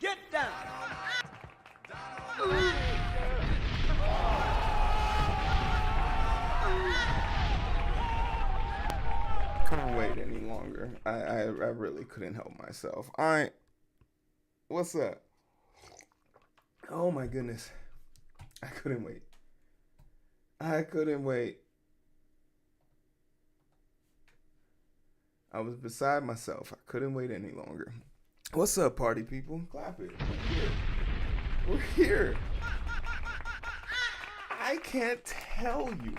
Get down. Couldn't wait any longer. I really couldn't help myself. What's up? Oh my goodness. I couldn't wait. I couldn't wait. I was beside myself. I couldn't wait any longer. What's up, party people? Clap it. We're here. We're here. I can't tell you.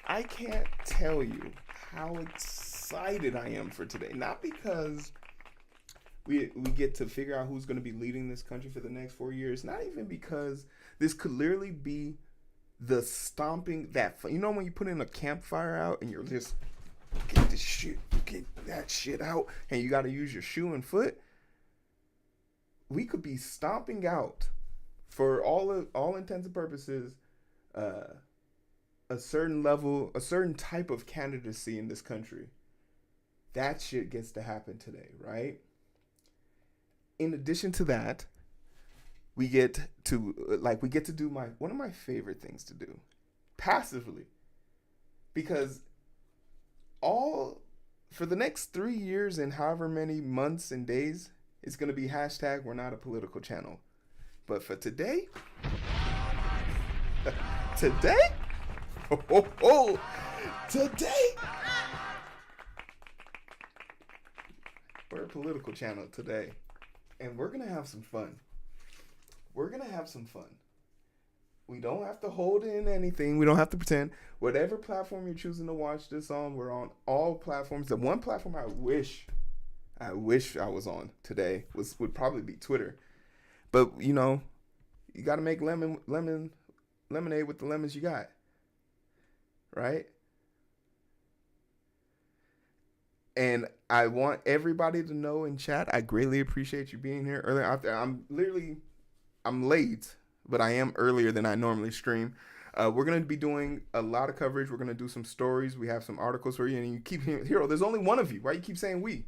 I can't tell you how excited I am for today. Not because we get to figure out who's going to be leading this country for the next 4 years. Not even because this could literally be the stomping that, you know, when you put in a campfire out and you're just get this shit, get that shit out, and you got to use your shoe and foot. We could be stomping out, for all intents and purposes, a certain level, a certain type of candidacy in this country. That shit gets to happen today, right? In addition to that, we get to do one of my favorite things to do, passively, because for the next 3 years and however many months and days, it's gonna be hashtag we're not a political channel. But for today, today, today, we're a political channel today, and we're gonna have some fun. We're gonna have some fun. We don't have to hold in anything. We don't have to pretend. Whatever platform you're choosing to watch this on, we're on all platforms. The one platform I wish I was on today would probably be Twitter. But you know, you got to make lemonade with the lemons you got, right? And I want everybody to know in chat, I greatly appreciate you being here earlier. I'm late, but I am earlier than I normally stream. We're going to be doing a lot of coverage. We're going to do some stories. We have some articles for you. And you keep hearing, Hero, there's only one of you. Why you keep saying we?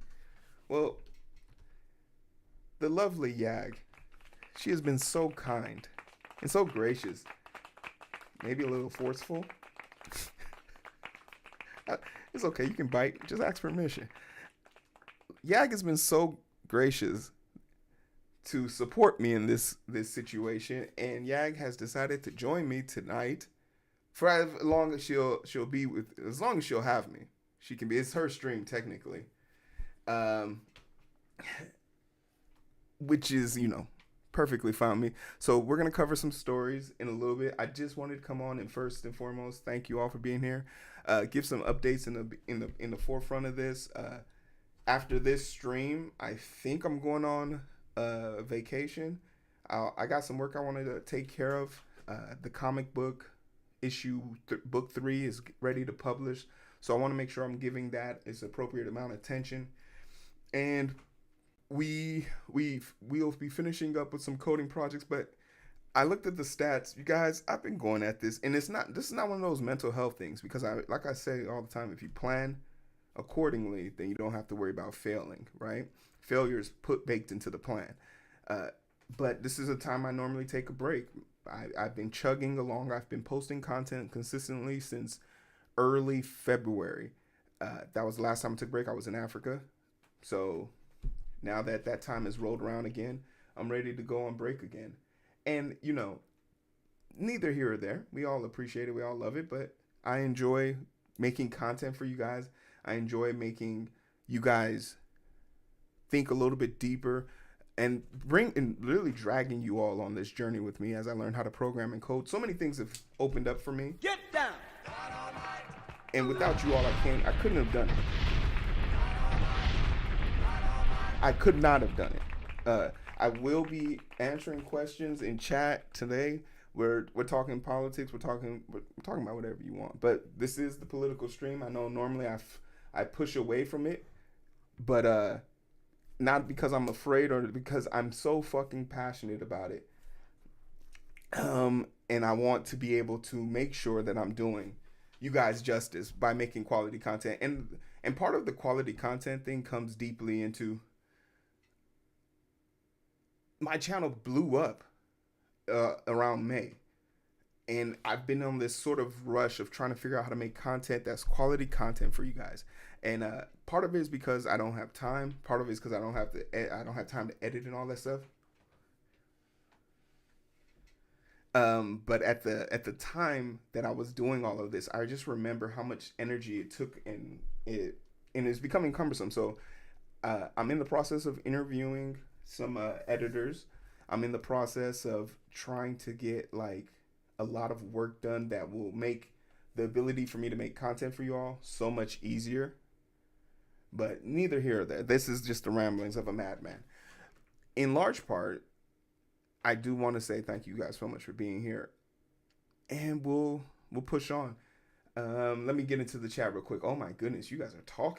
Well, the lovely Yag, she has been so kind and so gracious. Maybe a little forceful. It's okay. You can bite. Just ask permission. Yag has been so gracious to support me in this situation, and Yag has decided to join me tonight for as long as she'll be with, as long as she'll have me. She can be. It's her stream technically, which is, you know, perfectly fine with me. So we're gonna cover some stories in a little bit. I just wanted to come on and first and foremost thank you all for being here. Give some updates in the forefront of this. After this stream, I think I'm going on vacation. I got some work I wanted to take care of. The comic book book 3 is ready to publish, so I want to make sure I'm giving that its appropriate amount of attention. And we'll be finishing up with some coding projects, but I looked at the stats. You guys, I've been going at this, and this is not one of those mental health things, because like I say all the time, if you plan accordingly, then you don't have to worry about failing, right? Failure is baked into the plan. But this is a time I normally take a break. I've been chugging along. I've been posting content consistently since early February. That was the last time I took a break. I was in Africa. So now that time has rolled around again, I'm ready to go on break again. And, you know, neither here or there. We all appreciate it. We all love it. But I enjoy making content for you guys. I enjoy making you guys think a little bit deeper and literally dragging you all on this journey with me as I learn how to program and code. So many things have opened up for me. Get down. And without you all, I couldn't have done it. I could not have done it. I will be answering questions in chat today. We're talking politics. We're talking about whatever you want. But this is the political stream. I know normally I push away from it, but not because I'm afraid or because I'm so fucking passionate about it. And I want to be able to make sure that I'm doing you guys justice by making quality content. And part of the quality content thing comes deeply into my channel blew up around May. And I've been on this sort of rush of trying to figure out how to make content that's quality content for you guys. And part of it is because I don't have time. Part of it is because I don't have time to edit and all that stuff. But at the time that I was doing all of this, I just remember how much energy it took, and it's becoming cumbersome. So I'm in the process of interviewing some editors. I'm in the process of trying to get like a lot of work done that will make the ability for me to make content for you all so much easier. But neither here or there. This is just the ramblings of a madman. In large part, I do want to say thank you guys so much for being here, and we'll push on. Let me get into the chat real quick. Oh my goodness, you guys are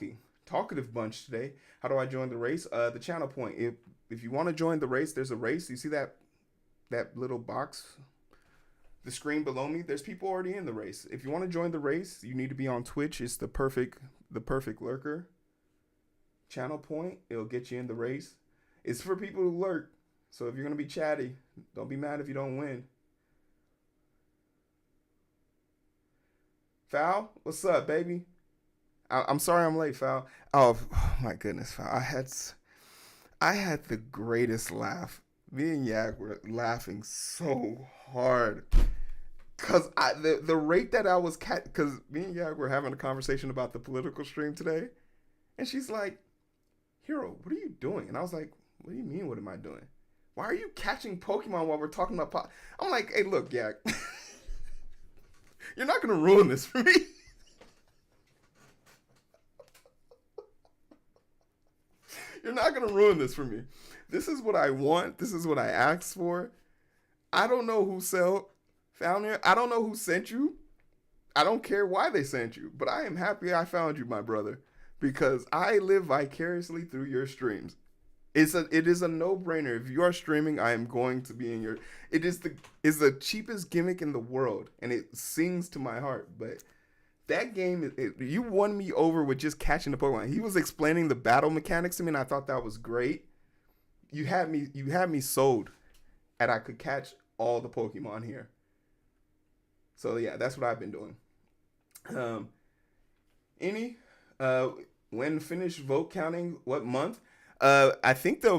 talkative bunch today. How do I join the race? The channel point. If you want to join the race, there's a race. You see that little box, the screen below me. There's people already in the race. If you want to join the race, you need to be on Twitch. It's the perfect lurker. Channel point. It'll get you in the race. It's for people who lurk. So if you're going to be chatty, don't be mad if you don't win. Foul, what's up, baby? I'm sorry I'm late, Foul. Oh my goodness, Foul. I had the greatest laugh. Me and Yak were laughing so hard. Cause the rate that I was cause me and Yak were having a conversation about the political stream today. And she's like, Hero, what are you doing? And I was like, what do you mean, what am I doing? Why are you catching Pokemon while we're talking about I'm like, hey, look, Yak. You're not going to ruin this for me. You're not going to ruin this for me. This is what I want. This is what I asked for. I don't know who found it. I don't know who sent you. I don't care why they sent you. But I am happy I found you, my brother. Because I live vicariously through your streams. It is a no-brainer. If you are streaming, I am going to be in your. It is the cheapest gimmick in the world, and it sings to my heart. But that game, you won me over with just catching the Pokemon. He was explaining the battle mechanics to me, and I thought that was great. You had me sold, and I could catch all the Pokemon here. So yeah, that's what I've been doing. When finished vote counting? What month? I think I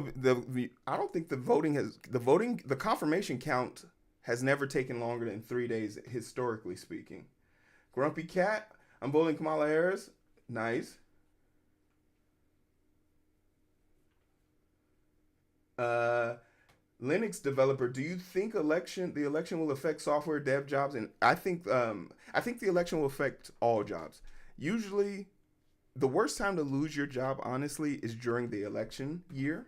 don't think the confirmation count has never taken longer than 3 days, historically speaking. Grumpy Cat, I'm voting Kamala Harris. Nice. Linux developer, do you think the election will affect software dev jobs? And I think the election will affect all jobs. Usually, the worst time to lose your job, honestly, is during the election year,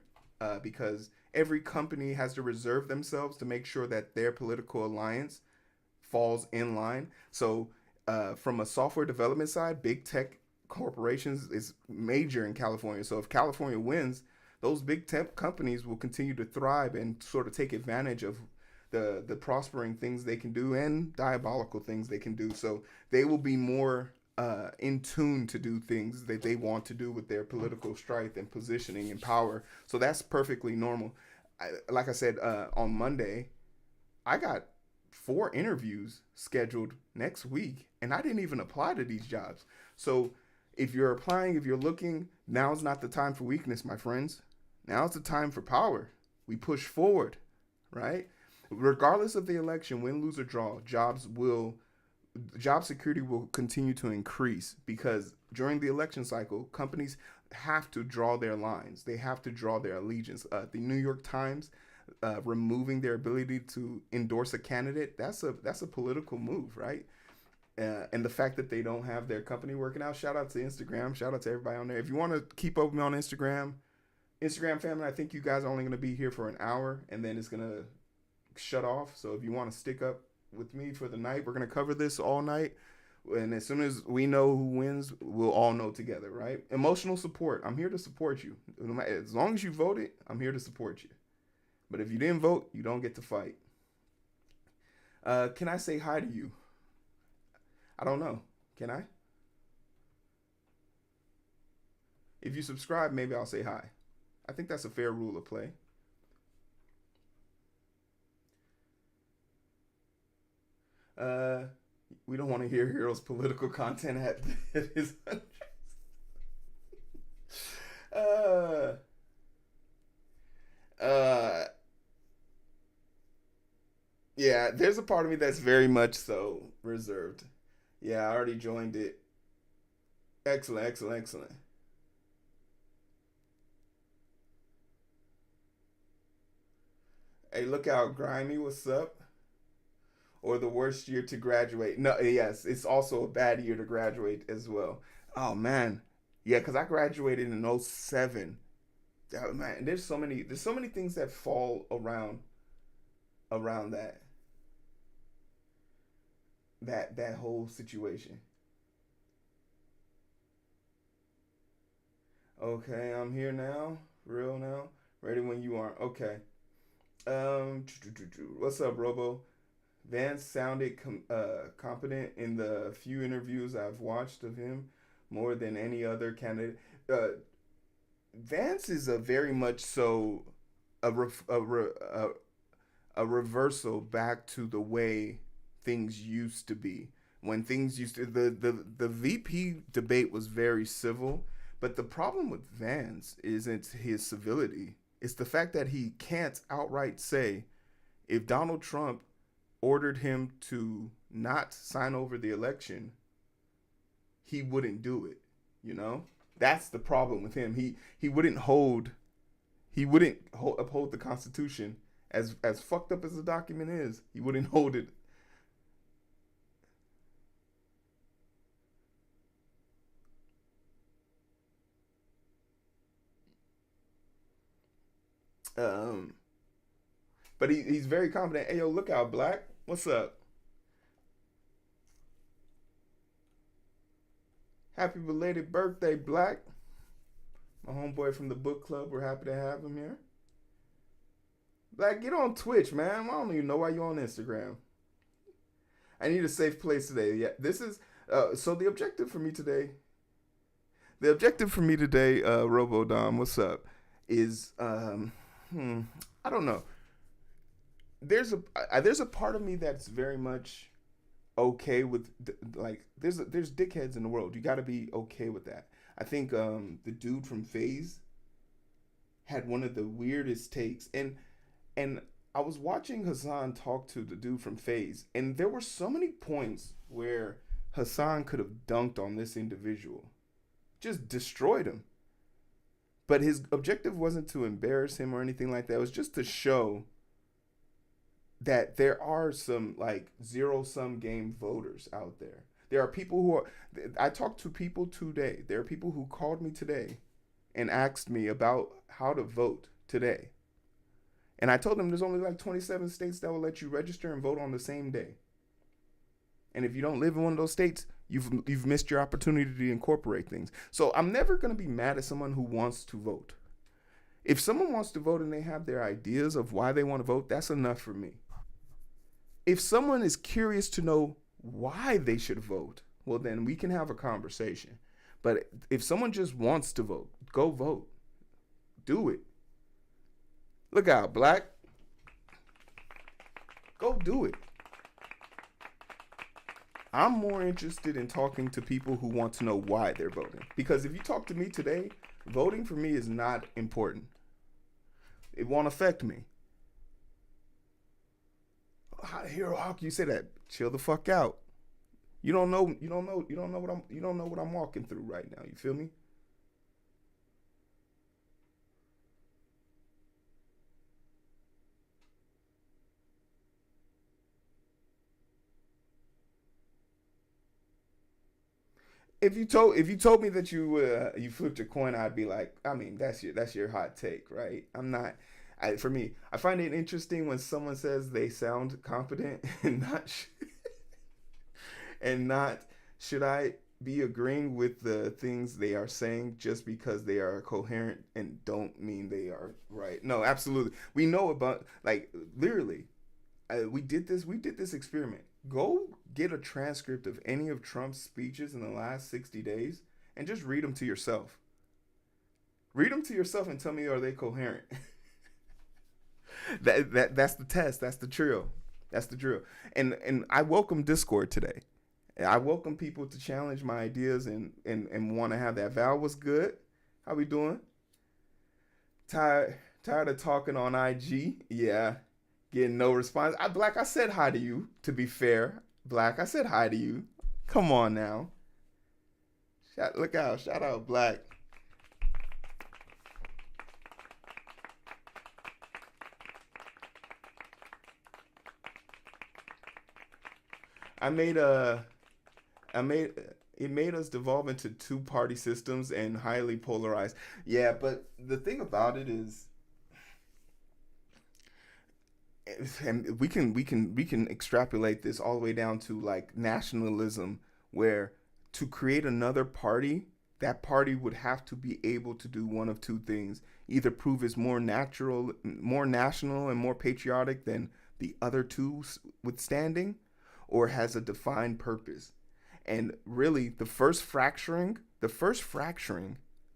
because every company has to reserve themselves to make sure that their political alliance falls in line. So from a software development side, big tech corporations is major in California. So if California wins, those big tech companies will continue to thrive and sort of take advantage of the prospering things they can do and diabolical things they can do. So they will be more in tune to do things that they want to do with their political strife and positioning and power. So that's perfectly normal. Like I said, on Monday, I got 4 interviews scheduled next week, and I didn't even apply to these jobs. So if you're applying, if you're looking, now's not the time for weakness, my friends. Now's the time for power. We push forward, right? Regardless of the election, win, lose, or draw, job security will continue to increase, because during the election cycle, companies have to draw their lines. They have to draw their allegiance. The New York Times removing their ability to endorse a candidate, that's a political move, right? And the fact that they don't have their company working out, shout out to Instagram, shout out to everybody on there. If you want to keep up with me on Instagram family, I think you guys are only going to be here for an hour, and then it's going to shut off. So if you want to stick up with me for the night, we're going to cover this all night, and as soon as we know who wins, we'll all know together, right? Emotional support. I'm here to support you. As long as you voted, I'm here to support you. But if you didn't vote, you don't get to fight. Can I say hi to you? I don't know. Can I? If you subscribe, maybe I'll say hi. I think that's a fair rule of play. Uh, we don't want to hear Hero's political content at his. uh, uh, yeah, there's a part of me that's very much so reserved. Yeah, I already joined it. Excellent, excellent, excellent. Hey, look out, Grimy. What's up? Or the worst year to graduate. No, yes, it's also a bad year to graduate as well. Oh man, yeah, because I graduated in '07. Man, there's so many things that fall around that whole situation. Okay, I'm here now, real now, ready when you are. Okay. What's up, Robo? Vance sounded competent in the few interviews I've watched of him, more than any other candidate. Uh, Vance is a very much so a, ref, a reversal back to the way things used to be. When things used to the VP debate was very civil, but the problem with Vance isn't his civility. It's the fact that he can't outright say if Donald Trump ordered him to not sign over the election, he wouldn't do it. You know, that's the problem with him. He wouldn't uphold the Constitution as fucked up as the document is. He wouldn't hold it. Um, but he's very confident. Hey yo, look out, Black. What's up? Happy belated birthday, Black. My homeboy from the book club. We're happy to have him here. Black, get on Twitch, man. I don't even know why you're on Instagram. I need a safe place today. Yeah, this is so the objective for me today. The objective for me today, Robodom, what's up? Is I don't know. There's a part of me that's very much okay with like there's dickheads in the world. You got to be okay with that. I think the dude from Phase had one of the weirdest takes, and I was watching Hassan talk to the dude from Phase, and there were so many points where Hassan could have dunked on this individual, just destroyed him. But his objective wasn't to embarrass him or anything like that. It was just to show that there are some like zero sum game voters out there. There are people who are. I talked to people today. There are people who called me today and asked me about how to vote today. And I told them there's only like 27 states that will let you register and vote on the same day. And if you don't live in one of those states, you've missed your opportunity to incorporate things. So I'm never going to be mad at someone who wants to vote. If someone wants to vote and they have their ideas of why they want to vote, that's enough for me. If someone is curious to know why they should vote, well, then we can have a conversation. But if someone just wants to vote, go vote. Do it. Look out, Black. Go do it. I'm more interested in talking to people who want to know why they're voting. Because if you talk to me today, voting for me is not important. It won't affect me. Hero Hawk, you say that. Chill the fuck out. You don't know what I'm walking through right now. You feel me? If you told me that you flipped a coin, I'd be like, I mean, that's your hot take, right? I'm not. For me, I find it interesting when someone says they sound competent and not should I be agreeing with the things they are saying just because they are coherent and don't mean they are right. No, absolutely. We know about like literally we did this experiment. Go get a transcript of any of Trump's speeches in the last 60 days and just read them to yourself. Read them to yourself and tell me are they coherent. That's the test. That's the trill. That's the drill. And I welcome Discord today. I welcome people to challenge my ideas and want to have that. Val was good. How we doing? Tired of talking on IG. Yeah, getting no response. Black, I said hi to you. To be fair, Black, I said hi to you. Come on now. Look out! Shout out, Black. I made a I made it made us devolve into two party systems and highly polarized. Yeah, but the thing about it is, and we can extrapolate this all the way down to like nationalism, where to create another party, that party would have to be able to do one of two things: either prove it's more natural, more national, and more patriotic than the other two withstanding, or has a defined purpose. And really, the first fracturing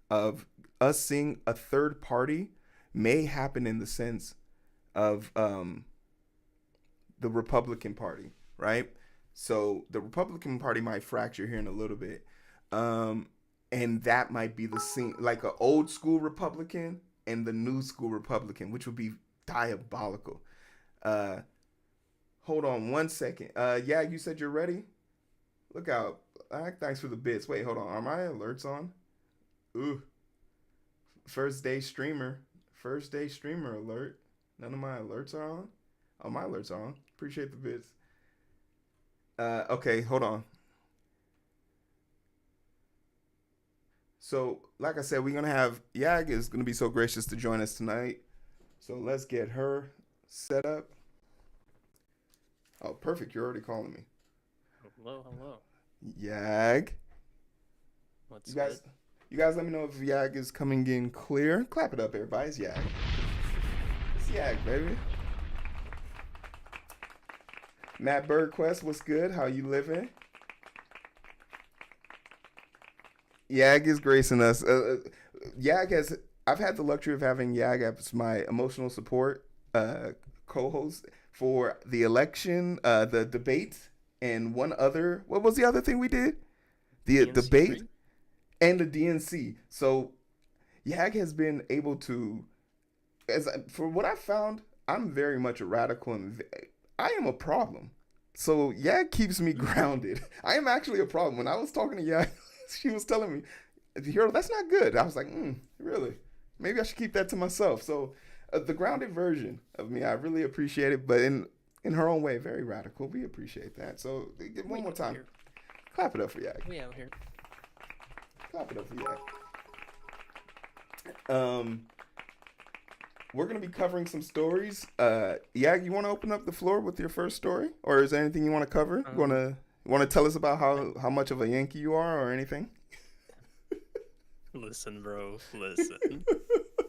of us seeing a third party may happen in the sense of the Republican Party, right? So the Republican Party might fracture here in a little bit, and that might be the scene, like an old school Republican and the new school Republican, which would be diabolical. Uh, Hold on one second. Yeah, you said you're ready. Look out. Thanks for the bits. Wait, hold on. Are my alerts on? Ooh, first day streamer. First day streamer alert. None of my alerts are on. Oh, my alerts are on. Appreciate the bits. Okay, hold on. So, like I said, we're gonna have Yag is gonna be so gracious to join us tonight. So let's get her set up. Oh, perfect. You're already calling me. Hello, hello. Yag. What's You guys, good? you guys, let me know if Yag is coming in clear. Clap it up, everybody. It's Yag. It's Yag, baby. Matt Birdquest, what's good? How you living? Yag is gracing us. Yag has. I've had the luxury of having Yag as my emotional support co-host for the election, the debate, and one other. What was the other thing we did? The debate DNC3? and the DNC. So Yag has been able to, for what I found, I'm very much a radical, and I am a problem. So Yag keeps me grounded. I am actually a problem. When I was talking to Yag, she was telling me, "Hero, that's not good." I was like, really? Maybe I should keep that to myself. So the grounded version of me, I really appreciate it, but in her own way, very radical. We appreciate that. So one We more out time, here. clap it up for Yag. We out here. Clap it up for Yag. We're gonna be covering some stories. Yag, you want to open up the floor with your first story, or is there anything you want to cover? You wanna tell us about how much of a Yankee you are, or anything? Listen, bro. Listen.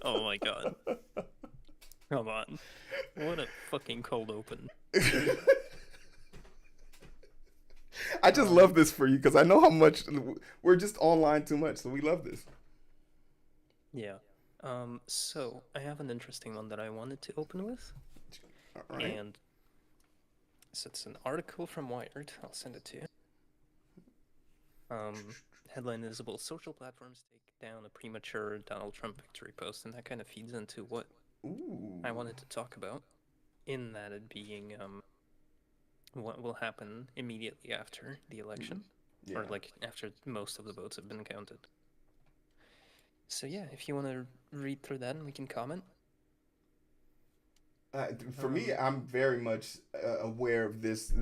Oh my god. Come on. What a fucking cold open. I just love this for you because I know how much we're just online too much, so we love this. Yeah. So I have an interesting one that I wanted to open with. All right. And so it's an article from Wired. I'll send it to you. Headline is: Will social platforms take down a premature Donald Trump victory post? And that kind of feeds into what Ooh. I wanted to talk about, in that it being what will happen immediately after the election, or Yeah. like after most of the votes have been counted. So yeah, if you want to read through that and we can comment. For me, I'm very much aware of this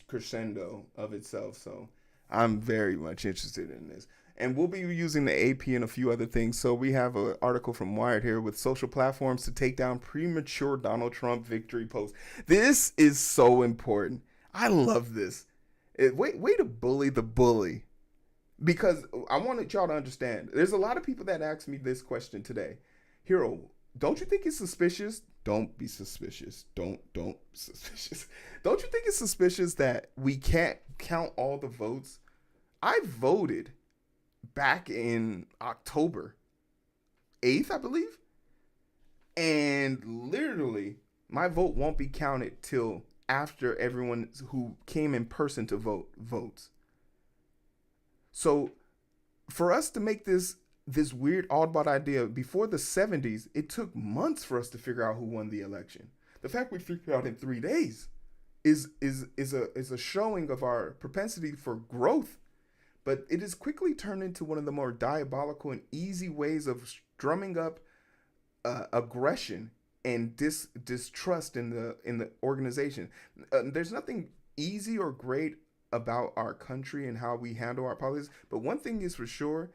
crescendo of itself, so I'm very much interested in this. And we'll be using the AP and a few other things. So we have an article from Wired here with social platforms to take down premature Donald Trump victory post. This is so important. I love this. Way to bully the bully. Because I wanted y'all to understand. There's a lot of people that ask me this question today. Hero, don't you think it's suspicious? Don't be suspicious. Don't be suspicious. Don't you think it's suspicious that we can't count all the votes? I voted back in October 8th, I believe. And literally, my vote won't be counted till after everyone who came in person to vote votes. So for us to make this weird oddball idea before the 70s, it took months for us to figure out who won the election. The fact we figured out in 3 days is a showing of our propensity for growth, but it has quickly turned into one of the more diabolical and easy ways of drumming up aggression and distrust in the organization. There's nothing easy or great about our country and how we handle our politics, but one thing is for sure: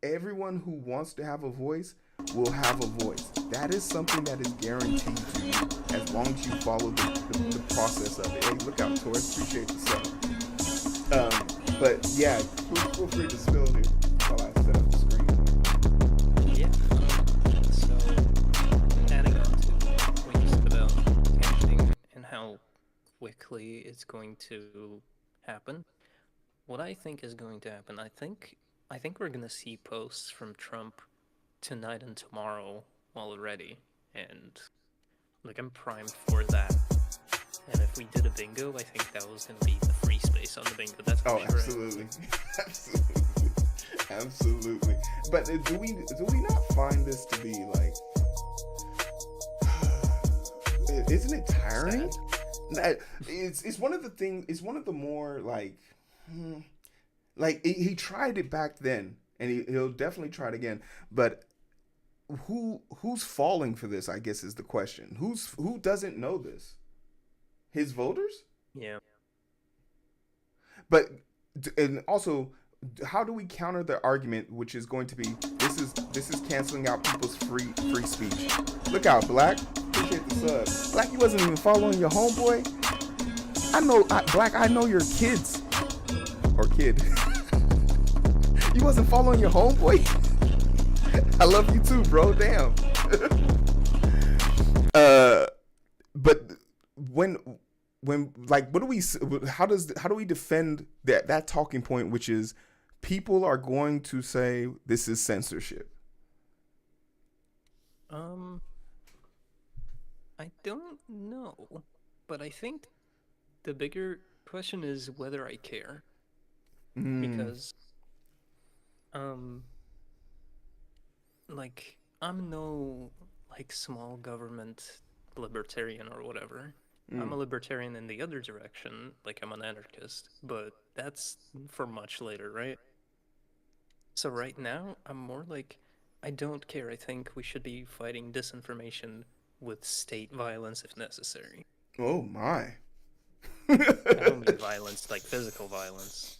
everyone who wants to have a voice will have a voice. That is something that is guaranteed to you as long as you follow the process of it. Hey, look out, Taurus. Appreciate the sub. But yeah, feel free to spill here while I set up the screen. Yeah. So, adding on to what you said about testing and how quickly it's going to happen, what I think is going to happen, I think we're gonna see posts from Trump tonight and tomorrow already, and like I'm primed for that. And if we did a bingo, I think that was gonna be the free space on the bingo. That's for Oh, sure. absolutely, absolutely, absolutely. But do we not find this to be like, isn't it tiring? It's one of the things. It's one of the more like he tried it back then, and he'll definitely try it again. But who's falling for this, I guess, is the question. Who doesn't know this? His voters? Yeah. But and also, how do we counter the argument, which is going to be this is canceling out people's free speech? Look out, Black. Appreciate the sub. Black, you wasn't even following your homeboy. Black, I know your kids or kid. You wasn't following your homeboy. I love you too, bro. Damn. But when like, what do we? How do we defend that talking point, which is people are going to say this is censorship? I don't know, but I think the bigger question is whether I care, because like I'm no like small government libertarian or whatever. I'm a libertarian in the other direction, like I'm an anarchist, but that's for much later, right? So right now, I'm more like, I don't care. I think we should be fighting disinformation with state violence if necessary. Oh my. I don't mean violence, like physical violence,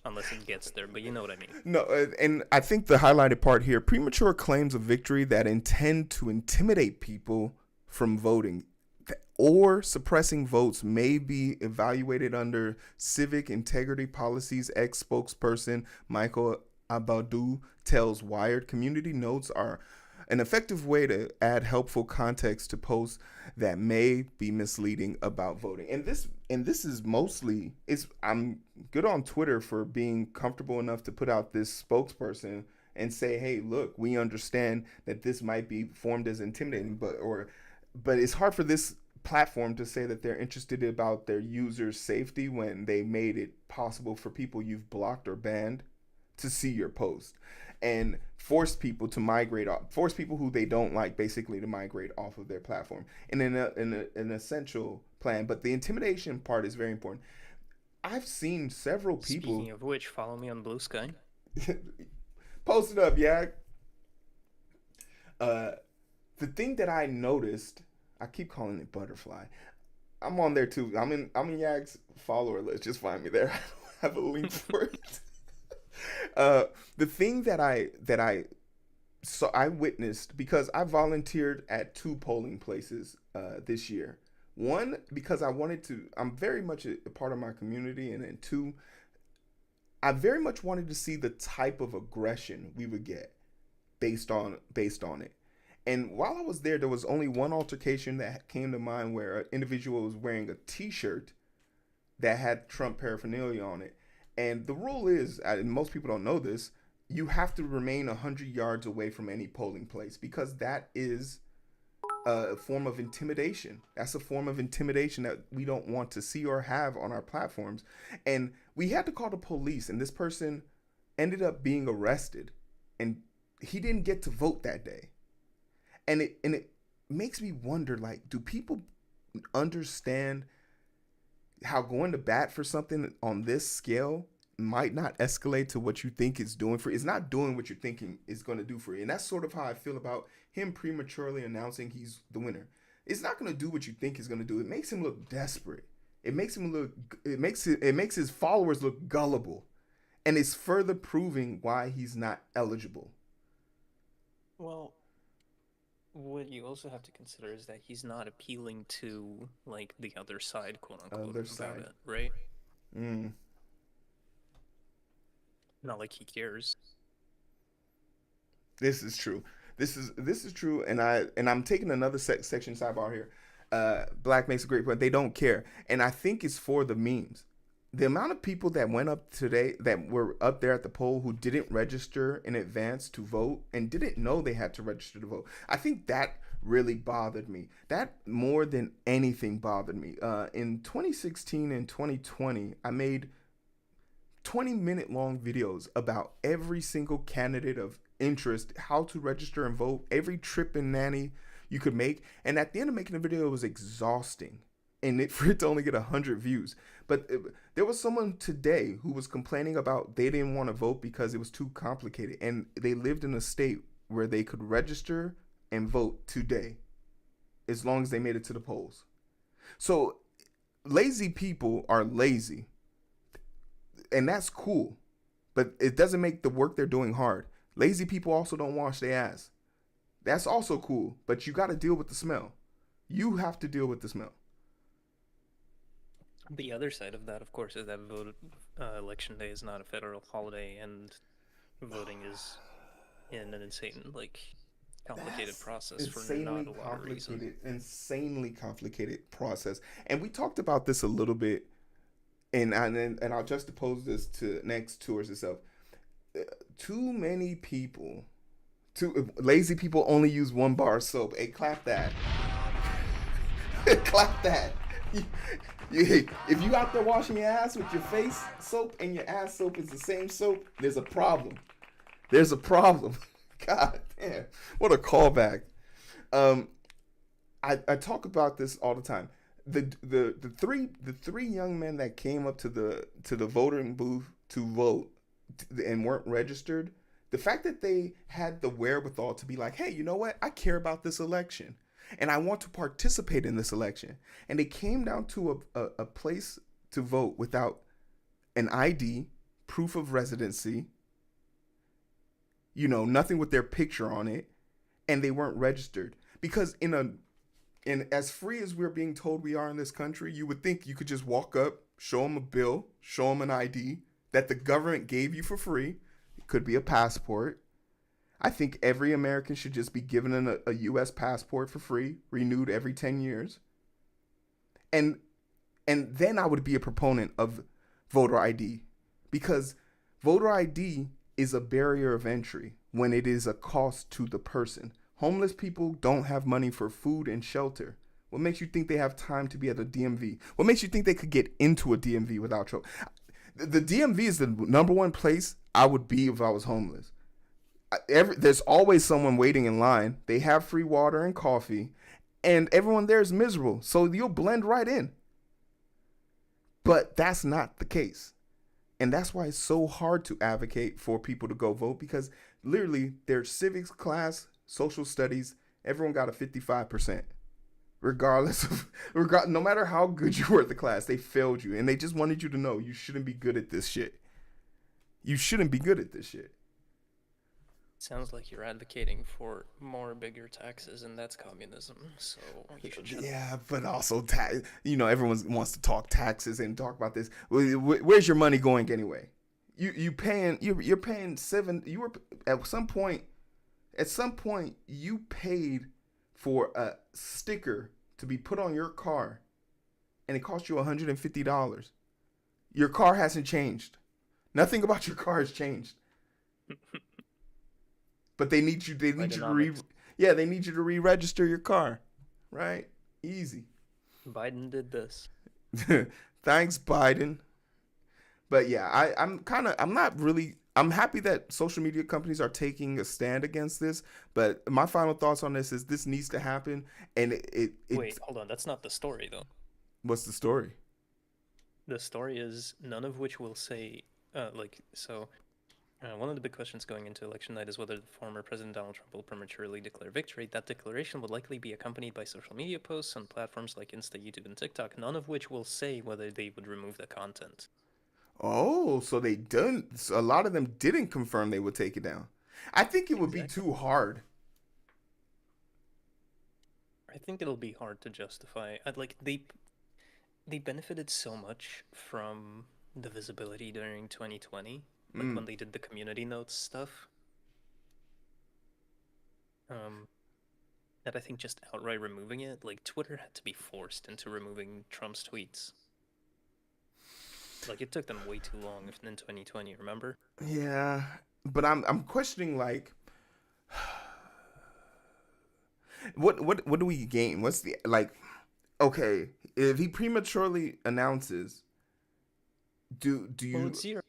unless it gets there, but you know what I mean. No, and I think the highlighted part here: premature claims of victory that intend to intimidate people from voting or suppressing votes may be evaluated under civic integrity policies. Ex-spokesperson Michael Abadou tells Wired community notes are an effective way to add helpful context to posts that may be misleading about voting. And this is mostly, I'm good on Twitter for being comfortable enough to put out this spokesperson and say, hey, look, we understand that this might be formed as intimidating, but it's hard for this platform to say that they're interested about their users' safety when they made it possible for people you've blocked or banned to see your post, and force people who they don't like basically to migrate off of their platform in an essential plan. But the intimidation part is very important. I've seen several people. Speaking of which, follow me on Blue Sky. Post it up, yeah. The thing that I noticed, I keep calling it Butterfly. I'm on there too. I'm in Yag's follower list. Just find me there. I have a link for it. The thing that I witnessed, because I volunteered at 2 polling places this year. One, because I'm very much a part of my community, and then 2, I very much wanted to see the type of aggression we would get based on it. And while I was there was only one altercation that came to mind where an individual was wearing a t-shirt that had Trump paraphernalia on it. And the rule is, and most people don't know this, you have to remain 100 yards away from any polling place, because that is a form of intimidation. That's a form of intimidation that we don't want to see or have on our platforms. And we had to call the police, and this person ended up being arrested, and he didn't get to vote that day. And it makes me wonder, like, do people understand how going to bat for something on this scale might not escalate to what you think it's doing for you? It's not doing what you're thinking is going to do for you. And that's sort of how I feel about him prematurely announcing he's the winner. It's not going to do what you think it's going to do. It makes him look desperate. It makes him look it makes his followers look gullible. And it's further proving why he's not eligible. Well, what you also have to consider is that he's not appealing to like the other side, quote unquote, Other about side. it, right? Mm. Not like he cares. This is true. This is true, and I'm taking another section sidebar here. Black makes a great point. They don't care, and I think it's for the memes. The amount of people that went up today that were up there at the poll who didn't register in advance to vote and didn't know they had to register to vote. I think that really bothered me. That more than anything bothered me. In 2016 and 2020, I made 20-minute long videos about every single candidate of interest, how to register and vote, every trip and nanny you could make. And at the end of making the video, it was exhausting. And for it to only get 100 views. But there was someone today who was complaining about they didn't want to vote because it was too complicated. And they lived in a state where they could register and vote today as long as they made it to the polls. So lazy people are lazy. And that's cool, but it doesn't make the work they're doing hard. Lazy people also don't wash their ass. That's also cool, but you got to deal with the smell. You have to deal with the smell. The other side of that, of course, is that election day is not a federal holiday, and voting is in an insane, like, complicated That's process for not a lot of reasons. insanely complicated process. And we talked about this a little bit, and I'll just pose this to next towards itself. Too many people, too lazy people only use one bar of soap. Hey, clap that. Clap that. If you out there washing your ass with your face soap and your ass soap is the same soap, there's a problem. There's a problem. God damn, what a callback. I talk about this all the time. The three young men that came up to the voting booth to vote and weren't registered. The fact that they had the wherewithal to be like, hey, you know what? I care about this election. And I want to participate in this election. And they came down to a place to vote without an ID, proof of residency, nothing with their picture on it, and they weren't registered. Because in as free as we're being told we are in this country, you would think you could just walk up, show them a bill, show them an ID that the government gave you for free. It could be a passport. I think every American should just be given a U.S. passport for free, renewed every 10 years. And then I would be a proponent of voter ID, because voter ID is a barrier of entry when it is a cost to the person. Homeless people don't have money for food and shelter. What makes you think they have time to be at a DMV? What makes you think they could get into a DMV without trouble? The DMV is the number one place I would be if I was homeless. There's always someone waiting in line. They have free water and coffee, and everyone there is miserable, so you'll blend right in. But that's not the case. And that's why it's so hard to advocate for people to go vote, because literally their civics class, social studies, everyone got a 55%. Regardless of, no matter how good you were at the class, they failed you. And they just wanted you to know you shouldn't be good at this shit. You shouldn't be good at this shit. Sounds like you're advocating for more bigger taxes, and that's communism. So you should shut up. Yeah, but also everyone wants to talk taxes and talk about this. Where's your money going anyway? You're paying you were at some point you paid for a sticker to be put on your car, and it cost you $150. Your car hasn't changed. Nothing about your car has changed. But they need you to re-register your car. right? Easy. Biden did this. Thanks, Biden. But yeah, I'm not really. I'm happy that social media companies are taking a stand against this. But my final thoughts on this needs to happen. And Wait, hold on. That's not the story, though. what's the story? The story is none of which will say, like, so. One of the big questions going into election night is whether the former President Donald Trump will prematurely declare victory. That declaration would likely be accompanied by social media posts on platforms like Insta, YouTube, and TikTok, none of which will say whether they would remove the content. Oh, so they didn't. So a lot of them didn't confirm they would take it down. I think it would be Exactly. too hard. I think it'll be hard to justify. Like they benefited so much from the visibility during 2020, like Mm. when they did the community notes stuff. Um, that I think just outright removing it, like Twitter had to be forced into removing Trump's tweets. Like it took them way too long in 2020, remember? Yeah, but I'm questioning like what do we gain? What's the like? Okay, if he prematurely announces, do Well, you it's zero.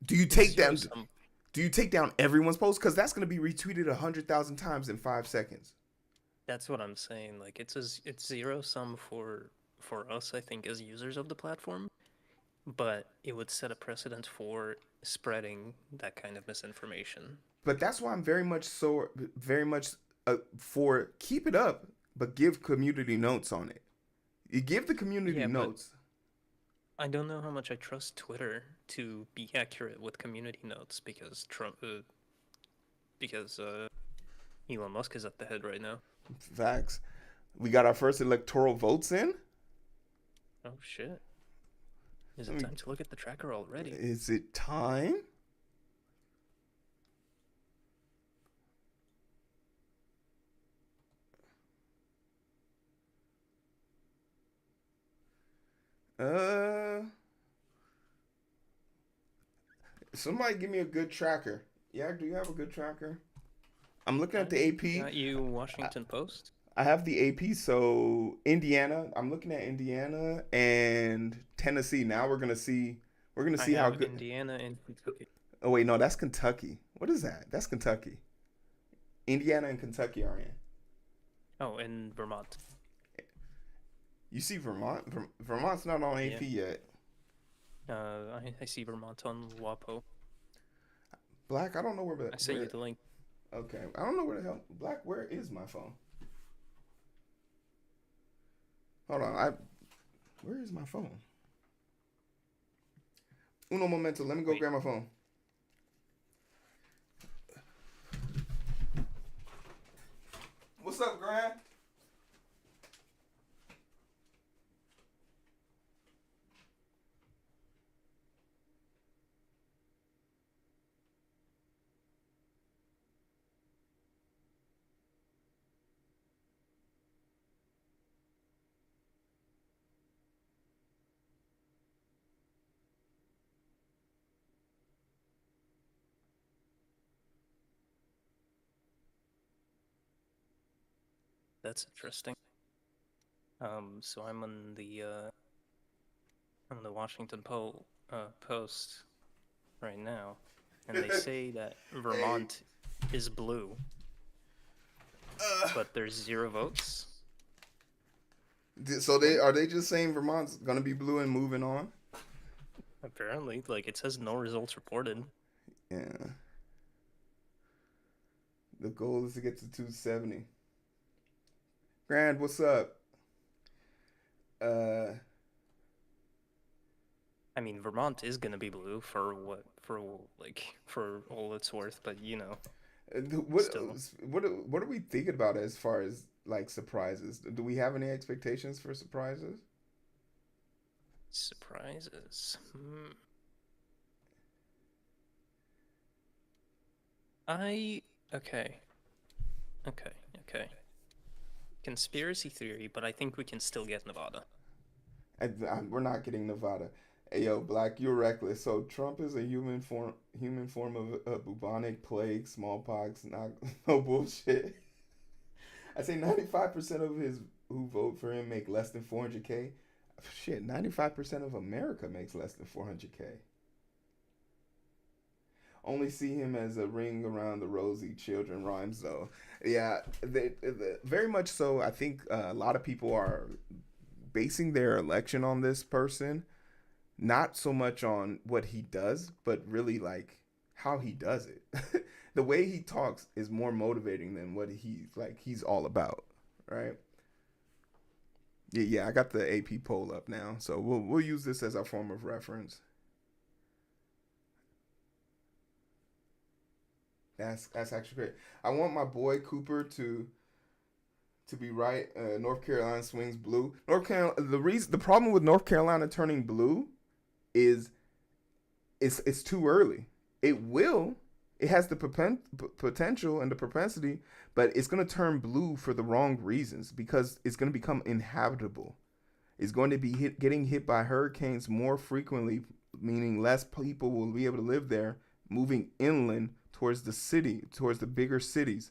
do you It's take zero down sum. do you take down everyone's post because that's going to be retweeted 100,000 times in 5 seconds? That's what I'm saying. Like it's zero sum for us, I think, as users of the platform, but it would set a precedent for spreading that kind of misinformation. But that's why I'm very much for keep it up, but give community notes on it. You give the community Yeah, but notes. I don't know how much I trust Twitter to be accurate with community notes because Elon Musk is at the head right now. Facts. We got our first electoral votes in. Oh shit. Is I it mean, time to look at the tracker already? is it time? Uh, somebody give me a good tracker. Yeah, do you have a good tracker? I'm looking at the I AP. got you I, Washington Post. I have the AP. So Indiana. I'm looking at Indiana and Tennessee. Now We're gonna I see how have good. Indiana and Kentucky. Oh wait, no, that's Kentucky. What is that? That's Kentucky. Indiana and Kentucky are in. Oh, and Vermont. You see Vermont? Vermont's not on Yeah. AP yet. I see Vermont on WAPO. Black, I don't know I sent you where. the link. Okay, I don't know where the hell. Black, where is my phone? Hold on, Where is my phone? Uno momento. Let me go Wait, grab my phone. What's up, Grant? that's interesting. So I'm on the Post right now, and they say that Hey. Vermont is blue, but there's zero votes. So they What? are they just saying Vermont's gonna be blue and moving on? Apparently, like it says no results reported. Yeah. The goal is to get to 270. Grand, what's up? Uh, I mean, Vermont is gonna be blue for for all it's worth, but what still what are we thinking about as far as like surprises? Do we have any expectations for surprises? surprises. I okay, okay, okay. Conspiracy theory, but I think we can still get Nevada. We're not getting Nevada. Hey, yo, Black, you're reckless. So Trump is a human form of a bubonic plague, smallpox. Not no bullshit. I say 95% of his who vote for him make less than 400K. Shit, 95% of America makes less than 400K. Only see him as a ring around the rosy. Children rhymes though. Yeah, very much so. I think a lot of people are basing their election on this person, not so much on what he does, but really like how he does it. The way he talks is more motivating than what he's all about, right? Yeah, yeah. I got the AP poll up now, so we'll use this as our form of reference. That's actually great. I want my boy Cooper to be right. North Carolina swings blue. North Carolina. The problem with North Carolina turning blue is it's too early. It will. It has the potential and the propensity, but it's going to turn blue for the wrong reasons because it's going to become inhabitable. It's going to be getting hit by hurricanes more frequently, meaning less people will be able to live there, moving inland towards the city, towards the bigger cities.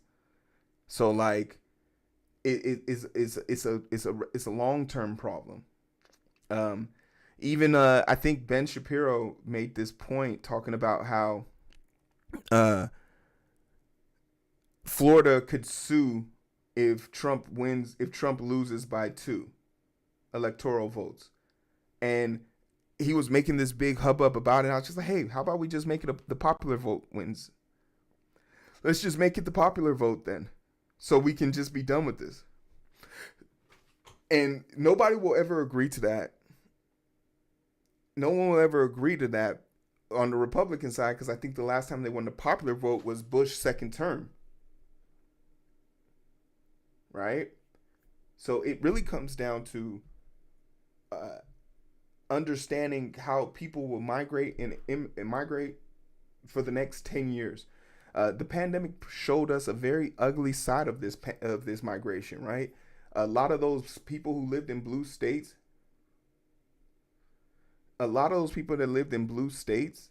So like, it's a long term problem. Even I think Ben Shapiro made this point talking about how Florida could sue if Trump loses by 2 electoral votes, and he was making this big hubbub about it. I was just like, hey, how about we just make it the popular vote wins? Let's just make it the popular vote then, so we can just be done with this. And nobody will ever agree to that. No one will ever agree to that on the Republican side, because I think the last time they won the popular vote was Bush's second term. Right? So it really comes down to understanding how people will migrate and migrate for the next 10 years. The pandemic showed us a very ugly side of this migration, right? A lot of those people who lived in blue states, a lot of those people that lived in blue states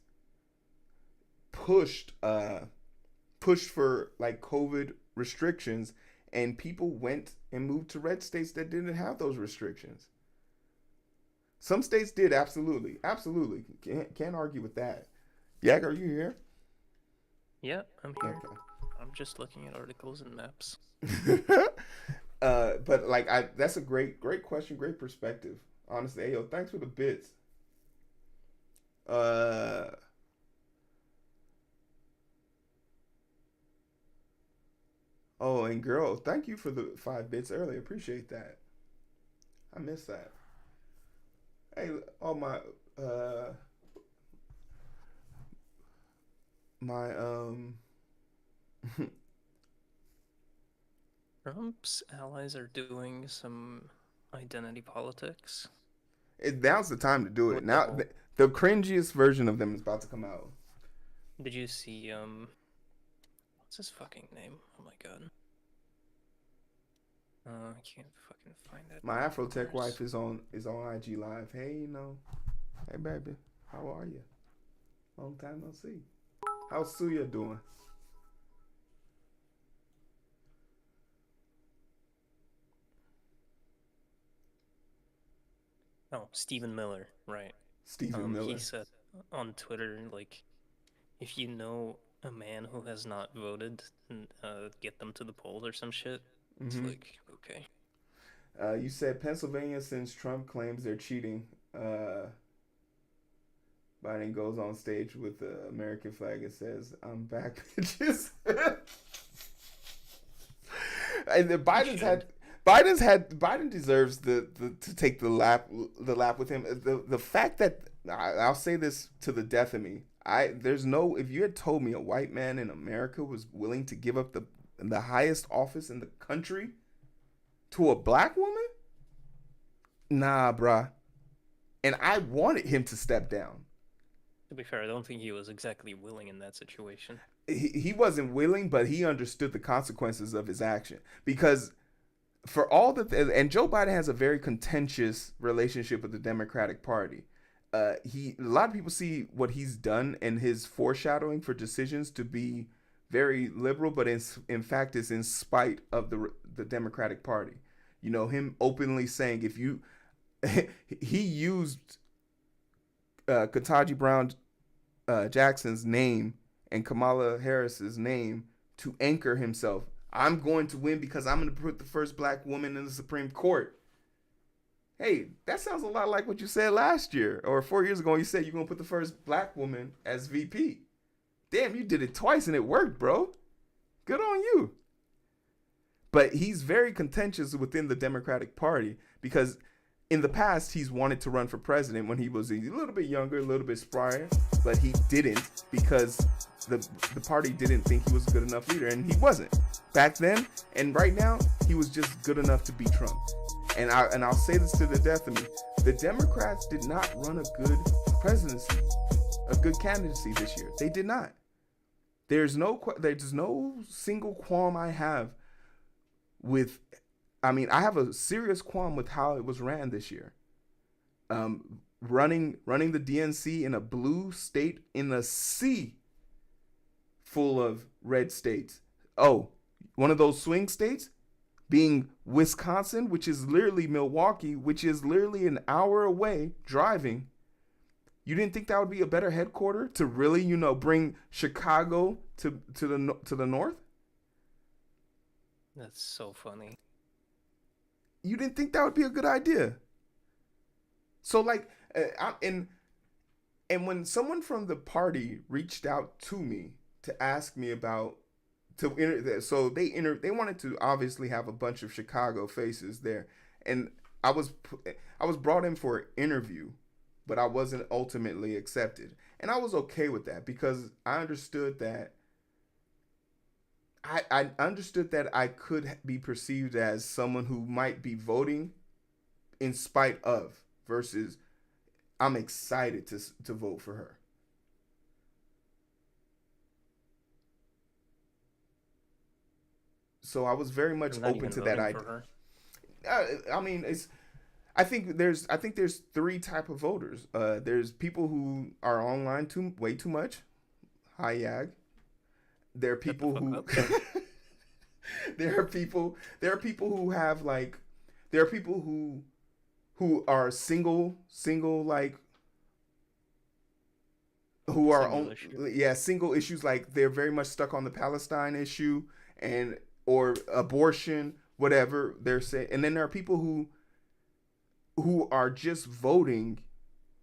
pushed for like COVID restrictions, and people went and moved to red states that didn't have those restrictions. Some states did, absolutely. Can't argue with that. Yak, are you here? Yeah, I'm here. Okay. I'm just looking at articles and maps. But like that's a great question, great perspective. Honestly, hey, yo, thanks for the bits. Oh, and girl, thank you for the 5 bits earlier. Appreciate that. I miss that. Hey, all my Trump's allies are doing some identity politics. now's the time to do it. With Now the cringiest version of them is about to come out. Did you see what's his fucking name? Oh my god. I can't fucking find it. My Afrotech wife is on IG Live. Hey, hey baby, how are you? Long time no see. How's Suya doing? Oh, Stephen Miller, right. Stephen Miller. He said on Twitter, like, if you know a man who has not voted, get them to the polls or some shit. It's like, okay. You said Pennsylvania, since Trump claims they're cheating, Biden goes on stage with the American flag and says, "I'm back, bitches." And Biden deserves to take the lap with him. The fact that I'll say this to the death of me. If you had told me a white man in America was willing to give up the highest office in the country to a black woman, nah, bruh. And I wanted him to step down. To be fair, I don't think he was exactly willing in that situation. He wasn't willing, but he understood the consequences of his action. Because for all and Joe Biden has a very contentious relationship with the Democratic Party. A lot of people see what he's done and his foreshadowing for decisions to be very liberal, but in fact is in spite of the Democratic Party. You know, him openly saying if you he used Kataji Brown Jackson's name and Kamala Harris's name to anchor himself. I'm going to win because I'm going to put the first black woman in the Supreme Court. Hey, that sounds a lot like what you said last year or 4 years ago. You said you're going to put the first black woman as VP. Damn, you did it twice and it worked, bro. Good on you. But he's very contentious within the Democratic Party because in the past he's wanted to run for president when he was a little bit younger, a little bit sprier, but he didn't because the party didn't think he was a good enough leader, and he wasn't back then. And right now, he was just good enough to beat Trump. And I'll say this to the death of me: the Democrats did not run a good presidency, a good candidacy this year. They did not. There's no single qualm I have with. I mean, I have a serious qualm with how it was ran this year. Running the DNC in a blue state in a sea full of red states. Oh, one of those swing states being Wisconsin, which is literally Milwaukee, which is literally an hour away driving. You didn't think that would be a better headquarter to really, bring Chicago to the north? That's so funny. You didn't think that would be a good idea. So and when someone from the party reached out to me to ask me about they wanted to obviously have a bunch of Chicago faces there, and I was brought in for an interview, but I wasn't ultimately accepted, and I was okay with that because I understood that I could be perceived as someone who might be voting in spite of versus I'm excited to vote for her. So I was very much open to that idea. I mean, I think there's three type of voters. There's people who are online way too much. Hi, Yag. There are people who there are people who have there are people who are single who are single issues, like they're very much stuck on the Palestine issue or abortion, whatever they're saying. And then there are people who are just voting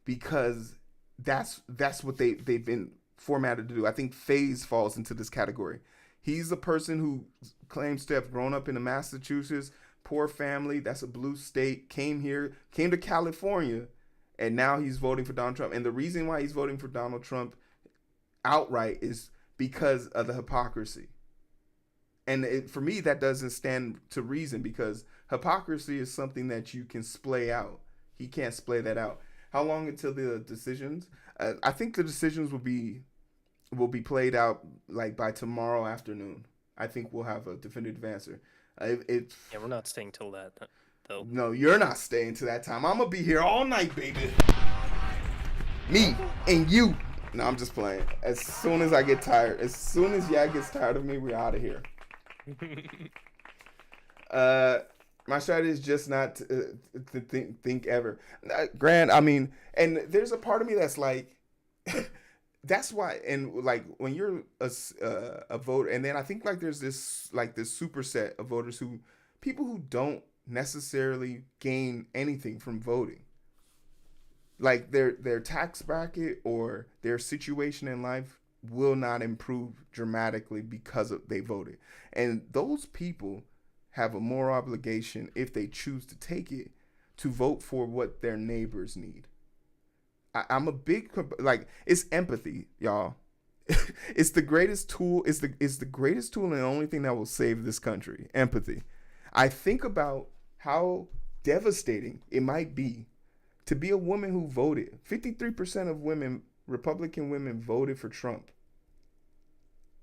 because that's what they've been formatted to do. I think FaZe falls into this category. He's a person who claims to have grown up in Massachusetts, poor family, that's a blue state, came to California, and now he's voting for Donald Trump. And the reason why he's voting for Donald Trump outright is because of the hypocrisy. And for me, that doesn't stand to reason, because hypocrisy is something that you can splay out. He can't splay that out. How long until the decisions? I think the decisions will be played out by tomorrow afternoon. I think we'll have a definitive answer. We're not staying till that, though. No, you're not staying to that time. I'm gonna be here all night, baby. Me and you. No, I'm just playing. As soon as I get tired, as soon as Yag gets tired of me, we're out of here. My strategy is just not to think ever. Grant, I mean, and there's a part of me that's like, that's why, and when you're a voter, and then I think there's this superset of voters people who don't necessarily gain anything from voting. Like their tax bracket or their situation in life will not improve dramatically because they voted. And those people have a moral obligation, if they choose to take it, to vote for what their neighbors need. I'm a big, it's empathy, y'all. It's the greatest tool. It's the greatest tool and the only thing that will save this country. Empathy. I think about how devastating it might be to be a woman who voted. 53% of women, Republican women, voted for Trump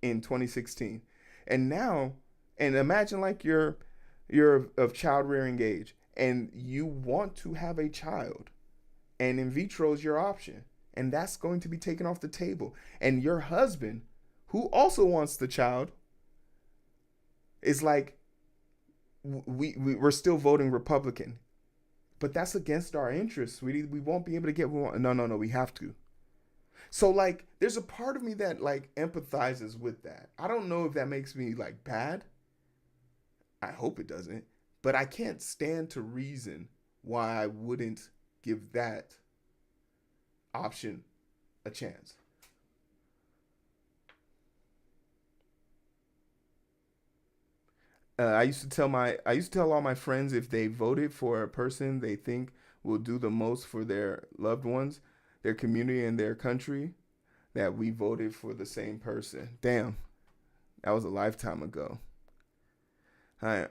in 2016. And now, and imagine you're of child rearing age and you want to have a child, and in vitro is your option, and that's going to be taken off the table. And your husband, who also wants the child, is like, we're still voting Republican, but that's against our interests. We won't be able to get what we want. No, no, no. We have to. So like, there's a part of me that like empathizes with that. I don't know if that makes me like bad. I hope it doesn't. But I can't stand to reason why I wouldn't give that option a chance. I used to tell all my friends if they voted for a person they think will do the most for their loved ones, their community, and their country, that we voted for the same person. Damn, that was a lifetime ago. I'm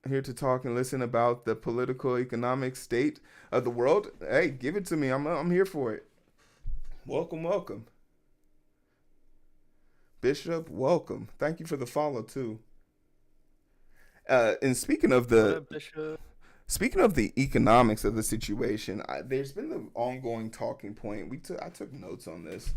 here to talk and listen about the political economic state of the world. Hey, give it to me. I'm here for it. Welcome, welcome. Bishop, welcome. Thank you for the follow too. And What up, Bishop? speaking of the economics of the situation, there's been the ongoing talking point. I took notes on this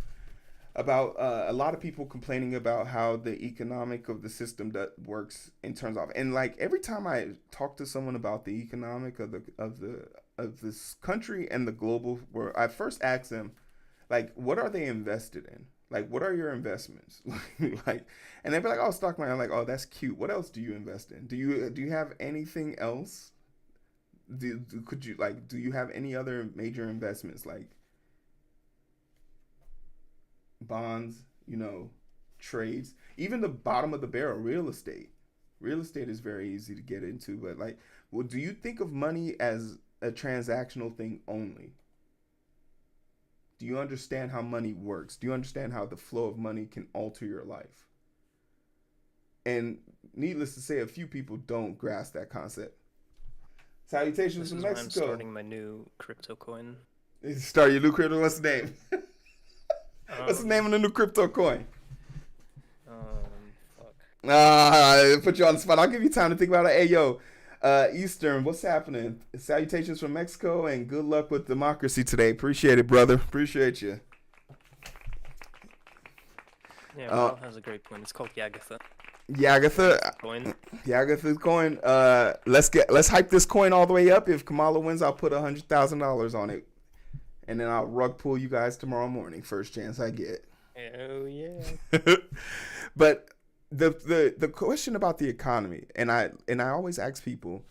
about a lot of people complaining about how the economic of the system that works in terms of, and like every time I talk to someone about the economic of this country and the global, where I first ask them, like, what are they invested in? Like, what are your investments? Like, and they'd be like, oh, stock market. I'm like, oh, that's cute. What else do you invest in? Do you have anything else? Could you like, do you have any other major investments like bonds, trades, even the bottom of the barrel, real estate? Real estate is very easy to get into, but like, well, do you think of money as a transactional thing only? Do you understand how money works? Do you understand how the flow of money can alter your life? And needless to say, a few people don't grasp that concept. Salutations This from is why I'm Mexico. starting my new crypto coin. Start your new crypto. What's the name? What's the name Um, of the new crypto coin? Fuck. Put you on the spot. I'll give you time to think about it. Hey, yo, Eastern, what's happening? Salutations from Mexico and good luck with democracy today. Appreciate it, brother. Appreciate you. Yeah, Uh, Ral has a great coin. It's called Yagatha. Yagatha, Yagatha coin. Yagatha's coin. Let's hype this coin all the way up. If Kamala wins, I'll put $100,000 on it, and then I'll rug pull you guys tomorrow morning. First chance I get. Oh yeah. But the question about the economy, and I always ask people,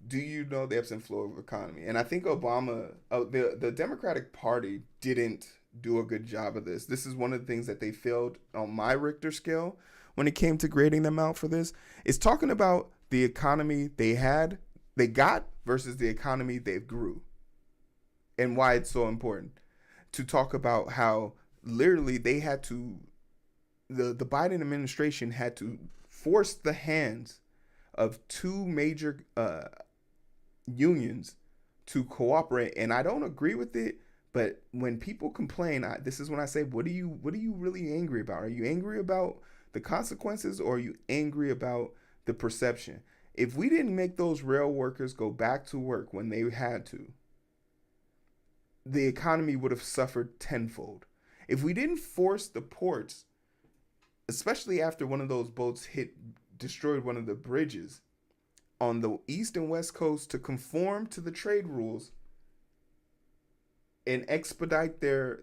do you know the ebbs and flow of economy? And I think Obama, the Democratic Party didn't do a good job of this. This is one of the things that they failed on my Richter scale when it came to grading them out for this. Is talking about the economy they got versus the economy they grew, and why it's so important to talk about how literally they had to the Biden administration had to force the hands of two major unions to cooperate, and I don't agree with it. But when people complain, this is when I say, what are you really angry about? Are you angry about the consequences, or are you angry about the perception? If we didn't make those rail workers go back to work when they had to, the economy would have suffered tenfold. If we didn't force the ports, especially after one of those boats destroyed one of the bridges on the east and west coast, to conform to the trade rules and expedite their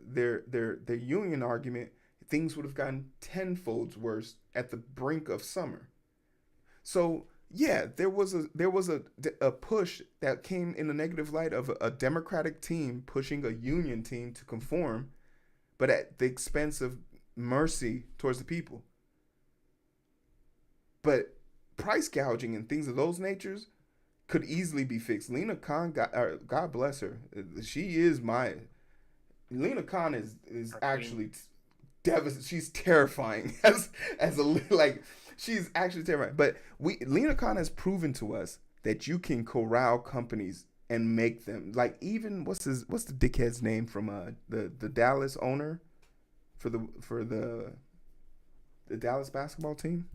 union argument, things would have gotten tenfold worse at the brink of summer. So yeah, there was a push that came in the negative light of a Democratic team pushing a union team to conform, but at the expense of mercy towards the people. But price gouging and things of those natures could easily be fixed. God bless her. She is my Lena Khan is Our queen. actually devastating. She's terrifying as a like she's actually terrifying. But Lena Khan has proven to us that you can corral companies and make them like, even what's the dickhead's name from the Dallas owner for the Dallas basketball team.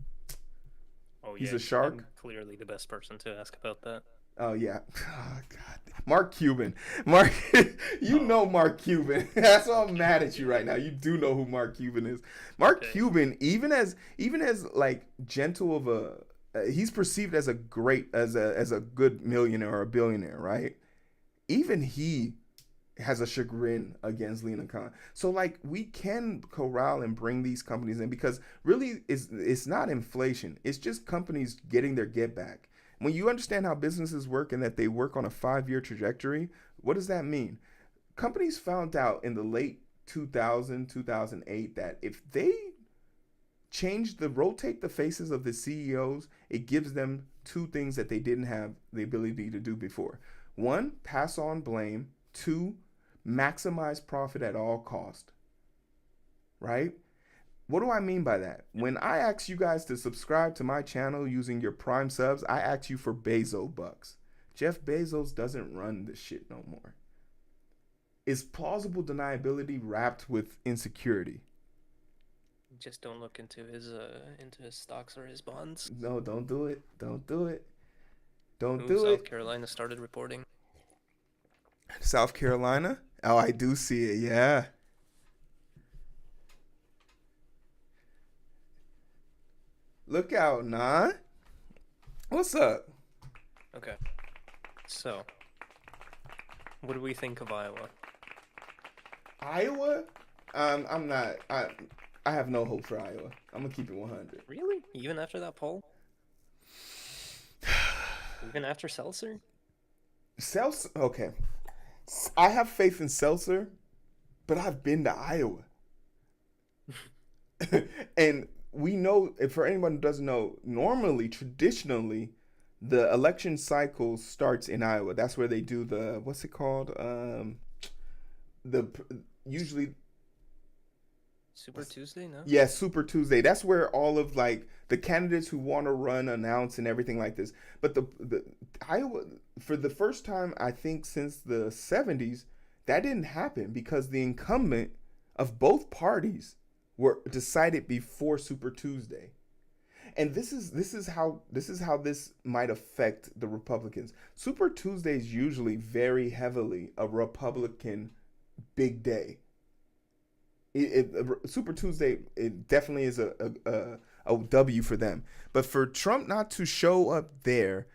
Oh He's yeah. a shark. I'm clearly the best person to ask about that. Oh yeah. Oh, God. Mark Cuban. Mark, you Oh, know Mark Cuban. That's why I'm mad at you right now. You do know who Mark Cuban is. Mark okay. Cuban, even as like gentle of he's perceived as a great as a good millionaire or a billionaire, right? Even he has a chagrin against Lena Khan. So like we can corral and bring these companies in because really it's not inflation. It's just companies getting their get back. When you understand how businesses work and that they work on a 5-year trajectory, what does that mean? Companies found out in the late 2008 that if they rotate the faces of the CEOs, it gives them two things that they didn't have the ability to do before. One, pass on blame. Two, maximize profit at all cost. Right? What do I mean by that? When I ask you guys to subscribe to my channel using your Prime subs, I ask you for Bezos bucks. Jeff Bezos doesn't run this shit no more. Is plausible deniability wrapped with insecurity? Just don't look into his stocks or his bonds. No, don't do it. Don't do it. Don't Ooh, do South it. Carolina started reporting. South Carolina? Oh, I do see it. Yeah. Look out, nah. What's up? Okay. So, what do we think of Iowa? Iowa? I'm not. I have no hope for Iowa. I'm gonna keep it 100. Really? Even after that poll? Even after Seltzer? Seltzer. Okay. I have faith in Seltzer, but I've been to Iowa, and we know. For anyone who doesn't know, normally, traditionally, the election cycle starts in Iowa. That's where they do the what's it called? The usually Super Tuesday, no? yeah, Super Tuesday. That's where all of like the candidates who want to run announce and everything like this. But the Iowa for the first time I think since the 70s that didn't happen because the incumbent of both parties were decided before Super Tuesday. And this is how this might affect the Republicans. Super Tuesday is usually very heavily a Republican big day. Super Tuesday, it definitely is a W for them. But for Trump not to show up there,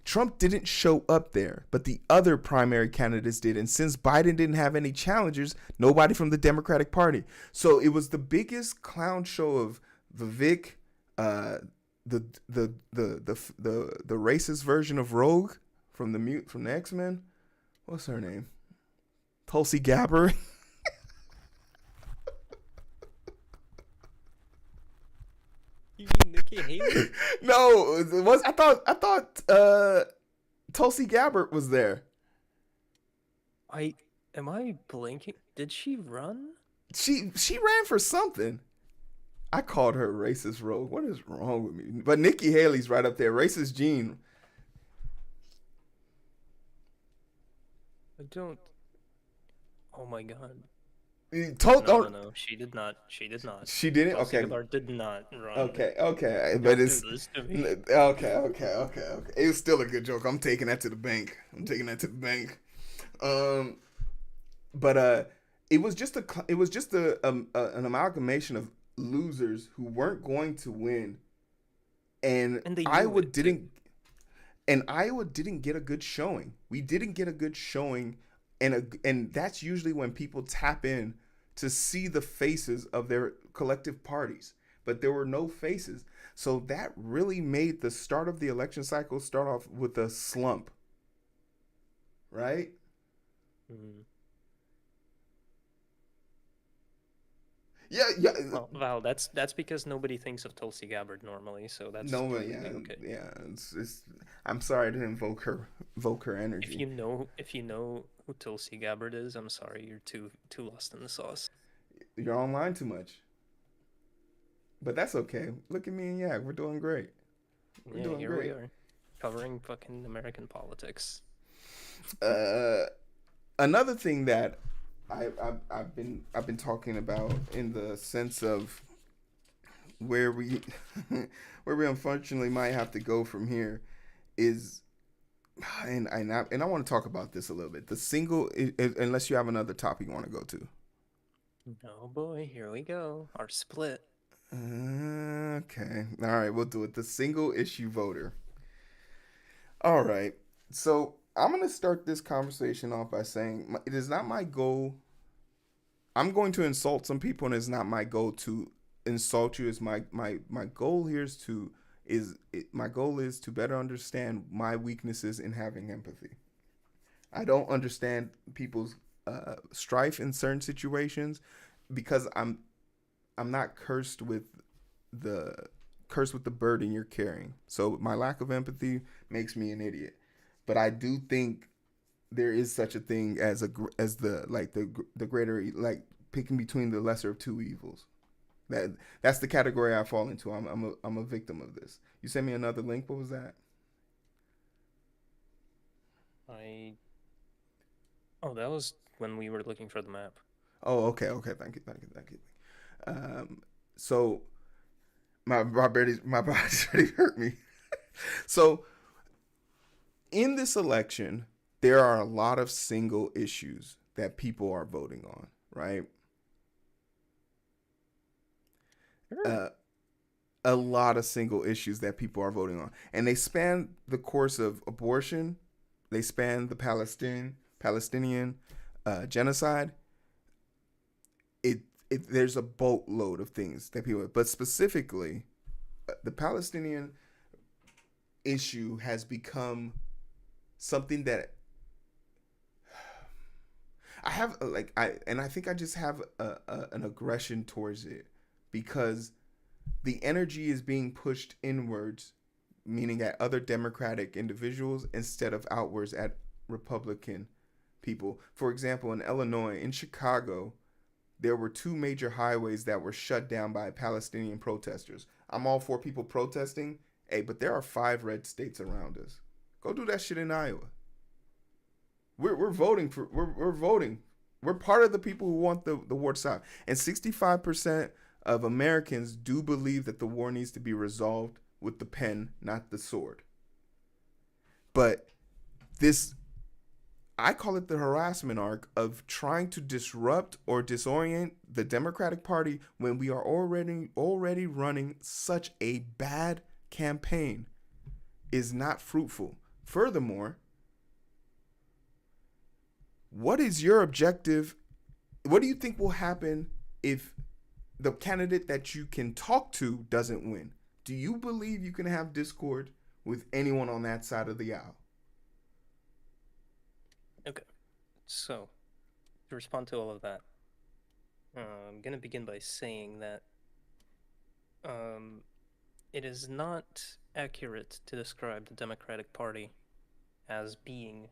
Trump didn't show up there, but the other primary candidates did. And since Biden didn't have any challengers, nobody from the Democratic Party. So it was the biggest clown show of Vivek, the racist version of Rogue from the X-Men. What's her name? Tulsi Gabbard. You mean Nikki Haley? No, it was I thought Tulsi Gabbard was there. Am I blinking? Did she run? She ran for something. I called her racist rogue. What is wrong with me? But Nikki Haley's right up there. Racist Gene. I don't. Oh my god. No. She did not. She did not. She didn't. Tulsi Okay. Gabbard did not run. Okay. Don't But do it's this to me. okay. It was still a good joke. I'm taking that to the bank. But it was just an amalgamation of losers who weren't going to win, and they Iowa didn't. And Iowa didn't get a good showing. We didn't get a good showing, and that's usually when people tap in to see the faces of their collective parties. But there were no faces, so that really made the start of the election cycle start off with a slump. Right? Mm. Yeah. Well, Val, that's because nobody thinks of Tulsi Gabbard normally, so that's Yeah, okay. yeah. It's, I'm sorry I didn't invoke her energy. If you know who Tulsi Gabbard is, I'm sorry, you're too lost in the sauce. You're online too much. But that's okay. Look at me and Yak. We're doing great. We are, covering fucking American politics. Another thing that I've been talking about in the sense of where we unfortunately might have to go from here is, and I want to talk about this a little bit. The single, unless you have another topic you want to go to. Oh boy, here we go. Our split. Okay. All right, we'll do it. The single issue voter. All right. So I'm going to start this conversation off by saying it is not my goal. I'm going to insult some people, and it's not my goal to insult you. Is my goal here is to my goal is to better understand my weaknesses in having empathy. I don't understand people's strife in certain situations because I'm not the cursed with the burden you're carrying. So my lack of empathy makes me an idiot. But I do think there is such a thing as the greater like picking between the lesser of two evils. That's the category I fall into. I'm a victim of this. You sent me another link. What was that? I that was when we were looking for the map. Oh, okay. Thank you. So my body's already hurt me. So in this election, there are a lot of single issues that people are voting on, right? Sure. Uh, a lot of single issues that people are voting on, and they span the course of abortion. They span the Palestinian genocide. There's a boatload of things that people, but specifically, the Palestinian issue has become something that I think I just have an aggression towards it because the energy is being pushed inwards, meaning at other democratic individuals instead of outwards at Republican people. For example, in Illinois, in Chicago, there were two major highways that were shut down by Palestinian protesters. I'm all for people protesting, hey, but there are 5 red states around us. Go do that shit in Iowa. We're voting for we're voting. We're part of the people who want the war to stop. And 65% of Americans do believe that the war needs to be resolved with the pen, not the sword. But this, I call it the harassment arc of trying to disrupt or disorient the Democratic Party when we are already running such a bad campaign is not fruitful. Furthermore, what is your objective? What do you think will happen if the candidate that you can talk to doesn't win? Do you believe you can have discord with anyone on that side of the aisle? Okay. So, to respond to all of that, I'm gonna begin by saying that um, it is not accurate to describe the Democratic Party as being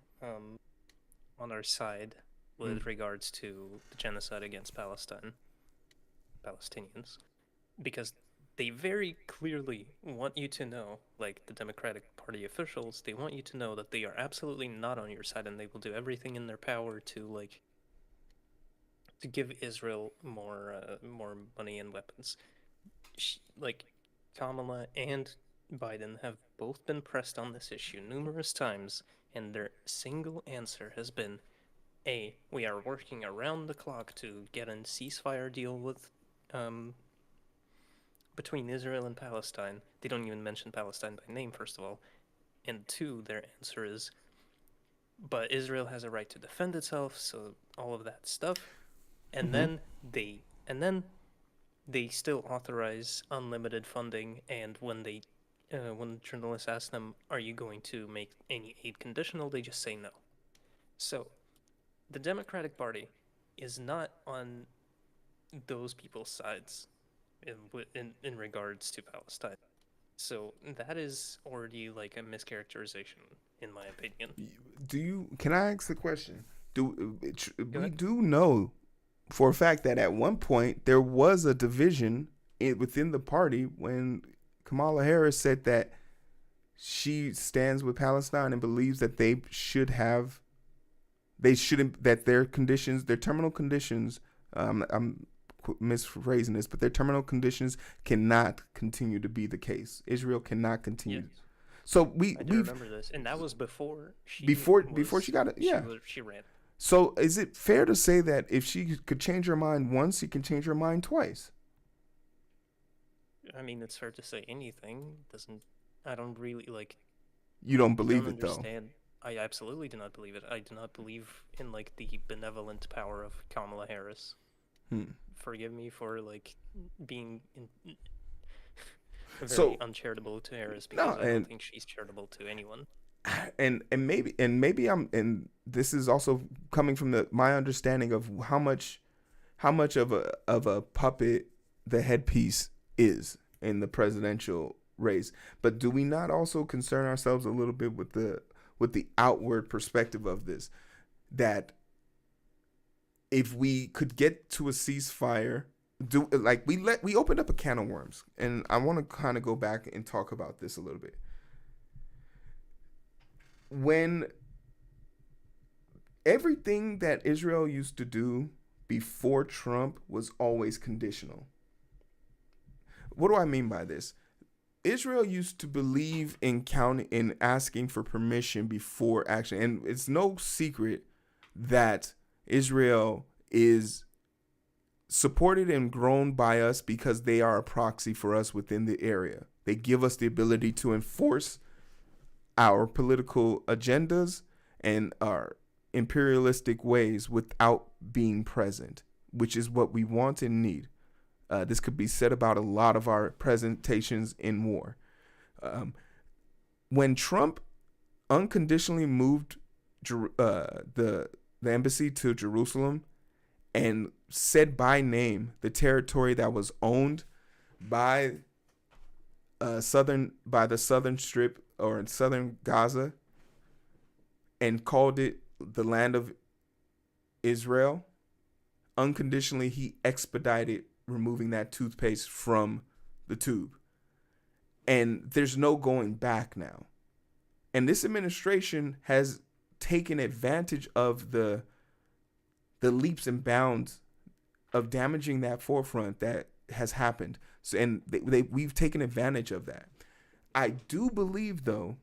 on our side with regards to the genocide against Palestinians, because they very clearly want you to know, like the Democratic Party officials, they want you to know that they are absolutely not on your side and they will do everything in their power to give Israel more money and weapons. Like Kamala and Biden have both been pressed on this issue numerous times, and their single answer has been we are working around the clock to get a ceasefire deal with um, between Israel and Palestine. They don't even mention Palestine by name, first of all. And 2, their answer is, but Israel has a right to defend itself, so all of that stuff. And Mm-hmm. then they still authorize unlimited funding. And when journalists ask them, "Are you going to make any aid conditional?" they just say no. So the Democratic Party is not on those people's sides in regards to Palestine. So that is already like a mischaracterization, in my opinion. Can I ask the question? Do Go we ahead. do know for a fact that at one point there was a division within the party when Kamala Harris said that she stands with Palestine and believes that they shouldn't, that their conditions, their terminal conditions, I'm misphrasing this, but their terminal conditions cannot continue to be the case. Israel cannot continue. Yes, So I do we've remember this, and that was before before she got it. Yeah. she ran. So is it fair to say that if she could change her mind once, she can change her mind twice? I mean, it's hard to say anything. Doesn't I don't really like You don't I don't believe it though. understand. I absolutely do not believe it. I do not believe in like the benevolent power of Kamala Harris. Hmm. Forgive me for like being very So uncharitable to Harris no, because I don't think she's charitable to anyone. and maybe and this is also coming from the my understanding of how much of a puppet the headpiece is in the presidential race. But do we not also concern ourselves a little bit with the outward perspective of this? That if we could get to a ceasefire, do like we opened up a can of worms, and I want to kind of go back and talk about this a little bit. When everything that Israel used to do before Trump was always conditional. What do I mean by this? Israel used to believe in counting in asking for permission before action, and it's no secret that Israel is supported and grown by us because they are a proxy for us within the area. They give us the ability to enforce our political agendas and our imperialistic ways without being present, which is what we want and need. This could be said about a lot of our presentations in war. Um, when Trump unconditionally moved the embassy to Jerusalem and said by name the territory that was owned by the southern strip or southern Gaza, and called it the land of Israel, unconditionally he expedited removing that toothpaste from the tube. And there's no going back now. And this administration has taken advantage of the leaps and bounds of damaging that forefront that has happened. So, and we've taken advantage of that. I do believe, though,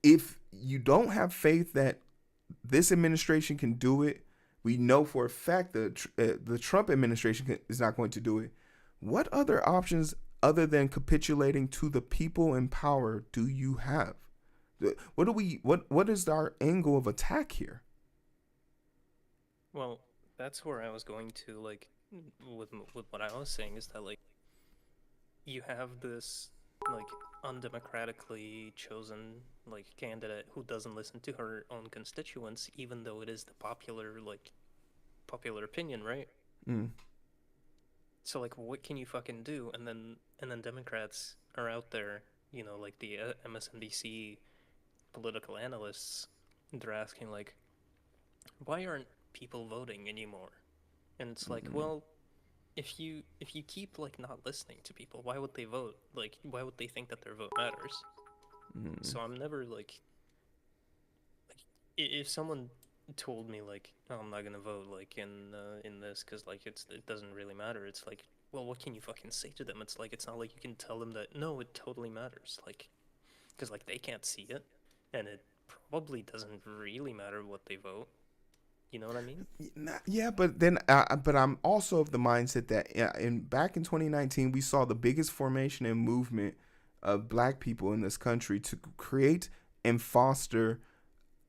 if you don't have faith that this administration can do it, we know for a fact that the Trump administration is not going to do it. What other options other than capitulating to the people in power do you have? What is our angle of attack here? Well, that's where I was going to like with what I was saying is that like you have this like undemocratically chosen like candidate who doesn't listen to her own constituents even though it is the popular opinion, right? Mm. So like what can you fucking do? And then Democrats are out there, like the MSNBC political analysts, they're asking like why aren't people voting anymore? And it's like, Mm. well, if you keep like not listening to people, why would they vote? Like why would they think that their vote matters? Mm. So I'm never like if someone told me like, oh, I'm not gonna vote like in this because like it doesn't really matter. It's like, well, what can you fucking say to them? It's like it's not like you can tell them that no, it totally matters. Like because like they can't see it, and it probably doesn't really matter what they vote. You know what I mean? Yeah, but then, but I'm also of the mindset that back in 2019, we saw the biggest formation and movement of Black people in this country to create and foster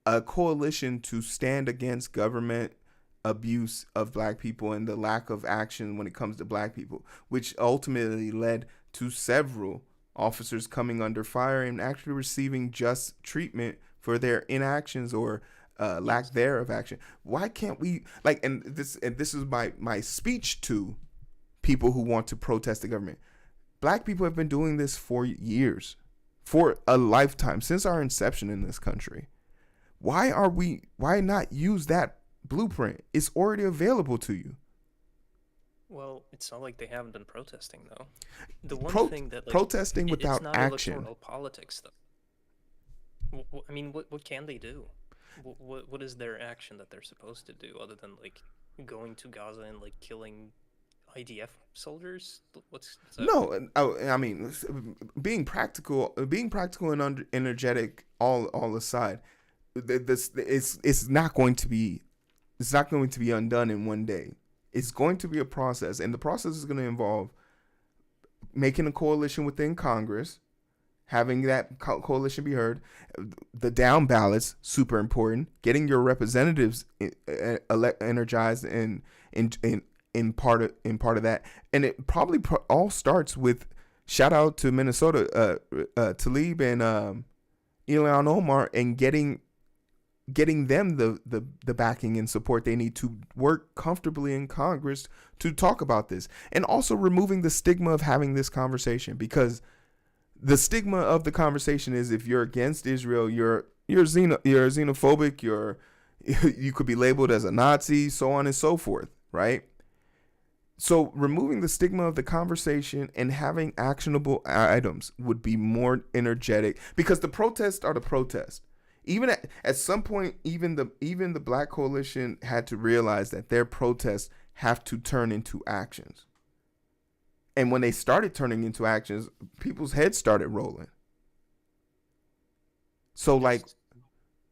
a coalition to stand against government abuse of Black people and the lack of action when it comes to Black people, which ultimately led to several officers coming under fire and actually receiving just treatment for their inactions or lack Yes. thereof action. Why can't we like? And this is my speech to people who want to protest the government. Black people have been doing this for years, for a lifetime, since our inception in this country. Why not use that blueprint? It's already available to you. Well, it's not like they haven't been protesting though. The one Pro- thing that like Protesting it's without not action. electoral politics though. I mean, what can they do? What is their action that they're supposed to do other than like going to Gaza and like killing IDF soldiers? What's that? No, I mean, being practical and energetic, all aside, this it's not going to be undone in one day. It's going to be a process, and the process is going to involve making a coalition within Congress, having that coalition be heard, the down ballots super important, getting your representatives energized in part of that, and it probably all starts with shout out to Minnesota, Talib and Ilhan Omar, and getting them the backing and support they need to work comfortably in Congress to talk about this, and also removing the stigma of having this conversation, because the stigma of the conversation is if you're against Israel, you're xenophobic, you could be labeled as a Nazi, so on and so forth, right? So removing the stigma of the conversation and having actionable items would be more energetic, because the protests are the protest. Even at some point, even the Black Coalition had to realize that their protests have to turn into actions. And when they started turning into actions, people's heads started rolling. So like, Just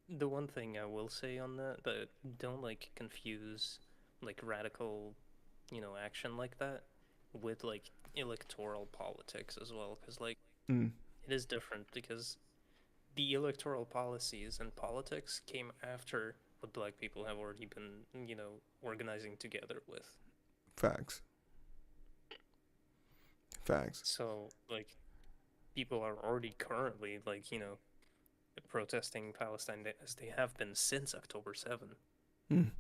the one thing I will say on that, but don't like confuse like radical, action like that with like electoral politics as well, because like mm, it is different because the electoral policies and politics came after what black people have already been, organizing together with. facts, facts, So like people are already currently like, protesting Palestine as they have been since October 7th. mm,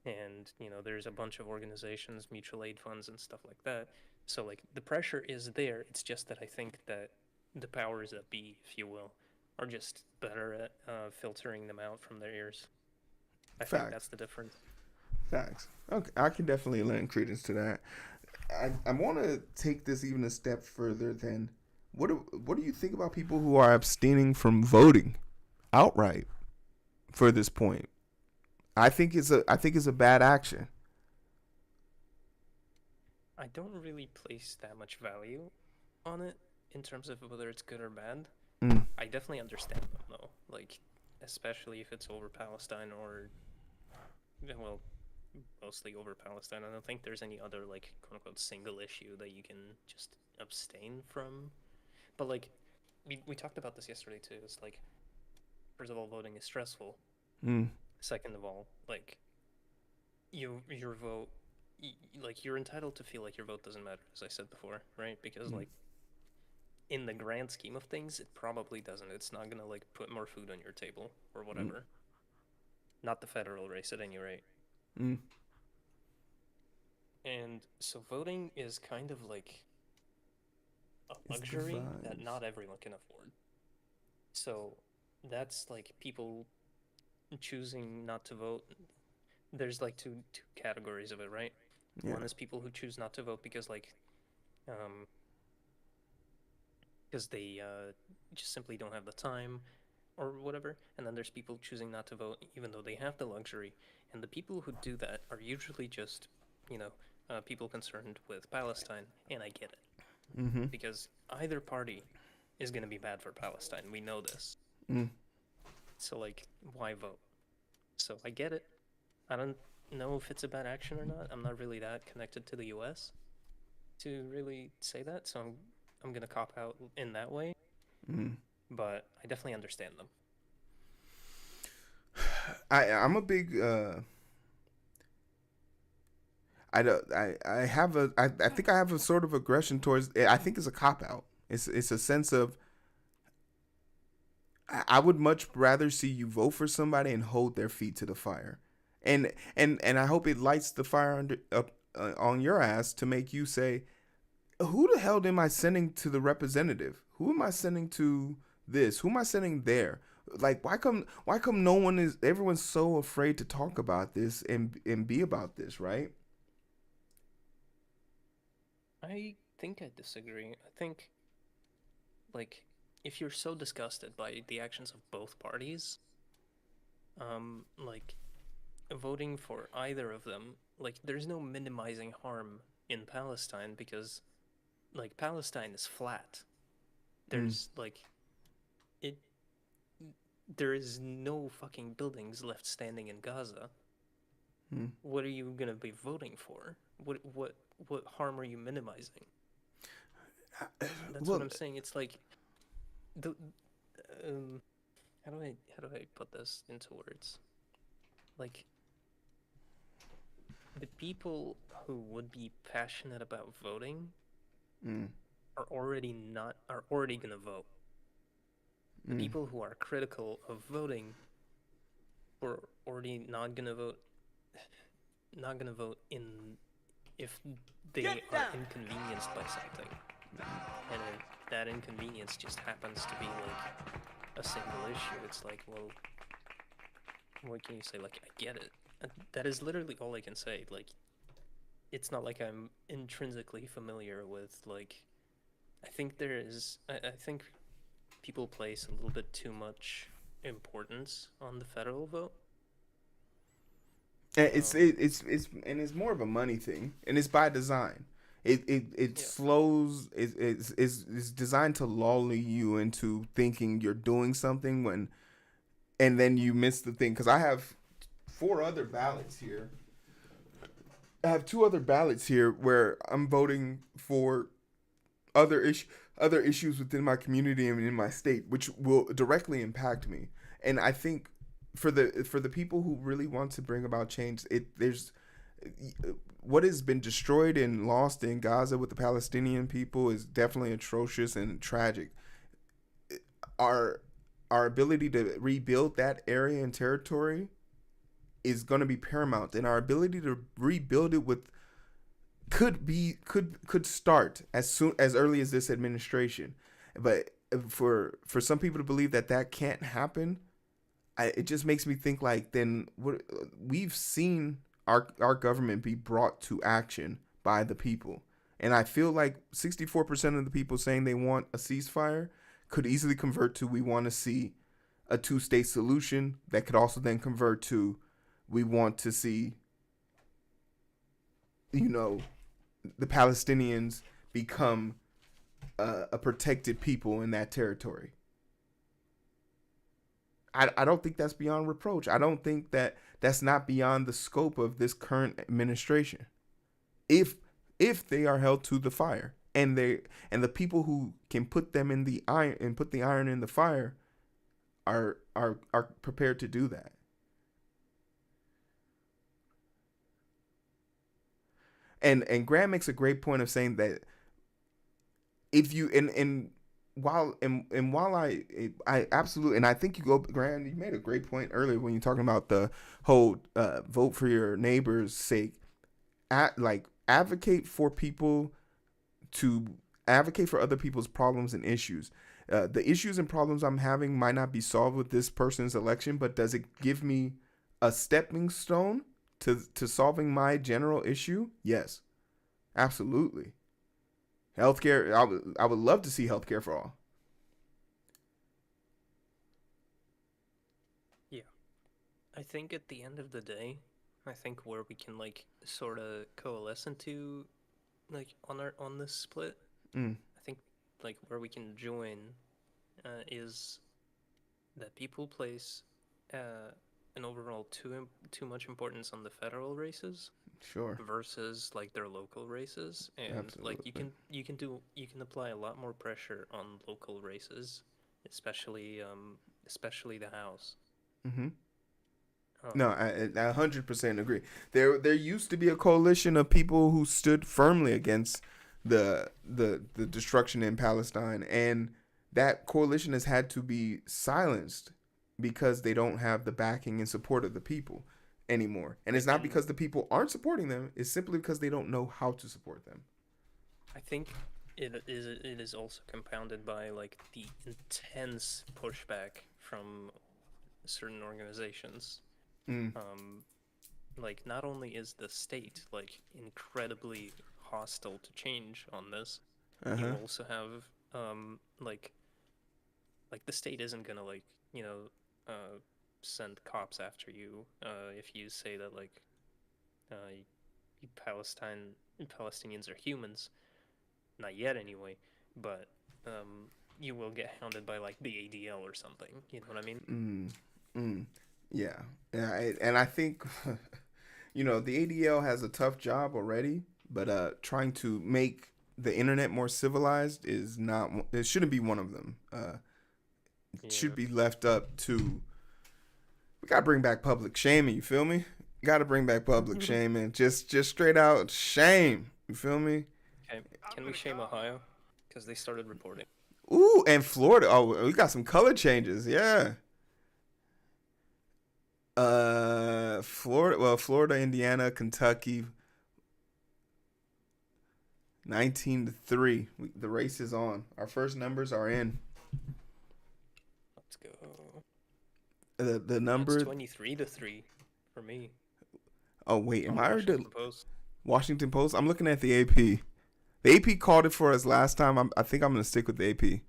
And, there's a bunch of organizations, mutual aid funds and stuff like that. So like the pressure is there. It's just that I think that the powers that be, if you will, are just better at filtering them out from their ears. I think facts, that's the difference. facts. Okay, I can definitely lend credence to that. I want to take this even a step further. Than what do you think about people who are abstaining from voting outright for this point? I think it's a bad action. I don't really place that much value on it in terms of whether it's good or bad. Mm, I definitely understand them though, like especially if it's over Palestine or well, mostly over Palestine. I don't think there's any other like quote unquote single issue that you can just abstain from. But like we talked about this yesterday too. It's like first of all, voting is stressful. mm, Second of all, like your vote, like you're entitled to feel like your vote doesn't matter, as I said before, right? Because mm, like in the grand scheme of things, it probably doesn't. It's not gonna like put more food on your table or mm, whatever. Not the federal race at any rate. mm. And so voting is kind of like a It's luxury that not divides. everyone can afford. So that's like people choosing not to vote. There's like two categories of it, right? Yeah. One is people who choose not to vote because like um because they just simply don't have the time or whatever. And then there's people choosing not to vote even though they have the luxury. And the people who do that are usually just, you know, people concerned with Palestine, and I get it Mm-hmm. because either party is going to be bad for Palestine. We know this. Mm. So like, why vote? So I get it. I don't know if it's a bad action or not. I'm not really that connected to the U.S. to really say that, so I'm gonna cop out in that way. Mm. But I definitely understand them. I'm a big I don't I have a I think I have a sort of aggression towards I think it's a cop out. It's a sense of I would much rather see you vote for somebody and hold their feet to the fire. And I hope it lights the fire under up on your ass to make you say, who the hell am I sending to the representative? Who am I sending to this? Who am I sending there? Like why come no one is everyone's so afraid to talk about this and be about this, right? I think I disagree. I think like if you're so disgusted by the actions of both parties, like voting for either of them, like there's no minimizing harm in Palestine because like Palestine is flat. Mm, There's like it there is no fucking buildings left standing in Gaza. Mm. what are you gonna be voting for? What harm are you minimizing? That's what Well, I'm saying. It's like the um how do I put this into words? Like the people who would be passionate about voting mm, are already gonna vote. The mm. people who are critical of voting were already not gonna vote in if they are inconvenienced by something, and if that inconvenience just happens to be like a single issue. It's like, well, what can you say? Like, I get it. And that is literally all I can say. Like, it's not like I'm intrinsically familiar with like. I think there is. I think people place a little bit too much importance on the federal vote. Um, It's more of a money thing, and it's by design. It yeah, slows. It's designed to lull you into thinking you're doing something when, and then you miss the thing. Because I have four other ballots here. I have two other ballots here where I'm voting for other issue other issues within my community and in my state, which will directly impact me. And I think for the people who really want to bring about change, there's what has been destroyed and lost in Gaza with the Palestinian people is definitely atrocious and tragic. Our our ability to rebuild that area and territory is going to be paramount, and our ability to rebuild it with could start as early as this administration. But for some people to believe that that can't happen, it just makes me think like then what we've seen our government be brought to action by the people. And I feel like 64% of the people saying they want a ceasefire could easily convert to we want to see a two-state solution that could also then convert to we want to see, you know, the Palestinians become a protected people in that territory. I don't think that's beyond reproach. I don't think that that's not beyond the scope of this current administration. If they are held to the fire, and the people who can put them in the iron and put the iron in the fire are prepared to do that. And Graham makes a great point of saying that if you and while I absolutely, and I think you go, Graham, you made a great point earlier when you're talking about the whole vote for your neighbor's sake. Like advocate for people to advocate for other people's problems and issues. The issues and problems I'm having might not be solved with this person's election, but does it give me a stepping stone to solving my general issue? Yes, absolutely. Healthcare. I would love to see healthcare for all. yeah. I think at the end of the day, I think where we can like sort of coalesce into like on this split, Mm, I think like where we can join is that people place uh, an overall too much importance on the federal races sure. versus like their local races, and like Absolutely. you can apply a lot more pressure on local races, especially especially the House. Mm-hmm. No, Um, I 100% agree. There used to be a coalition of people who stood firmly against the destruction in Palestine, and that coalition has had to be silenced because they don't have the backing and support of the people anymore. And it's not and because the people aren't supporting them; it's simply because they don't know how to support them. I think it is also compounded by like the intense pushback from certain organizations. Mm. Um, like not only is the state like incredibly hostile to change on this, Uh you huh. also have like the state isn't gonna like uh send cops after you if you say that like uh Palestinians are humans. Not yet anyway, but you will get hounded by like the ADL or something. You know what I mean? Mm. Mm. Yeah. Yeah. And I think the ADL has a tough job already, but trying to make the internet more civilized is not. It shouldn't be one of them. It should Yeah. be left up to. We gotta bring back public shaming. You feel me? Gotta bring back public shaming. Just straight out shame. You feel me? Okay, can we shame Ohio? Because they started reporting. Ooh, and Florida. Oh, we got some color changes. Yeah. Florida, Indiana, Kentucky, 19-3. The race is on. Our first numbers are in. Let's go. The number. It's 23-3 for me. Oh wait, am On I already Washington Post. Washington Post? I'm looking at the AP. The AP called it for us last time. I think I'm gonna stick with the AP.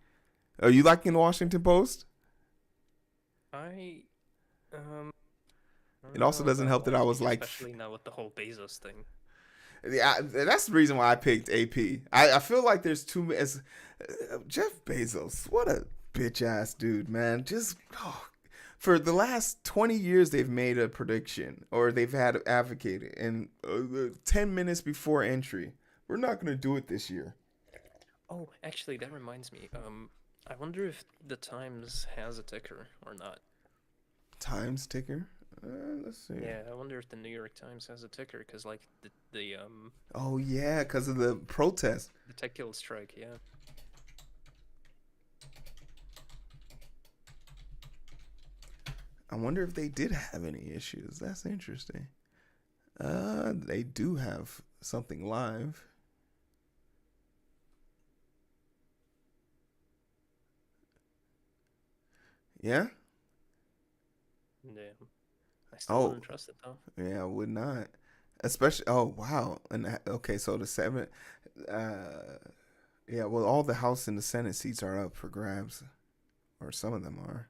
Are you liking the Washington Post? I don't It also know doesn't about help that I was Washington, like, especially now with the whole Bezos thing. yeah, that's the reason why I picked AP. I feel like there's too many. Jeff Bezos, what a bitch ass dude, man. Just for the last 20 years, they've made a prediction or they've had advocated, and 10 minutes before entry, we're not gonna do it this year. Oh, actually, that reminds me. I wonder if the Times has a ticker or not. Times ticker. Let's see. Yeah, I wonder if the New York Times has a ticker, because like the Oh yeah, because of the protest. the tech guild strike. Yeah. I wonder if they did have any issues. That's interesting. They do have something live. Yeah? Yeah. I still Oh, wouldn't trust it though. yeah, I would not. Especially, oh, wow. And okay, so the seven, uh, yeah, well, all the House and the Senate seats are up for grabs, or some of them are.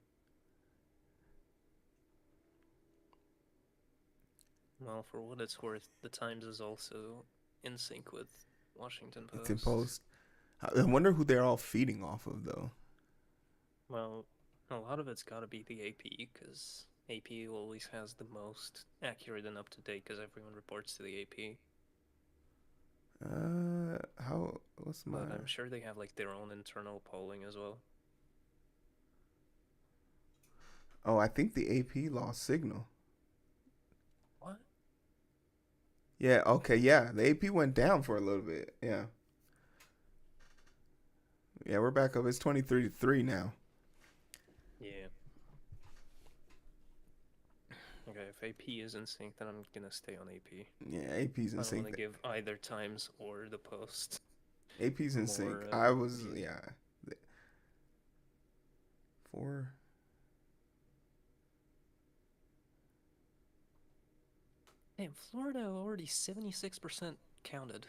Well, for what it's worth, the Times is also in sync with Washington It's in Post. Post. I wonder who they're all feeding off of, though. Well, a lot of it's got to be the AP, because AP always has the most accurate and up to date, because everyone reports to the AP. What's my. But I'm sure they have like their own internal polling as well. Oh, I think the AP lost signal. What? Yeah, okay, yeah. The AP went down for a little bit. Yeah. Yeah, we're back up. It's 23-3 now. Yeah. Okay, if AP is in sync, then I'm gonna stay on AP. Yeah, AP's in I don't want sync. to give either Times or the Post AP's in sync. more. I was, yeah. Four. Damn, Florida already 76% counted.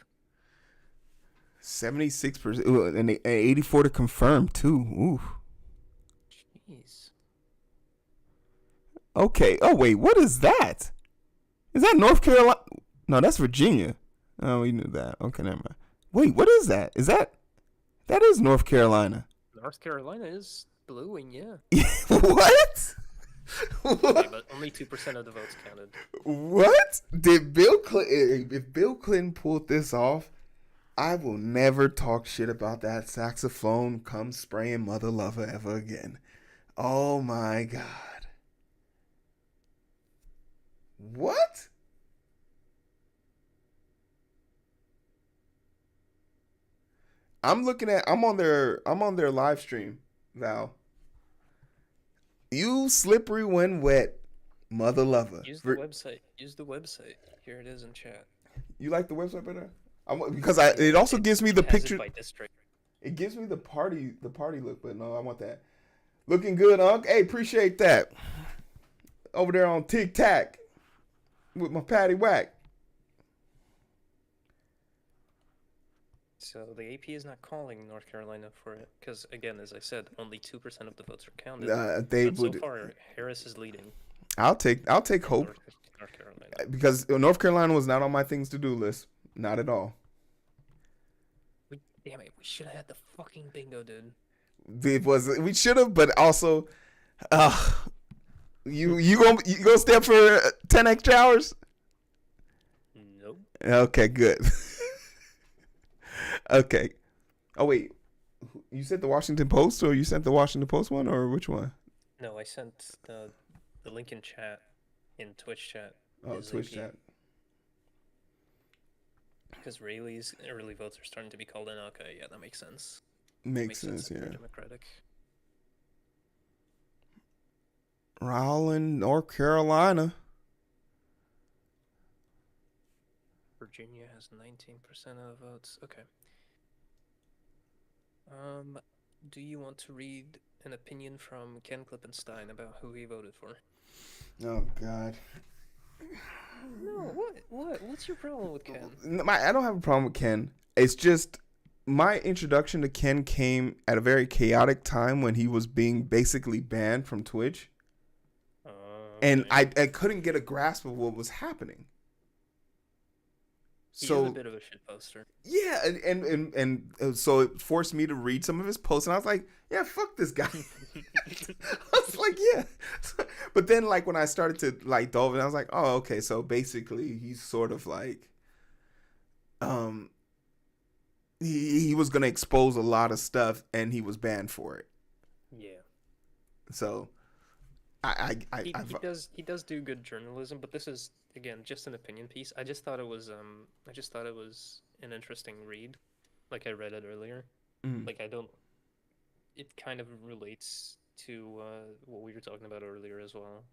76%. And 84 to confirm, too. Ooh. Jeez. Okay. Oh, wait. What is that? Is that North Carolina? No, that's Virginia. Oh, we knew that. Okay, never mind. Wait, what is that? That is North Carolina. North Carolina is bluing, yeah. What? Okay, but only 2% of the votes counted. What? Did Bill Clinton? If Bill Clinton pulled this off, I will never talk shit about that saxophone come spraying mother lover ever again. Oh my God. What? I'm on their live stream, Val. You slippery when wet, mother lover. Use the website. Use the website. Here it is in chat. You like the website better? Because it also gives me the It has picture. it by district. It gives me the party look, but no, I want that. Looking good, Unc. Hey, appreciate that. Over there on Tic Tac with my patty whack. So the AP is not calling North Carolina for it because, again, as I said, only 2% of the votes are counted. They but would. So far, Harris is leading. I'll take hope North Carolina. because North Carolina was not on my things to do list. Not at all. Damn it, we should have had the fucking bingo, dude. We should have, but also, you gonna stay up for 10 extra hours? Okay, good. Okay. Oh wait, you said the Washington Post, or you sent the Washington Post one, or which one? No, I sent the link in chat in Twitch chat Oh, is Twitch AP chat. because Rayleigh's early votes are starting to be called in. Okay, yeah, that makes sense. That Makes makes sense sense. if they're Yeah. Democratic. Rowland, North Carolina. Virginia has 19% of the votes. Okay. Do you want to read an opinion from Ken Klippenstein about who he voted for? Oh God. No, what? What's your problem with Ken? I don't have a problem with Ken. It's just my introduction to Ken came at a very chaotic time when he was being basically banned from Twitch, and Okay. I couldn't get a grasp of what was happening. He is a So bit of a shit poster. yeah, and so it forced me to read some of his posts, and I was like, yeah, fuck this guy. I was like, yeah. But then, like, when I started to like delve in, I was like, oh, okay. So basically, he's sort of like, um, he was gonna expose a lot of stuff, and he was banned for it. Yeah. So He does do good journalism, but this is again just an opinion piece. I just thought it was an interesting read. Like I read it earlier. mm. Like I don't it kind of relates to what we were talking about earlier as well.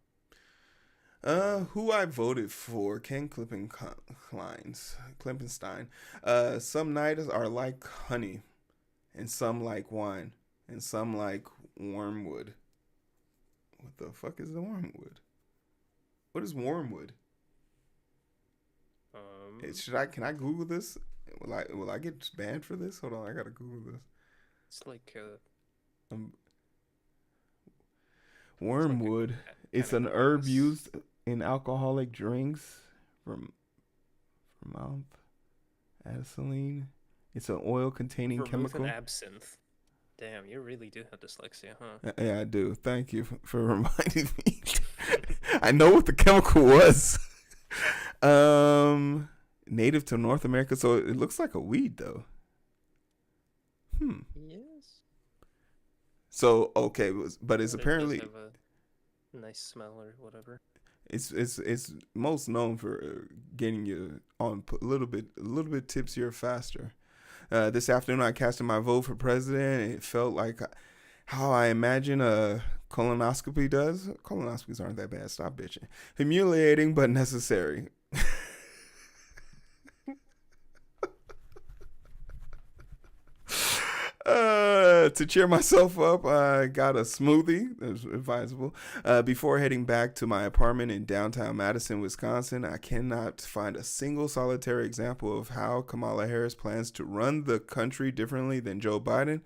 Who I voted for? Ken Klippenstein. Some nights are like honey, and some like wine, and some like wormwood. What the fuck is the wormwood? What is wormwood? Should I? Can I Google this? Will I get banned for this? Hold on, I gotta Google this. It's like Um, it's like Wormwood. a It's kind of an herb grass. used in alcoholic drinks from mouth. Acetylene. It's an oil containing Vermouth and chemical. absinthe. Damn, you really do have dyslexia, huh? Yeah, I do. Thank you for reminding me. I know what the chemical was. Native to North America, so it looks like a weed though. Yes. So okay, but it's It does apparently have a nice smell or whatever. it's most known for getting you on a little bit tipsier faster. This afternoon, I casted my vote for president, and it felt like how I imagine a colonoscopy does. Colonoscopies aren't that bad. Stop bitching. Humiliating but necessary. To cheer myself up, I got a smoothie. That's advisable. Before heading back to my apartment in downtown Madison, Wisconsin, I cannot find a single solitary example of how Kamala Harris plans to run the country differently than Joe Biden.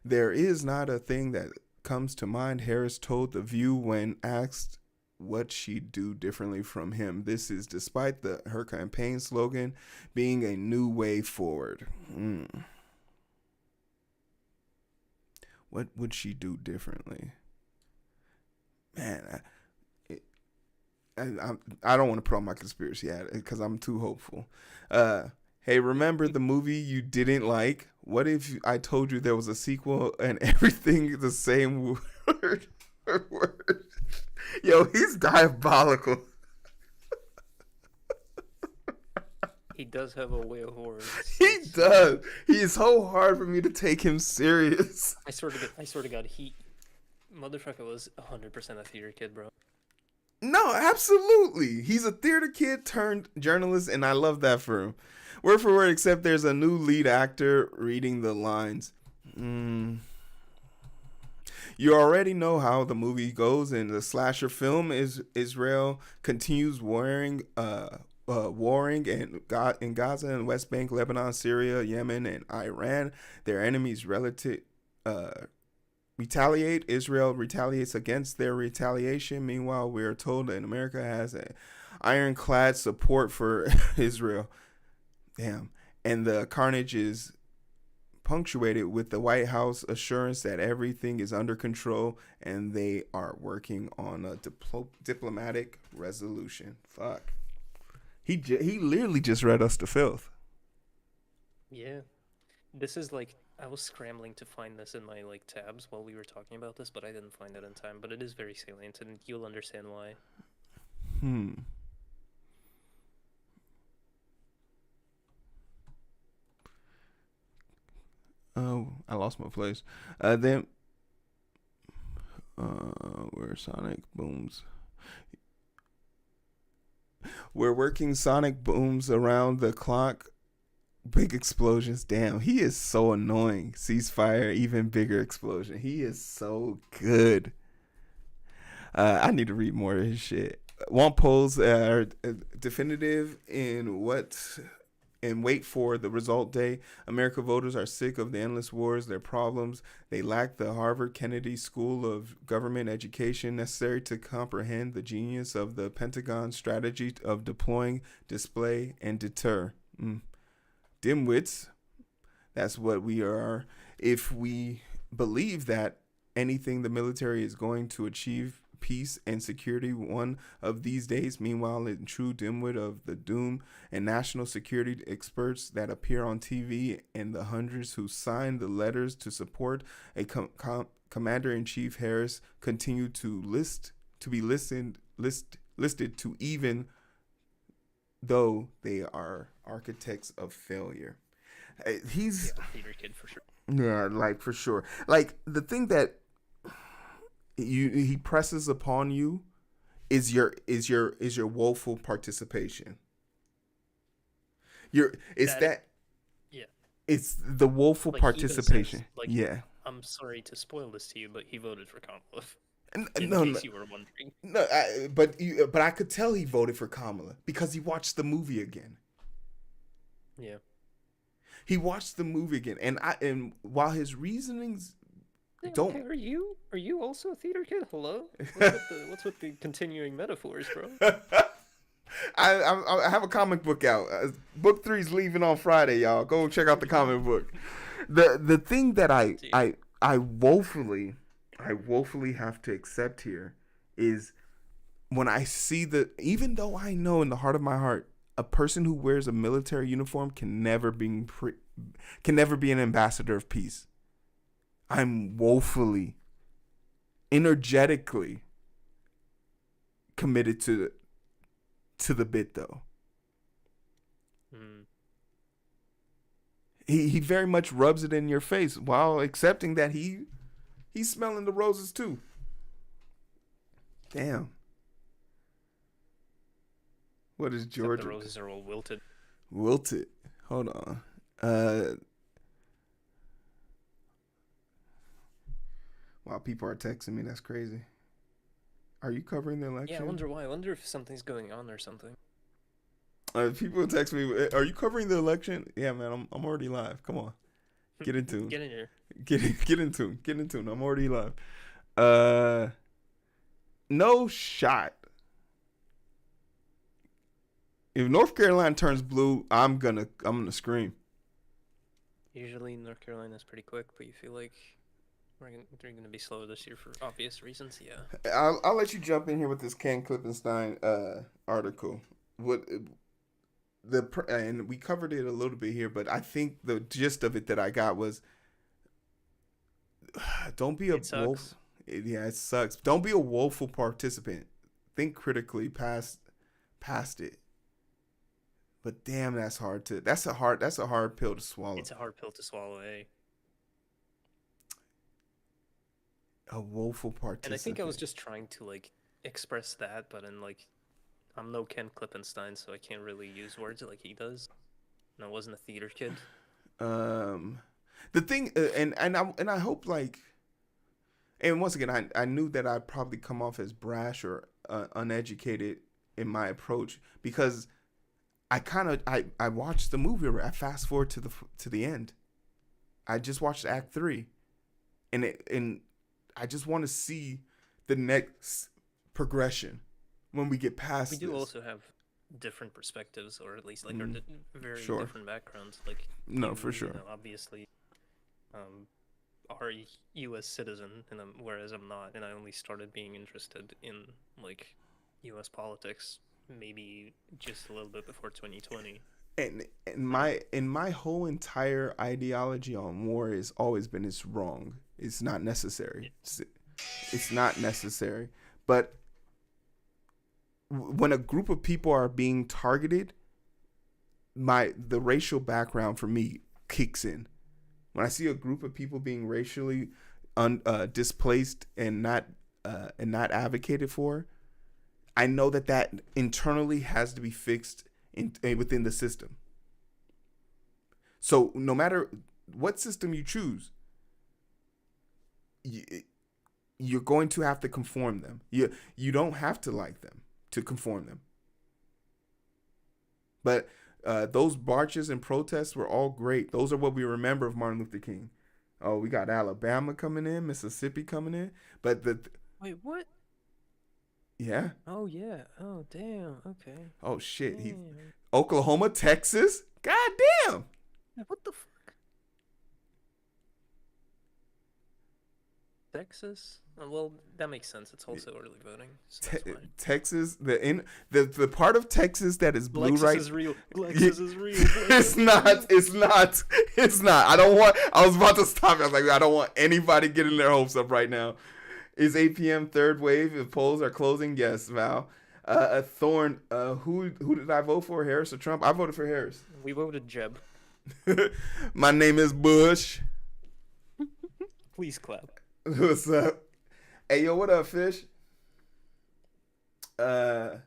There is not a thing that comes to mind, Harris told The View when asked what she'd do differently from him. This is despite her campaign slogan being a new way forward. What would she do differently? Man, I don't want to put on my conspiracy hat because I'm too hopeful. Hey, remember the movie you didn't like? What if I told you there was a sequel and everything is the same word for word? Yo, he's diabolical. He does have a way of words. He does. He's so hard for me to take him serious. I swear to God, he motherfucker was 100% a theater kid, bro. No, absolutely. He's a theater kid turned journalist, and I love that for him. Word for word, except there's a new lead actor reading the lines. You already know how the movie goes in the slasher film. Israel continues warring in Gaza and West Bank, Lebanon, Syria, Yemen, and Iran. Their enemies retaliate. Israel retaliates against their retaliation. Meanwhile, we are told that America has an ironclad support for Israel. Damn. And the carnage is punctuated with the White House assurance that everything is under control and they are working on a diplomatic resolution. Fuck. He literally just read us to filth. Yeah. This is like I was scrambling to find this in my like tabs while we were talking about this, but I didn't find it in time. But it is very salient, and you'll understand why. Hmm. Oh, I lost my place. Then where Sonic booms. We're working sonic booms around the clock. Big explosions. Damn, he is so annoying. Ceasefire, even bigger explosion. He is so good. I need to read more of his shit. Want polls are definitive in what and wait for the result day. American voters are sick of the endless wars, their problems. They lack the Harvard Kennedy School of Government education necessary to comprehend the genius of the Pentagon strategy of deploying, display, and deter. Dimwits, that's what we are. If we believe that anything the military is going to achieve peace and security one of these days, meanwhile, in true dimwit of the doom and national security experts that appear on TV and the hundreds who signed the letters to support a commander-in-chief Harris continue to listed to even though they are architects of failure. He's theater kid for sure. Yeah, like for sure. Like the thing that he presses upon you is your woeful participation. Yeah. It's the woeful like participation. Says, like, yeah. I'm sorry to spoil this to you, but he voted for Kamala. In case you were wondering. No, but I could tell he voted for Kamala because he watched the movie again. Yeah. He watched the movie again, and while his reasonings don't. Okay, are you also a theater kid? Hello. What's with the continuing metaphors, bro? I have a comic book out. Book 3's leaving on Friday, y'all. Go check out the comic book. The thing that I woefully have to accept here is when I see even though I know in the heart of my heart a person who wears a military uniform can never be an ambassador of peace. I'm woefully, energetically committed to the bit though. He very much rubs it in your face while accepting that he's smelling the roses too. Damn. What is Georgia? The roses are all wilted. Wilted. Hold on. Wow, people are texting me. That's crazy. Are you covering the election? Yeah, I wonder why. I wonder if something's going on or something. People text me. Are you covering the election? Yeah, man. I'm already live. Come on, get into. Get in here. Get into. I'm already live. No shot. If North Carolina turns blue, I'm gonna scream. Usually North Carolina's pretty quick, but you feel like they're gonna be slow this year for obvious reasons. Yeah. I'll let you jump in here with this Ken Klippenstein article. And we covered it a little bit here, but I think the gist of it that I got was, don't be a wolf. It sucks. Don't be a woeful participant. Think critically past it. But damn, that's hard. That's a hard pill to swallow. It's a hard pill to swallow, eh? A woeful participant. And I think I was just trying to like express that, but in like, I'm no Ken Klippenstein, so I can't really use words like he does. And I wasn't a theater kid. The thing, and I hope like, and once again, I knew that I'd probably come off as brash or uneducated in my approach because I watched the movie. I fast forward to the end. I just watched Act 3, and I just want to see the next progression when we get past. We do also have different perspectives, or at least like very sure. different backgrounds. Like for sure. Obviously, are a U.S. citizen, whereas I'm not, and I only started being interested in like U.S. politics maybe just a little bit before 2020. And my whole entire ideology on war has always been it's wrong. It's not necessary. Yeah. It's not necessary. But when a group of people are being targeted, the racial background for me kicks in. When I see a group of people being racially displaced and not advocated for, I know that internally has to be fixed within the system. So no matter what system you choose, you're going to have to conform them. You don't have to like them to conform them. But those marches and protests were all great. Those are what we remember of Martin Luther King. Oh, we got Alabama coming in, Mississippi coming in, but Wait, what? Yeah. Oh yeah. Oh damn. Okay. Oh shit. Damn. Oklahoma, Texas. God damn. What the fuck? Texas? Well, that makes sense. It's also early voting, so that's fine. Texas, the part of Texas that is blue, Lexus right? is real. Lexus is real. It's not. It's not. It's not. I don't want. I was about to stop. I was like, I don't want anybody getting their hopes up right now. Is 8 p.m. third wave? If polls are closing, yes, Val. Thorn. Who did I vote for? Harris or Trump? I voted for Harris. We voted Jeb. My name is Bush. Please clap. What's up? Hey, yo, what up, Fish? Rhode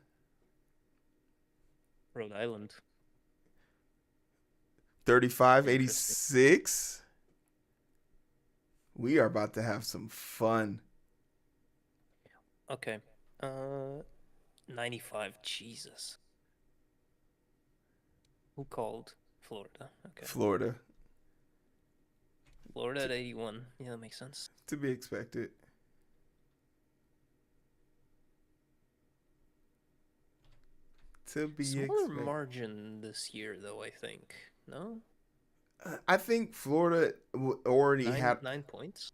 Island. 3586. We are about to have some fun. Okay. 95. Jesus. Who called? Florida. Okay. Florida. Florida at 81. Yeah, that makes sense. To be expected. To be Smaller expected. margin this year, though, I think. No? I think Florida already had 9 points.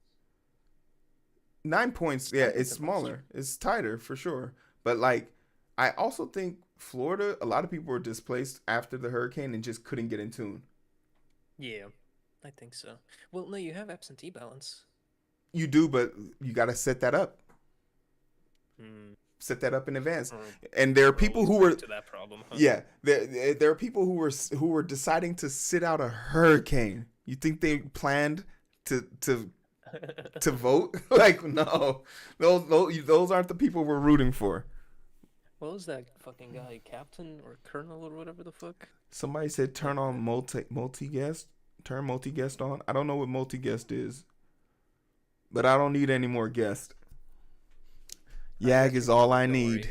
9 points. Yeah, it's smaller. It's tighter for sure. But like, I also think Florida, a lot of people were displaced after the hurricane and just couldn't get in tune. Yeah, I think so. Well, no, you have absentee ballots. You do, but you got to set that up. Hmm. Set that up in advance. And there are people who were to that problem. Huh? Yeah, there are people who were deciding to sit out a hurricane. You think they planned to vote? Like, no, those aren't the people we're rooting for. What was that fucking guy, captain or colonel or whatever the fuck? Somebody said turn on multi guest. Turn multi guest on. I don't know what multi guest is, but I don't need any more guests. Yag is all I need.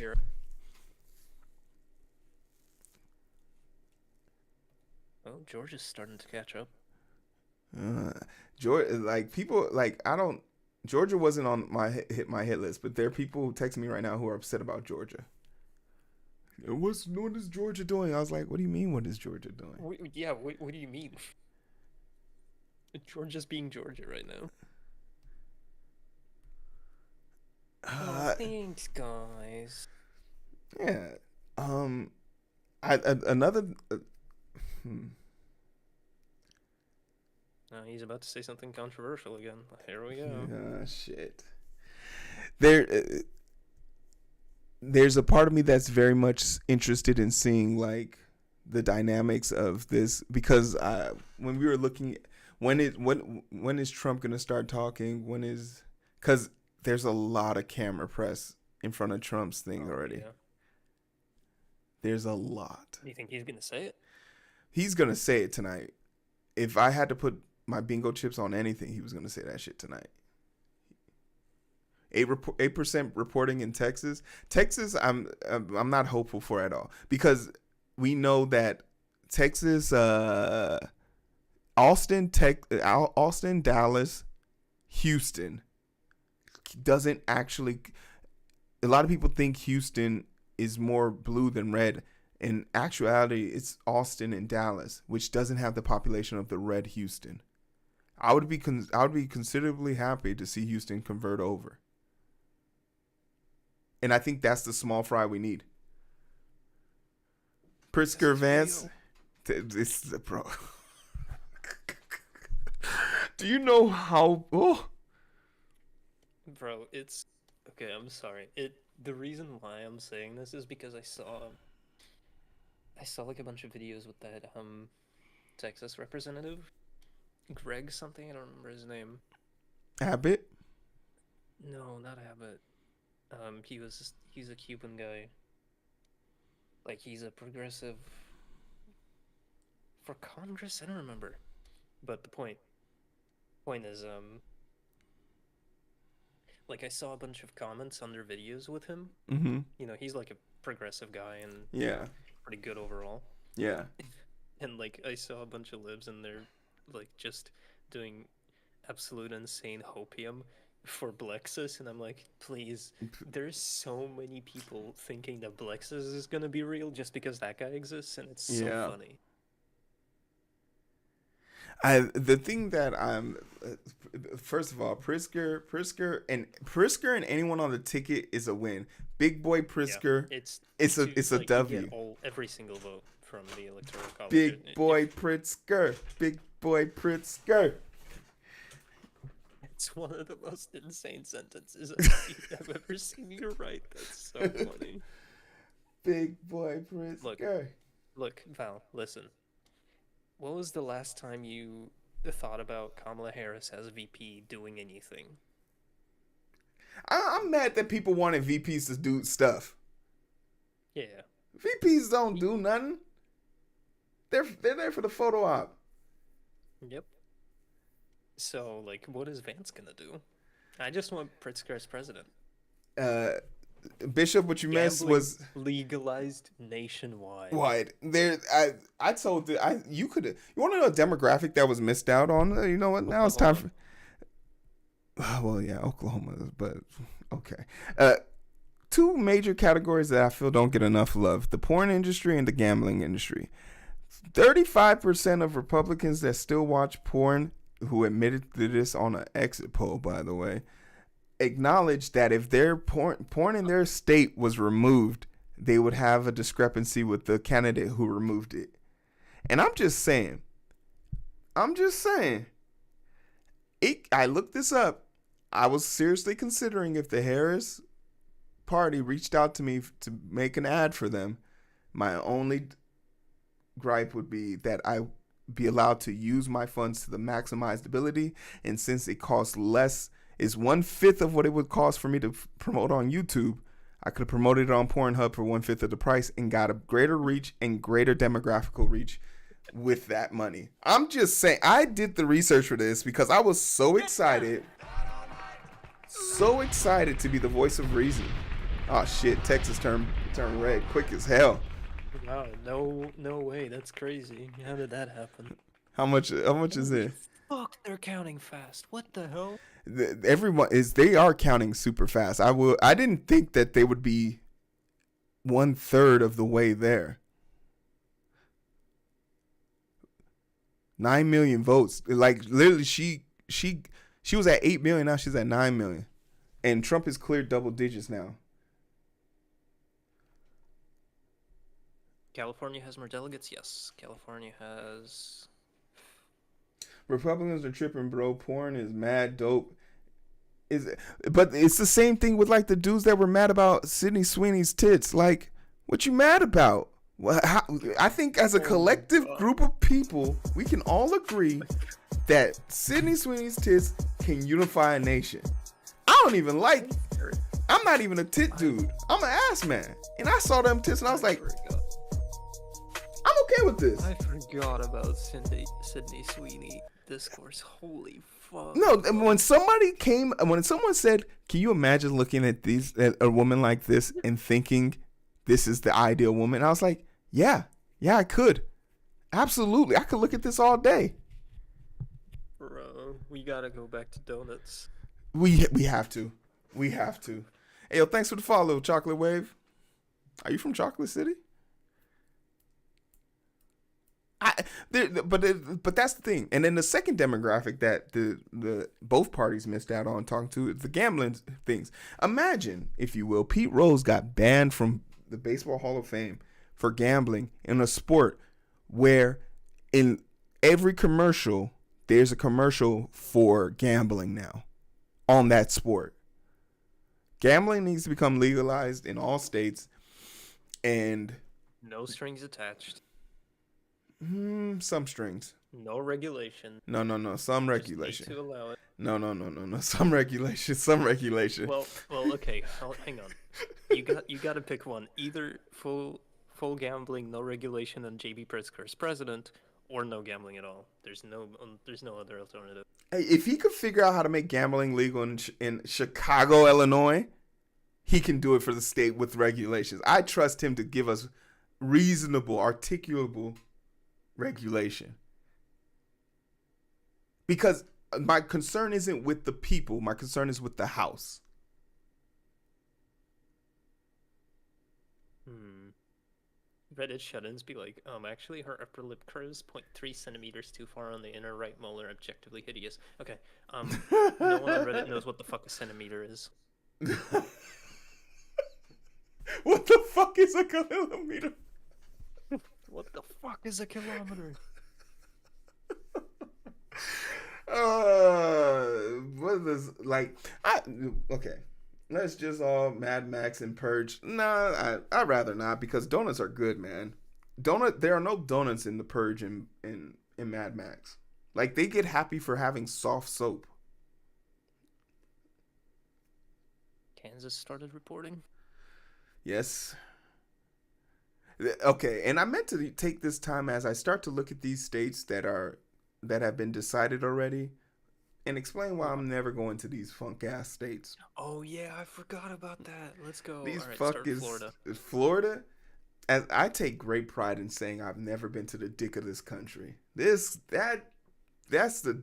Oh, Georgia's starting to catch up. Georgia, like people, like I don't. Georgia wasn't on my hit list, but there are people who text me right now who are upset about Georgia. What is Georgia doing? I was like, what do you mean? What is Georgia doing? What do you mean? Georgia's being Georgia right now. Thanks, guys. Yeah. Another. He's about to say something controversial again. Here we go. Shit. There's a part of me that's very much interested in seeing like the dynamics of this because when we were looking, when is Trump gonna start talking? Because there's a lot of camera press in front of Trump's thing already. Yeah. There's a lot. Do you think he's gonna say it? He's gonna say it tonight. If I had to put my bingo chips on anything, he was gonna say that shit tonight. 8% reporting in Texas. Texas, I'm not hopeful for at all because we know that Texas, Austin, Dallas, Houston doesn't actually. A lot of people think Houston is more blue than red. In actuality, it's Austin and Dallas, which doesn't have the population of the red Houston. I would be considerably happy to see Houston convert over. And I think that's the small fry we need. Pritzker is Vance. real. This bro. Do you know how? Oh, Bro, it's okay. I'm sorry. The reason why I'm saying this is because I saw like a bunch of videos with that Texas representative, Greg something. I don't remember his name. Abbott. No, not Abbott. He's a Cuban guy. Like he's a progressive for Congress. I don't remember. But the point is like I saw a bunch of comments under videos with him. Mm-hmm. You know, he's like a progressive guy and Yeah. pretty good overall. Yeah. And like I saw a bunch of libs and they're like just doing absolute insane hopium for Blexus, and I'm like, please, there's so many people thinking that Blexus is gonna be real just because that guy exists, and it's so Yeah. funny. The thing that I'm first of all, Pritzker and anyone on the ticket is a win. Big boy Pritzker, Yeah, it's a like, W. You get every single vote from the electoral college. Big boy Pritzker, big boy Pritzker. It's one of the most insane sentences I've ever seen you write. That's so funny. Big boy Pritzker. Look, Val, listen. What was the last time you thought about Kamala Harris as VP doing anything? I'm mad that people wanted VPs to do stuff. Yeah. VPs don't do nothing. They're there for the photo op. Yep. So, like, what is Vance gonna do? I just want Pritzker as president. Bishop, what you missed Gambling was legalized nationwide. Wide. There, I told you could. You want to know a demographic that was missed out on? You know what? Now it's time for. Well, yeah, Oklahoma, but okay. Two major categories that I feel don't get enough love: the porn industry and the gambling industry. 35% of Republicans that still watch porn, who admitted to this on an exit poll, by the way, acknowledged that if their porn in their state was removed, they would have a discrepancy with the candidate who removed it. And I'm just saying. I looked this up. I was seriously considering if the Harris party reached out to me to make an ad for them. My only gripe would be that I be allowed to use my funds to the maximized ability, and since it costs less, is 1/5 of what it would cost for me to promote on YouTube, I could have promoted it on Pornhub for 1/5 of the price and got a greater reach and greater demographical reach with that money. I'm just saying, I did the research for this because I was so excited to be the voice of reason. Oh shit, Texas turned red quick as hell. Wow, no way, that's crazy. How did that happen? How much is it? Fuck, they're counting fast. What the hell? They are counting super fast. I didn't think that they would be 1/3 of the way there. 9 million votes. Like literally she was at 8 million, now she's at 9 million. And Trump has cleared double digits now. California has more delegates? Yes. California has... Republicans are tripping, bro. Porn is mad dope. But it's the same thing with like the dudes that were mad about Sydney Sweeney's tits. Like, what you mad about? Well, I think as a collective group of people, we can all agree that Sydney Sweeney's tits can unify a nation. I'm not even a tit dude. I'm an ass man. And I saw them tits and I was like, I'm okay with this. I forgot about Sydney Sweeney discourse. Holy fuck. No, when someone said, can you imagine looking at a woman like this and thinking this is the ideal woman? I was like, yeah, I could. Absolutely. I could look at this all day. Bro, we gotta go back to donuts. We have to. Hey, yo, thanks for the follow, Chocolate Wave. Are you from Chocolate City? But that's the thing. And then the second demographic that the both parties missed out on talking to is the gambling things. Imagine, if you will, Pete Rose got banned from the Baseball Hall of Fame for gambling in a sport where in every commercial there's a commercial for gambling now on that sport. Gambling needs to become legalized in all states, and No strings attached. some strings. No regulation. No. Some Just need regulation. to allow it. No. Some regulation. Some regulation. Well, okay. Hang on. You got to pick one. Either full gambling, no regulation, and JB Pritzker's president, or no gambling at all. There's no other alternative. Hey, if he could figure out how to make gambling legal in Chicago, Illinois, he can do it for the state with regulations. I trust him to give us reasonable, articulable regulation. Because my concern isn't with the people. My concern is with the House. Reddit shut-ins be like, actually her upper lip curves 0.3 centimeters too far on the inner right molar, objectively hideous. Okay, no one on Reddit knows what the fuck a centimeter is. What the fuck is a kilometer? What the fuck is a kilometer? What is like? Okay. Let's just all Mad Max and Purge. Nah, I'd rather not, because donuts are good, man. There are no donuts in the Purge and in Mad Max. Like, they get happy for having soft soap. Kansas started reporting. Yes. Okay, and I meant to take this time as I start to look at these states that have been decided already, and explain why I'm never going to these funk ass states. Oh yeah, I forgot about that. Let's go. These All right, fuck is Florida. Florida. As I take great pride in saying I've never been to the dick of this country. That's the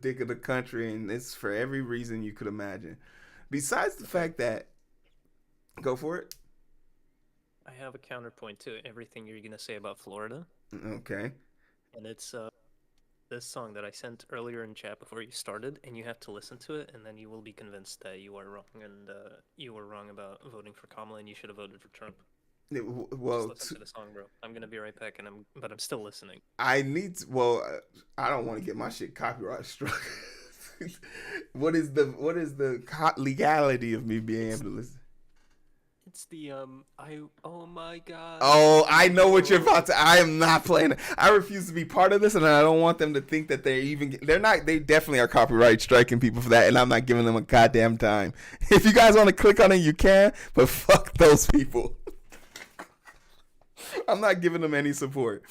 dick of the country, and it's for every reason you could imagine. Besides the fact that, go for it. I have a counterpoint to everything you're gonna say about Florida. Okay. And it's this song that I sent earlier in chat before you started, and you have to listen to it, and then you will be convinced that you are wrong, and you were wrong about voting for Kamala, and you should have voted for Trump. Well, just listen to the song, bro. I'm gonna be right back, but I'm still listening. I need to. Well, I don't want to get my shit copyright struck. What is the legality of me being able to listen? It's the oh my god. Oh, I know what you're about to. I am not playing it. I refuse to be part of this, and I don't want them to think that they're not. They definitely are copyright striking people for that, and I'm not giving them a goddamn time. If you guys want to click on it, you can, but fuck those people. I'm not giving them any support.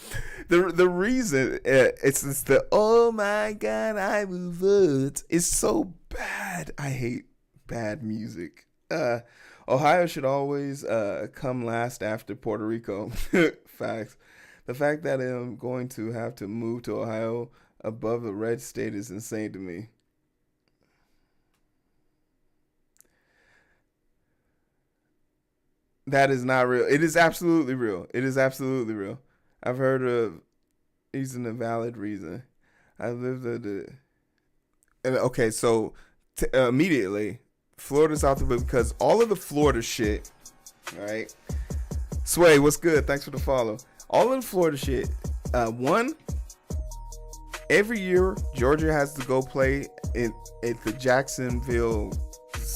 The reason it's the oh my god, I will vote. It's so bad. I hate bad music. Ohio should always come last after Puerto Rico. Facts. The fact that I'm going to have to move to Ohio above the red state is insane to me. That is not real. It is absolutely real. It is absolutely real. I've heard of using a valid reason. I lived at the... Okay, so immediately... Florida's out there because all of the Florida shit, right? Sway, what's good? Thanks for the follow. All of the Florida shit. One, every year Georgia has to go play at the Jacksonville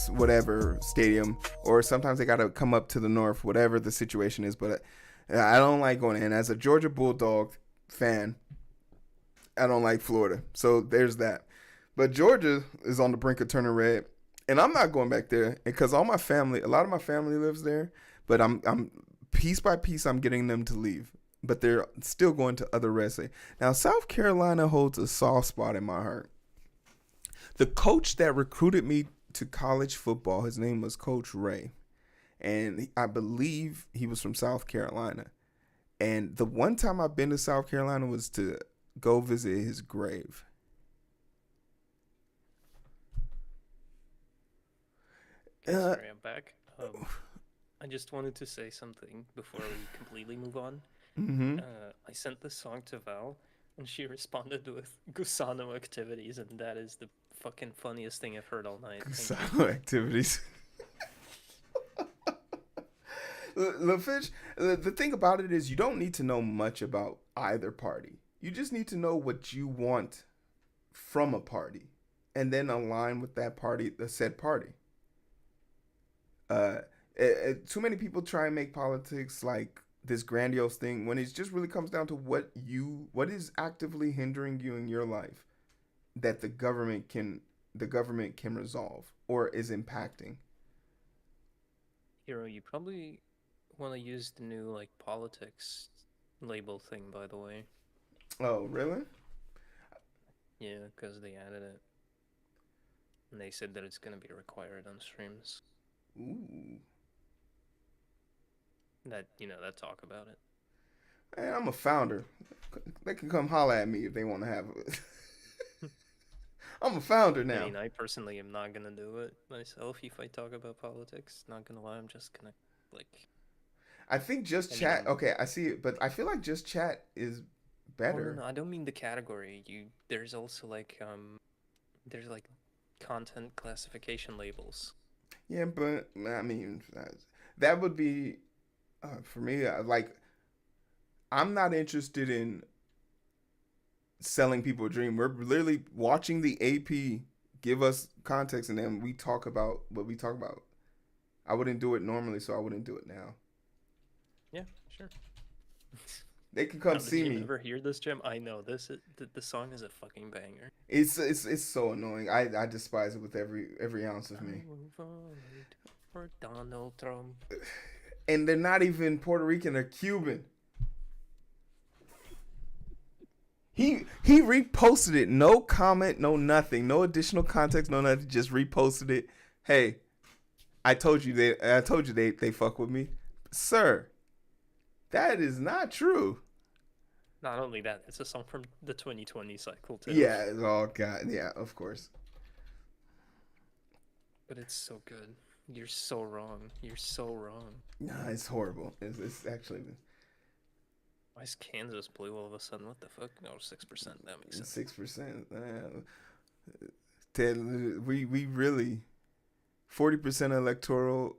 whatever stadium, or sometimes they got to come up to the north, whatever the situation is. But I don't like going in. As a Georgia Bulldog fan, I don't like Florida. So there's that. But Georgia is on the brink of turning red. And I'm not going back there because a lot of my family lives there, but I'm piece by piece, I'm getting them to leave, but they're still going to other red states. Now, South Carolina holds a soft spot in my heart. The coach that recruited me to college football, his name was Coach Ray, and I believe he was from South Carolina. And the one time I've been to South Carolina was to go visit his grave. Sorry, I'm back. I just wanted to say something before we completely move on. Mm-hmm. I sent this song to Val, and she responded with Gusano activities, and that is the fucking funniest thing I've heard all night. Gusano activities. LaFish, the thing about it is you don't need to know much about either party. You just need to know what you want from a party, and then align with that party, the said party. Uh, Too many people try and make politics like this grandiose thing when it just really comes down to what is actively hindering you in your life that the government can resolve or is impacting. Hero, you probably want to use the new like politics label thing, by the way. Oh, really? Yeah, because they added it. And they said that it's gonna be required on streams. Ooh. That talk about it. Hey, I'm a founder. They can come holler at me if they want to have it. I'm a founder now. I mean, I personally am not gonna do it myself if I talk about politics. Not gonna lie, I'm just gonna like. I think just chat. Okay, I see it, but I feel like just chat is better. Oh, no, I don't mean the category. There's also there's like content classification labels. Yeah, but I mean, that would be for me. Like, I'm not interested in selling people a dream. We're literally watching the AP give us context, and then we talk about what we talk about. I wouldn't do it normally, so I wouldn't do it now. Yeah, sure. They can come see Did me. you ever hear this, Jim? I know the song is a fucking banger. It's so annoying. I despise it with every ounce of me. For Donald Trump. And they're not even Puerto Rican, they're Cuban. He reposted it, no comment, no nothing, no additional context, no nothing, just reposted it. Hey, I told you they fuck with me. Sir, that is not true. Not only that, it's a song from the 2020 cycle too. Yeah, oh god, yeah, of course. But it's so good. You're so wrong. You're so wrong. Nah, it's horrible. It's actually. Why is Kansas blue all of a sudden? What the fuck? No, 6%. That makes sense. 6%. We really 40% electoral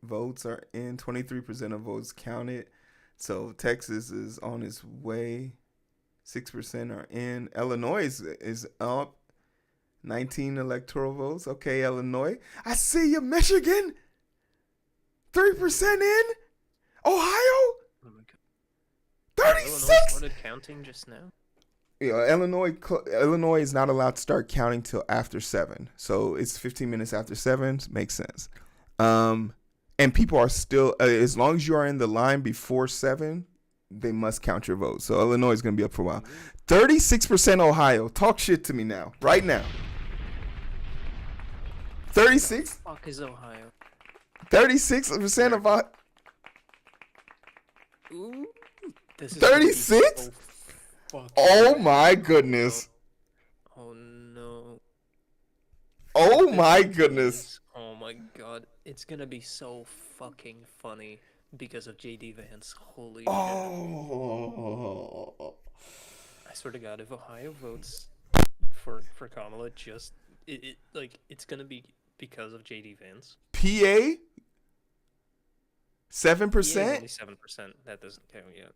votes are in. 23% of votes counted. So Texas is on its way. 6% are in. Illinois is up. 19 electoral votes. Okay, Illinois. I see you, Michigan. 3% in. Ohio. Oh my god. 36. Illinois started counting just now. Yeah, Illinois is not allowed to start counting till after 7. So it's 15 minutes after 7. Makes sense. And people are still, as long as you are in the line before 7, they must count your vote. So Illinois is going to be up for a while. 36% Ohio. Talk shit to me now. Right now. 36? What the fuck is Ohio? 36% of Ohio. Ooh, this is 36? So oh my goodness. Oh no. Oh my goodness. Oh my god. It's gonna be so fucking funny because of JD Vance. Holy shit. Oh. I swear to god, if Ohio votes for Kamala, it's gonna be because of JD Vance. PA? 7%? PA is only 7%. That doesn't count yet.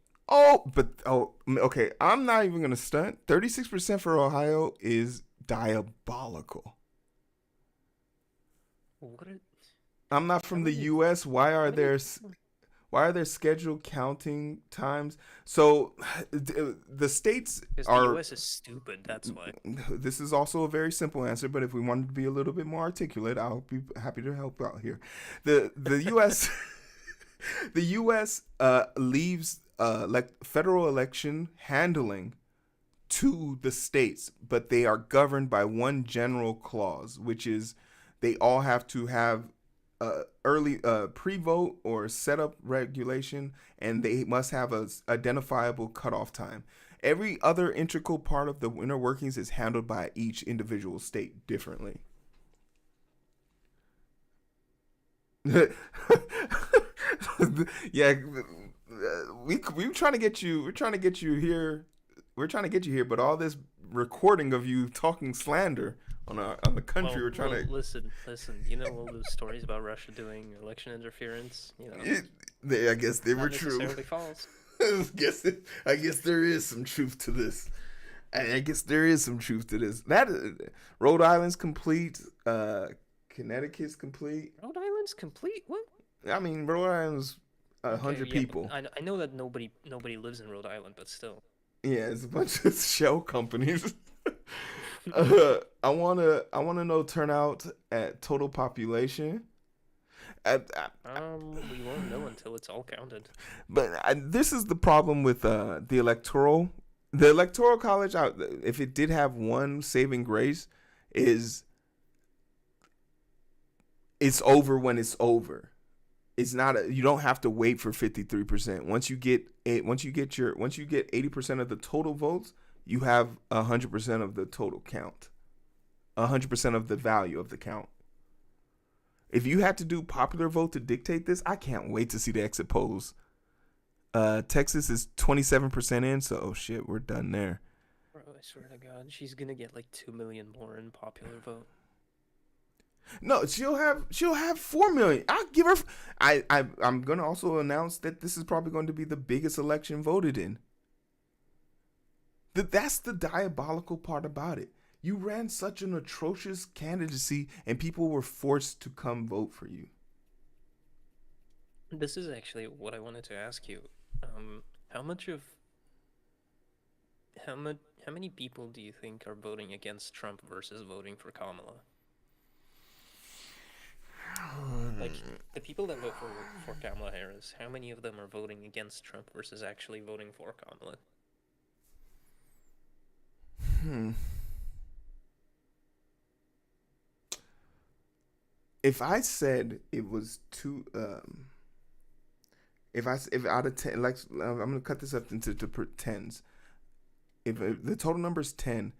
Okay. I'm not even gonna stunt. 36% for Ohio is diabolical. I'm not from the U.S. Why are there scheduled counting times? So the states are. The U.S. is stupid. That's why. This is also a very simple answer, but if we wanted to be a little bit more articulate, I'll be happy to help out here. The U.S. the U.S. Leaves federal election handling to the states, but they are governed by one general clause, which is they all have to have early pre-vote or setup regulation, and they must have a identifiable cutoff time. Every other integral part of the inner workings is handled by each individual state differently. Yeah, we're trying to get you. We're trying to get you here. We're trying to get you here, but all this recording of you talking slander on the country Well, we're trying well, to. listen. You know all those stories about Russia doing election interference. It, I guess they were Not true. necessarily false. I guess there is some truth to this. I guess there is some truth to this. That Rhode Island's complete. Connecticut's complete. Rhode Island's complete. What? I mean, Rhode Island's Okay, 100 yeah, but people. I know that nobody lives in Rhode Island, but still. Yeah, it's a bunch of shell companies. I wanna know turnout at total population. We won't know until it's all counted. But this is the problem with the electoral. The electoral college, if it did have one saving grace, is it's over when it's over. It's not. You don't have to wait for 53%. Once you get 80% of the total votes, you have 100% of the total count. 100% of the value of the count. If you had to do popular vote to dictate this, I can't wait to see the exit polls. Texas is 27% in, so oh shit, we're done there. Bro, I swear to God, she's gonna get like 2 million more in popular vote. No, she'll have 4 million. I'll give her. I'm gonna also announce that this is probably going to be the biggest election voted in. That's the diabolical part about it. You ran such an atrocious candidacy, and people were forced to come vote for you. This is actually what I wanted to ask you. How much of how many people do you think are voting against Trump versus voting for Kamala? Like the people that vote for Kamala Harris, how many of them are voting against Trump versus actually voting for Kamala? If I said it was two, if out of 10, like I'm gonna cut this up into tens. If the total number is 10,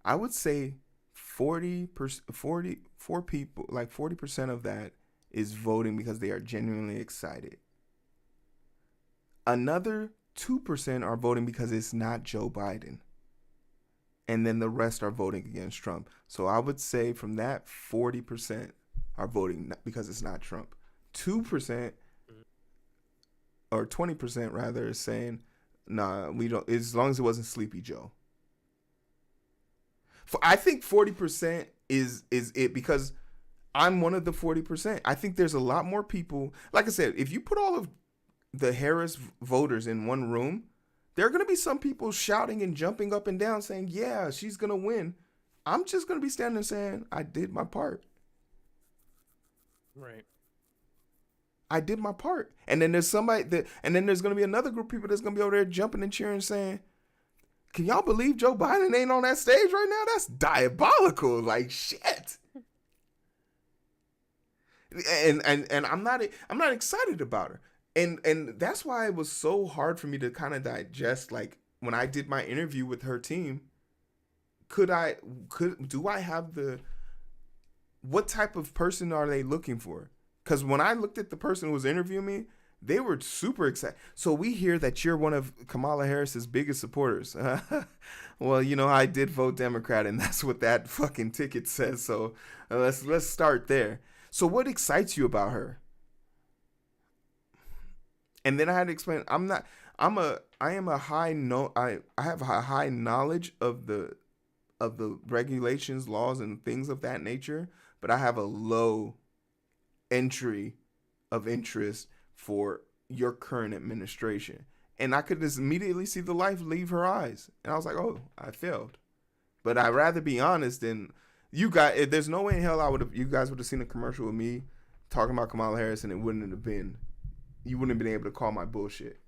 I would say 44 people, like 40% of that is voting because they are genuinely excited. Another 2% are voting because it's not Joe Biden. And then the rest are voting against Trump. So I would say from that 40% are voting because it's not Trump. 2% or 20% rather is saying, nah, we don't, as long as it wasn't Sleepy Joe. I think 40% is it because I'm one of the 40%. I think there's a lot more people. Like I said, if you put all of the Harris voters in one room, there are going to be some people shouting and jumping up and down saying, yeah, she's going to win. I'm just going to be standing there saying, I did my part. Right. I did my part. And then there's somebody and then there's going to be another group of people that's going to be over there jumping and cheering saying, can y'all believe Joe Biden ain't on that stage right now? That's diabolical. Like shit. And I'm not excited about her. And that's why it was so hard for me to kind of digest, like when I did my interview with her team, do I have what type of person are they looking for? Because when I looked at the person who was interviewing me, they were super excited. So we hear that you're one of Kamala Harris's biggest supporters. Well, I did vote Democrat, and that's what that fucking ticket says. So let's start there. So what excites you about her? And then I had to explain. I have a high knowledge of the regulations, laws, and things of that nature, but I have a low entry of interest for your current administration. And I could just immediately see the light leave her eyes. And I was like, oh, I failed. But I'd rather be honest than you guys. There's no way in hell you guys would have seen a commercial with me talking about Kamala Harris and you wouldn't have been able to call my bullshit.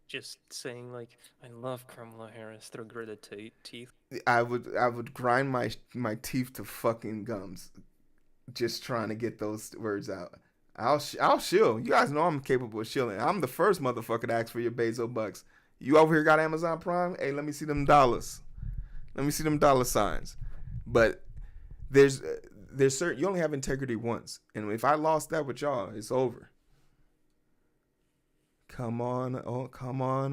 Just saying like, I love Kamala Harris through gritted teeth. I would grind my teeth to fucking gums, just trying to get those words out. I'll shill. You guys know I'm capable of shilling. I'm the first motherfucker to ask for your Bezos bucks. You over here got Amazon Prime? Hey, let me see them dollars. Let me see them dollar signs. But there's certain, you only have integrity once, and if I lost that with y'all, it's over. Come on,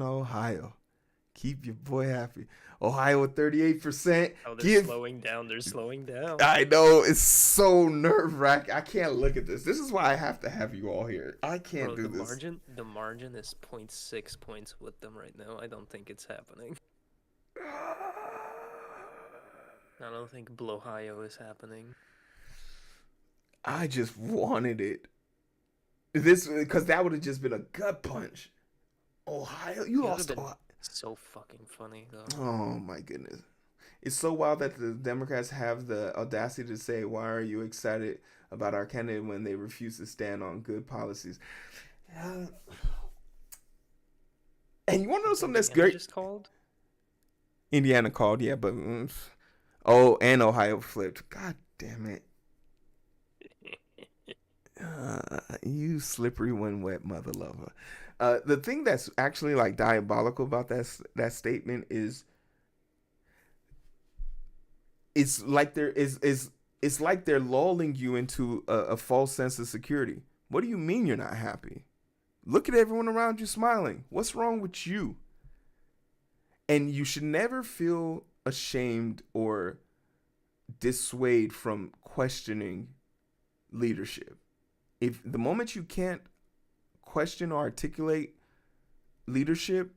Ohio. Keep your boy happy. Ohio at 38%. Oh, they're Give. slowing down. They're slowing down. I know it's so nerve wracking. I can't look at this. This is why I have to have you all here. I can't Bro, do the this. margin is 0.6 points with them right now. I don't think it's happening. I don't think Ohio is happening. I just wanted it. This because that would have just been a gut punch. Ohio, you It would have lost. been Ohio. so fucking funny though. Oh my goodness. It's so wild that the Democrats have the audacity to say, "Why are you excited about our candidate when they refuse to stand on good policies?" And you want to know something that's Indiana great? just called. Indiana called, yeah, but oh, and Ohio flipped. God damn it! You slippery when wet, mother lover. The thing that's actually like diabolical about that statement is it's like it's like they're lulling you into a false sense of security. What do you mean you're not happy? Look at everyone around you smiling. What's wrong with you? And you should never feel ashamed or dissuade from questioning leadership. If the moment you can't question or articulate leadership,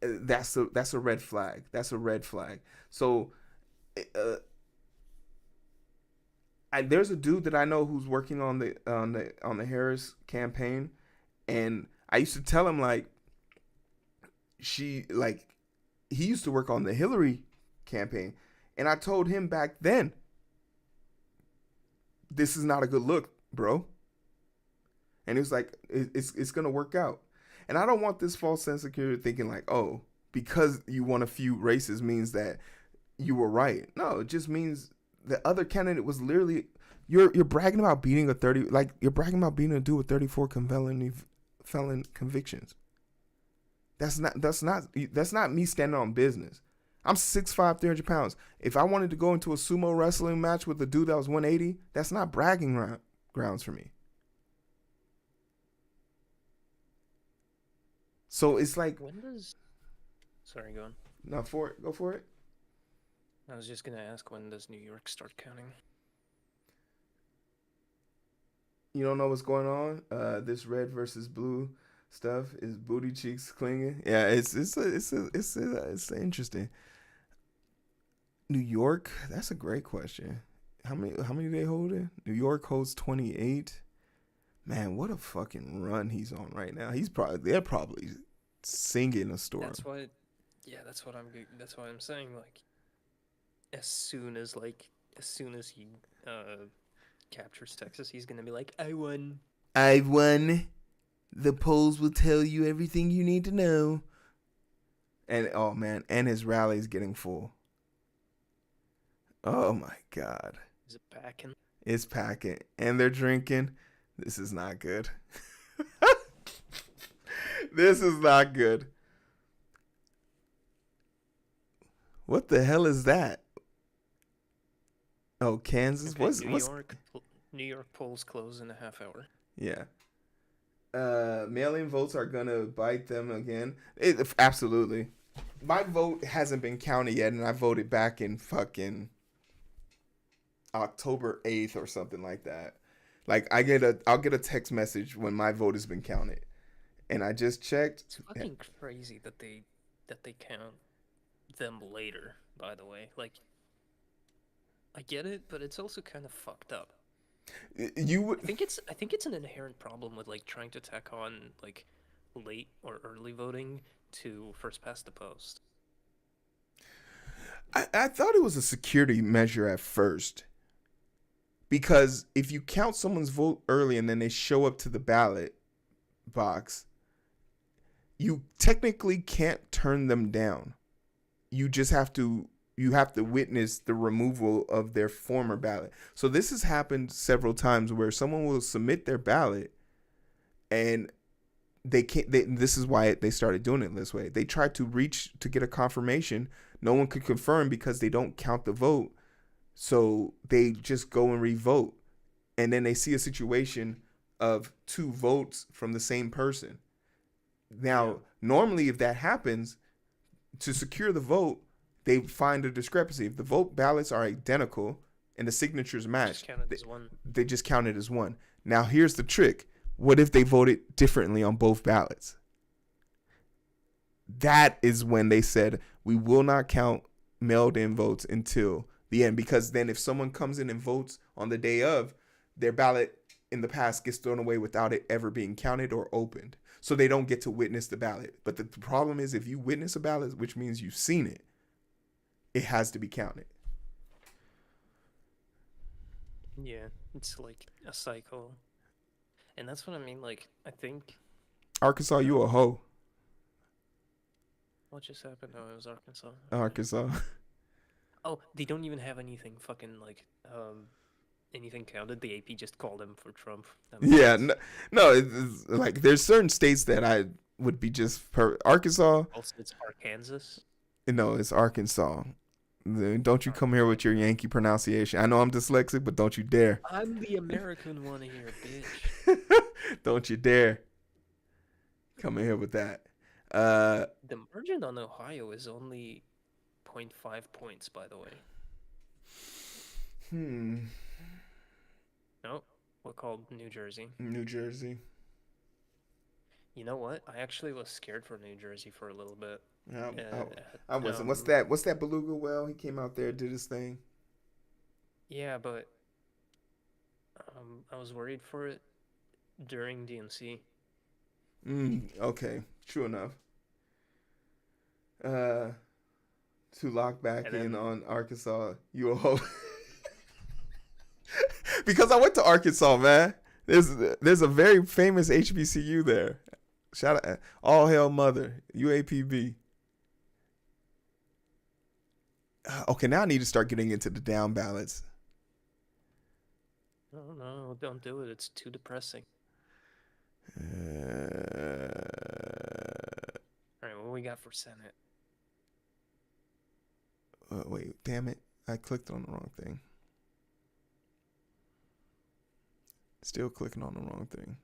that's a red flag. That's a red flag. So there's a dude that I know who's working on the Harris campaign, and I used to tell him like he used to work on the Hillary campaign, and I told him back then, this is not a good look, bro. And he was like, it's gonna work out. And I don't want this false sense of security thinking like, oh, because you won a few races means that you were right. No, it just means the other candidate was literally you're bragging about beating a 30, like you're bragging about beating a dude with 34 felon convictions. That's not me standing on business. I'm 6'5", 300 pounds. If I wanted to go into a sumo wrestling match with a dude that was 180, that's not bragging grounds for me. So it's like, When does? Sorry, go on. no, go for it. I was just gonna ask, when does New York start counting? You don't know what's going on. This red versus blue stuff is booty cheeks clinging. Yeah, it's interesting. New York, that's a great question. How many they holding? New York holds 28. Man, what a fucking run he's on right now. They're probably singing a story. That's why, yeah, that's what I'm saying. Like, as soon as he captures Texas, he's gonna be like, I won. I won. The polls will tell you everything you need to know. And oh man, and his rally's getting full. Oh my God. Is it packing? It's packing. And they're drinking. This is not good. This is not good. What the hell is that? Oh, Kansas? Okay, New York polls close in a half hour. Yeah. Mail-in votes are gonna bite them again. Absolutely. My vote hasn't been counted yet, and I voted back in fucking October 8th or something like that. Like I'll get a text message when my vote has been counted, and I just checked. It's fucking crazy that they count them later. By the way, like, I get it, but it's also kind of fucked up. You would. I think it's an inherent problem with like trying to tack on like late or early voting to first past the post. I thought it was a security measure at first. Because if you count someone's vote early and then they show up to the ballot box, you technically can't turn them down. You just have to witness the removal of their former ballot. So this has happened several times where someone will submit their ballot and they can't. This is why they started doing it this way. They tried to reach to get a confirmation. No one could confirm because they don't count the vote. So they just go and revote. And then they see a situation of 2 votes from the same person. Yeah. Now, normally, if that happens, to secure the vote, they find a discrepancy. If the vote ballots are identical and the signatures Just match, count it as one. they just count it as one. Now, here's the trick. What if they voted differently on both ballots? That is when they said, we will not count mailed in votes until the end. Because then if someone comes in and votes on the day of, their ballot in the past gets thrown away without it ever being counted or opened. So they don't get to witness the ballot. But the problem is, if you witness a ballot, which means you've seen it, it has to be counted. Yeah, it's like a cycle. And that's what I mean. Like, I think. Arkansas, you a hoe. What just happened? Oh, it was Arkansas. Okay. Arkansas. Oh, they don't even have anything fucking like anything counted. The AP just called him for Trump. That makes Yeah, sense. no, it's like there's certain states that I would be just Arkansas. Also, it's Arkansas. No, it's Arkansas. Don't you come here with your Yankee pronunciation. I know I'm dyslexic, but don't you dare. I'm the American one here, bitch. Don't you dare come in here with that. The margin on Ohio is only 0.5 points, by the way. No, we're called New Jersey. New Jersey. You know what? I actually was scared for New Jersey for a little bit. I wasn't. What's that? What's that beluga whale? He came out there, did his thing. Yeah, but I was worried for it during DNC. Okay, true enough. To lock back in on Arkansas, you a hoe. Because I went to Arkansas, man. There's a very famous HBCU there. Shout out, all hail mother, UAPB. Okay, now I need to start getting into the down ballots. No, don't do it. It's too depressing. All right, what we got for Senate? Wait, damn it. I clicked on the wrong thing. Still clicking on the wrong thing.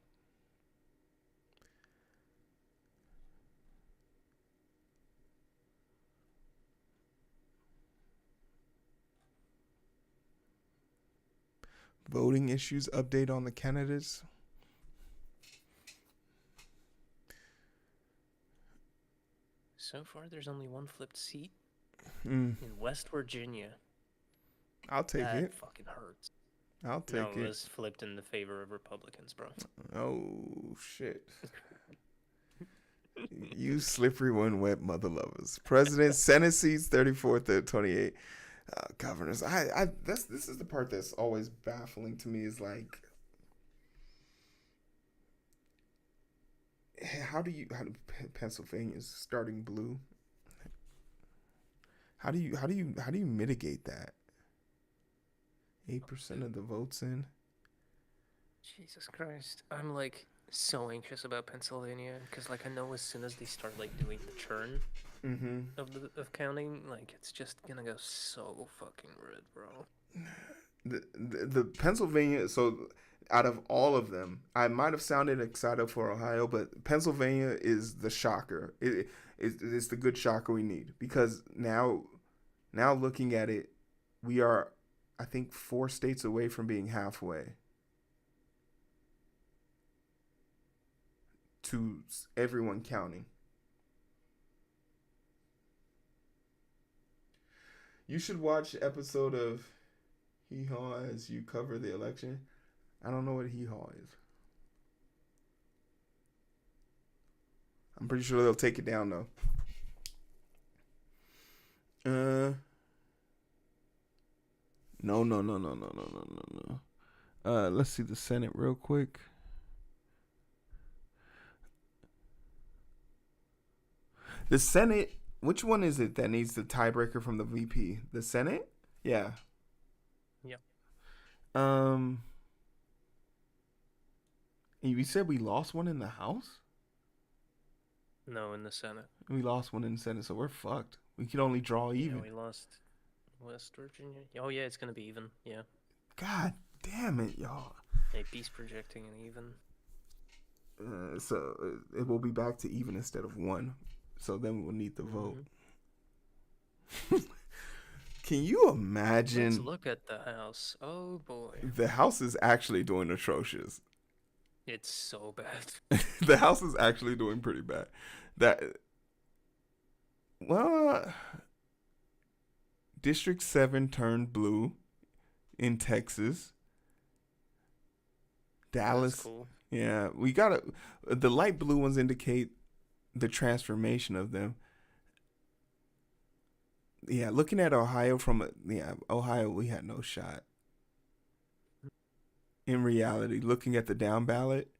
Voting issues update on the candidates. So far, there's only one flipped seat in West Virginia. I'll take it. That fucking hurts. I'll take it. No, it was flipped in the favor of Republicans, bro. Oh, shit. You slippery when wet mother lovers. President, Senate seats 34 to 28. Governors. This is the part that's always baffling to me is like, how do Pennsylvania's starting blue? How do you mitigate that? 8% of the votes in. Jesus Christ. I'm like so anxious about Pennsylvania because like I know as soon as they start like doing the churn of counting, like it's just gonna go so fucking red, bro. The Pennsylvania, so out of all of them, I might have sounded excited for Ohio, but Pennsylvania is the shocker. It's the good shocker we need because now looking at it, we are, I think, 4 states away from being halfway to everyone counting. You should watch the episode of Hee Haw as you cover the election. I don't know what Hee Haw is. I'm pretty sure they'll take it down though. No. Let's see the Senate real quick. The Senate, which one is it that needs the tiebreaker from the VP? The Senate? Yeah. Yep. You said we lost one in the House? No, in the Senate. We lost one in the Senate, so we're fucked. We could only draw even. Yeah, we lost West Virginia. Oh yeah, it's gonna be even. Yeah. God damn it, y'all. Hey, peace projecting and even. So it will be back to even instead of one. So then we'll need the vote. Can you Let's imagine? look at the house. Oh boy. The house is actually doing atrocious. It's so bad. The house is actually doing pretty bad. That well, District 7 turned blue in Texas. That's Dallas. cool. Yeah, we got to the light blue ones indicate the transformation of them. Yeah, looking at Ohio Ohio we had no shot. In reality, looking at the down ballot,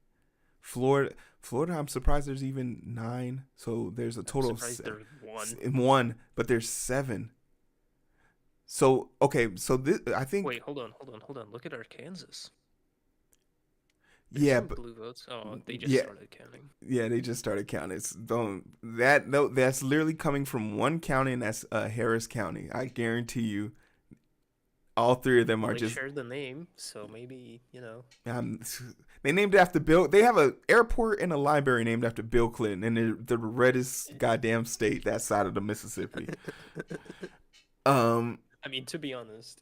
Florida, I'm surprised there's even 9. So there's a total I'm surprised there's one. one, but there's 7. So okay, so this I think. Wait, hold on. Look at Arkansas. There's Yeah, some but blue votes. Oh, they just yeah, started counting. yeah, they just started counting. It's don't that no, that's literally coming from one county, and that's Harris County. I guarantee you, all 3 of them Well, are they just. shared the name, so maybe, you know. They named it after Bill. They have a airport and a library named after Bill Clinton, and they're the reddest goddamn state that side of the Mississippi. I mean, to be honest,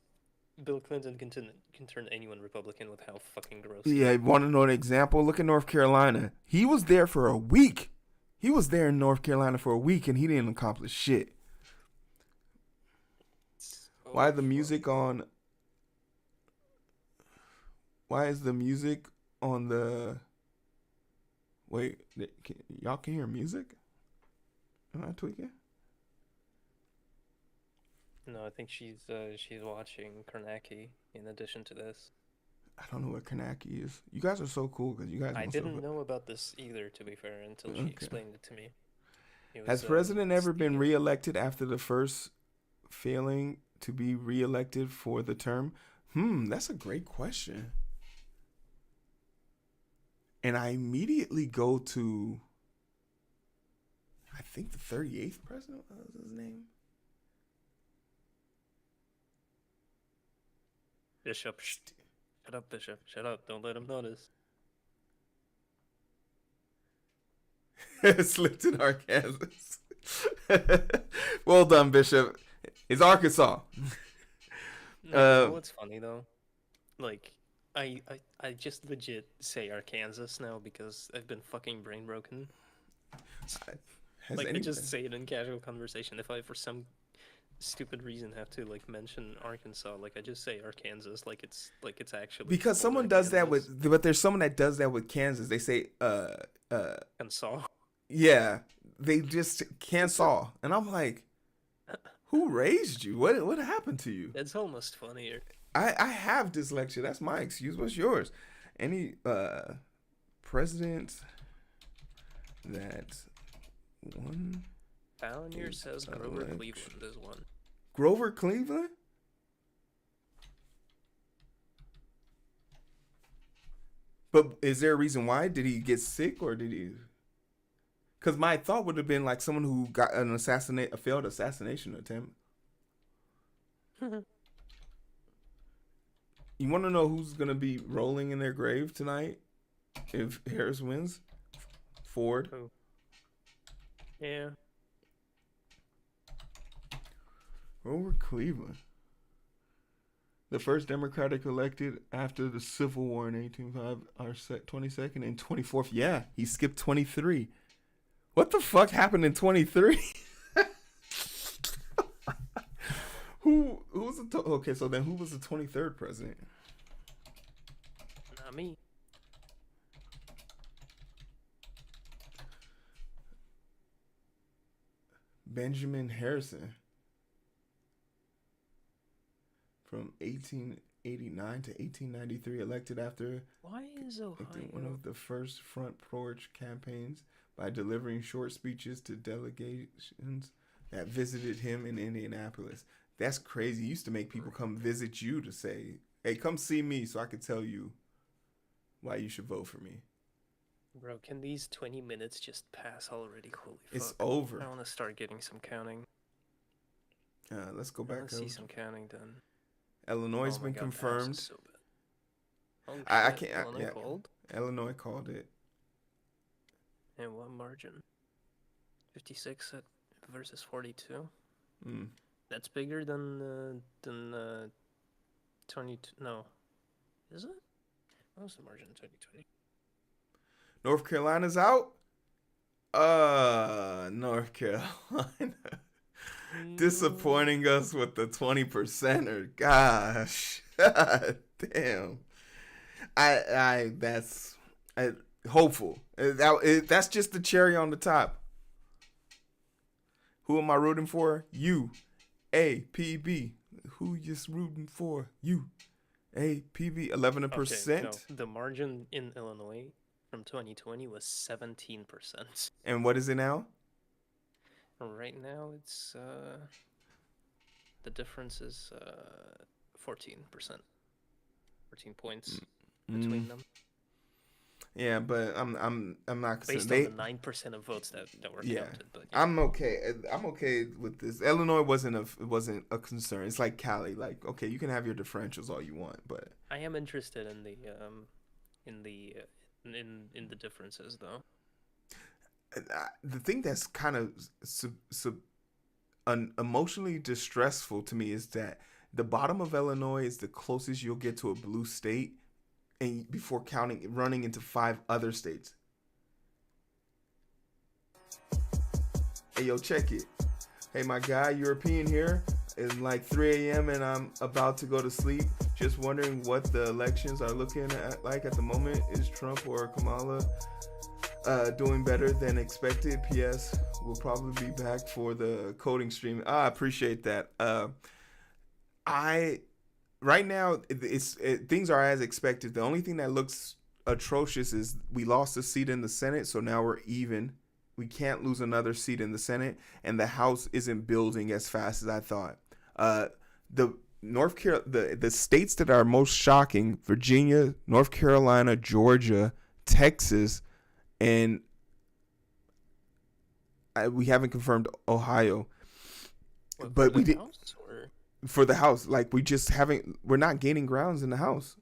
Bill Clinton can turn anyone Republican with how fucking gross. Yeah, want to know an example? Look at North Carolina. He was there for a week. He was there in North Carolina for a week, and he didn't accomplish shit. Why the music on? Why is the music on the? Wait, y'all can hear music? Am I tweaking? No, I think she's watching Karnaki in addition to this. I don't know what Kanaki is. You guys are so cool because you guys. I didn't know about this either, to be fair, until she explained it to me. Has president ever been reelected after the first failing to be reelected for the term? That's a great question. And I immediately go to, I think the 38th president was his name. Bishop. Shut up, Bishop. Shut up. Don't let him notice. Slipped in Arkansas. Well done, Bishop. It's Arkansas. No, you know what's funny though? Like, I just legit say Arkansas now because I've been fucking brain broken. Like, I just say it in casual conversation. If I, for some stupid reason, have to like mention Arkansas, like I just say Arkansas, like it's actually because someone does that with, but there's someone that does that with Kansas. They say Arkansas. Yeah, they just Kansas, and I'm like, who raised you? What happened to you? That's almost funnier. I have dyslexia. That's my excuse. What's yours? Any president that won? Pioneer says Grover Cleveland is one. Grover Cleveland? But is there a reason why? Did he get sick or did he? Because my thought would have been like someone who got a failed assassination attempt. You want to know who's gonna be rolling in their grave tonight if Harris wins? Ford. Who? Yeah. Grover Cleveland. The first Democratic elected after the Civil War in 1805, our 22nd and 24th. Yeah, he skipped 23. What the fuck happened in 23? Who was the okay? So then, who was the 23rd president? Not me. Benjamin Harrison. From 1889 to 1893, elected after. Why is Ohio one of the first front porch campaigns by delivering short speeches to delegations that visited him in Indianapolis. That's crazy. He used to make people come visit you to say, hey, come see me so I could tell you why you should vote for me. Bro, can these 20 minutes just pass already? Holy fuck. It's over. I want to start getting some counting. Let's go back. Let's see some counting done. Illinois has been confirmed. So bad. Oh, I can't. Illinois called? Illinois called it. And what margin? 56 versus 42. Mm. That's bigger than 20. No, is it? What was the margin in 2020? North Carolina's out. North Carolina disappointing us with the 20%er. Gosh, damn. That's hopeful. That's just the cherry on the top. Who am I rooting for? You, APB. Who just rooting for? You, APB. 11%. Okay, no, the margin in Illinois from 2020 was 17%. And what is it now? Right now, it's the difference is 14%. 14 points between them. Yeah, but I'm not based on the 9% of votes that were counted. But yeah. I'm okay with this. Illinois wasn't a concern. It's like Cali. Like, okay, you can have your differentials all you want, but I am interested in the differences though. The thing that's kind of emotionally distressful to me is that the bottom of Illinois is the closest you'll get to a blue state, and before running into 5 other states. Hey, yo, check it. Hey, my guy, European here. It's like 3 a.m. and I'm about to go to sleep. Just wondering what the elections are looking at like at the moment. Is Trump or Kamala doing better than expected? P.S. We'll probably be back for the coding stream. I appreciate that. Right now, things are as expected. The only thing that looks atrocious is we lost a seat in the Senate, so now we're even. We can't lose another seat in the Senate, and the House isn't building as fast as I thought. The states that are most shocking: Virginia, North Carolina, Georgia, Texas, and we haven't confirmed Ohio. But we did. For the House, like we're not gaining grounds in the House.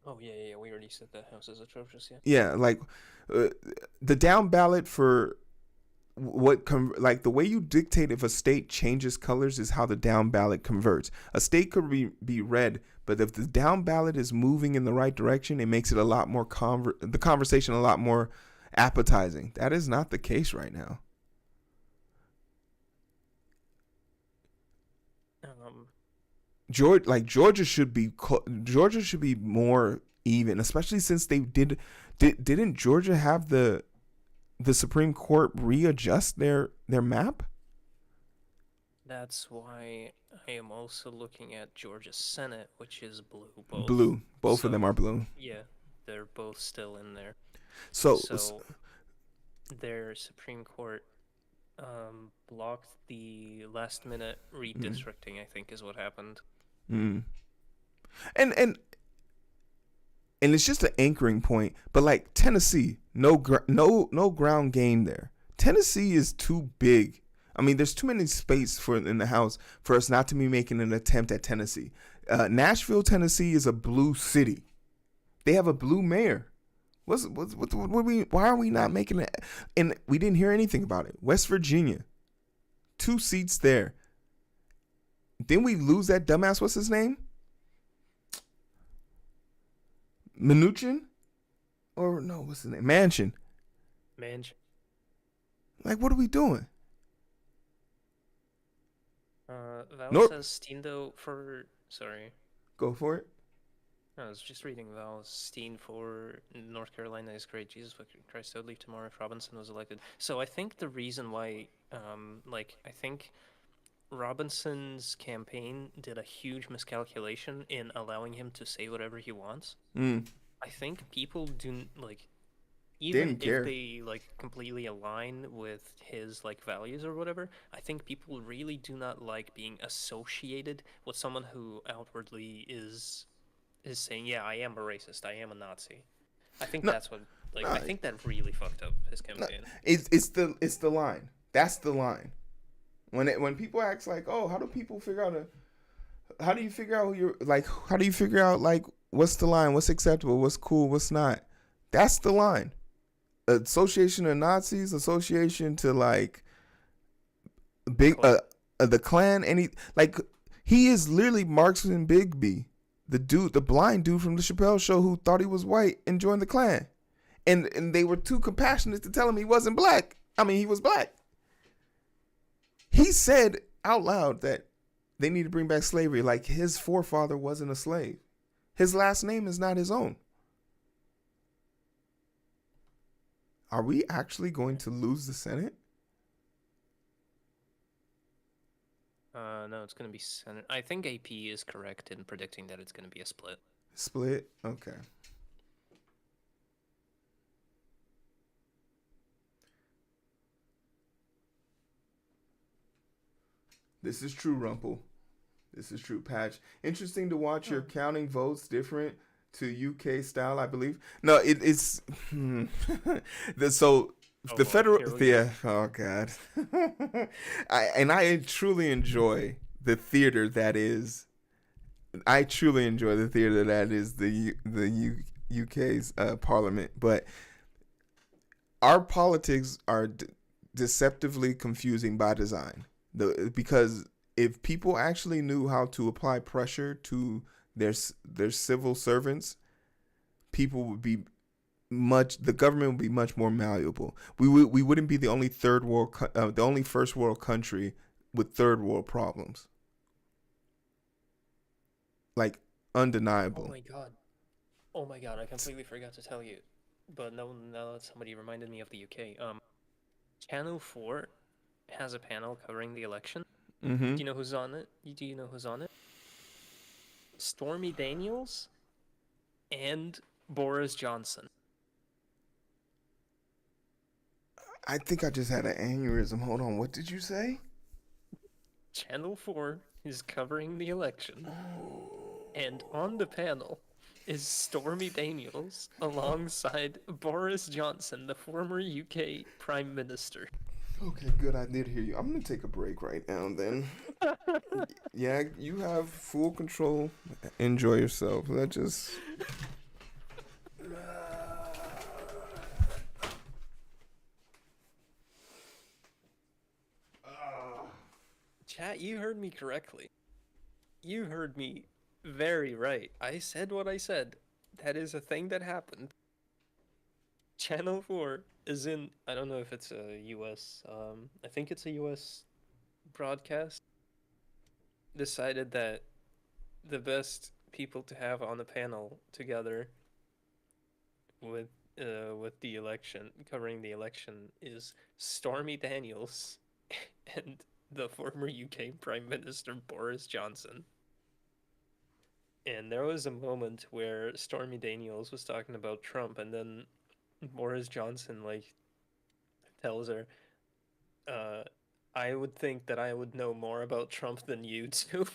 Oh yeah, we already said that House is atrocious. Yeah, like the down ballot for like the way you dictate if a state changes colors is how the down ballot converts. A state could be red, but if the down ballot is moving in the right direction, it makes it a lot more the conversation a lot more appetizing. That is not the case right now. Georgia should be more even, especially since they didn't Georgia have the Supreme Court readjust their map? That's why I am also looking at Georgia Senate, which is blue. Both of them are blue. Yeah, they're both still in there. So their Supreme Court blocked the last minute redistricting. I think is what happened. And it's just an anchoring point, but like Tennessee, no ground game there. Tennessee is too big. I mean, there's too many space in the House for us not to be making an attempt at Tennessee. Nashville, Tennessee is a blue city. They have a blue mayor. Why are we not making it? And we didn't hear anything about it. West Virginia, 2 seats there. Didn't we lose that dumbass? What's his name? Mnuchin? Or no, what's his name? Manchin. Like, what are we doing? Val says Steendo for... Sorry. Go for it. I was just reading Val's Steen for North Carolina is great. Jesus fucking Christ, I would leave tomorrow if Robinson was elected. So I think the reason why, I think Robinson's campaign did a huge miscalculation in allowing him to say whatever he wants. I think people do, even if they, completely align with his, values or whatever, I think people really do not like being associated with someone who outwardly is saying, yeah, I am a racist, I am a Nazi. I think that's what, I think that really fucked up his campaign. It's the line. That's the line. When people ask oh, how do you figure out what's the line, what's acceptable, what's cool, what's not? That's the line. association of Nazis, association to like The big clan. the Klan. Any like he is literally Marksman Bigby, the dude, the blind dude from the Chappelle Show who thought he was white and joined the Klan, and they were too compassionate to tell him he wasn't black. I mean, he was black. He said out loud that they need to bring back slavery, like his forefather wasn't a slave. His last name is not his own. Are we actually going to lose the Senate? No, it's gonna be Senate. I think AP is correct in predicting that it's gonna be a split. Split? Okay. This is true, Rumple. This is true, Patch. Interesting to watch your counting votes different to UK style, I believe. No, it's so Oh the boy, federal here we yeah. go. Oh God, I truly enjoy the theater that is. I truly enjoy the theater that is UK's parliament, but our politics are deceptively confusing by design. Because if people actually knew how to apply pressure to their civil servants, people would be the government would be much more malleable. We wouldn't be the only the only first world country with third world problems. Like Oh undeniable. my god. Oh my god, I completely forgot to tell you. But no, now that somebody reminded me of the UK. Channel 4 has a panel covering the election. Mm-hmm. Do you know who's on it? Do you know who's on it? Stormy Daniels and Boris Johnson. I think I just had an aneurysm. Hold on. What did you say? Channel 4 is covering the election, and on the panel is Stormy Daniels alongside Boris Johnson, the former UK Prime Minister. Okay, good. I did hear you. I'm gonna take a break right now. Then, yeah, you have full control. Enjoy yourself. That just. Chat, you heard me correctly. You heard me very right. I said what I said. That is a thing that happened. Channel 4 is in, I don't know if it's a US, I think it's a US broadcast, decided that the best people to have on the panel together with with the election, covering the election, is Stormy Daniels and the former UK Prime Minister Boris Johnson. And there was a moment where Stormy Daniels was talking about Trump, and then Boris Johnson like tells her, uh, "I would think that I would know more about Trump than you do."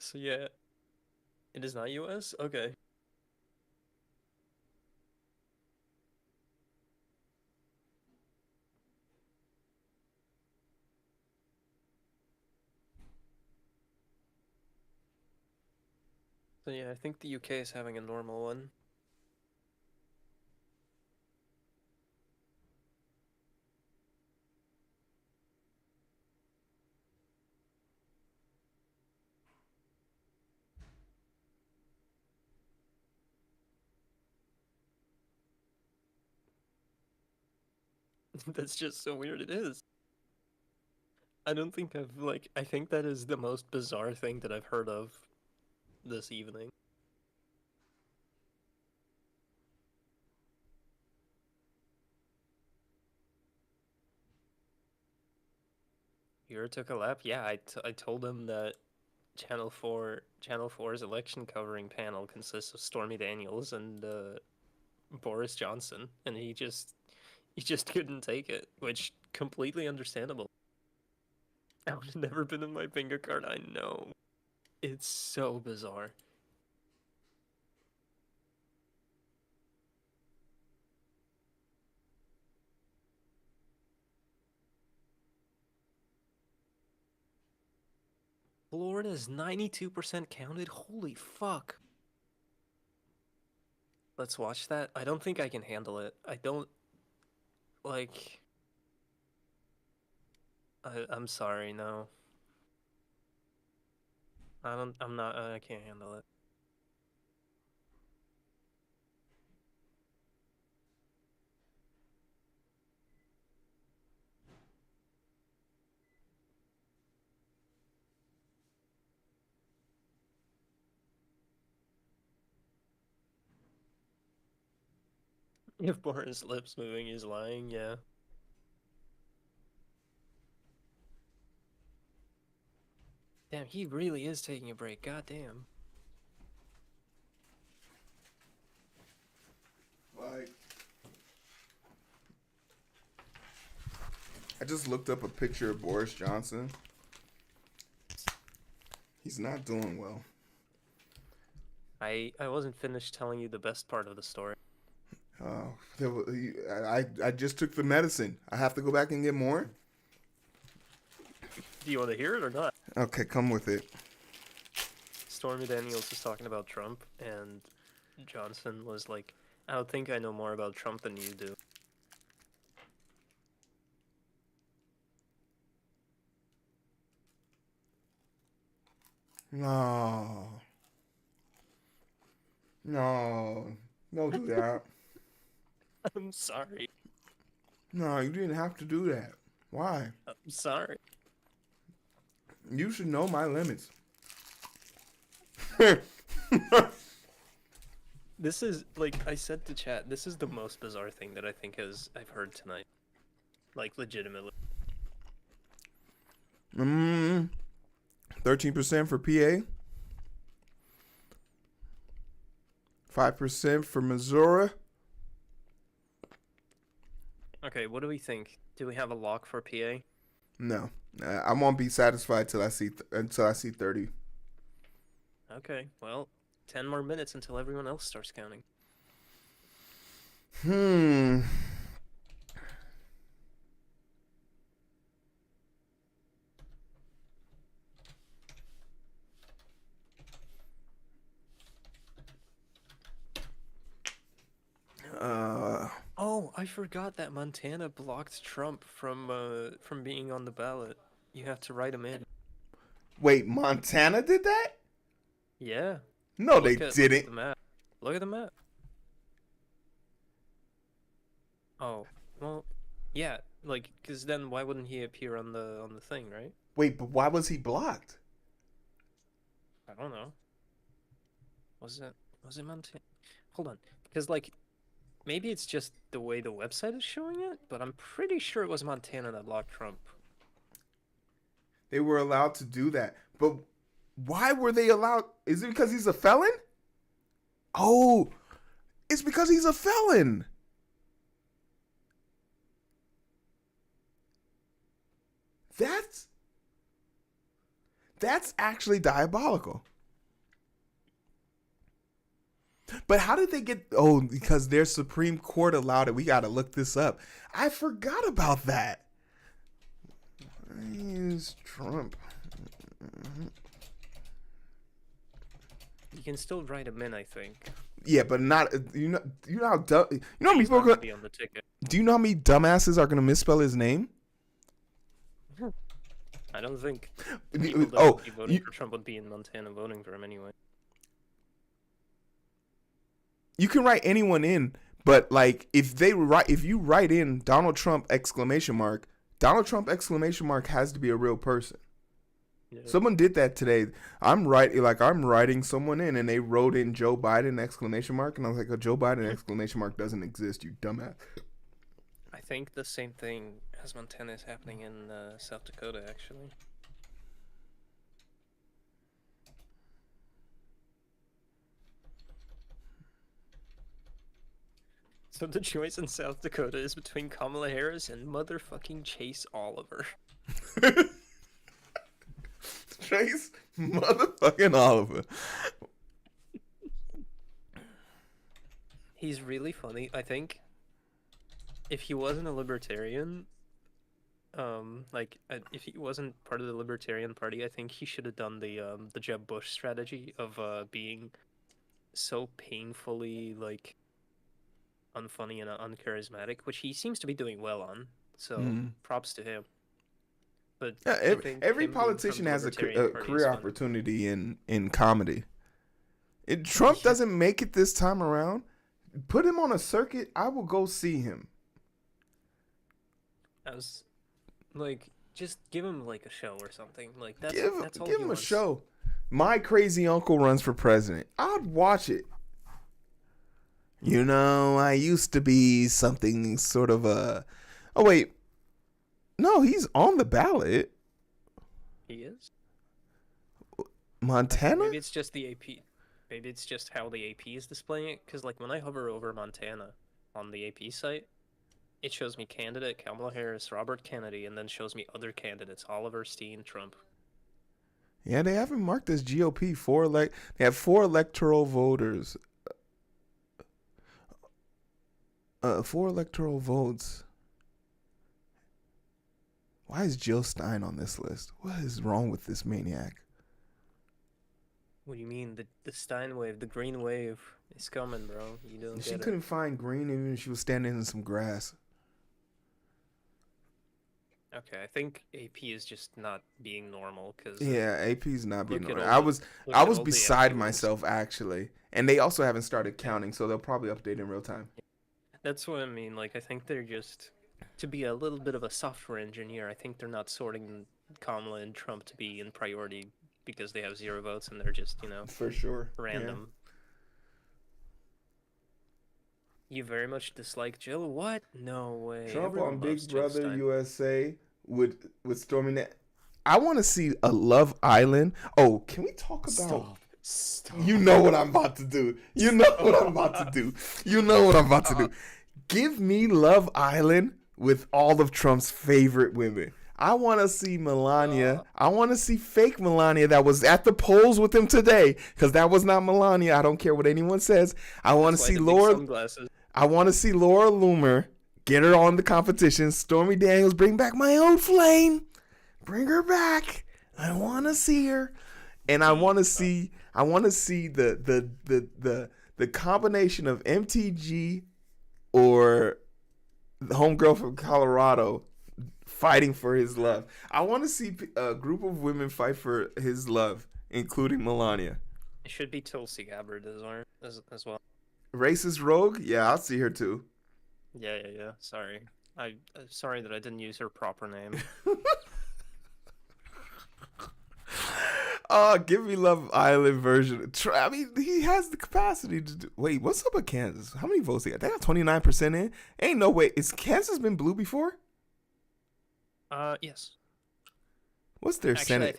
So yeah, it is not U.S. Okay. So yeah, I think the UK is having a normal one. That's just so weird. It is. I don't think I've like. I think that is the most bizarre thing that I've heard of this evening. You took a lap? Yeah, I told him that Channel 4's election covering panel consists of Stormy Daniels and Boris Johnson, and he just couldn't take it, which completely understandable. I would have never been in my bingo card. I know. It's so bizarre. Florida's 92% counted? Holy fuck. Let's watch that. I don't think I can handle it. I don't like I'm sorry, no. I'm not I can't handle it. If Boris lips moving, he's lying, yeah. Damn, he really is taking a break. God damn. Like, I just looked up a picture of Boris Johnson. He's not doing well. I wasn't finished telling you the best part of the story. Oh, I just took the medicine. I have to go back and get more. Do you want to hear it or not? Okay, come with it. Stormy Daniels was talking about Trump, and Johnson was like, I don't think I know more about Trump than you do. No. No. Don't do that. I'm sorry. No, you didn't have to do that. Why? I'm sorry. You should know my limits. This is, like I said to chat, this is the most bizarre thing that I think I've heard tonight. Like, legitimately. 13% for PA. 5% for Missouri. Okay, what do we think? Do we have a lock for PA? No, I won't be satisfied until I see 30. Okay, well, 10 more minutes until everyone else starts counting. Hmm. Oh, I forgot that Montana blocked Trump from being on the ballot. You have to write him in. Wait, Montana did that? Yeah. No, they Look at didn't. the map. Look at the map. Oh, well, yeah, like, cause then why wouldn't he appear on the thing, right? Wait, but why was he blocked? I don't know. Was it Montana? Hold on, because like maybe it's just the way the website is showing it, but I'm pretty sure it was Montana that blocked Trump. They were allowed to do that. But why were they allowed? Is it because he's a felon? Oh, it's because he's a felon. That's actually diabolical. But how did they get? Oh, because their Supreme Court allowed it. We got to look this up. I forgot about that. Is Trump? You can still write him in, I think. Yeah, but not you know how dumb, you know how many He's people not are gonna gonna, be on the ticket. do you know how many dumbasses are gonna misspell his name? I don't think Oh, people that would be voting for Trump would be in Montana voting for him anyway. you can write anyone in, but like if you write in Donald Trump exclamation mark, Donald Trump exclamation mark has to be a real person. Yeah. Someone did that today. I'm writing someone in, and they wrote in Joe Biden exclamation mark, and I was like, a Joe Biden exclamation mark doesn't exist, you dumbass. I think the same thing as Montana is happening in South Dakota, actually. So the choice in South Dakota is between Kamala Harris and motherfucking Chase Oliver. Trace motherfucking Oliver. He's really funny. I think if he wasn't a libertarian, If he wasn't part of the Libertarian Party, I think he should have done the Jeb Bush strategy of being so painfully like unfunny and uncharismatic, which he seems to be doing well on. So Mm. props to him. But Yeah, I think every him being from politician the has Libertarian a Party is career fun. opportunity in comedy. Trump Yeah, doesn't make it this time around. Put him on a circuit. I will go see him. I was like, just give him like a show or something. Like that's all Give he him a wants. show. My crazy uncle runs for president. I'd watch it. You know, I used to be something sort of a. Oh wait, no, he's on the ballot. He is. Montana? Maybe it's just the AP. Maybe it's just how the AP is displaying it. Because like when I hover over Montana on the AP site, it shows me candidate Kamala Harris, Robert Kennedy, and then shows me other candidates: Oliver Steen, Trump. Yeah, they haven't marked as GOP. They have 4 electoral voters. 4 electoral votes. Why is Jill Stein on this list? What is wrong with this maniac? What do you mean? The Stein wave, the green wave is coming, bro. You don't She get it. couldn't find green even if she was standing in some grass. Okay, I think AP is just not being normal because Yeah, AP's not being. look at Normal. all the look I at was all the beside empty ones. myself actually, and they also haven't started counting, so they'll probably update in real time. That's what I mean. Like, I think they're just to be a little bit of a software engineer. I think they're not sorting Kamala and Trump to be in priority because they have 0 votes and they're just For sure. random. You very much dislike Jill? What? No way. Trump Everyone on loves Big Jill Brother Stein. USA with Stormy Net. I want to see a Love Island. Oh, can we talk about? Stop. You know what I'm about to do. You know what I'm about to do. You know what I'm about to do. Give me Love Island with all of Trump's favorite women. I want to see Melania. I want to see fake Melania that was at the polls with him today, because that was not Melania. I don't care what anyone says. I want to see Laura. Sunglasses. I want to see Laura Loomer. Get her on the competition. Stormy Daniels, bring back my old flame. Bring her back. I want to see her, and I want to see. I want to see the combination of MTG or the homegirl from Colorado fighting for his love. I want to see a group of women fight for his love, including Melania. It should be Tulsi Gabbard as well. Racist rogue? Yeah, I'll see her too. Yeah. Sorry. I'm sorry that I didn't use her proper name. Give me Love Island version. I mean, he has the capacity to do. Wait, what's up with Kansas? How many votes they got? They got 29% in. Ain't no way. Is Kansas been blue before? Yes. What's their Actually, Senate? I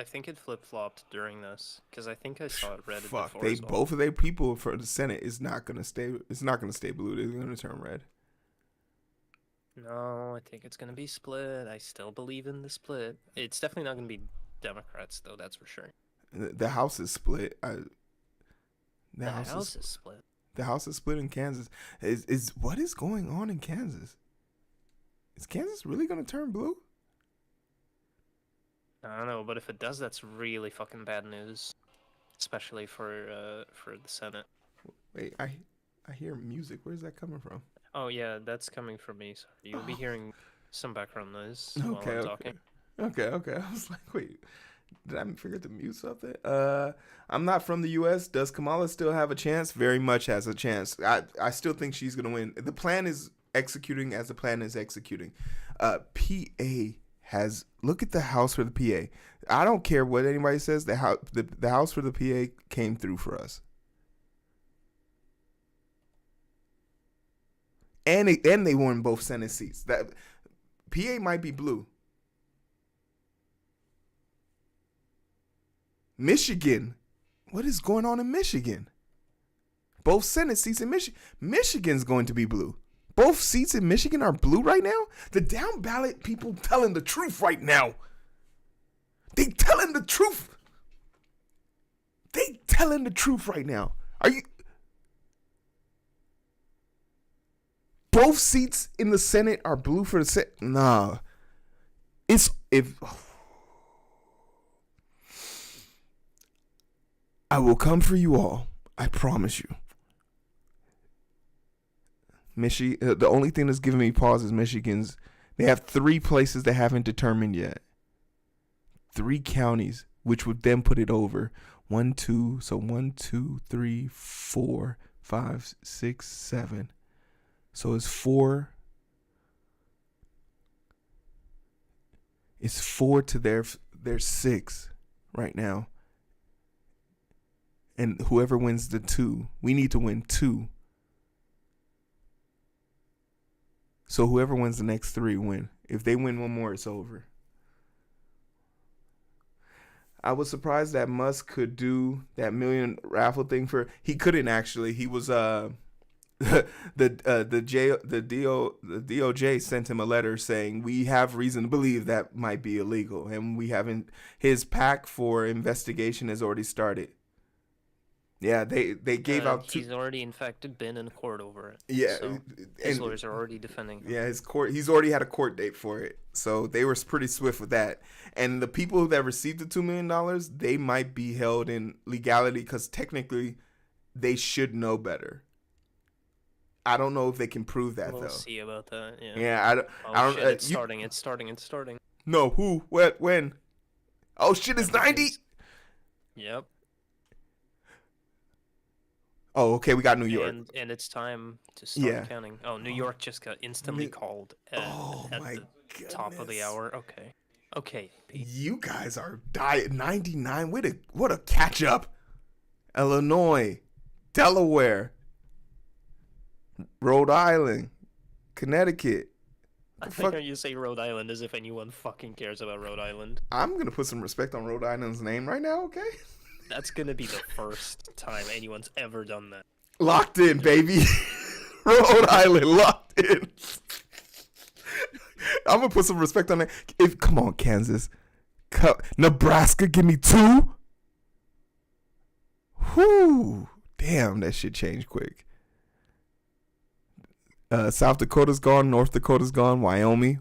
think it flip flopped during this because I think I saw it red Fuck, before. As well. both of their people for the Senate is not gonna stay. It's not gonna stay blue. They're gonna turn red. No, I think it's gonna be split. I still believe in the split. It's definitely not gonna be Democrats though. That's for sure. The House is split. The House is split. The House is split in Kansas. Is what is going on in Kansas? Is Kansas really gonna turn blue? I don't know, but if it does, that's really fucking bad news, especially for the Senate. Wait, I hear music. Where's that coming from? Oh yeah, that's coming from me. Sorry. You'll be hearing some background noise while Okay, I'm okay. talking. Okay. I was like, wait, did I forget to mute something? I'm not from the U.S. Does Kamala still have a chance? Very much has a chance. I still think she's gonna win. The plan is executing as the plan is executing. PA has look at the House for the PA. I don't care what anybody says. The House for the PA came through for us. And they won both Senate seats. That PA might be blue. Michigan. What is going on in Michigan? Both Senate seats in Michigan. Michigan's going to be blue. Both seats in Michigan are blue right now? The down ballot people telling the truth right now. They telling the truth. They telling the truth right now. Are you... Both seats in the Senate are blue for the Senate? Nah. It's if I will come for you all. I promise you. The only thing that's giving me pause is Michigan's. They have 3 places they haven't determined yet. 3 counties, which would then put it over 1, 2. So 1, 2, 3, 4, 5, 6, 7. So it's 4. It's 4 to their 6 right now. And whoever wins the 2, we need to win 2. So whoever wins the next 3 win. If they win one more, it's over. I was surprised that Musk could do that million raffle thing for. He couldn't actually. He was the DOJ sent him a letter saying we have reason to believe that might be illegal, and we haven't. His PAC for investigation has already started. Yeah, they gave out. He's already, in fact, been in court over it. Yeah, so his lawyers are already defending him. Yeah, he's already had a court date for it, so they were pretty swift with that. And the people that received the $2 million, they might be held in legality because technically they should know better. I don't know if they can prove that, though. We'll see about that. Yeah. Yeah, I don't. Shit, it's starting. No, who? What? When? Oh shit! It's 90. Yep. Oh, okay. We got New York, and it's time to start counting. Oh, New York just got instantly called at the top of the hour. Okay. Pete. You guys are dying. 99. What a catch up. Illinois, Delaware, Rhode Island, Connecticut. I think you say Rhode Island as if anyone fucking cares about Rhode Island. I'm gonna put some respect on Rhode Island's name right now, okay? That's gonna be the first time anyone's ever done that. Locked in, baby. Rhode Island, locked in. I'm gonna put some respect on that. Come on, Kansas. Nebraska, give me 2. Whoo. Damn, that shit changed quick. South Dakota's gone. North Dakota's gone. Wyoming.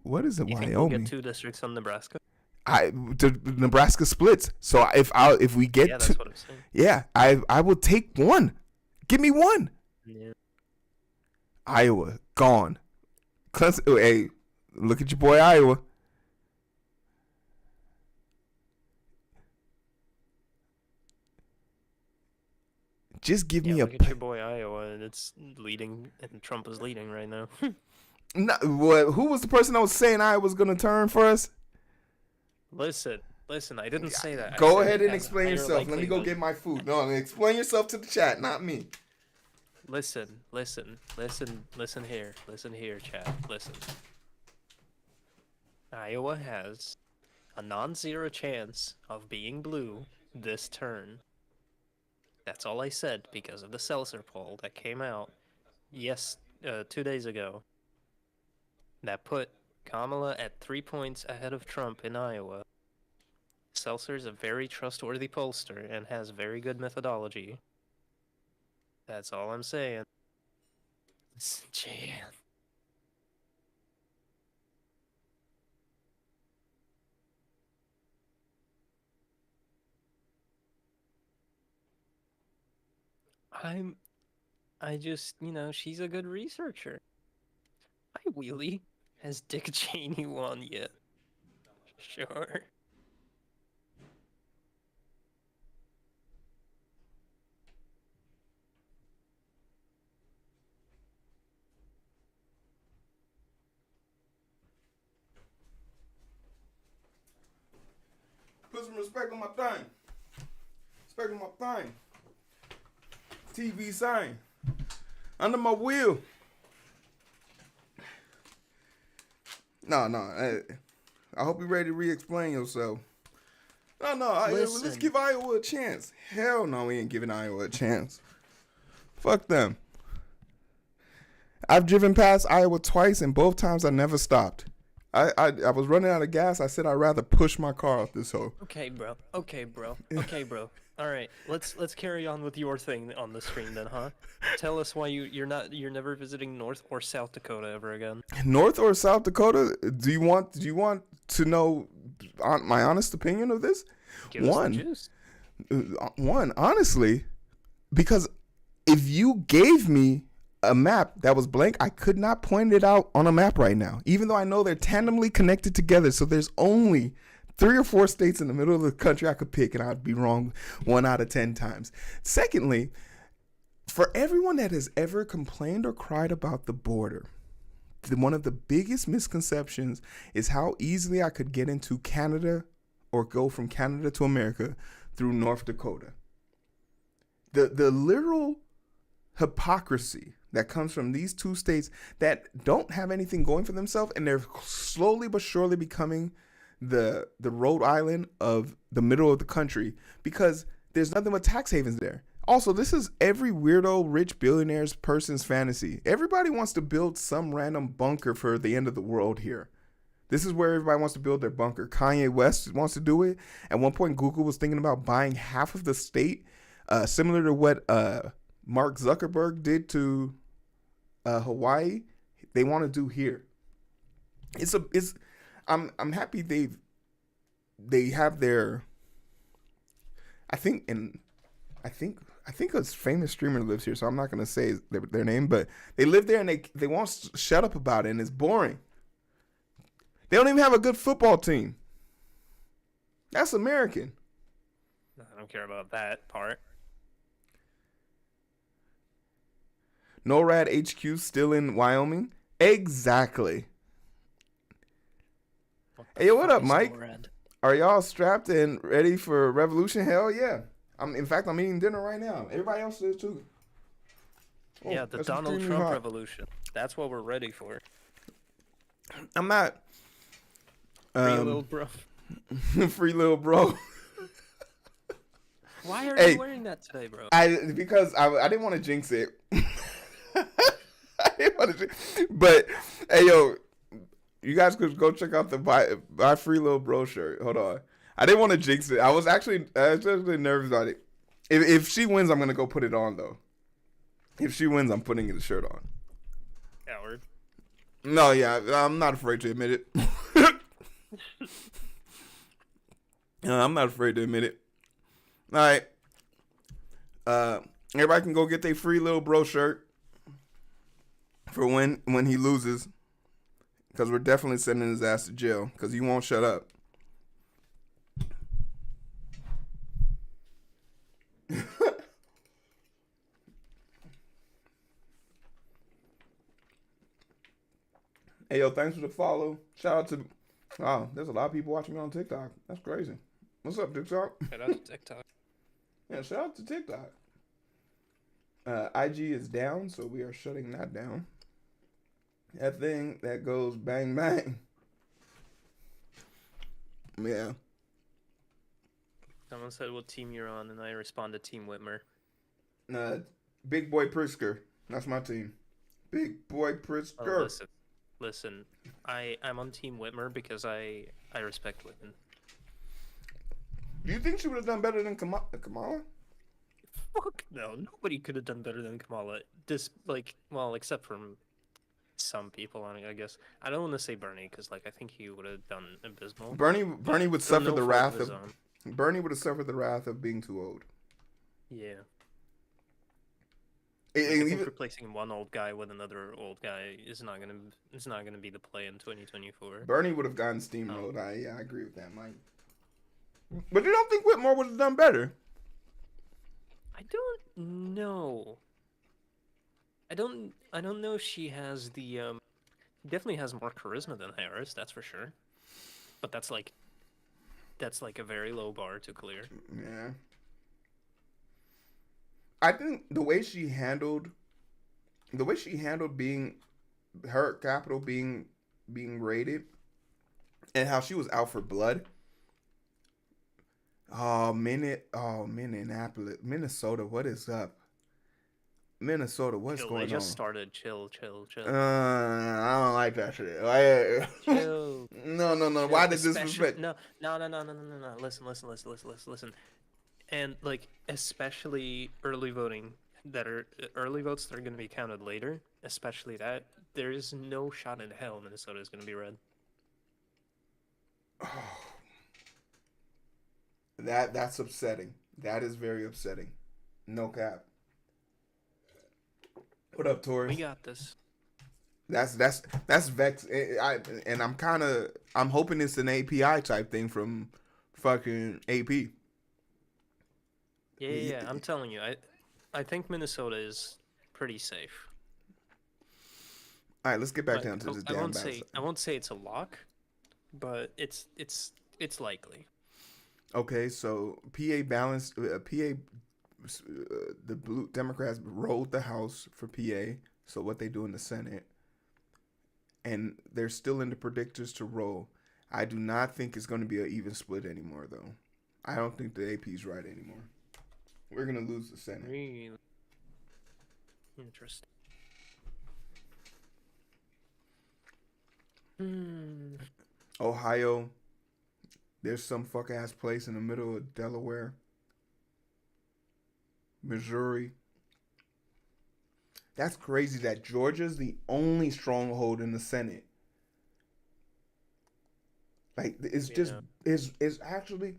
What is it? You Wyoming. Think we'll get 2 districts on Nebraska? Nebraska splits. So if we get that's what I'm saying. Yeah, I will take 1. Give me 1. Yeah. Iowa gone. Clemson. Hey, look at your boy Iowa. Just give me look at your boy Iowa, and it's leading, and Trump is leading right now. Who was the person that was saying Iowa was gonna turn for us? Listen, I didn't say that. Go ahead and explain yourself. Let me go get my food. No, explain yourself to the chat, not me. Listen here, chat. Listen. Iowa has a non-zero chance of being blue this turn. That's all I said because of the Seltzer poll that came out 2 days ago. That put Kamala at 3 points ahead of Trump in Iowa. Seltzer's a very trustworthy pollster and has very good methodology. That's all I'm saying. Jan. I just, she's a good researcher. Hi, Wheelie. Has Dick Cheney won yet? Sure. Put some respect on my thing. Respect on my thing. TV sign. Under my wheel. No. I hope you're ready to re-explain yourself. No. Let's give Iowa a chance. Hell no, we ain't giving Iowa a chance. Fuck them. I've driven past Iowa twice, and both times I never stopped. I was running out of gas. I said I'd rather push my car off this hole. Okay, bro. All right, let's carry on with your thing on the screen then, huh? Tell us why you're never visiting North or South Dakota ever again. North or South Dakota? Do you want to know my honest opinion of this? Give us the One, juice. honestly, because if you gave me a map that was blank, I could not point it out on a map right now, even though I know they're tandemly connected together. So there's only 3 or 4 states in the middle of the country I could pick, and I'd be wrong 1 out of 10 times. Secondly, for everyone that has ever complained or cried about the border, one of the biggest misconceptions is how easily I could get into Canada or go from Canada to America through North Dakota. The literal hypocrisy that comes from these 2 states that don't have anything going for themselves, and they're slowly but surely becoming the Rhode Island of the middle of the country, because there's nothing but tax havens there. Also, this is every weirdo rich billionaire's person's fantasy. Everybody wants to build some random bunker for the end of the world here. This is where everybody wants to build their bunker. Kanye West wants to do it. At one point, Google was thinking about buying half of the state, similar to what Mark Zuckerberg did to Hawaii. They want to do here. I'm happy they have their. I think a famous streamer lives here, so I'm not gonna say their name, but they live there and they won't shut up about it, and it's boring. They don't even have a good football team. That's American. I don't care about that part. NORAD HQ still in Wyoming? Exactly. Hey, yo, what up, Mike? NORAD? Are y'all strapped and ready for revolution? Hell yeah. In fact, I'm eating dinner right now. Everybody else is too. Oh, Yeah, the that's Donald extremely Trump hot. revolution. That's what we're ready for. I'm not. Free little bro. Free little bro. Why are Hey, you wearing that today, bro? Because I didn't want to jinx it. I didn't want to, but hey yo, you guys could go check out the buy free little bro shirt. Hold on, I didn't want to jinx it. I was actually nervous about it. If she wins, I'm gonna go put it on though. If she wins, I'm putting the shirt on. Coward. No, yeah, I'm not afraid to admit it. I'm not afraid to admit it. All right. Everybody can go get their free little bro shirt for when he loses, because we're definitely sending his ass to jail because he won't shut up. Hey yo, thanks for the follow. Shout out to wow, there's a lot of people watching me on TikTok. That's crazy. What's up, TikTok? Shout out to TikTok. Yeah, shout out to TikTok. IG is down, so we are shutting that down. That thing that goes bang bang. Yeah. Someone said what team you're on, and I responded Team Whitmer. Big Boy Pritzker. That's my team. Big Boy Pritzker. Oh, listen. I'm on Team Whitmer because I respect women. Do you think she would have done better than Kamala? Fuck no, nobody could have done better than Kamala. Well, except for some people, I guess. I don't want to say Bernie because, I think he would have done abysmal. Bernie would suffer no the fault wrath of his of own. Bernie would have suffered the wrath of being too old. Yeah. I I think even, replacing one old guy with another old guy is not gonna be the play in 2024. Bernie would have gotten steamrolled. I agree with that, Mike. But you don't think Whitmore would have done better? I don't know. I don't know if she has the definitely has more charisma than Harris, that's for sure. But that's like a very low bar to clear. Yeah. I think the way she handled being her capital being raided, and how she was out for blood. Minneapolis, Minnesota, what is up? Minnesota, what's Chill, going they just on? started. Chill. I don't like that shit. Chill. No. Chill. Why did this disrespect? No. Listen. And like especially early votes that are going to be counted later, especially that there is no shot in hell Minnesota is going to be red. That's upsetting. That is very upsetting. No cap. What up, We Taurus? got this. That's vex. And I'm hoping it's an API type thing from fucking AP. Yeah, yeah, yeah. I'm telling you, I think Minnesota is pretty safe. All right, let's get back Like down to this I damn won't bad say side. I won't say it's a lock, but it's likely. Okay, so PA balanced. PA, the blue Democrats rolled the House for PA. So what they do in the Senate, and they're still in the predictors to roll. I do not think it's going to be an even split anymore, though. I don't think the AP's right anymore. We're going to lose the Senate. Really interesting. Hmm. Ohio, there's some fuck ass place in the middle of Delaware. Missouri. That's crazy that Georgia's the only stronghold in the Senate. Like it's just Yeah. is actually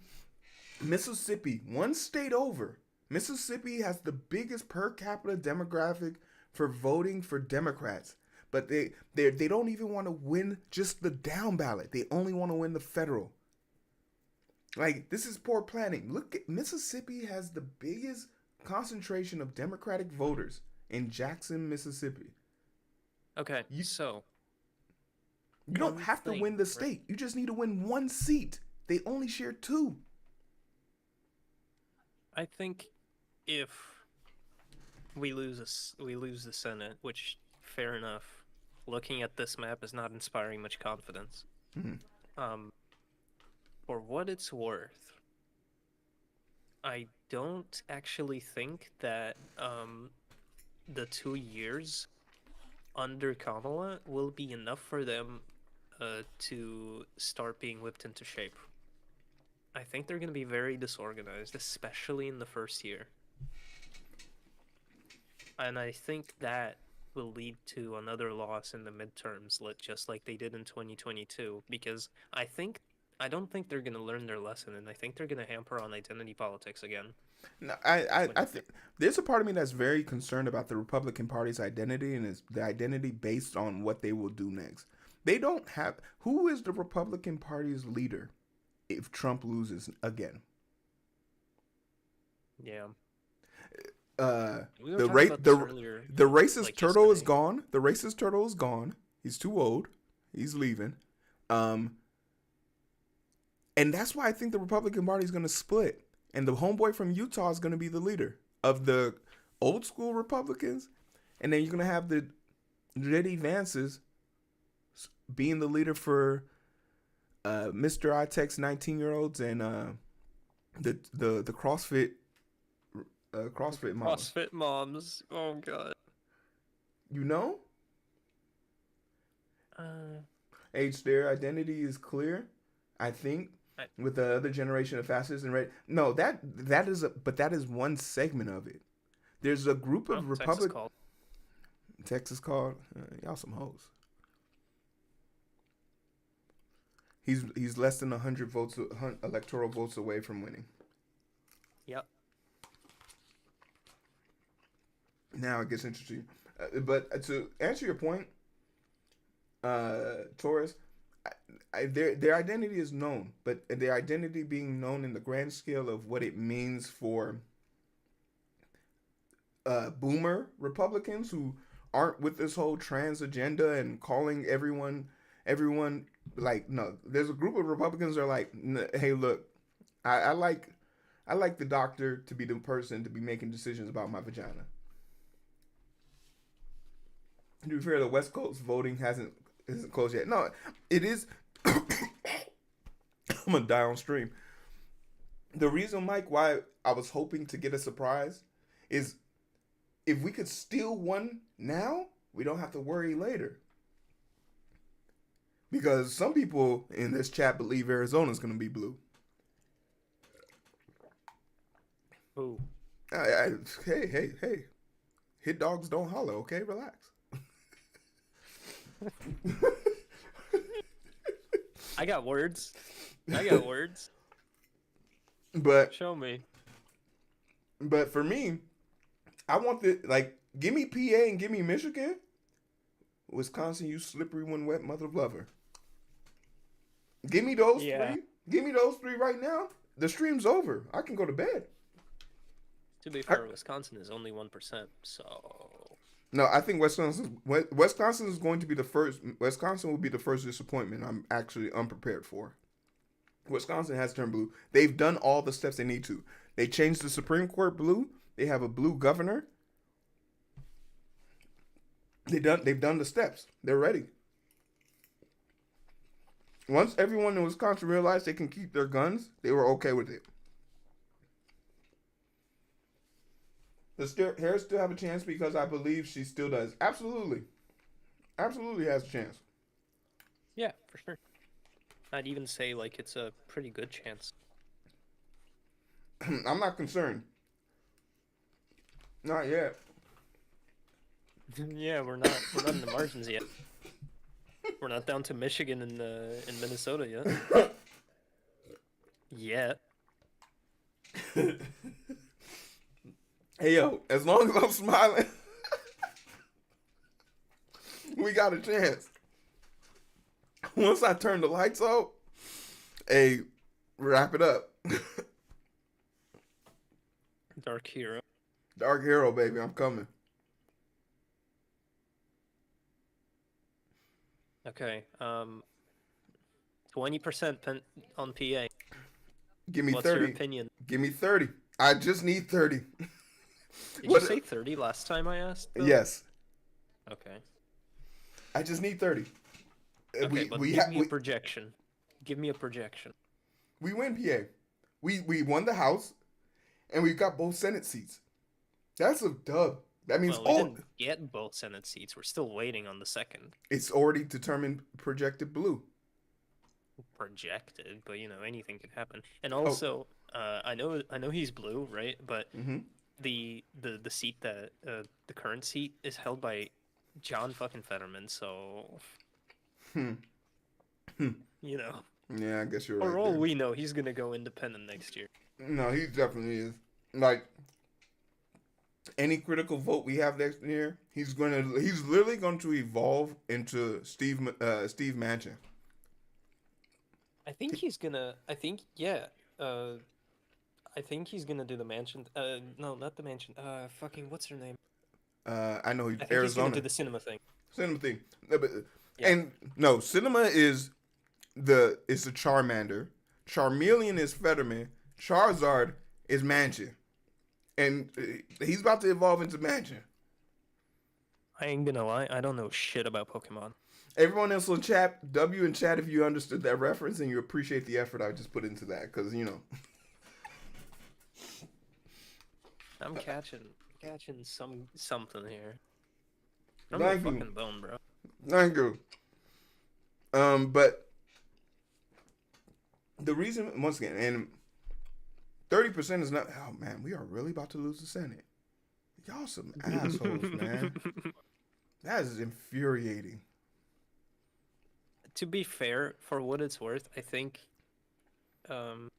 Mississippi, one state over. Mississippi has the biggest per capita demographic for voting for Democrats. But they don't even want to win just the down ballot. They only want to win the federal. Like this is poor planning. Look at Mississippi has the biggest concentration of Democratic voters in Jackson, Mississippi. Okay. You So you don't one have to win thing, the right? state. You just need to win one seat. They only share two. I think if we lose the Senate, which fair enough. Looking at this map is not inspiring much confidence. Mhm. Um, for what it's worth, I don't actually think that the 2 years under Kamala will be enough for them to start being whipped into shape. I think they're going to be very disorganized, especially in the first year. And I think that will lead to another loss in the midterms, just like they did in 2022. Because I don't think they're going to learn their lesson, and I think they're going to hamper on identity politics again No, in I 2020. think there's a part of me that's very concerned about the Republican Party's identity and it's the identity based on what they will do next. They don't have who is the Republican Party's leader if Trump loses again. Yeah, we were The talking rate about this earlier, the racist like turtle is yesterday. gone. The racist turtle is gone. He's too old. He's leaving. Um, and that's why I think the Republican Party is going to split. And the homeboy from Utah is going to be the leader of the old school Republicans. And then you're going to have the J.D. Vance's being the leader for Mr. iTech's 19-year-olds and the CrossFit moms. CrossFit moms. Oh god. You know, Uh, age their identity is clear. I think I, with the other generation of fascists and red. No, that is but that is one segment of it. There's a group oh, of Texas Republic. called. Texas called y'all some hoes. He's less than 100 electoral votes away from winning. Yep. Now it gets interesting. But to answer your point, Taurus, their identity is known, but their identity being known in the grand scale of what it means for boomer Republicans who aren't with this whole trans agenda and calling everyone like no. There's a group of Republicans that are like, hey, look, I like the doctor to be the person to be making decisions about my vagina. To be fair, the West Coast voting isn't closed yet. No, it is. I'm gonna die on stream. The reason, Mike, why I was hoping to get a surprise is if we could steal one now, we don't have to worry later. Because some people in this chat believe Arizona's gonna be blue. Ooh. Hey. Hit dogs don't holler, okay? Relax. I got words. I got words. But Show me. for me, I want the like give me PA and give me Michigan. Wisconsin, you slippery when wet mother lover. Give me those Yeah. three. Give me those three right now. The stream's over. I can go to bed. To be I, fair, Wisconsin is only 1%, so no, I think Wisconsin is going to be the first. Wisconsin will be the first disappointment I'm actually unprepared for. Wisconsin has turned blue. They've done all the steps they need to. They changed the Supreme Court blue. They have a blue governor. They've done the steps. They're ready. Once everyone in Wisconsin realized they can keep their guns, they were okay with it. Does Harris still have a chance? Because I believe she still does. Absolutely. Absolutely has a chance. yeah, for sure. I'd even say like it's a pretty good chance. I'm not concerned. Not yet. Yeah, we're not in the margins yet. We're not down to Michigan and in Minnesota yet. Yet. Hey yo, as long as I'm smiling, we got a chance. Once I turn the lights out, hey, wrap it up. Dark Hero. Dark Hero, baby, I'm coming. Okay. 20% on PA. Give me What's 30. your opinion? Give me 30. I just need 30. Did you say 30 last time I asked? Though? Yes. Okay. I just need 30. Okay, but give me a projection. Give me a projection. We win PA. We won the House, and we got both Senate seats. That's a dub. That means Well, we didn't get both Senate seats. We're still waiting on the second. It's already determined projected blue. Projected, but you know anything could happen. And also, I know he's blue, right? But the seat that the current seat is held by John fucking Fetterman. So, you know. Yeah, I guess you're right. For all we know, he's gonna go independent next year. No, he definitely is. Like any critical vote we have next year, he's literally going to evolve into Steve Manchin. I think he's gonna. I think yeah. I think he's gonna do the mansion. No, not the mansion. Fucking what's her name? I know he's I think Arizona. he's gonna do the cinema thing. Cinema thing. No, but, yeah. And no, cinema is the Charmander. Charmeleon is Fetterman. Charizard is Manchin. And he's about to evolve into Manchin. I ain't gonna lie, I don't know shit about Pokemon. Everyone else in chat, W in chat if you understood that reference and you appreciate the effort I just put into that, because, you know. I'm catching something here. I'm a fucking bone, bro. Thank you. But the reason, once again, and 30% is not. Oh man, we are really about to lose the Senate. Y'all some assholes, man. That is infuriating. To be fair, for what it's worth, I think. Oh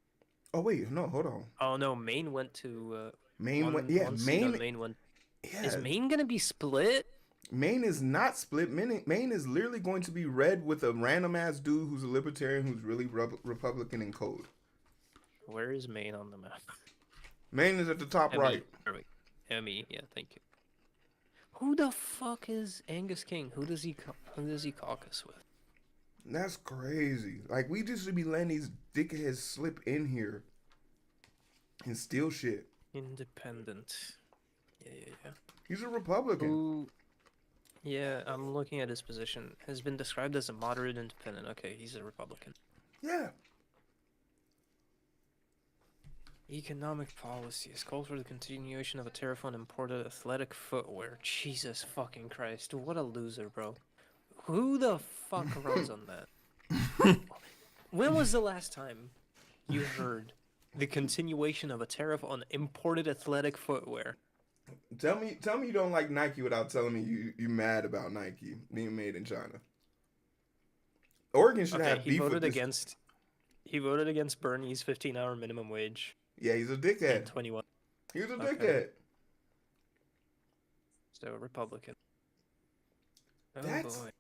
wait, no, hold on. Oh no, Maine went to. Maine went. Yeah, Maine went. Yeah. Is Maine gonna be split? Maine is not split. Maine is literally going to be red with a random ass dude who's a libertarian who's really Republican in code. Where is Maine on the map? Maine is at the top right. ME, yeah, thank you. Who the fuck is Angus King? Who does he caucus with? That's crazy. Like, we just should be letting these dickheads slip in here and steal shit. Independent. Yeah. He's a Republican. Yeah, I'm looking at his position. Has been described as a moderate independent. Okay, he's a Republican. Yeah. Economic policies called for the continuation of a tariff on imported athletic footwear. Jesus fucking Christ. What a loser, bro. Who the fuck runs on that? When was the last time you heard The continuation of a tariff on imported athletic footwear. Tell me you don't like Nike without telling me you mad about Nike being made in China. Oregon should Okay, have beef with this. he voted against Bernie's 15-hour minimum wage Yeah, he's a in dickhead. 21. He's a Okay, dickhead. so Republican. Oh That's boy.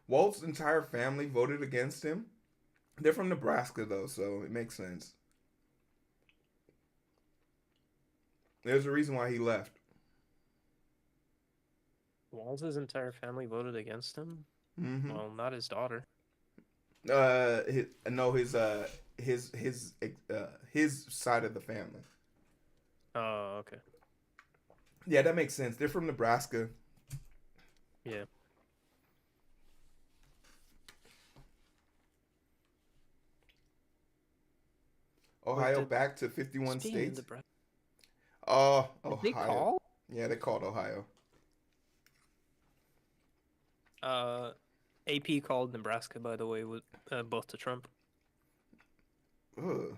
Walt's entire family voted against him. They're from Nebraska though, so it makes sense. There's a reason why he left. Walls' entire family voted against him? Mm-hmm. Well, not his daughter. No, his side of the family. Oh, okay. Yeah, that makes sense. They're from Nebraska. Yeah. Ohio Wait, back to 51 states. Did Oh, they Ohio. call? Yeah, they called Ohio. AP called Nebraska, by the way, with both to Trump. Ugh.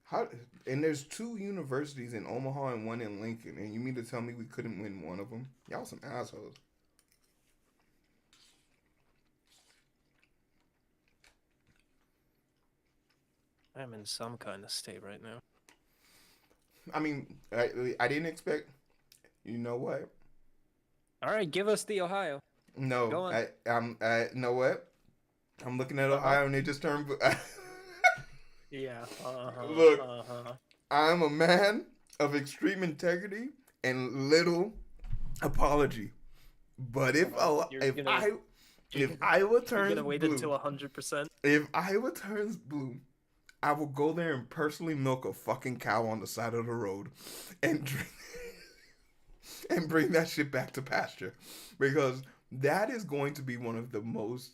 How? And there's two universities in Omaha and one in Lincoln, and you mean to tell me we couldn't win one of them? Y'all some assholes. I'm in some kind of state right now. I mean, I didn't expect. You know what? All right, give us the Ohio. No, Go on. I know what? I'm looking at Ohio and they just turned. Yeah. Look, I'm a man of extreme integrity and little apology. But if Iowa turns you're gonna wait blue, until 100%. if Iowa turns blue, I will go there and personally milk a fucking cow on the side of the road, and drink, and bring that shit back to pasture, because that is going to be one of the most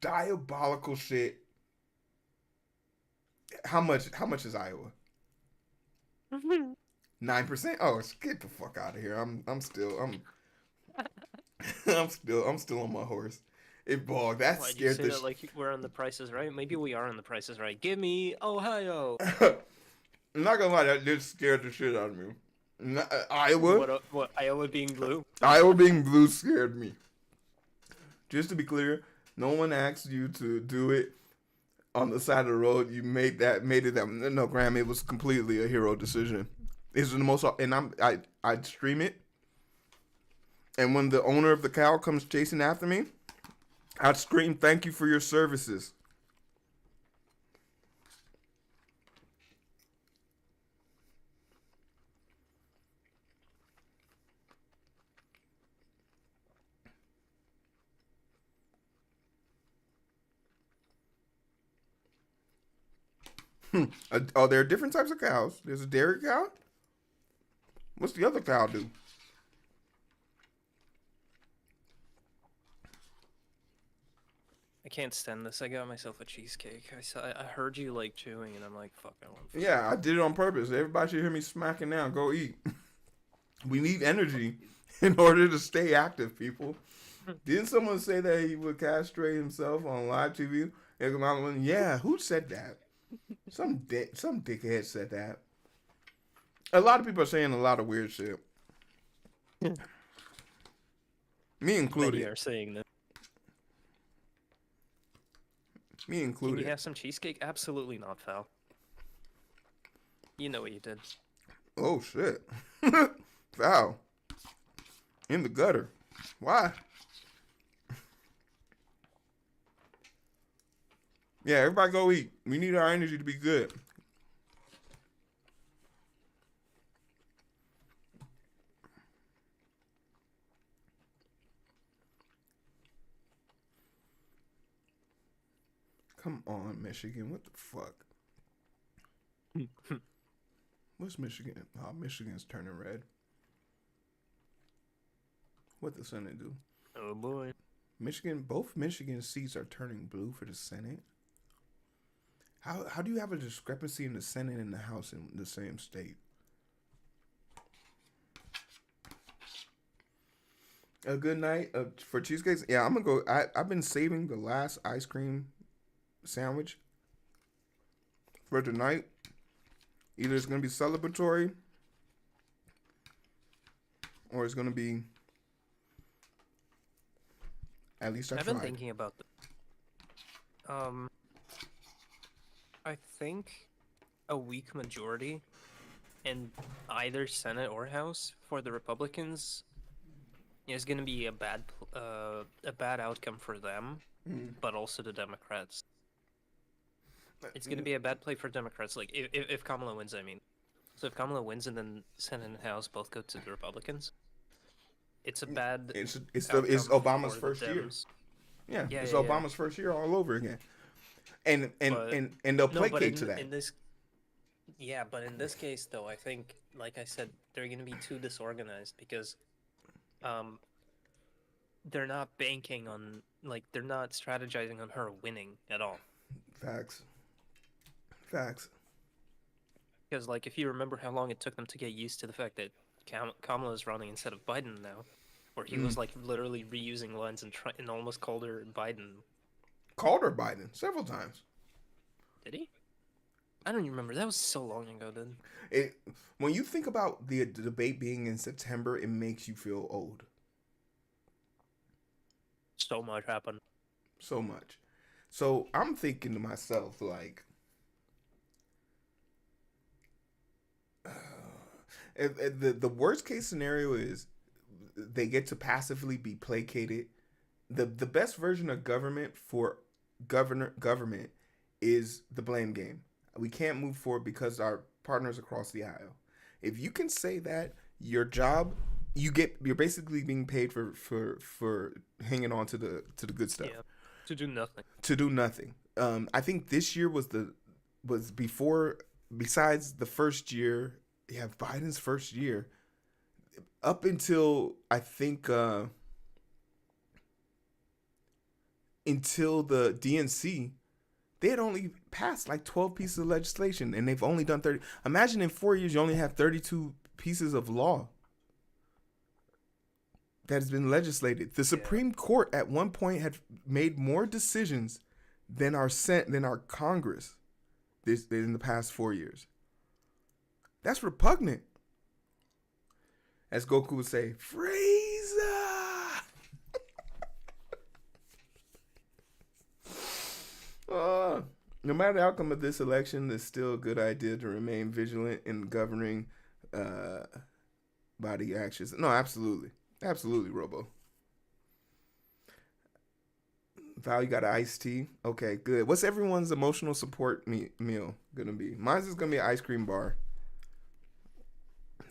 diabolical shit. How much is Iowa? 9%? Oh, get the fuck out of here. I'm still I'm still on my horse. It bogged. That Why'd you scared say the that like we're on the prices right? Maybe we are on the prices right. Give me Ohio. I'm not gonna lie, that did scare the shit out of me. Iowa? What Iowa being blue? Iowa being blue scared me. Just to be clear, no one asked you to do it on the side of the road. You made it that. No, Graham, it was completely a hero decision. It's the most, and I'd stream it. And when the owner of the cow comes chasing after me, I'd scream, "Thank you for your services." Oh, there are different types of cows. There's a dairy cow. What's the other cow do? I can't stand this. I got myself a cheesecake. I heard you like chewing, and I'm like, fuck, I want. Yeah, I did it on purpose. Everybody should hear me smacking now. Go eat. We need energy in order to stay active, people. Didn't someone say that he would castrate himself on live TV? Yeah, who said that? Some dickhead said that. A lot of people are saying a lot of weird shit. Me included. Many are saying that. Me included. Can you have some cheesecake? Absolutely not, Val. You know what you did. Oh shit. Foul. In the gutter. Why? Yeah, everybody go eat. We need our energy to be good. Come on, Michigan. What the fuck? What's Michigan? Oh, Michigan's turning red. What the Senate do? Oh boy. Both Michigan seats are turning blue for the Senate. How do you have a discrepancy in the Senate and the House in the same state? A good night for cheesecakes. Yeah, I'm gonna go. I've been saving the last ice cream sandwich for tonight. Either it's gonna be celebratory, or it's gonna be. At least I I've tried. been thinking about this. I think a weak majority in either Senate or House for the Republicans is going to be a bad outcome for them, but also the Democrats. It's going to be a bad play for Democrats. Like if Kamala wins, I mean. So if Kamala wins and then Senate and House both go to the Republicans, it's a bad. It's Obama's for first the year. Dems. Yeah, Yeah, it's yeah, Obama's first year all over again. And they'll placate to that. But in this case, though, I think, like I said, they're going to be too disorganized because they're not banking on, like, they're not strategizing on her winning at all. Facts. Because, like, if you remember how long it took them to get used to the fact that Kamala is running instead of Biden now, where he was, like, literally reusing lines and almost called her Biden. Called her Biden several times. Did he? I don't even remember. That was so long ago, then. When you think about the debate being in September, it makes you feel old. So much happened. So much. So I'm thinking to myself, like, the worst case scenario is they get to passively be placated. The best version of government for government is the blame game. We can't move forward because our partners across the aisle. If you can say that, your job, you're basically being paid for hanging on to the good stuff. Yeah, to do nothing. To do nothing. I think this year was before, besides the first year, Biden's first year, up until I think until the DNC, they had only passed like 12 pieces of legislation, and they've only done 30. Imagine in 4 years you only have 32 pieces of law that has been legislated. The Supreme Court at one point had made more decisions than our Congress in the past 4 years. That's repugnant. As Goku would say, Frieza! No matter the outcome of this election, it's still a good idea to remain vigilant in governing body actions. No, absolutely. Absolutely, Robo. Val, you got an iced tea? Okay, good. What's everyone's emotional support meal gonna be? Mine's is gonna be an ice cream bar.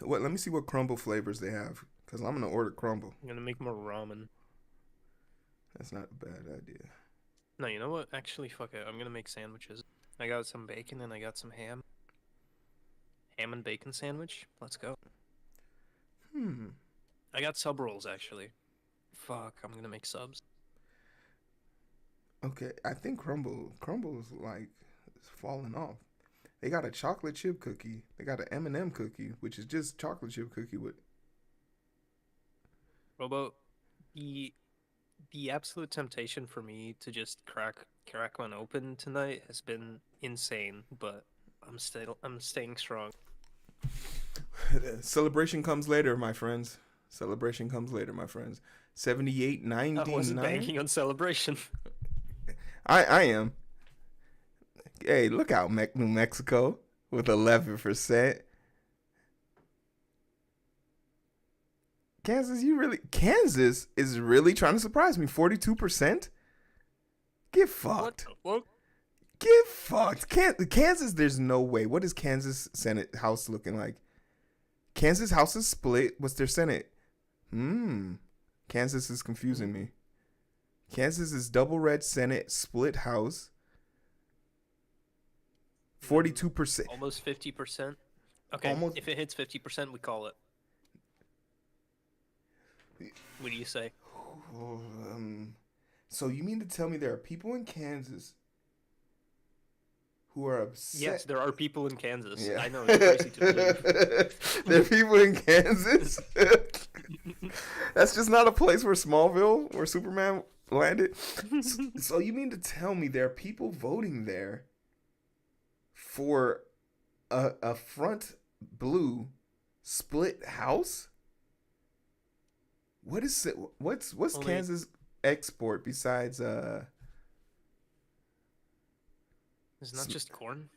Let me see what crumble flavors they have, because I'm gonna order crumble. I'm gonna make more ramen. That's not a bad idea. No, you know what? Actually, fuck it. I'm gonna make sandwiches. I got some bacon and I got some ham. Ham and bacon sandwich. Let's go. I got sub rolls, actually. Fuck, I'm gonna make subs. Okay, I think Crumble's like it's falling off. They got a chocolate chip cookie. They got an M&M cookie, which is just chocolate chip cookie with. Robo, the absolute temptation for me to just crack one open tonight has been insane, but I'm staying strong. Celebration comes later, my friends. 78.99. I wasn't banking on celebration. I am. Hey, look out, New Mexico with 11%. Kansas is really trying to surprise me. 42%. Get fucked. What? Get fucked. Kansas, there's no way. What is Kansas Senate House looking like? Kansas House is split. What's their Senate? Kansas is confusing me. Kansas is double red Senate, split House. 42%. Almost 50%. Okay, if it hits 50%, we call it. What do you say? So you mean to tell me there are people in Kansas who are upset? Yes, there are people in Kansas. Yeah. I know, it's crazy to believe. There are people in Kansas? That's just not a place where Smallville, where Superman landed. So you mean to tell me there are people voting there for a front blue split house? What is it? What's Only Kansas export besides it's not just corn.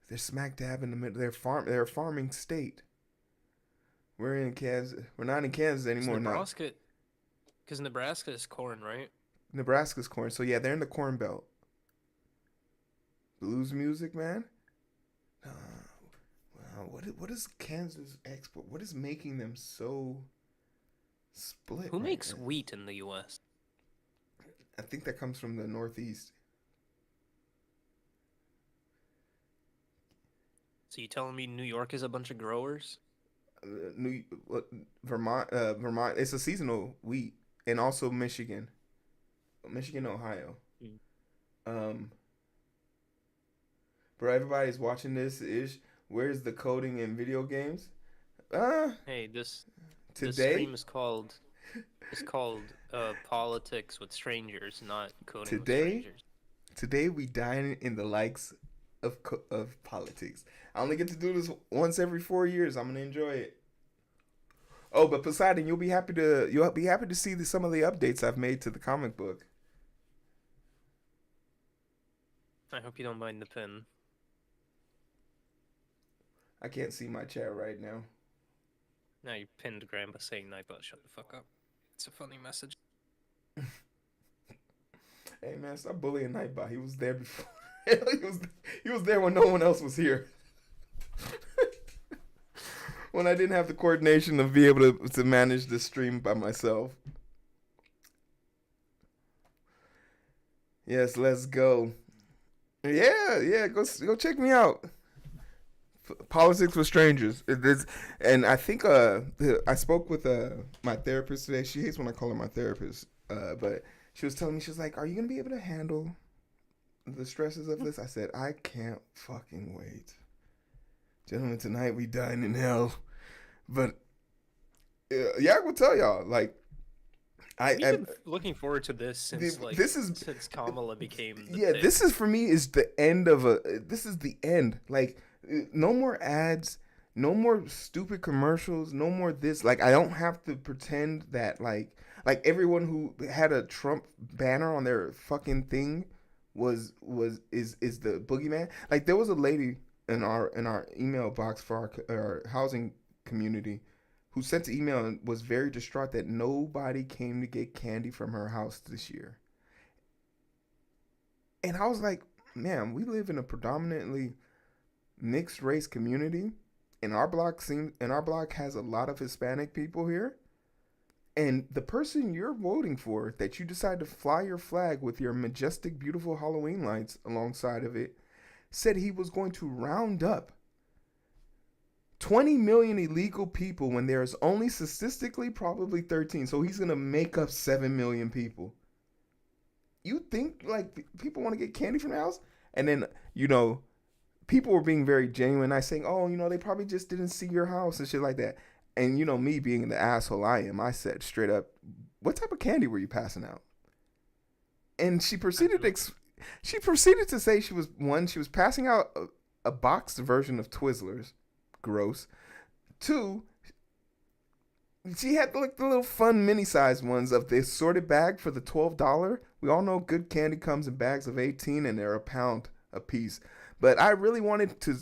they're smack dab in the middle. They're a farming state. We're in Kansas. We're not in Kansas Because anymore. Not Nebraska, because Nebraska is corn, right? Nebraska's corn. So yeah, they're in the corn belt. Blues music, man. Wow. What is Kansas export? What is making them so split Who right makes now? wheat in the U.S.? I think that comes from the Northeast. So you telling me New York is a bunch of growers? New Vermont. Vermont. It's a seasonal wheat, and also Michigan, Ohio. Mm. Um, Bro, everybody's watching this. Where's the coding in video games? Uh, Hey, this today, stream is called politics with strangers, not coding with today, strangers. today we dine in the likes of politics. I only get to do this once every 4 years. I'm gonna enjoy it. Oh, but Poseidon, you'll be happy to see some of the updates I've made to the comic book. I hope you don't mind the pin. I can't see my chat right now. Now you pinned Grandpa saying Nightbot, shut the fuck up. It's a funny message. Hey man, stop bullying Nightbot. He was there before. he was there when no one else was here. When I didn't have the coordination to be able to manage the stream by myself. Yes, let's go. Yeah, go check me out. Politics with Strangers. And I think I spoke with my therapist today. She hates when I call her my therapist, but she was telling me, she was like, "Are you gonna be able to handle the stresses of this?" I said, "I can't fucking wait, gentlemen. Tonight we dine in hell." But yeah, I will tell y'all, like, We've been looking forward to this since since Kamala became the thing. This is for me is the end of this is the end. Like, no more ads, no more stupid commercials, no more this. Like, I don't have to pretend that like everyone who had a Trump banner on their fucking thing is the boogeyman. Like, there was a lady in our email box for our housing community who sent an email and was very distraught that nobody came to get candy from her house this year. And I was like, man, we live in a predominantly mixed race community, and our block has a lot of Hispanic people here. And the person you're voting for, that you decide to fly your flag with your majestic, beautiful Halloween lights alongside of it, said he was going to round up 20 million illegal people when there's only statistically probably 13. So he's going to make up 7 million people. You think like people want to get candy from the house? And then, people were being very genuine, nice, saying, "Oh, they probably just didn't see your house," and shit like that. And me being the asshole I am, I said straight up, "What type of candy were you passing out?" And she proceeded to say she was passing out a boxed version of Twizzlers. Gross. 2, she had the little fun mini sized ones of the assorted bag for the $12. We all know good candy comes in bags of 18 and they're £1 a piece. But I really wanted to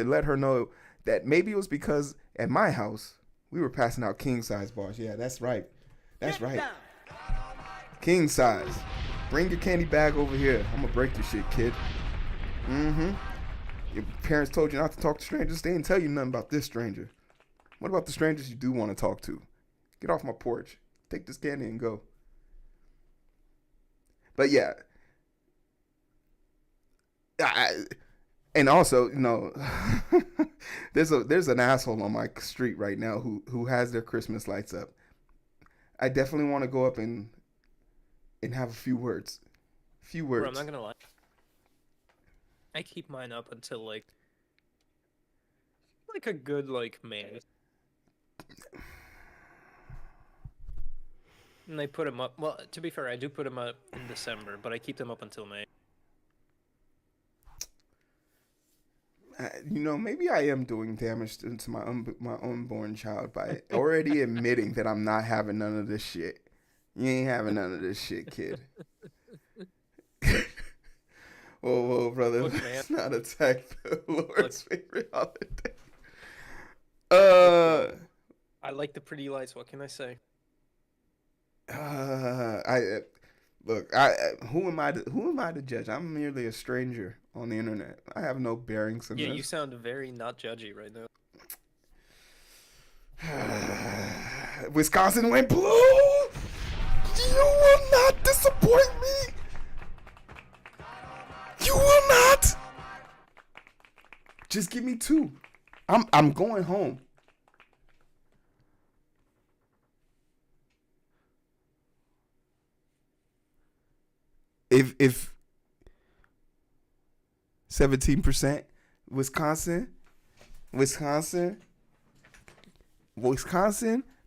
let her know that maybe it was because at my house we were passing out king size bars. Yeah, that's right. That's right. King size. Bring your candy bag over here. I'm gonna break your shit, kid. Mm-hmm. Your parents told you not to talk to strangers. They didn't tell you nothing about this stranger. What about the strangers you do want to talk to? Get off my porch. Take this candy and go. But yeah. And also, there's an asshole on my street right now who has their Christmas lights up. I definitely want to go up and have a few words. Bro, I'm not gonna lie. I keep mine up until like a good May. And they put them up. Well, to be fair, I do put them up in December, but I keep them up until May. Maybe I am doing damage to my unborn child by already admitting that I'm not having none of this shit. You ain't having none of this shit, kid. Whoa, brother. Look, Let's man. not attack the Lord's favorite holiday. I like the pretty lights. What can I say? I look. Who am I? Who am I to judge? I'm merely a stranger on the internet. I have no bearings in Yeah, this. you sound very not judgy right now. Wisconsin went blue. You will not disappoint me. You will not. Just give me 2. I'm going home. If 17% Wisconsin,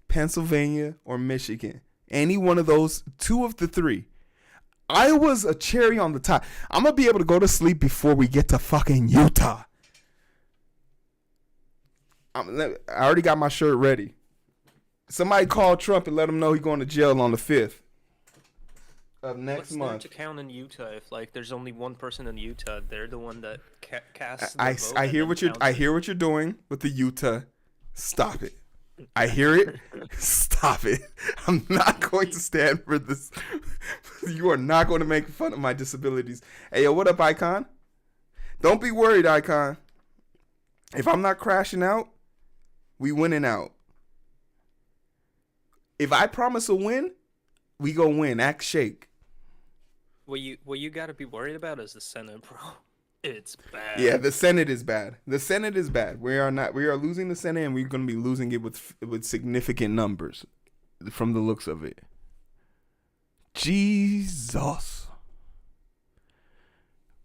Pennsylvania, or Michigan. Any one of those, 2 of the 3. Iowa's a cherry on the top. I'm going to be able to go to sleep before we get to fucking Utah. I already got my shirt ready. Somebody call Trump and let him know he's going to jail on the 5th of next month. What's there to count in Utah if there's only one person in Utah? They're the one that casts the vote. I hear what you're doing with the Utah. Stop it. I hear it. Stop it. I'm not going to stand for this. You are not going to make fun of my disabilities. Hey, yo, what up, Icon? Don't be worried, Icon. If I'm not crashing out, we winning out. If I promise a win, we go win. Act shake. What you got to be worried about is the Senate, bro. It's bad. Yeah, the Senate is bad. The Senate is bad. We are losing the Senate, and we're going to be losing it with significant numbers from the looks of it. Jesus.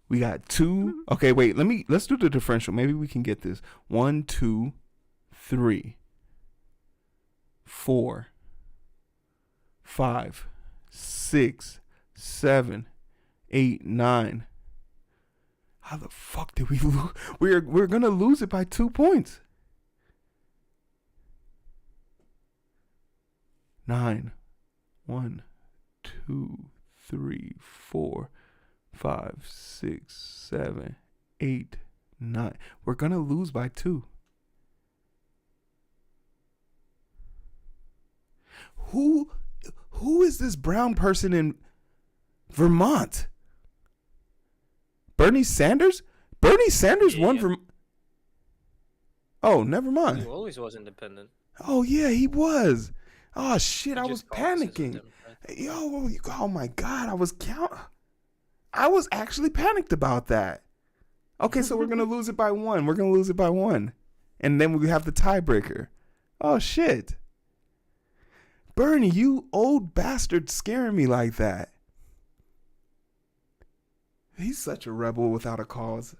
We got 2. Okay, wait. Let's do the differential. Maybe we can get this. 1, 2, 3, 4, 5, 6, 7, 8, 9. How the fuck did we lose? We're gonna lose it by 2 points. 9. 1, 2, 3, 4, 5, 6, 7, 8, 9. We're gonna lose by 2. Who is this brown person in Vermont? Bernie Sanders? Bernie Sanders won from. Oh, never mind. He always was independent. Oh yeah, he was. Oh shit, I was Just caucuses with panicking. Democrats. Yo, oh my god, I was actually panicked about that. Okay, so we're gonna lose it by 1. We're gonna lose it by 1, and then we have the tiebreaker. Oh shit, Bernie, you old bastard, scaring me like that. He's such a rebel without a cause.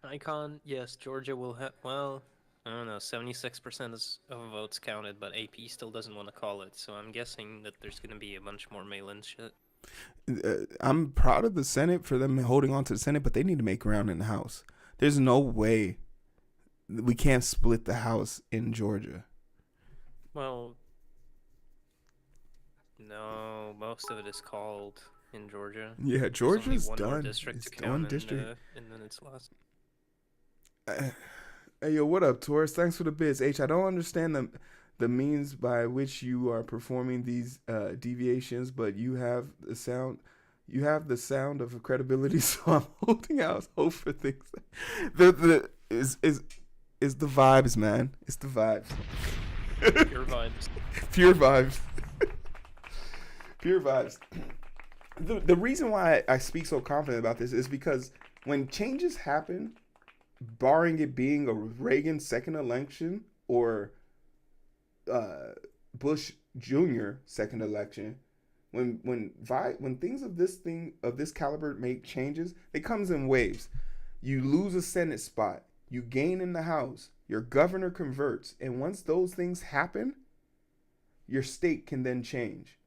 Icon, yes, Georgia will have. Well, I don't know. 76% of votes counted, but AP still doesn't want to call it. So I'm guessing that there's gonna be a bunch more mail-in shit. I'm proud of the Senate for them holding on to the Senate, but they need to make ground in the House. There's no way we can't split the House in Georgia. Well, no, most of it is called in Georgia. Yeah, Georgia's There's only one more done. district It's to count one district. and then it's lost. Hey, yo, what up, Taurus? Thanks for the bits. H, I don't understand the means by which you are performing these deviations, but you have the sound. You have the sound of credibility, so I'm holding out hope for things. Is the vibes, man. It's the vibes. Pure vibes. Pure vibes. Pure vibes. The reason why I speak so confident about this is because when changes happen, barring it being a Reagan second election or Bush Jr. second election, when things of this caliber make changes, it comes in waves. You lose a Senate spot, you gain in the House, your governor converts, and once those things happen, your state can then change.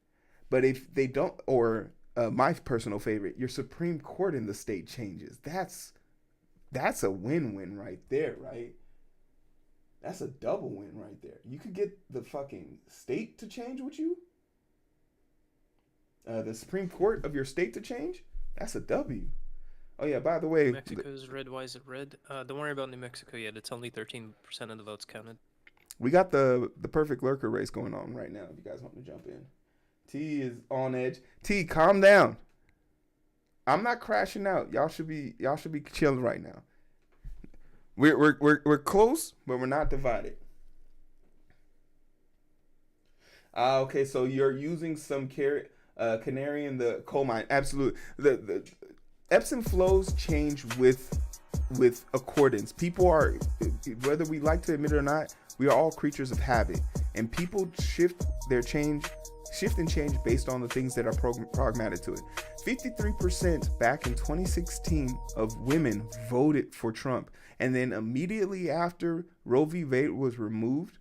But if they don't, or my personal favorite, your Supreme Court in the state changes. That's a win-win right there, right? That's a double win right there. You could get the fucking state to change with you. The Supreme Court of your state to change. That's a W. Oh yeah, by the way, New Mexico's red. Why is it red? Don't worry about New Mexico yet. It's only 13% of the votes counted. we got the perfect lurker race going on right now. If you guys want to jump in, T is on edge. T, calm down. I'm not crashing out. Y'all should be chilling right now. We're close, but we're not divided. Okay, so you're using some canary in the coal mine. Absolutely. The ebbs and flows change with accordance. People are, whether we like to admit it or not, we are all creatures of habit, and people shift and change based on the things that are pragmatic to it. 53% back in 2016 of women voted for Trump, and then immediately after Roe v. Wade was removed,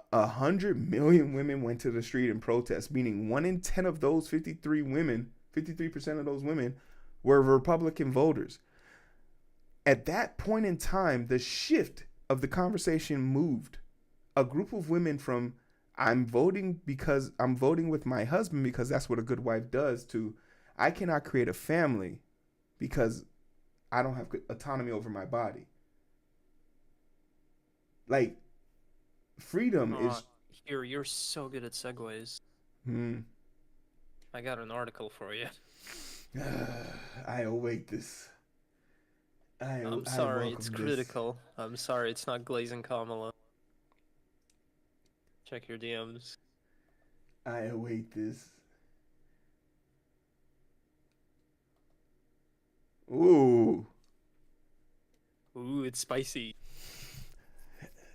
100 million women went to the street in protest, meaning 1 in 10 of those 53% of those women were Republican voters. At that point in time, the shift of the conversation moved. A group of women from I'm voting with my husband because that's what a good wife does, to I cannot create a family because I don't have autonomy over my body. Like, freedom is... You're so good at segues. I got an article for you. I await this. I'm sorry, it's critical. I'm sorry, it's not glazing Kamala. Check your DMs. I await this. Ooh, it's spicy.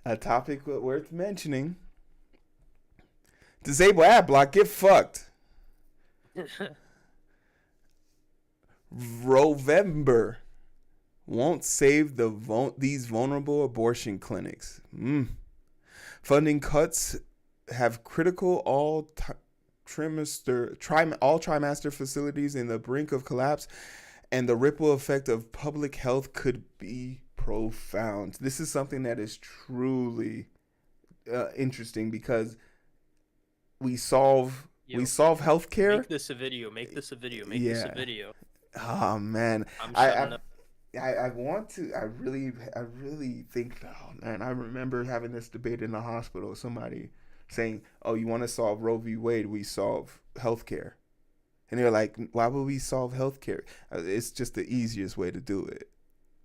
A topic worth mentioning. Disable ad block, get fucked. Rovember won't save these vulnerable abortion clinics. Funding cuts have critical all trimester facilities in the brink of collapse, and the ripple effect of public health could be profound. This is something that is truly interesting because we solve healthcare. Make this a video. Make this a video. Oh man, I want to. I really think. Oh man, I remember having this debate in the hospital. Somebody saying, "Oh, you want to solve Roe v. Wade? We solve healthcare." And they're like, "Why would we solve healthcare? It's just the easiest way to do it.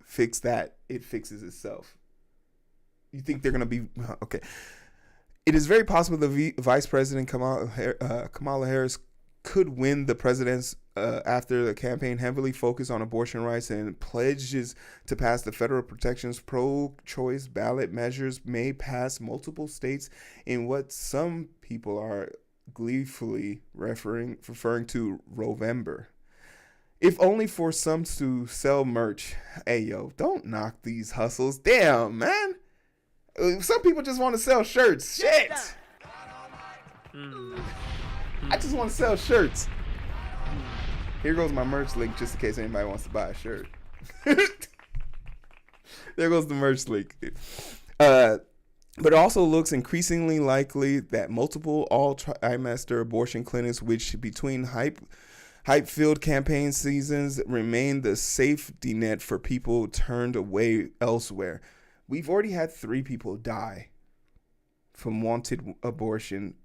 Fix that. It fixes itself." You think they're gonna be okay? It is very possible the Vice President Kamala Harris could win the president's after the campaign heavily focused on abortion rights and pledges to pass the federal protections. Pro-choice ballot measures may pass multiple states in what some people are gleefully referring to Rovember. If only for some to sell merch. Hey, yo, don't knock these hustles. Damn, man. Some people just want to sell shirts. Shit. I just want to sell shirts. Here goes my merch link just in case anybody wants to buy a shirt. There goes the merch link. But it also looks increasingly likely that multiple all-trimester abortion clinics, which between hype-filled campaign seasons remain the safety net for people turned away elsewhere. We've already had 3 people die from wanted abortion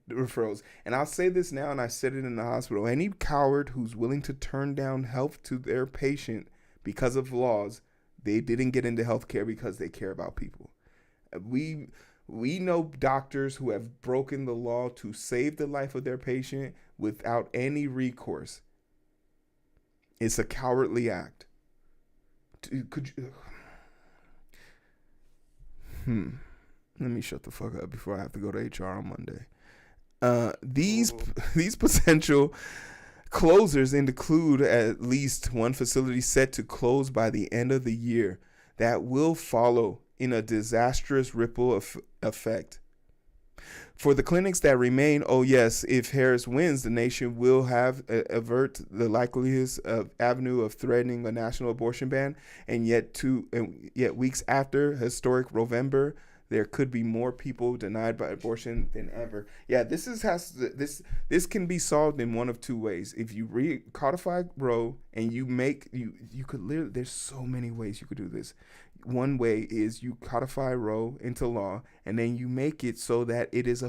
referrals. And I'll say this now, and I said it in the hospital. Any coward who's willing to turn down health to their patient because of laws, they didn't get into healthcare because they care about people. We know doctors who have broken the law to save the life of their patient without any recourse. It's a cowardly act. Let me shut the fuck up before I have to go to HR on Monday. These potential closers include at least one facility set to close by the end of the year that will follow in a disastrous ripple effect. For the clinics that remain, oh yes, if Harris wins, the nation will have avert the likelihoods of avenue of threatening a national abortion ban, and yet weeks after historic November, there could be more people denied by abortion than ever. Yeah, this can be solved in one of two ways. If you codify Roe and you could literally, there's so many ways you could do this. One way is you codify Roe into law, and then you make it so that it's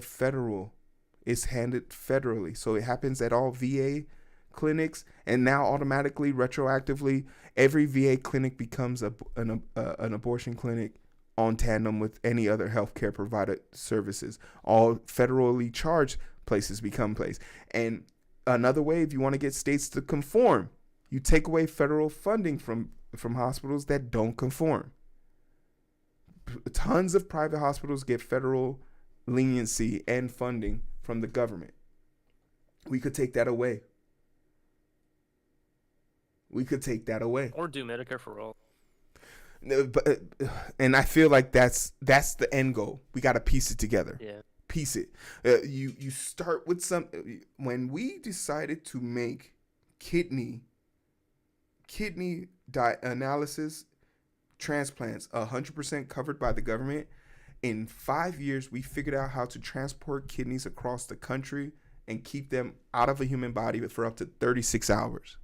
handed federally. So it happens at all VA clinics, and now automatically, retroactively, every VA clinic becomes an abortion clinic on tandem with any other healthcare provided services. All federally charged places become place. And another way, if you want to get states to conform, you take away federal funding from hospitals that don't conform. Tons of private hospitals get federal leniency and funding from the government. We could take that away. Or do Medicare for all. And I feel like that's the end goal. We got to piece it together. Yeah. Piece it. You start with some. When we decided to make kidney analysis transplants 100% covered by the government, in 5 years we figured out how to transport kidneys across the country and keep them out of a human body for up to 36 hours.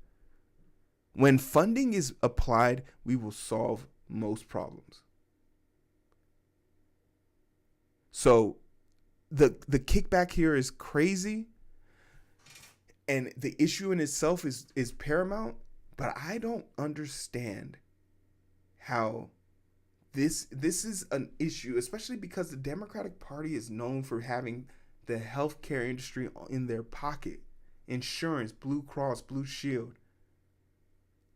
When funding is applied, we will solve most problems. So the kickback here is crazy, and the issue in itself is paramount, but I don't understand how this is an issue, especially because the Democratic Party is known for having the healthcare industry in their pocket. Insurance, Blue Cross, Blue Shield,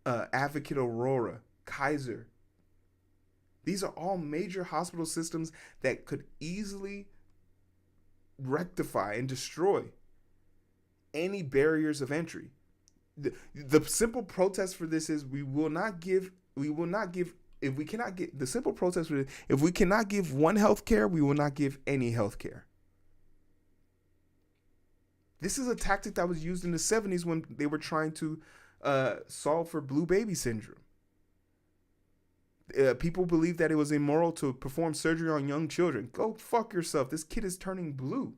Advocate Aurora, Kaiser. These are all major hospital systems that could easily rectify and destroy any barriers of entry. The simple protest for this is if we cannot get the simple protest for this, if we cannot give one health care, we will not give any health care. This is a tactic that was used in the 70s when they were trying to solve for blue baby syndrome. People believed that it was immoral to perform surgery on young children. Go fuck yourself. This kid is turning blue.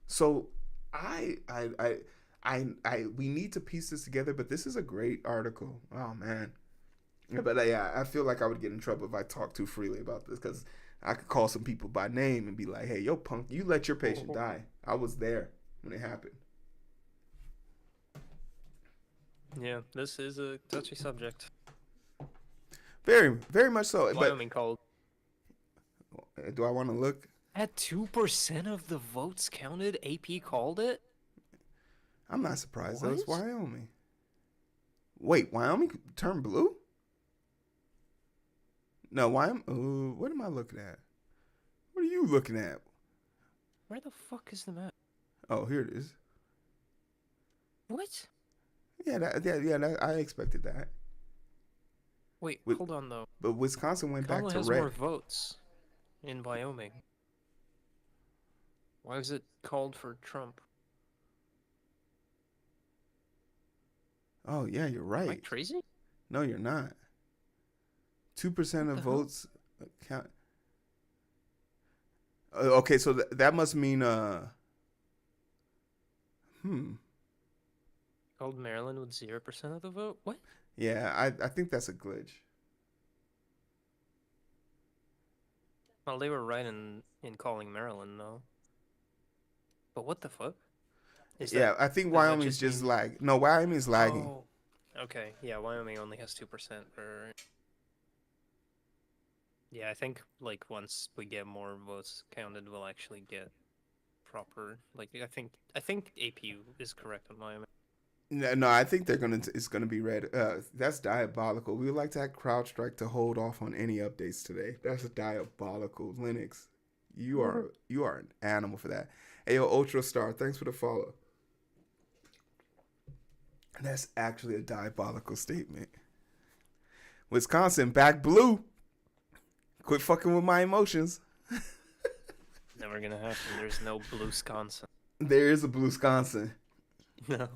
So we need to piece this together, but this is a great article. Oh man. But I feel like I would get in trouble if I talk too freely about this, because I could call some people by name and be like, hey, yo, punk, you let your patient die. I was there when it happened. Yeah, this is a touchy subject. Very, very much so. Wyoming called. Do I want to look? At 2% of the votes counted, AP called it? I'm not surprised. That was Wyoming. Wait, Wyoming turned blue? No, Wyoming. What am I looking at? What are you looking at? Where the fuck is the map? Oh, here it is. What? Yeah, I expected that. Wait, hold on though. But Wisconsin went back to has red. More votes in Wyoming. Why is it called for Trump? Oh yeah, you're right. Am I crazy? No, you're not. 2% of votes count. Okay, so that must mean Called Maryland with 0% of the vote? What? Yeah, I think that's a glitch. Well, they were right in calling Maryland, though. But what the fuck? I think Wyoming's just lag. No, Wyoming's lagging. Oh, okay. Yeah, Wyoming only has 2%. Yeah, I think like once we get more votes counted, we'll actually get proper. Like I think AP is correct on Wyoming. No, I think it's gonna be red. That's diabolical. We would like to have CrowdStrike to hold off on any updates today. That's diabolical. Linux, you are an animal for that. Hey, yo, Ultra Star, thanks for the follow. That's actually a diabolical statement. Wisconsin back blue. Quit fucking with my emotions. Never gonna happen. There's no blue Wisconsin. There is a blue Wisconsin. No.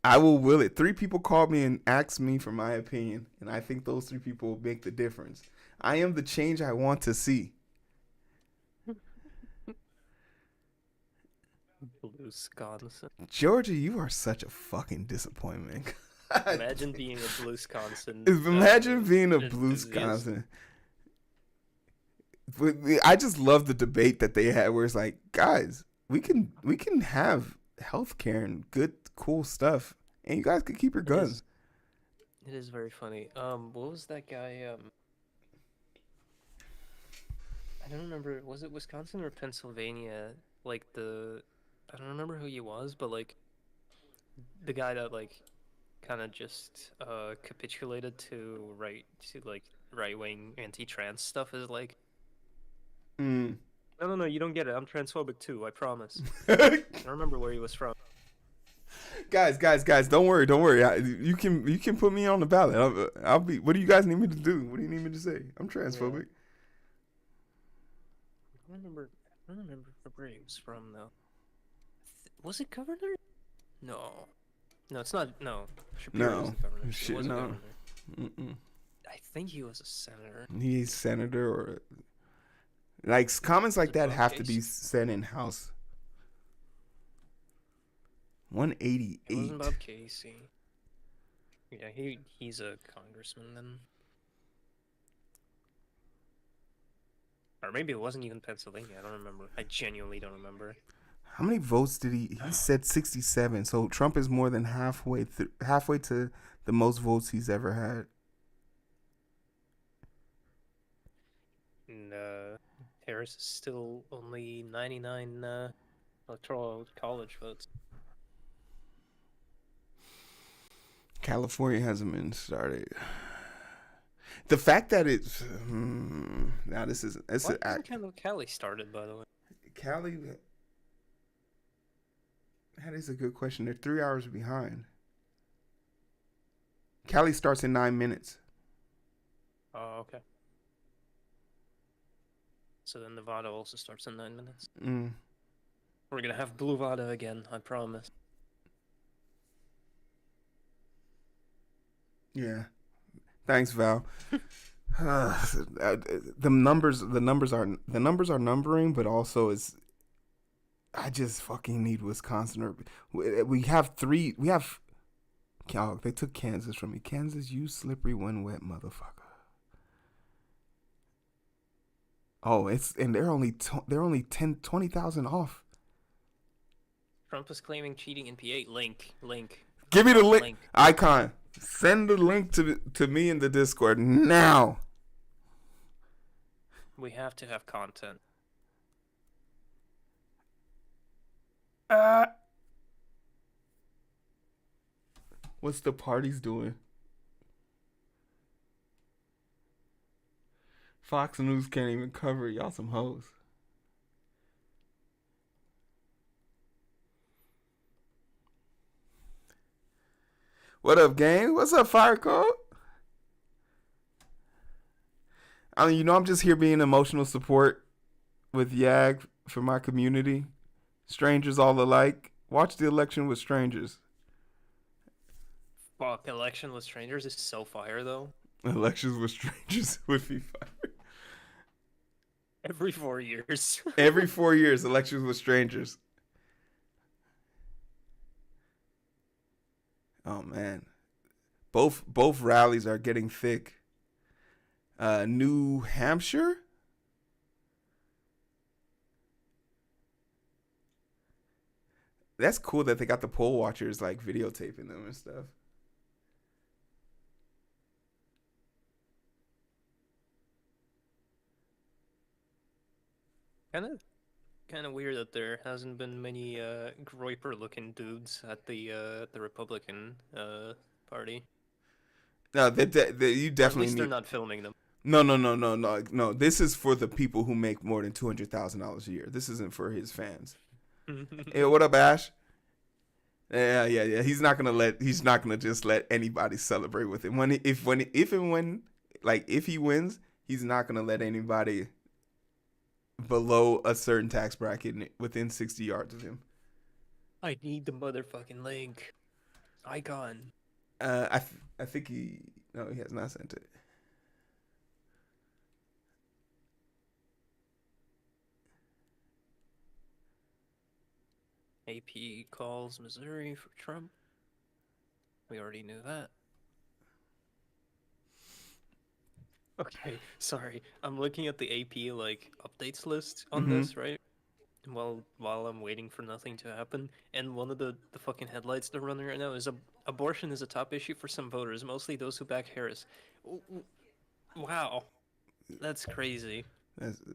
I will will it. 3 people called me and asked me for my opinion, and I think those 3 people will make the difference. I am the change I want to see. Blue Wisconsin. Georgia, you are such a fucking disappointment. Imagine being a blue Wisconsin. Imagine being a blue enthusiast. Wisconsin. I just love the debate that they had where it's like, guys, we can have healthcare and good, cool stuff, and you guys can keep your guns. It is very funny. What was that guy? I don't remember. Was it Wisconsin or Pennsylvania? Like I don't remember who he was, but like the guy that like kind of just capitulated to right wing anti-trans stuff is like. No, you don't get it. I'm transphobic too. I promise. I don't remember where he was from. Guys, don't worry. You can put me on the ballot. I'll be. What do you guys need me to do? What do you need me to say? I'm transphobic. Yeah. I don't remember where he was from though. Was it governor? No, it's not. No, Shapiro was the governor. Shit, no. Governor. Mm-mm. I think he was a senator. He's senator or. Like, comments like that have to be Casey? said in house. 188. It wasn't Bob Casey. Yeah, he's a congressman then. Or maybe it wasn't even Pennsylvania. I don't remember. I genuinely don't remember. How many votes did he? He said 67. So Trump is more than halfway to the most votes he's ever had. And Harris is still only 99 electoral college votes. California hasn't been started. The fact that it's now this is it's Why hasn't Cali started, by the way? Cali. That is a good question. They're 3 hours behind. Cali starts in 9 minutes. Oh, okay. So then Nevada also starts in 9 minutes. We're gonna have Blue Vada again, I promise. Yeah. Thanks, Val. The numbers are numbering, but also I just fucking need Wisconsin. We have 3. Oh, they took Kansas from me. Kansas, you slippery when wet motherfucker. Oh, they're only 20,000 off. Trump is claiming cheating in PA. Link. Give me the link. Icon. Send the link to me in the Discord now. We have to have content. What's the parties doing? Fox News can't even cover it. Y'all some hoes. What up, gang? What's up, Fire Code? I mean, I'm just here being emotional support with Yag for my community. Strangers all alike. Watch the election with strangers. Fuck, election with strangers is so fire, though. Elections with strangers would be fire. Every 4 years. Every 4 years, elections with strangers. Oh man, both rallies are getting thick. New Hampshire. That's cool that they got the poll watchers like videotaping them and stuff. Kind of weird that there hasn't been many Groiper-looking dudes at the Republican party. No, you definitely. At least they're not filming them. No. This is for the people who make more than $200,000 a year. This isn't for his fans. Hey, what up, Ash? Yeah. He's not gonna just let anybody celebrate with him. If he wins, he's not gonna let anybody below a certain tax bracket within 60 yards of him. I need the motherfucking link. Icon. I think he no he has not sent it. AP calls Missouri for Trump. We already knew that. Okay, sorry. I'm looking at the AP like updates list on Mm-hmm. this, right? While I'm waiting for nothing to happen, and one of the fucking headlights they're running right now is abortion is a top issue for some voters, mostly those who back Harris. Wow, that's crazy.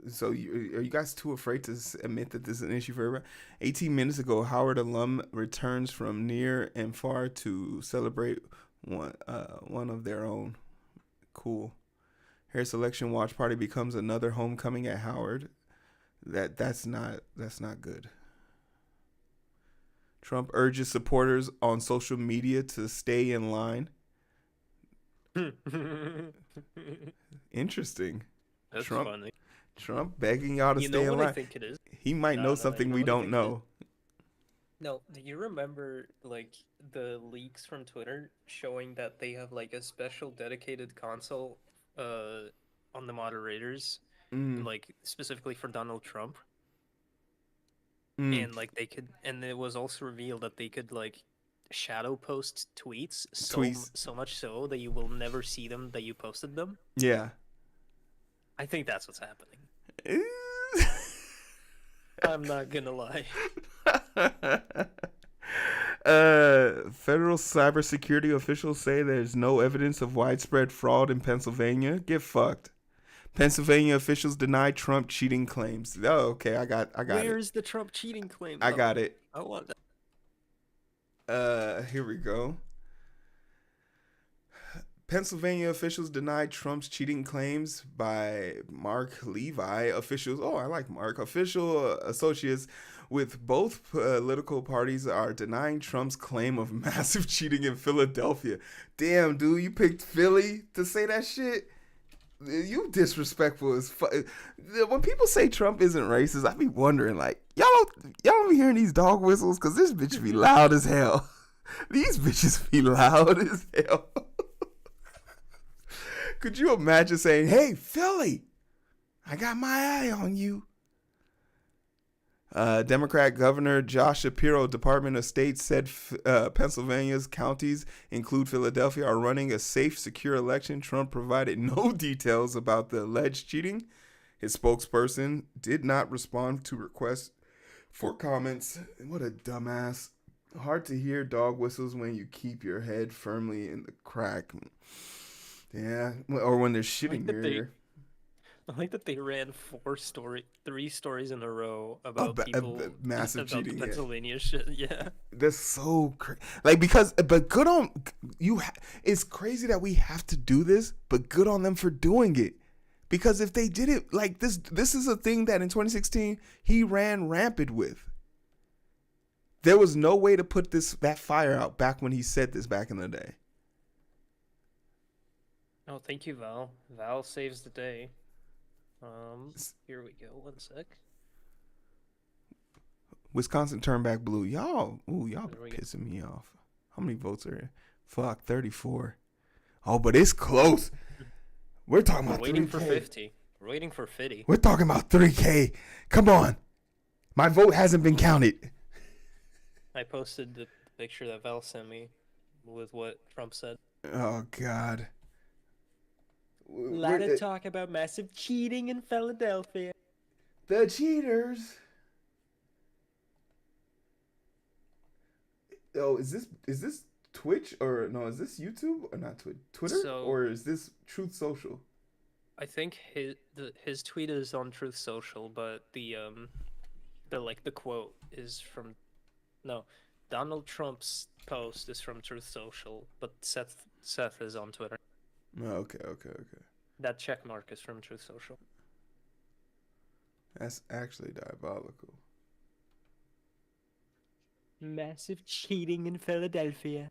So are you guys too afraid to admit that this is an issue for everybody? 18 minutes ago, Howard alum returns from near and far to celebrate one of their own. Cool. Harris election watch party becomes another homecoming at Howard. That's not good. Trump urges supporters on social media to stay in line. Interesting. That's Trump funny. Trump begging y'all to You know stay in what I line. think it is? He might know No. You something know we what I don't think it is? know. No, do you remember like the leaks from Twitter showing that they have like a special dedicated console on the moderators, Mm, like specifically for Donald Trump? mm. And like they could, and it was also revealed that they could like shadow post tweets Tweets. so much so that you will never see them that you posted them. Yeah. I think that's what's happening. I'm not gonna lie. Federal cybersecurity officials say there's no evidence of widespread fraud in Pennsylvania. Get fucked. Pennsylvania officials deny Trump cheating claims. Oh, okay, I got it. Where's the Trump cheating claim I got though? it. I want that. Here we go. Pennsylvania officials denied Trump's cheating claims by Mark Levi. Officials, oh, I like Mark. Official associates with both political parties are denying Trump's claim of massive cheating in Philadelphia. Damn, dude, you picked Philly to say that shit? You disrespectful as fuck. When people say Trump isn't racist, I be wondering, like, y'all be hearing these dog whistles? Because this bitch be loud as hell. These bitches be loud as hell. Could you imagine saying, "Hey, Philly, I got my eye on you"? Democrat Governor Josh Shapiro, Department of State, said Pennsylvania's counties include Philadelphia are running a safe, secure election. Trump provided no details about the alleged cheating. His spokesperson did not respond to requests for comments. What a dumbass. Hard to hear dog whistles when you keep your head firmly in the crack. Yeah, or when they're I like shitting that your they ear. I like that they ran 3 stories in a row about people Massive about the cheating. Yeah, Pennsylvania shit. Yeah. that's so crazy. Like but good on you. It's crazy that we have to do this, but good on them for doing it. Because if they did it like this is a thing that in 2016 he ran rampant with. There was no way to put that fire out back when he said this back in the day. Oh, thank you, Val. Val saves the day. Here we go. One sec. Wisconsin turned back blue. Y'all There we go. pissing me off. How many votes are here? Fuck, 34. Oh, but it's close. We're talking We're about waiting 3K. for 50. We're waiting for 50. We're talking about 3K. Come on. My vote hasn't been counted. I posted the picture that Val sent me with what Trump said. Oh, God. A lot of talk about massive cheating in Philadelphia. The cheaters. Oh, is this Twitch or no? Is this YouTube or not Twitch? Twitter or is this Truth Social? I think his tweet is on Truth Social, but the quote is from Donald Trump's post is from Truth Social, but Seth is on Twitter. Oh, okay. That check mark is from Truth Social. That's actually diabolical. Massive cheating in Philadelphia.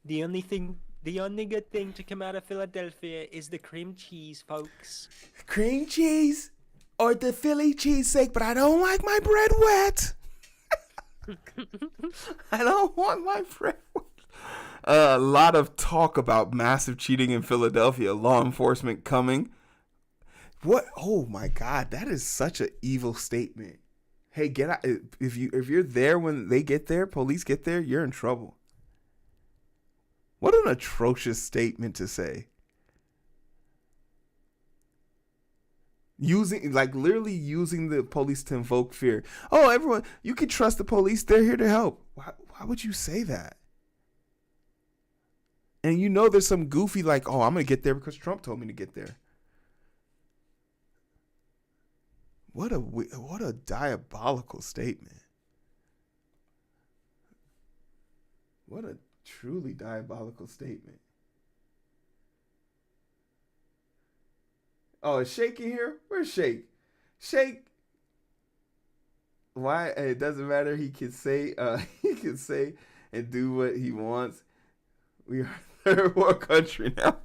The only good thing to come out of Philadelphia is the cream cheese, folks. Cream cheese or the Philly cheesesteak, but I don't like my bread wet. I don't want my bread wet. A lot of talk about massive cheating in Philadelphia. Law enforcement coming. What? Oh my God, that is such an evil statement. Hey, get out! If you're there when they get there, police get there, you're in trouble. What an atrocious statement to say. Literally using the police to invoke fear. Oh, everyone, you can trust the police. They're here to help. Why would you say that? And you know there's some goofy like, oh, I'm going to get there because Trump told me to get there. What a diabolical statement. What a truly diabolical statement. Oh, is Shake in here? Where's Shake? Shake. Why? It doesn't matter. He can say and do what he wants. We are a third world country now.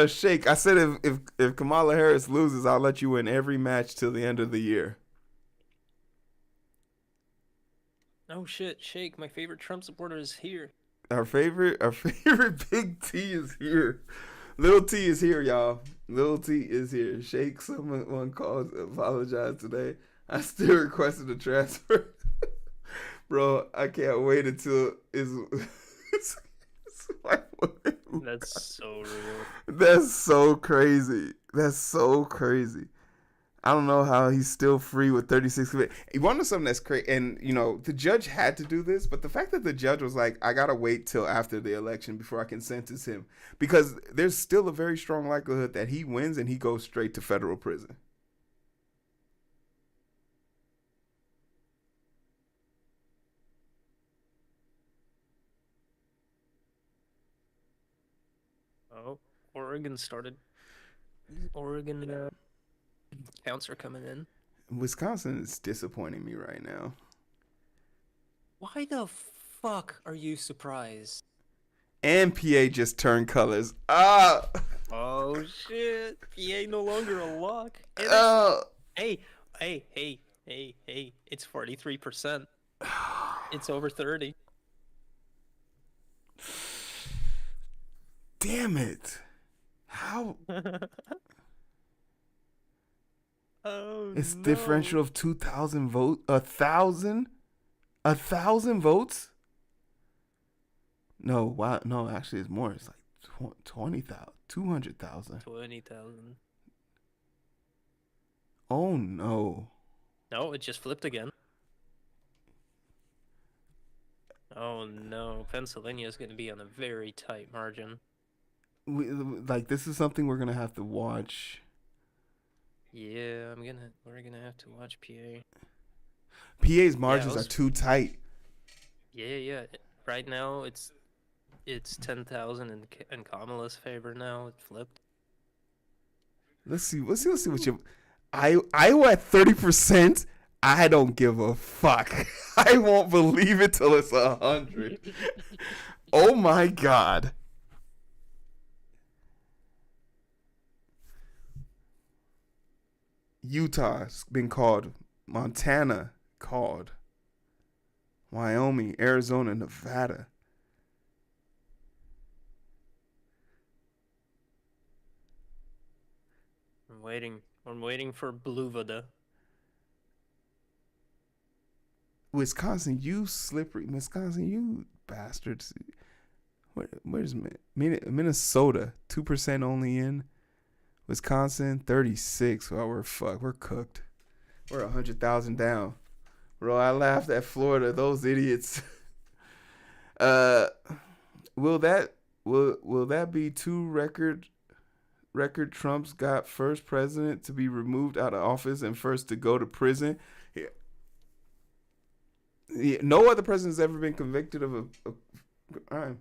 Shake. I said if Kamala Harris loses, I'll let you win every match till the end of the year. Oh shit, Shake, my favorite Trump supporter is here. Our favorite Big T is here. Little T is here, y'all. Little T is here. Shake, someone called, apologize today. I still requested a transfer. Bro, I can't wait until it's That's so real. That's so crazy. That's so crazy. I don't know how he's still free with 36 convictions. You want to know something that's crazy? And, the judge had to do this, but the fact that the judge was like, I got to wait till after the election before I can sentence him, because there's still a very strong likelihood that he wins and he goes straight to federal prison. Oh, Oregon counts are coming in. Wisconsin is disappointing me right now. Why the fuck are you surprised? And PA just turned colors. Ah! Oh shit! PA no longer a lock. Hey, it's 43%. It's over 30. Damn it! How? Oh, it's no. differential of 2,000 votes. 1,000 votes? No, wow, no, actually it's more. It's like 20,000, 200,000. 20,000. Oh no. No, it just flipped again. Oh no, Pennsylvania is going to be on a very tight margin. This is something we're gonna have to watch. Yeah, we're gonna have to watch PA. PA's margins are too tight. Yeah. Right now it's 10,000 in Kamala's favor now. It flipped. Let's see what you. Iowa at 30%. I don't give a fuck. I won't believe it till it's 100. Oh my God. Utah's been called. Montana called. Wyoming, Arizona, Nevada. I'm waiting for Bluvada. Wisconsin, you slippery. Wisconsin, you bastards. Where's Minnesota? 2% only in. Wisconsin, 36. Well, we're fucked. We're cooked. We're 100,000 down. Bro, I laughed at Florida. Those idiots. Will that be two record Trump's got first president to be removed out of office and first to go to prison? Yeah, no other president has ever been convicted of a crime.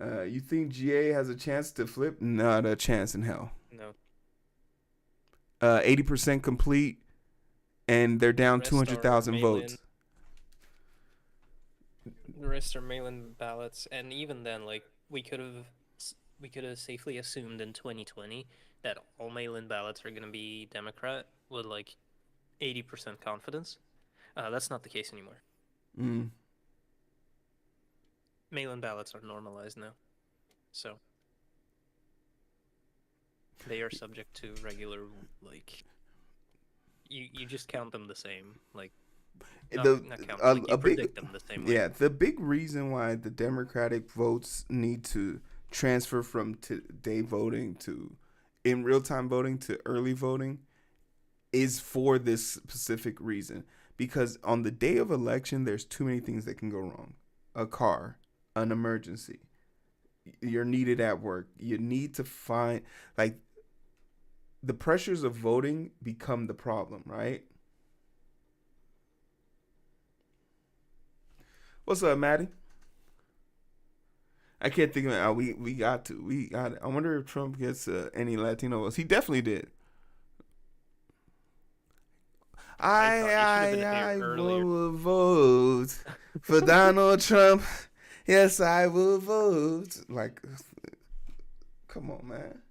You think GA has a chance to flip? Not a chance in hell. No. 80% complete. and they're The down rest are 200,000 mail-in. votes. The rest are mail-in ballots, and even then, like we could have safely assumed in 2020 that all mail-in ballots are going to be Democrat with like 80% confidence. That's not the case anymore. Mm. Mail-in ballots are normalized now, so they are subject to regular, like, you just count them the same, like not count, like you A big, predict them the same way. yeah, the big reason why the Democratic votes need to transfer from today voting to in real time voting to early voting is for this specific reason. Because on the day of election, there's too many things that can go wrong. A car, an emergency, you're needed at work. You need to find, like, the pressures of voting become the problem, right? What's up, Maddie? I can't think of it. We got to. We got it. I wonder if Trump gets any Latino votes. He definitely did. I thought you should have been here I earlier. will vote for Donald Trump. Yes, I will vote. Like, come on, man.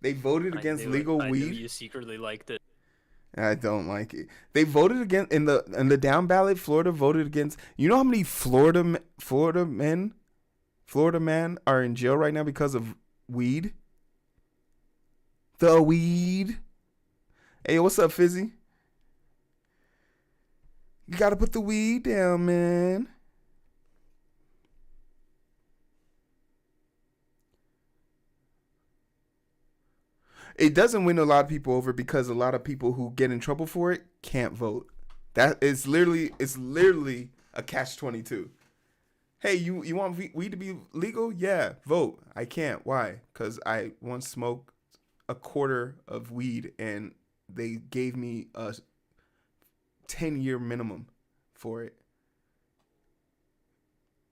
They voted against It. legal I knew weed. you secretly liked it. I don't like it. They voted against in the down ballot. Florida voted against. You know how many Florida men are in jail right now because of weed? The weed. Hey, what's up, Fizzy? You gotta put the weed down, man. It doesn't win a lot of people over because a lot of people who get in trouble for it can't vote. It's literally a catch-22. Hey, you want weed to be legal? Yeah, vote. I can't. Why? Because I once smoked a quarter of weed and they gave me a 10-year minimum for it.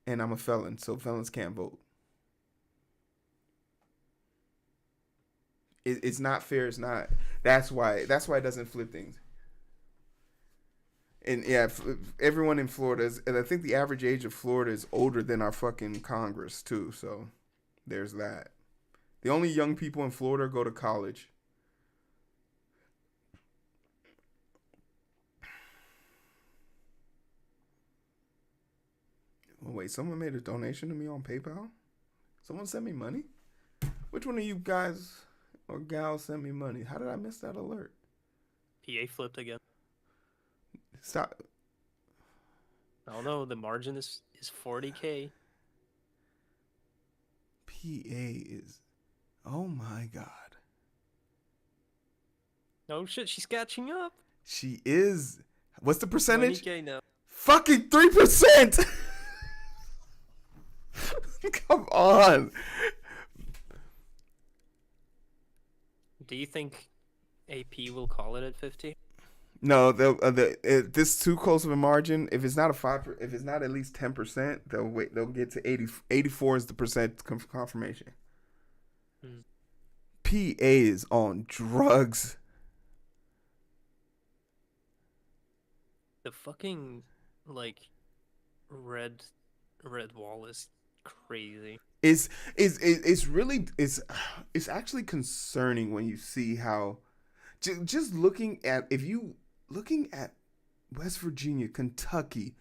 And I'm a felon, so felons can't vote. It's not fair. It's not. That's why it doesn't flip things. And yeah, everyone in Florida is, and I think the average age of Florida is older than our fucking Congress too. So there's that. The only young people in Florida go to college. Oh, wait, someone made a donation to me on PayPal? Someone sent me money? Which one of you guys or gals sent me money? How did I miss that alert? PA flipped again. Stop. Oh no, the margin is 40K. PA is. Oh my God. Oh shit, she's catching up. She is. What's the percentage? 20K now. Fucking 3%. Come on. Do you think AP will call it at 50? No, this too close of a margin. If it's not if it's not at least 10%, they'll wait. They'll get to 80. 84 is the percent confirmation. PA is on drugs. The fucking like red wall is crazy. It's really it's actually concerning when you see how just looking at West Virginia, Kentucky,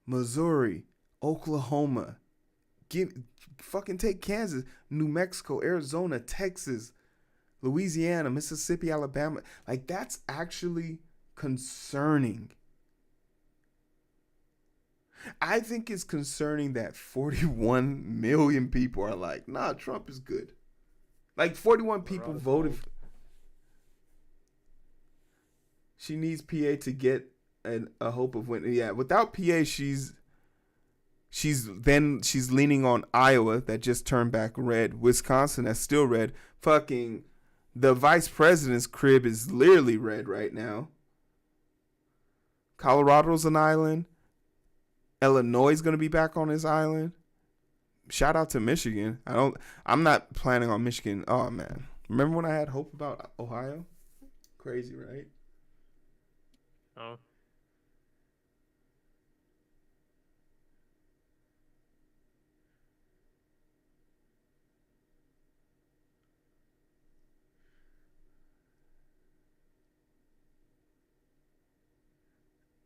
Missouri, Oklahoma, fucking take Kansas, New Mexico, Arizona, Texas, Louisiana, Mississippi, Alabama. Like, that's actually concerning. I think it's concerning that 41 million people are like, nah, Trump is good. Like, 41 people voted. She needs PA to get a hope of winning. Yeah, without PA, she's leaning on Iowa that just turned back red. Wisconsin that's still red. Fucking the vice president's crib is literally red right now. Colorado's an island. Illinois is gonna be back on his island. Shout out to Michigan. I'm not planning on Michigan. Oh man, remember when I had hope about Ohio? Crazy, right? Oh,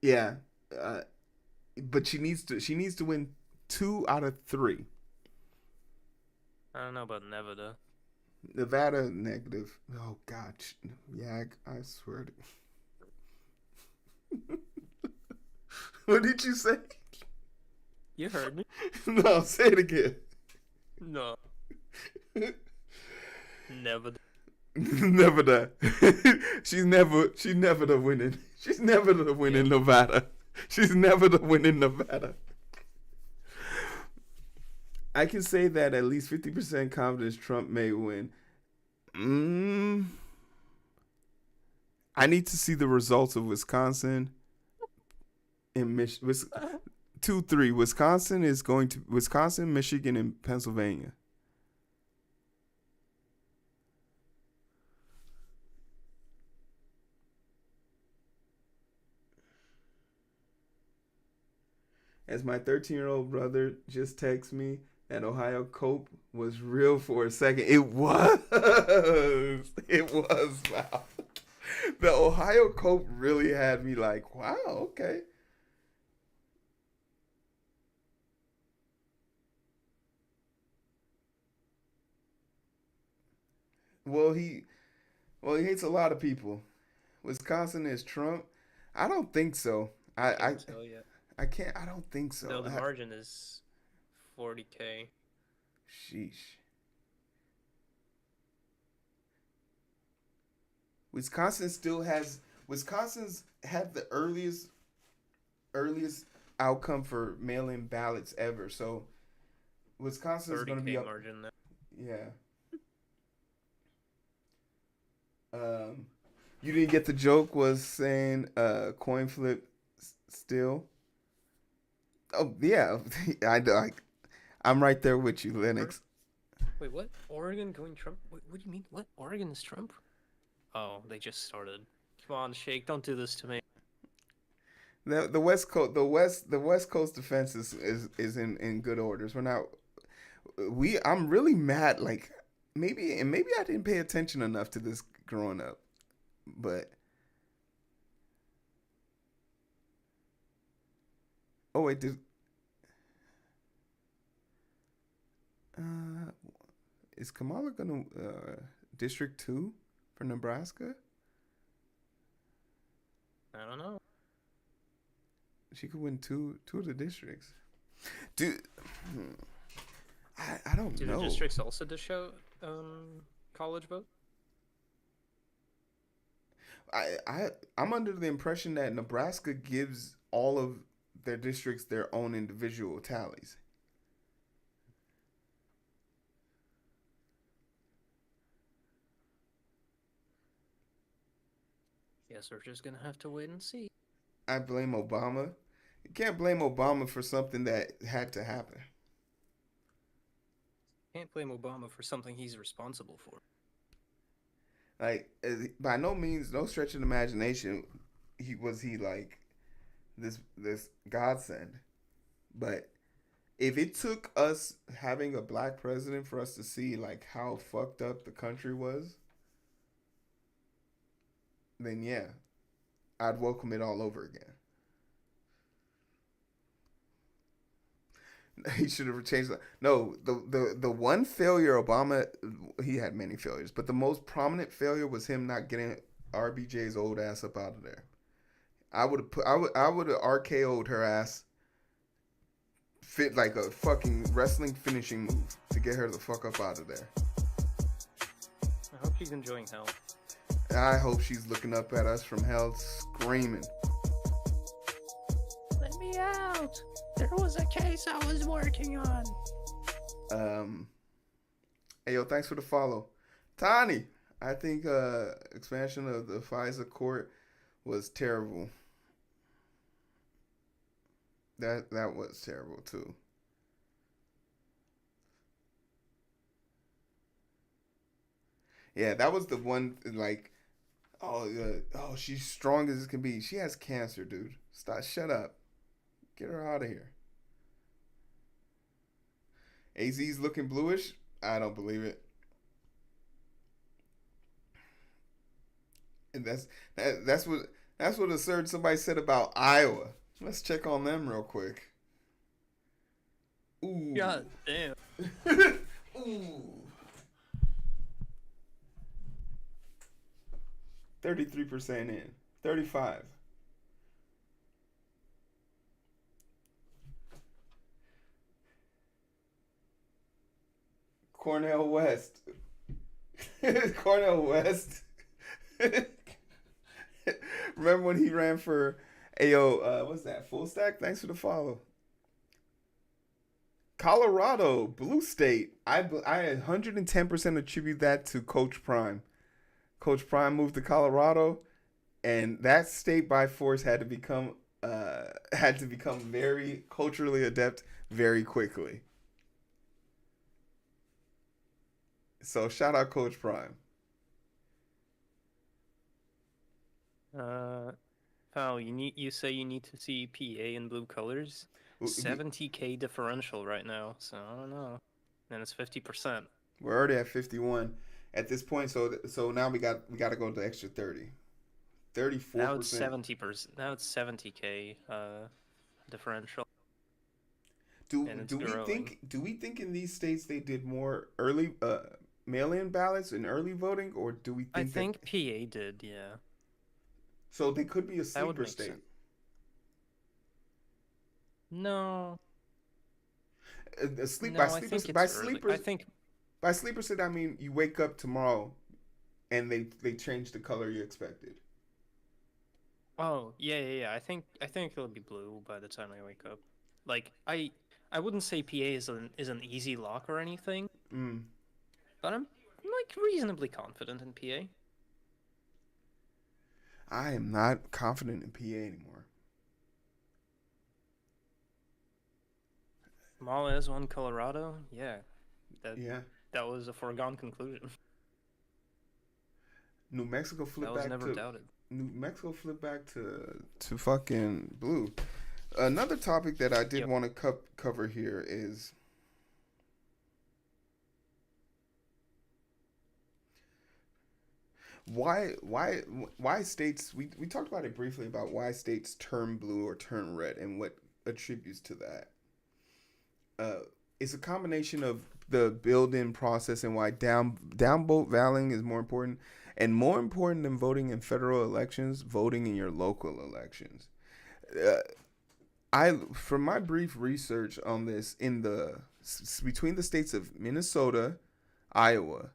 Yeah, uh, but she needs to win 2 out of 3. I don't know about Nevada. Nevada negative. Oh God, yeah, I swear. What did you say? You heard me. No, say it again. No, Nevada. Never that. She's never the winning. She's never the Yeah. winning Nevada. She's never the winning Nevada. I can say that at least 50% confidence Trump may win. Mm, I need to see the results of Wisconsin and Michigan. 2-3. Wisconsin, Michigan, and Pennsylvania. As my 13-year-old brother just texted me, that Ohio Cope was real for a second. It was. It was. Wow. The Ohio Cope really had me like, wow, okay. Well, he hates a lot of people. Wisconsin is Trump. I don't think so. I I, Can't tell yet. I can't. I don't think No, so. the margin is 40K. Sheesh. Wisconsin still has. Wisconsin's had the earliest outcome for mail-in ballots ever. So Wisconsin's going to be 30K up. margin now. Yeah. You didn't get the joke. Was saying coin flip still. Oh yeah, I'm right there with you, Lennox. Wait, what? Oregon going Trump? What do you mean? What? Oregon is Trump? Oh, they just started. Come on, Shake, don't do this to me. The West Coast, the West Coast defense is in good orders. We're not. I'm really mad. Like maybe I didn't pay attention enough to this growing up, but oh wait, uh, is Kamala gonna District 2 for Nebraska? I don't know. She could win two of the districts. Dude, I don't Do the know. districts also to show college vote? I I I'm under the impression that Nebraska gives all of their districts their own individual tallies. Guess we're just gonna have to wait and see. I blame Obama. You can't blame Obama for something that had to happen. Can't blame Obama for something he's responsible for. Like by no means, no stretch of the imagination, he like this godsend. But if it took us having a black president for us to see like how fucked up the country was, then yeah, I'd welcome it all over again. He should have changed that. No, the one failure Obama, he had many failures, but the most prominent failure was him not getting RBJ's old ass up out of there. I would have RKO'd her ass, fit like a fucking wrestling finishing move to get her the fuck up out of there. I hope she's enjoying hell. And I hope she's looking up at us from hell screaming. Let me out! There was a case I was working on. Hey yo, thanks for the follow. Tani, I think expansion of the FISA court was terrible. That was terrible too. Yeah, that was the one like Oh, yeah. Oh, she's strong as it can be. She has cancer, dude. Stop. Shut up. Get her out of here. AZ's looking bluish. I don't believe it. And that's what a certain somebody said about Iowa. Let's check on them real quick. Ooh. God damn. Ooh. 33% in. 35. Cornell West. Cornell West. Remember when he ran for AO, what's that? Full stack? Thanks for the follow. Colorado, blue state. I 110% attribute that to Coach Prime. Coach Prime moved to Colorado, and that state by force had to become very culturally adept very quickly. So shout out Coach Prime. Uh, Pal, you say you need to see PA in blue colors. 70K differential right now, so I don't know. And it's 50%. We're already at 51 at this point, so now we got to go to the extra 30. Now it's 34%. 70%. Now it's 70K differential, Do and it's do we growing. think in these states they did more early mail-in ballots and early voting, or do we I think that think PA did, yeah. so they could be a That would sleeper make state? sense. No, Sleep by no, I sleeper think by it's early. I sleepers think, by sleeper state I mean you wake up tomorrow and they change the color you expected. oh, yeah, yeah, yeah. I think it'll be blue by the time I wake up. Like, I wouldn't say PA is an easy lock or anything, Mm. but I'm like reasonably confident in PA. I am not confident in PA anymore. Males won Colorado. Yeah, that Yeah. that was a foregone conclusion. New Mexico That flipped was back never to doubted. New Mexico flipped back to fucking blue. Another topic that I did Yep. want to cover here is why why states we talked about it briefly about why states turn blue or turn red and what attributes to that. Uh, it's a combination of the build-in process and why downvote valuing is more important, and more important than voting in federal elections, voting in your local elections. Uh, I from my brief research on this in the between the states of Minnesota, Iowa,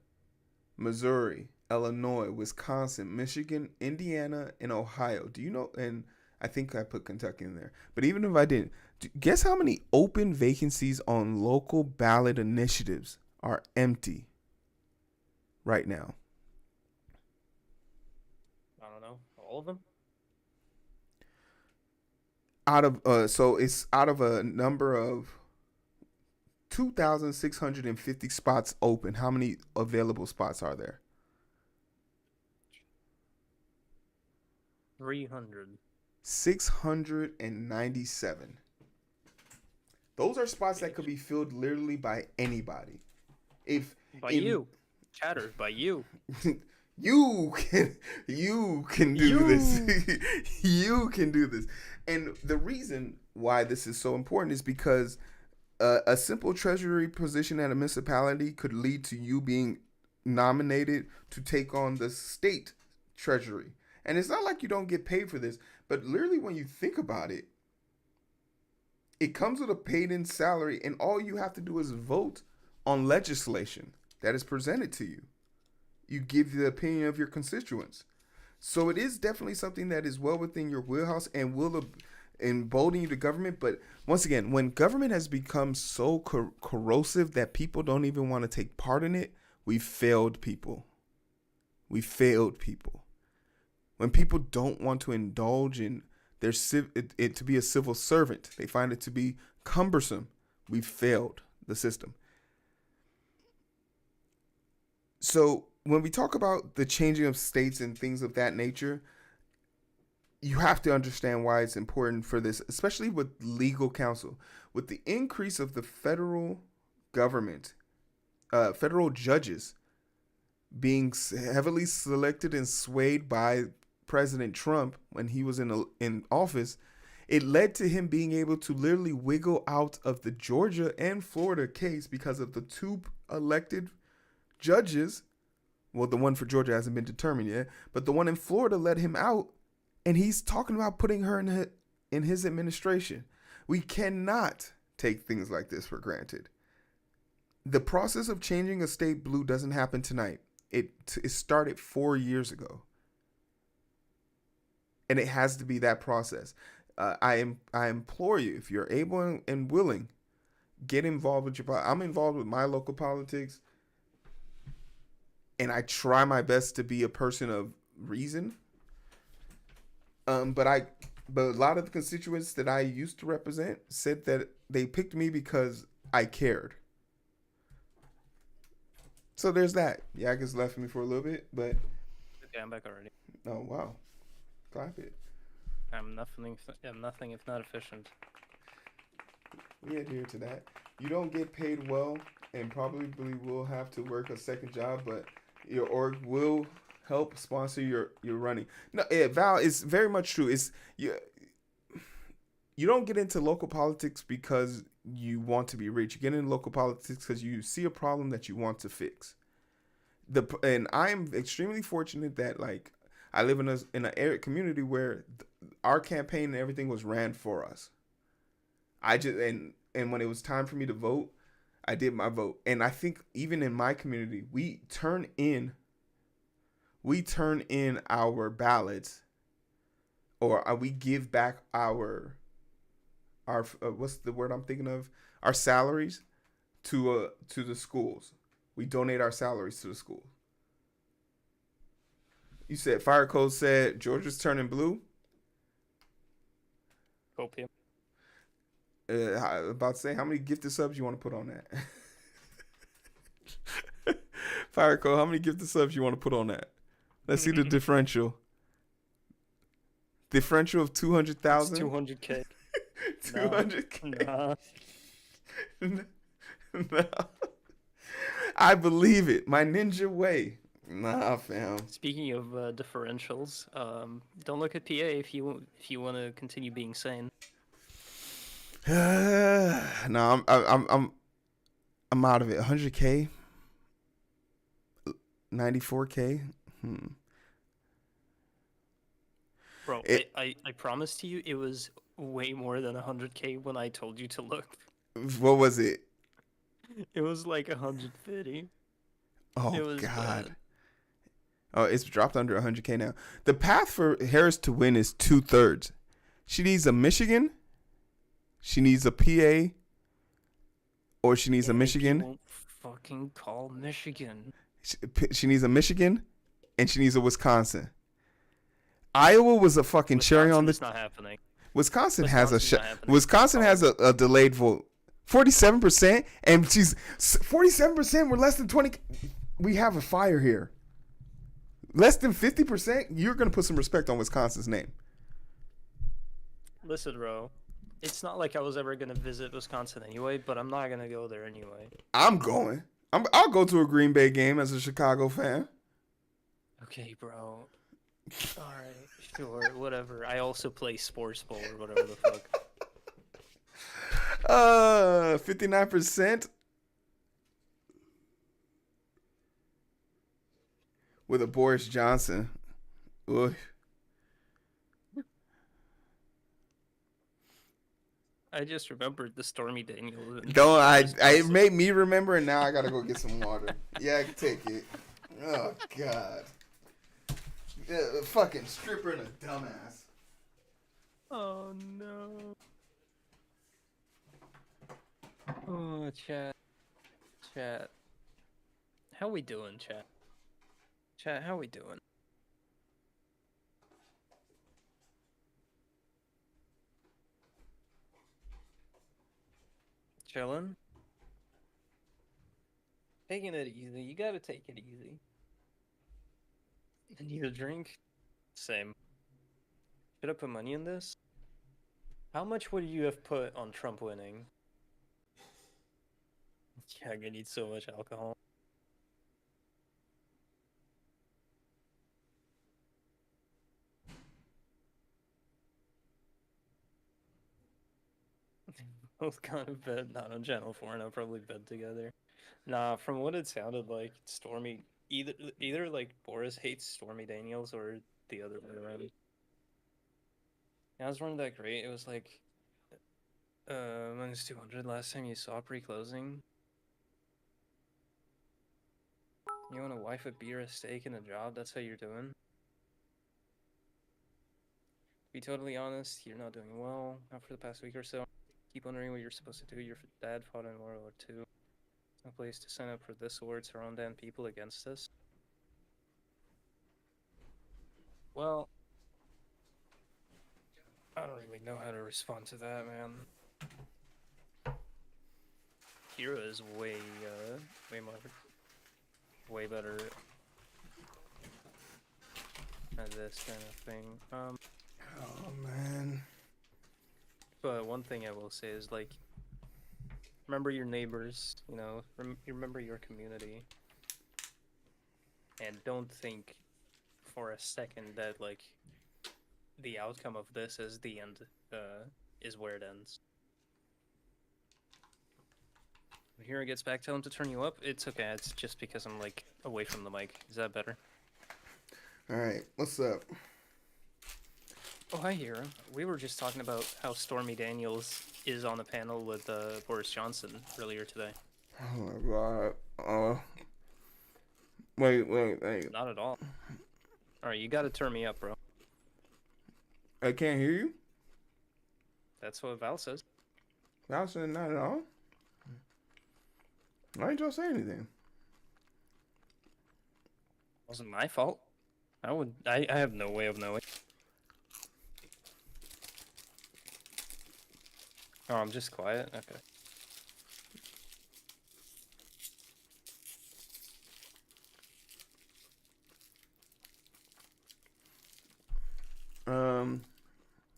Missouri, Illinois, Wisconsin, Michigan, Indiana, and Ohio. Do you know? And I think I put Kentucky in there. But even if I didn't, guess how many open vacancies on local ballot initiatives are empty right now? I don't know. All of them? Out of so it's out of a number of 2,650 spots open. How many available spots are there? 300. 697. Those are spots that could be filled literally by anybody. If By in you. Chatter, by you. you can do this. You! You can do this. And the reason why this is so important is because a simple treasury position at a municipality could lead to you being nominated to take on the state treasury. And it's not like you don't get paid for this, but literally when you think about it, it comes with a paid in salary, and all you have to do is vote on legislation that is presented to you. You give the opinion of your constituents. So it is definitely something that is well within your wheelhouse and will embolden you to government. But once again, when government has become so corrosive that people don't even want to take part in it, we failed people. We failed people. When people don't want to indulge in their it to be a civil servant, they find it to be cumbersome. We failed the system. So when we talk about the changing of states and things of that nature, you have to understand why it's important for this, especially with legal counsel. With the increase of the federal government, federal judges being heavily selected and swayed by President Trump when he was in office, it led to him being able to literally wiggle out of the Georgia and Florida case because of the two elected judges. Well, the one for Georgia hasn't been determined yet, but the one in Florida let him out, and he's talking about putting her in his administration. We cannot take things like this for granted. The process of changing a state blue doesn't happen tonight. It started 4 years ago, and it has to be that process. I implore you, if you're able and willing, get involved with your. I'm involved with my local politics, and I try my best to be a person of reason. But a lot of the constituents that I used to represent said that they picked me because I cared. So there's that. Yaga's left me for a little bit, but Okay, I'm back already. oh wow, clap it. I'm nothing if not efficient. We adhere to that. You don't get paid well, and probably will have to work a second job, but your org will help sponsor your running. No, yeah, Val, it's very much true. It's you don't get into local politics because you want to be rich. You get into local politics because you see a problem that you want to fix. And I'm extremely fortunate that like I live in an arid community where our campaign and everything was ran for us. I just and when it was time for me to vote, I did my vote. And I think even in my community, we turn in our ballots, or we give back our what's the word I'm thinking of? Our salaries to the schools. We donate our salaries to the school. You said Fire Code said Georgia's turning blue. Copium. About to say, how many gifted subs you want to put on that? Fire Code, how many gifted subs you want to put on that? Let's see the differential. Differential of 200,000. 200K. 200K. Nah. No. I believe it. My ninja way. Nah, fam. Speaking of differentials, don't look at PA if you want to continue being sane. No, I'm out of it. 100K, 94K. Bro, I promised you it was way more than 100K when I told you to look. What was it? It was like 150. Oh It was God. bad. Oh, it's dropped under 100K now. The path for Harris to win is 2/3. She needs a Michigan. She needs a PA. Or she needs a Michigan. Won't fucking call Michigan. She needs a Michigan, and she needs a Wisconsin. Iowa was a fucking cherry on the. It's not happening. Wisconsin has Wisconsin's not happening. Wisconsin has a delayed vote. 47%, and she's 47%. We're less than 20. We have a fire here. Less than 50%. You're gonna put some respect on Wisconsin's name. Listen, bro. It's not like I was ever gonna visit Wisconsin anyway, but I'm not gonna go there anyway. I'm going. I'll go to a Green Bay game as a Chicago fan. Okay, bro. Alright, sure, whatever. I also play sports ball or whatever the fuck. 59%. With a Boris Johnson. Ugh. I just remembered the Stormy Daniels. Don't it made me remember, and now I gotta go get some water. Yeah, I can take it. Oh God. Yeah, a fucking stripper and a dumbass. Oh no. Oh, chat. How we doing, chat? Chat, how we doing? Chilling? Taking it easy. You gotta take it easy. I need a drink. Same. Should I put money in this? How much would you have put on Trump winning? Yeah, I'm gonna need so much alcohol. Both kind of bed, not on Channel 4, and I'll probably bed together. Nah, from what it sounded like, Stormy either like Boris hates Stormy Daniels or the other way around. Yeah, I was running that great. It was like minus 200 last time you saw pre-closing. You want a wife, a beer, a steak, and a job? That's how you're doing? To be totally honest, you're not doing well. Not for the past week or so. Keep wondering what you're supposed to do. Your dad fought in World War II. No place to sign up for this war. It's our own damn people against us. Well, I don't really know how to respond to that, man. Kira is way way better at this kind of thing. Oh man. But one thing I will say is like, remember your neighbors. You know, remember your community, and don't think for a second that like the outcome of this is the end. Is where it ends. When Hero gets back, tell him to turn you up. It's okay. It's just because I'm like away from the mic. Is that better? All right, what's up? Oh, hi, Hero. We were just talking about how Stormy Daniels is on a panel with Boris Johnson earlier today. Oh my god. Wait. Not at all. All right, you got to turn me up, bro. I can't hear you. That's what Val says. I said not at all. Why didn't y'all say anything? Wasn't my fault. I have no way of knowing. Oh, I'm just quiet? Okay.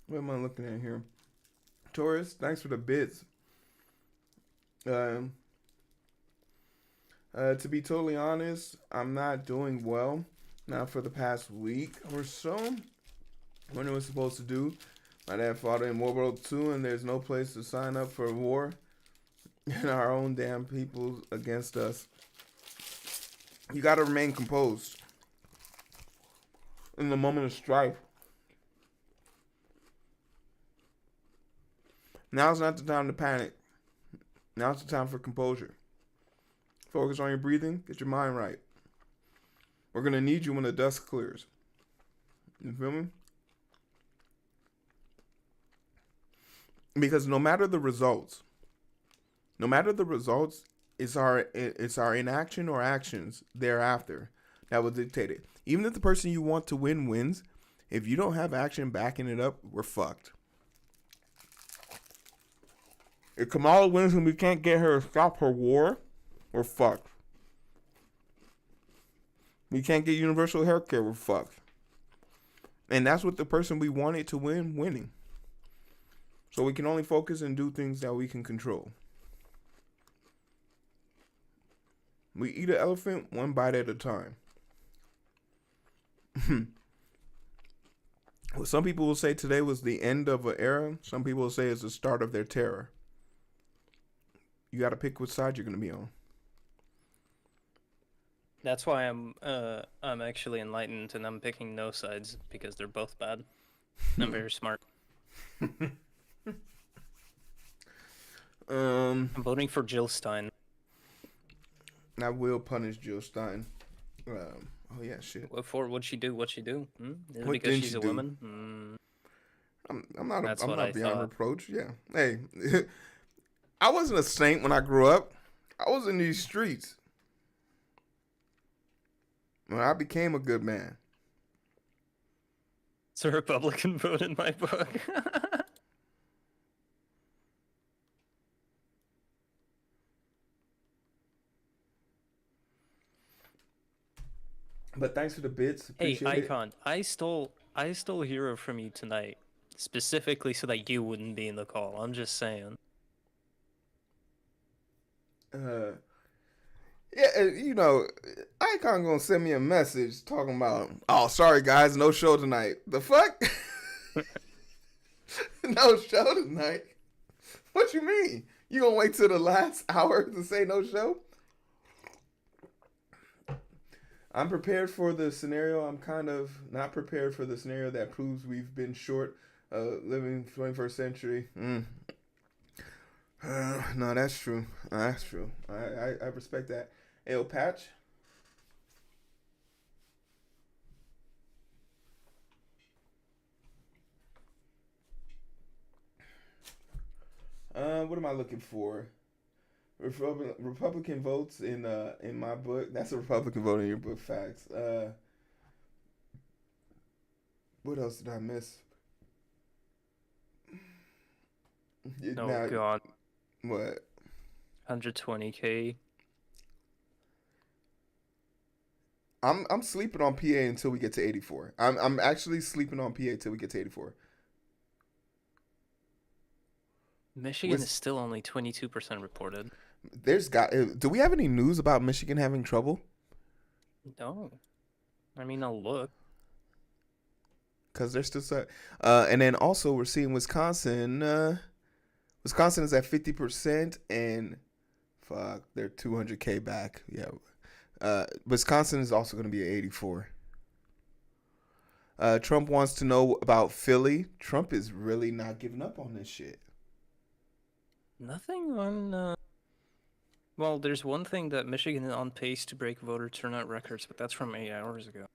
What am I looking at here? Taurus, thanks for the bits. To be totally honest, I'm not doing well. Not for the past week or so. When it was supposed to do. My dad fought in World War II, and there's no place to sign up for war. And our own damn people against us. You gotta remain composed. In the moment of strife. Now's not the time to panic. Now's the time for composure. Focus on your breathing. Get your mind right. We're going to need you when the dust clears. You feel me? Because no matter the results, it's our inaction or actions thereafter that will dictate it. Even if the person you want to win wins, if you don't have action backing it up, we're fucked. If Kamala wins and we can't get her to stop her war, we're fucked. We can't get universal health care, we're fucked. And that's what the person we wanted to win, winning. So we can only focus and do things that we can control. We eat an elephant one bite at a time. Well, some people will say today was the end of an era. Some people will say it's the start of their terror. You got to pick which side you're going to be on. That's why I'm actually enlightened and I'm picking no sides because they're both bad. I'm very smart. I'm voting for Jill Stein. I will punish Jill Stein. Oh yeah, shit. What for? What'd she do? What'd she do? Is it What because didn't she's she a do? woman? I'm not That's I'm what not I beyond thought. reproach. Yeah. Hey, I wasn't a saint when I grew up. I was in these streets. When I became a good man. It's a Republican vote in my book. But thanks for the bits. Hey, Appreciate it. Icon, I stole Hero from you tonight, specifically so that you wouldn't be in the call. I'm just saying. Uh, yeah, you know, Icon gonna send me a message talking about, oh, sorry guys, no show tonight. The fuck? No show tonight? What you mean? You gonna wait till the last hour to say no show? I'm prepared for the scenario. I'm kind of not prepared for the scenario that proves we've been short living 21st century. No, that's true. That's true. I respect that. Ayo, Patch. What am I looking for? Republican votes in my book. That's a Republican vote in your book. Facts. What else did I miss? Oh Now, God, what? 120K. I'm sleeping on PA until we get to 84. I'm actually sleeping on PA until we get to 84. Michigan is still only 22% reported. Do we have any news about Michigan having trouble? No, I mean I'll look. Because they're still set. And then also we're seeing Wisconsin. Wisconsin is at 50% and fuck, they're 200K back. Yeah. Wisconsin is also going to be at 84. Trump wants to know about Philly. Trump is really not giving up on this shit. Nothing on. Well, there's one thing that Michigan is on pace to break voter turnout records, but that's from 8 hours ago.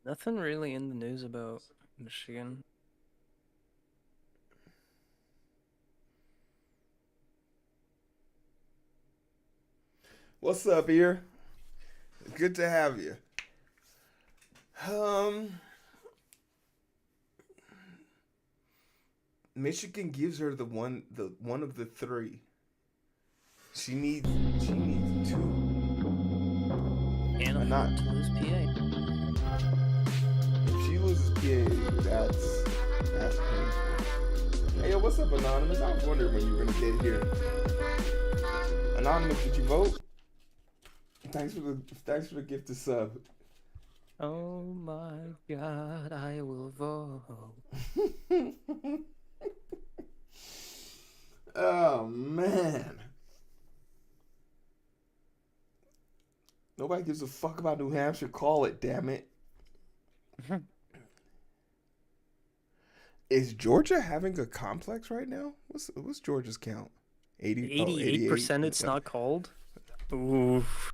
Nothing really in the news about Michigan. What's up, ear? Good to have you. Michigan gives her the one of the three. She needs two. And not to lose PA. If she loses PA, that's painful. Hey, yo, what's up, Anonymous? I was wondering when you were gonna get here. Anonymous, did you vote? Thanks for the gift of sub. Oh my God, I will vote. Oh man. Nobody gives a fuck about New Hampshire. Call it, damn it. Is Georgia having a complex right now? What's Georgia's count? 88%. It's not called. Oof.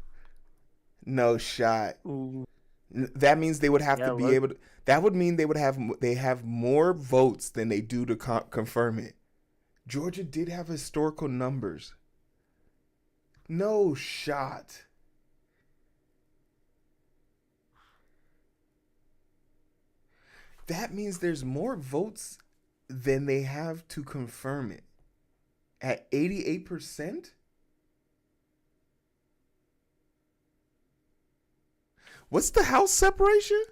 No shot. Ooh. That means they would have to be able to. That would mean they have more votes than they do to confirm it. Georgia did have historical numbers. No shot. That means there's more votes than they have to confirm it. At 88%? What's the House separation?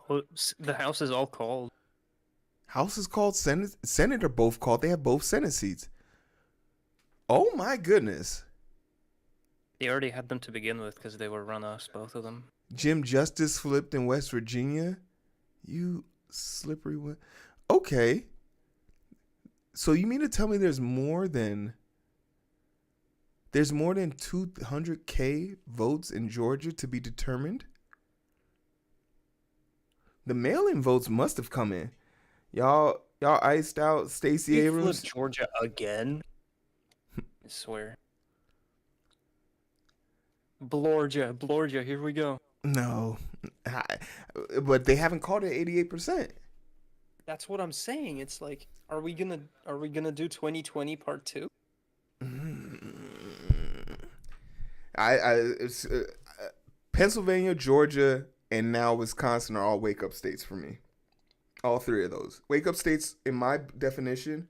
Oh, the House is all called. House is called, Senate are both called. They have both Senate seats. Oh my goodness. They already had them to begin with because they were runoffs, both of them. Jim Justice flipped in West Virginia. You slippery one. Okay. So you mean to tell me there's more than 200K votes in Georgia to be determined? The mail-in votes must have come in. Y'all iced out Stacey Abrams. Flipped Georgia again? I swear. Blorgia, here we go. No. But they haven't called it 88%. That's what I'm saying. It's like, are we gonna do 2020 part 2? Pennsylvania, Georgia, and now Wisconsin are all wake-up states for me. All three of those. Wake-up states, in my definition,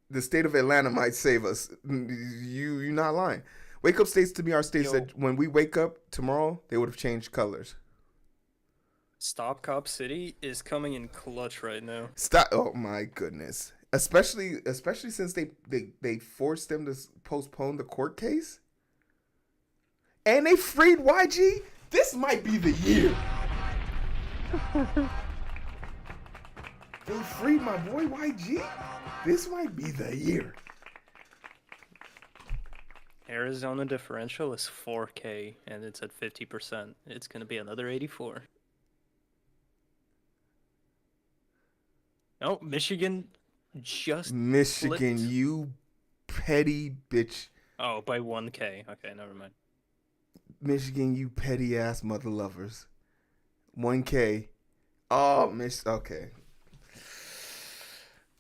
The state of Atlanta might save us. You're not lying. Wake up states to me are states Yo, that when we wake up tomorrow, they would have changed colors. Stop Cop City is coming in clutch right now. Stop! Oh my goodness! Especially since they forced them to postpone the court case, and they freed YG. This might be the year. They freed my boy YG. This might be the year. Arizona differential is 4K and it's at 50%. It's gonna be another 84. Oh, Michigan just Michigan, flipped. you petty bitch. Oh, by 1K. Okay, never mind. Michigan, you petty ass mother lovers. 1K. Oh, okay.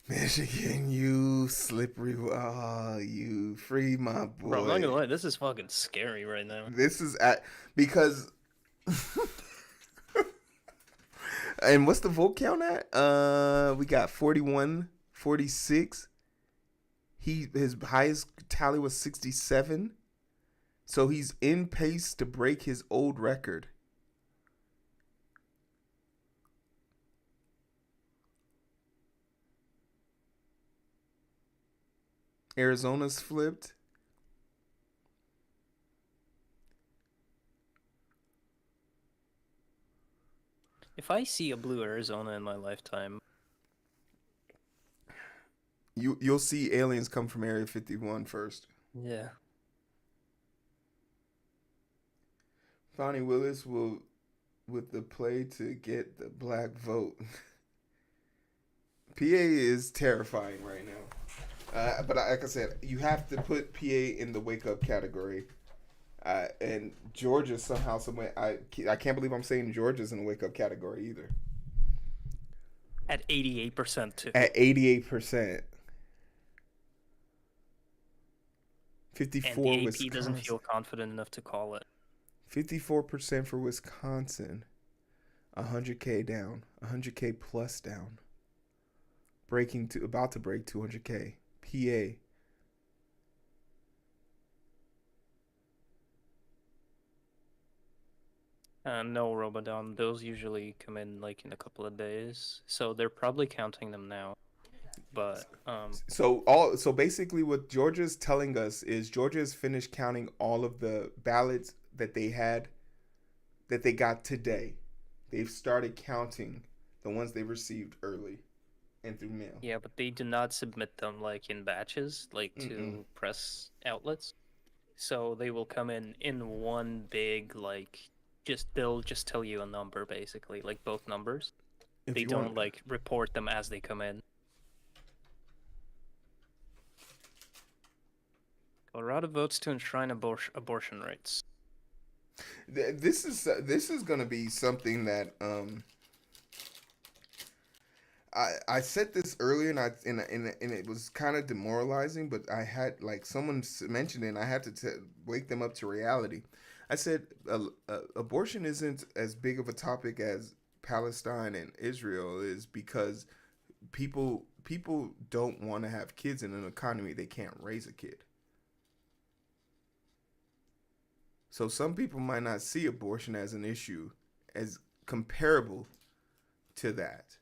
Michigan, you slippery. Oh, you free my boy. Bro, I'm not gonna lie, this is fucking scary right now. This is because. And what's the vote count at? We got 41, 46. His highest tally was 67. So he's in pace to break his old record. Arizona's flipped. If I see a blue Arizona in my lifetime, You'll see aliens come from Area 51 first. yeah. Fonnie Willis will with the play to get the black vote. PA is terrifying right now. But like I said, you have to put PA in the wake up category. And Georgia somehow, someway, I can't believe I'm saying Georgia's in the wake up category either. At 88% too. At 88%. 54 and the AP Wisconsin. doesn't feel confident enough to call it. 54% for Wisconsin. 100K down. 100K plus down. About to break 200K. PA. No, Robodon. Those usually come in like in a couple of days, so they're probably counting them now. But So basically, what Georgia's telling us is Georgia's finished counting all of the ballots that they got today. They've started counting the ones they received early and through mail. yeah, but they do not submit them like in batches, like to press outlets. So they will come in one big they'll just tell you a number basically, like both numbers. They don't like report them as they come in. Colorado votes to enshrine abortion rights. This is going to be something that I said this earlier and it was kind of demoralizing, but I had like someone mentioned it and I had to wake them up to reality. I said abortion isn't as big of a topic as Palestine and Israel is because people don't want to have kids in an economy they can't raise a kid. So some people might not see abortion as an issue as comparable to that.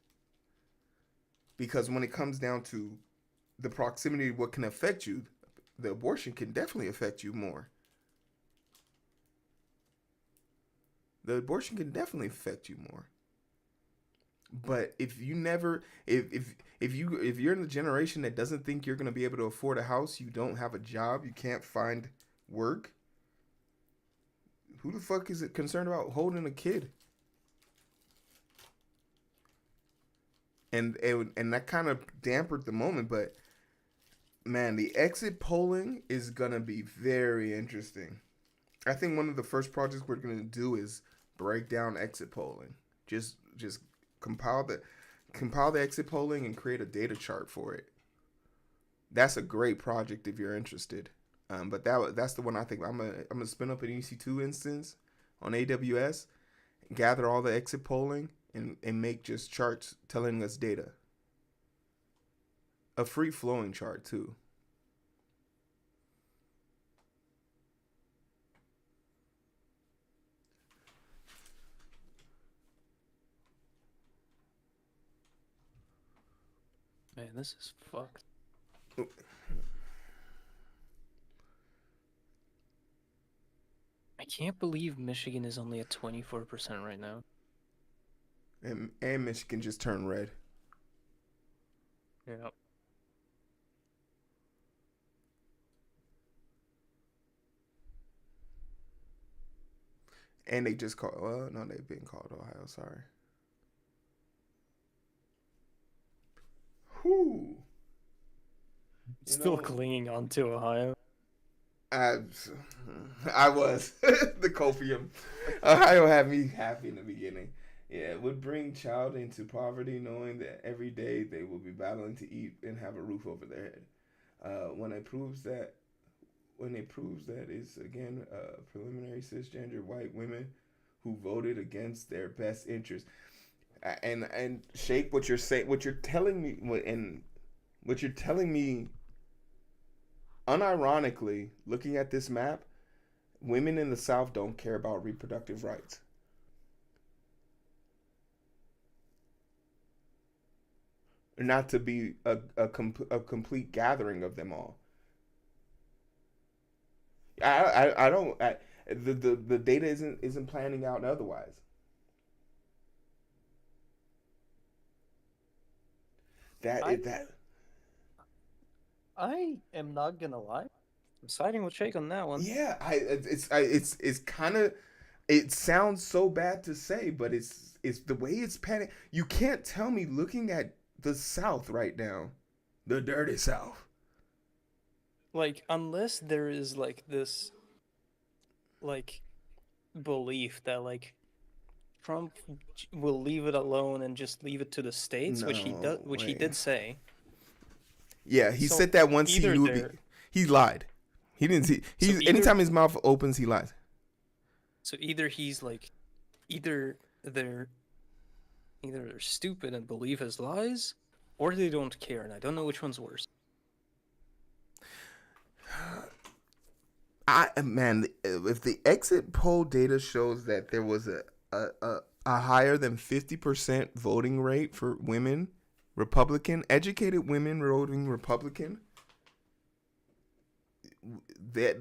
Because when it comes down to the proximity of what can affect you, the abortion can definitely affect you more. The abortion can definitely affect you more. But if you never, if you're in the generation that doesn't think you're going to be able to afford a house, you don't have a job, you can't find work, who the fuck is it concerned about holding a kid? And that kind of dampened the moment, but man, the exit polling is gonna be very interesting. I think one of the first projects we're gonna do is break down exit polling. Just compile the exit polling and create a data chart for it. That's a great project if you're interested. But that's the one I think I'm gonna spin up an EC2 instance on AWS, gather all the exit polling, and make just charts telling us data. a free flowing chart too. Man, this is fucked. I can't believe Michigan is only at 24% right now. And Michigan just turned red. Yeah. And they just called. Well, no, they've been called Ohio. Sorry. Whew. You Still know, clinging on to Ohio. I, I was the copium. Ohio had me happy in the beginning. Yeah, it would bring child into poverty, knowing that every day they will be battling to eat and have a roof over their head. When it proves that, it's again preliminary cisgender white women who voted against their best interest. And Shake, what you're saying, what you're telling me, and what you're telling me, unironically, looking at this map, women in the South don't care about reproductive rights. Not to be a complete gathering of them all. I don't. The data isn't planning out otherwise. That I is that. I am not gonna lie. I'm siding with Shake on that one. Yeah, it's kind of. It sounds so bad to say, but it's the way it's panning. You can't tell me looking at the South right now, the dirty South. Like, unless there is like this like belief that like Trump will leave it alone and just leave it to the states, No which he way. did say. Yeah, he So said that once he either knew they're he lied. He didn't see. so He's either anytime his mouth opens, he lies. so either he's like either they're either they're stupid and believe his lies, or they don't care, and I don't know which one's worse. If the exit poll data shows that there was a higher than 50% voting rate for women, Republican, educated women voting Republican, that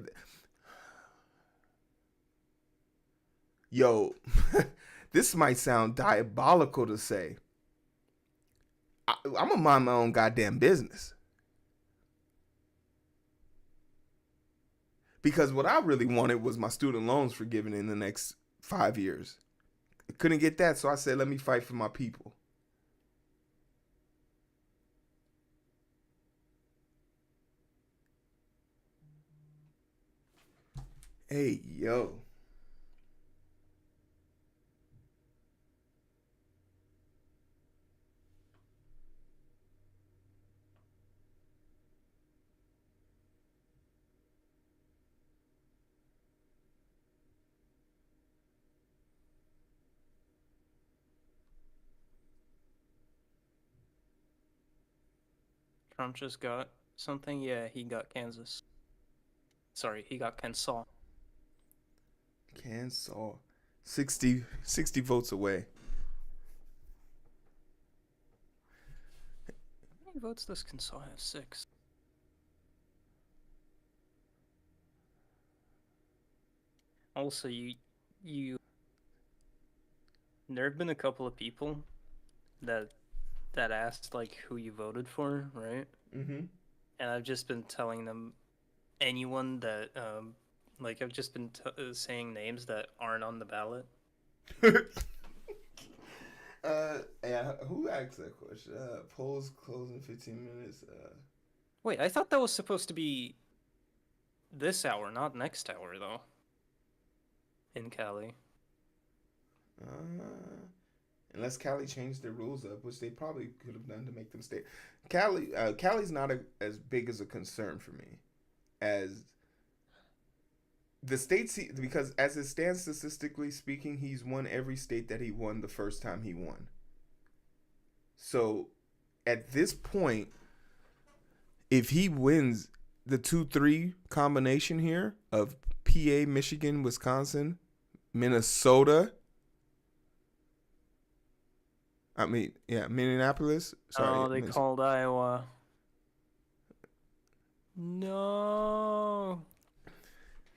yo, this might sound diabolical to say. I'm gonna mind my own goddamn business. Because what I really wanted was my student loans forgiven in the next 5 years. I couldn't get that, so I said, let me fight for my people. Hey, yo. Trump just got something. Yeah, he got Kansas. Sorry, he got Kansas. Kansas. 60 votes away. How many votes does Kansas have? 6. Also, you there have been a couple of people that asked like who you voted for, right? Mm-hmm. And I've just been telling them anyone that like I've just been saying names that aren't on the ballot. Yeah, who asked that question? Polls close in 15 minutes. Wait, I thought that was supposed to be this hour, not next hour though. In Cali. Unless Cali changed their rules up, which they probably could have done to make them stay. Cali's not as big as a concern for me as the states because as it stands statistically speaking, he's won every state that he won the first time he won. So at this point, If he wins the 2-3 combination here of PA, Michigan, Wisconsin, Minnesota, I mean, yeah, Minneapolis. Sorry, Oh, they called Iowa. No.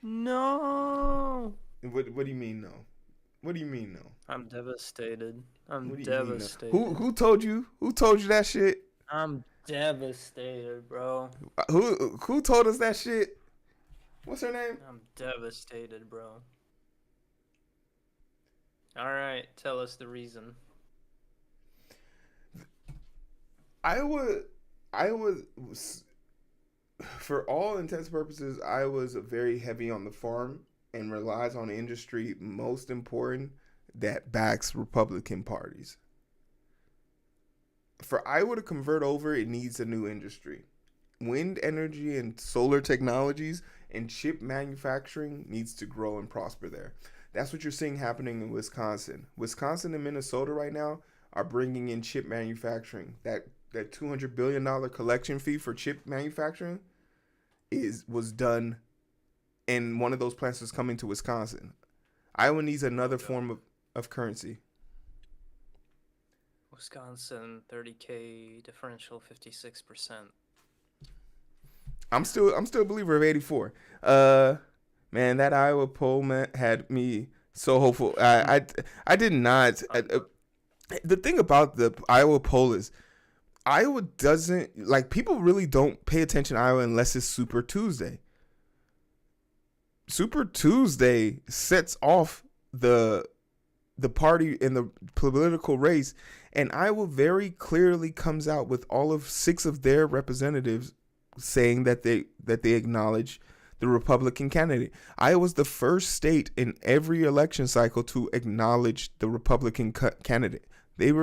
No. What do you mean no? What do you mean no? I'm devastated. I'm What do you mean no? Who devastated. who told you? Who told you that shit? I'm devastated, bro. Who told us that shit? What's her name? I'm devastated, bro. All right, tell us the reason. Iowa. Iowa. For all intents and purposes, Iowa's very heavy on the farm and relies on industry. Most important, that backs Republican parties. For Iowa to convert over, it needs a new industry. Wind energy and solar technologies and chip manufacturing needs to grow and prosper there. That's what you're seeing happening in Wisconsin. Wisconsin and Minnesota right now are bringing in chip manufacturing. That $200 billion collection fee for chip manufacturing was done, and one of those plants is coming to Wisconsin. Iowa needs another form of currency. Wisconsin 30K differential 56%. I'm still a believer of 84. Man, that Iowa poll had me so hopeful. I did not. The thing about the Iowa poll is Iowa doesn't like people really don't pay attention to Iowa unless it's Super Tuesday. Super Tuesday sets off the party in the political race, and Iowa very clearly comes out with all of 6 of their representatives saying that they acknowledge the Republican candidate. Iowa's the first state in every election cycle to acknowledge the Republican candidate. They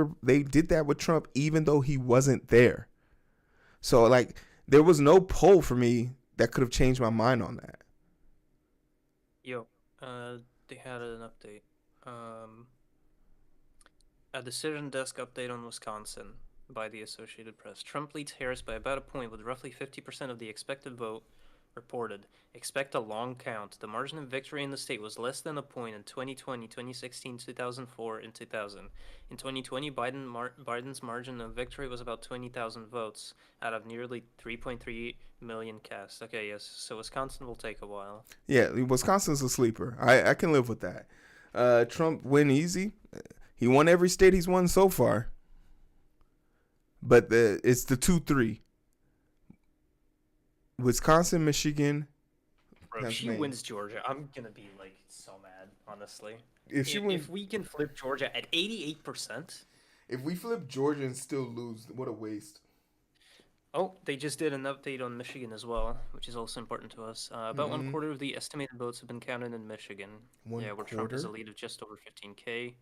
did that with Trump even though he wasn't there. So like there was no poll for me that could have changed my mind on that. Yo, they had an update. A decision desk update on Wisconsin by the Associated Press. Trump leads Harris by about a point with roughly 50% of the expected vote reported. Expect a long count. The margin of victory in the state was less than a point in 2020, 2016, 2004, and 2000. In 2020, Biden's margin of victory was about 20,000 votes out of nearly 3.3 million cast. Okay, yes, so Wisconsin will take a while. Yeah, Wisconsin's a sleeper. I can live with that. Trump win easy. He won every state he's won so far. But it's the 2-3. Wisconsin, Michigan. Bro, if she wins Georgia, I'm gonna be like so mad, honestly. If we can flip Georgia at 88%. If we flip Georgia and still lose, what a waste. Oh, they just did an update on Michigan as well, which is also important to us. About 1/4 of the estimated votes have been counted in Michigan. Where Trump has a lead of just over 15K.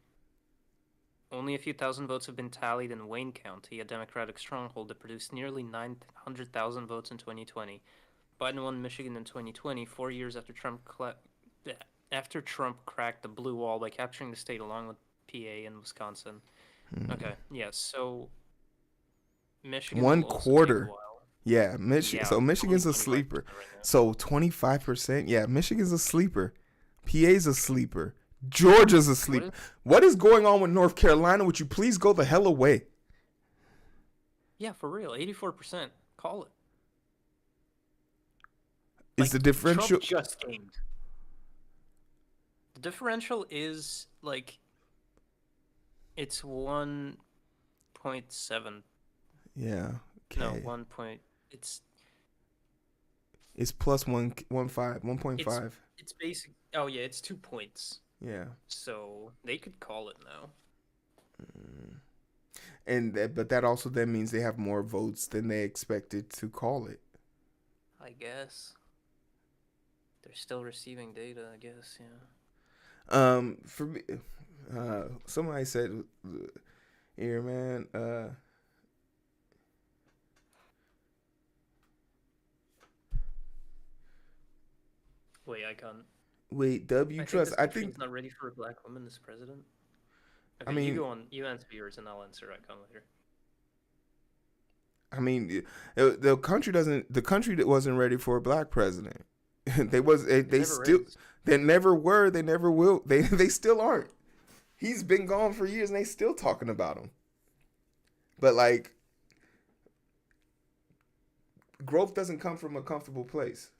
Only a few thousand votes have been tallied in Wayne County, a Democratic stronghold that produced nearly 900,000 votes in 2020. Biden won Michigan in 2020, 4 years after Trump cracked the blue wall by capturing the state along with PA and Wisconsin. Okay, yeah, so Michigan 1/4. Yeah, so Michigan's a sleeper. Right, so 25%. Yeah, Michigan's a sleeper. PA's a sleeper. Georgia's a sleeper. What is going on with North Carolina? Would you please go the hell away? Yeah, for real. 84%. Call it. Is the differential Trump just gained? The differential is like it's 1.7. Yeah. Okay. No, 1 point. It's plus 1.5. It's basic. Oh yeah, it's 2 points. Yeah. So they could call it now. But that also then means they have more votes than they expected to call it. I guess. They're still receiving data, I guess, yeah. For me, somebody said here, man, wait, Icon. Wait, Trust. I think he's not ready for a black woman as president. Okay, I mean, you go on. You answer yours, and I'll answer Icon later. I mean, the country doesn't. The country that wasn't ready for a black president. It They never still. is. They never were. They never will. They still aren't. He's been gone for years, and they still talking about him. But like, growth doesn't come from a comfortable place.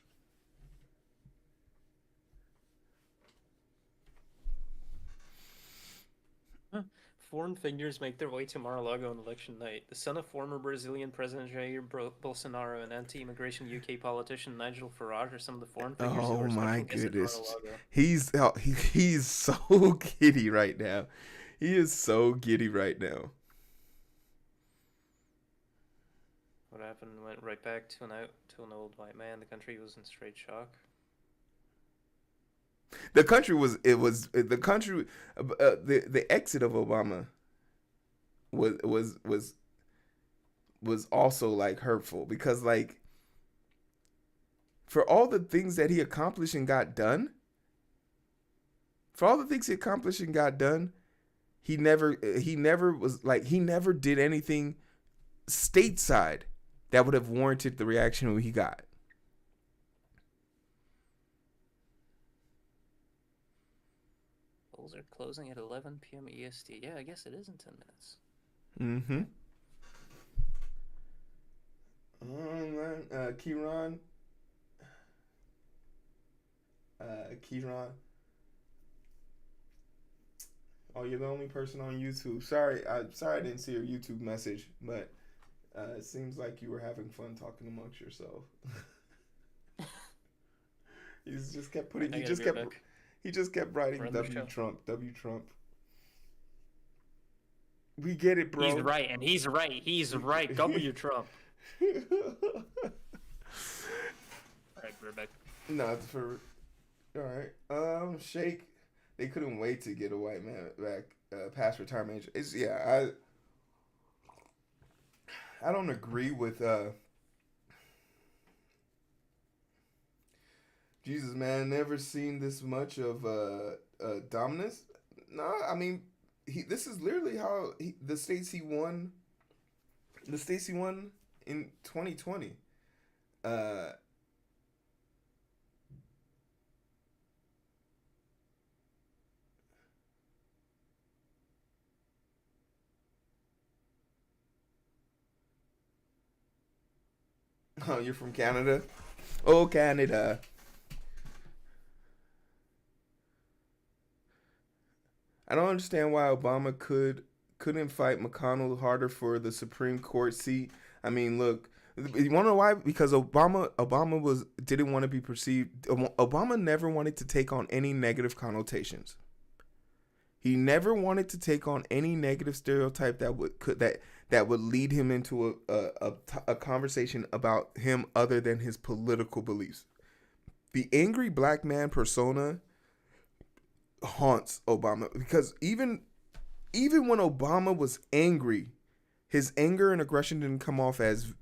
Foreign figures make their way to Mar-a-Lago on election night. The son of former Brazilian President Jair Bolsonaro and anti-immigration UK politician Nigel Farage are some of the foreign figures who Oh are my special guests at goodness, Mar-a-Lago. he's so giddy right now. He is so giddy right now. What happened went right back to an old white man. The country was in straight shock. The country was the country the exit of Obama was also like hurtful because like for all the things that he accomplished and got done, for all the things he accomplished and got done, he never was like he never did anything stateside that would have warranted the reaction he got. Polls are closing at 11 p.m. EST. Yeah, I guess it is in 10 minutes. Mm-hmm. Kieran. Kieran. Oh, you're the only person on YouTube. Sorry, I didn't see your YouTube message, but it seems like you were having fun talking amongst yourself. He just kept putting. I gotta go back. He just kept writing Run the W show. Trump, W Trump. We get it, bro. He's right, and he's right. He's right. W Trump. All right, we're back. No, it's for. All right. Shake. They couldn't wait to get a white man back past retirement age. It's I don't agree with Jesus, man. Never seen this much of dominance. No, I mean this is literally how the states he won. The states he won in 2020. Oh, you're from Canada? Oh, Canada. I don't understand why Obama couldn't fight McConnell harder for the Supreme Court seat. I mean, look, you want to know why? Because Obama didn't want to be perceived. Obama never wanted to take on any negative connotations. He never wanted to take on any negative stereotype that would lead him into a conversation about him other than his political beliefs. The angry black man persona haunts Obama because even when Obama was angry, his anger and aggression didn't come off as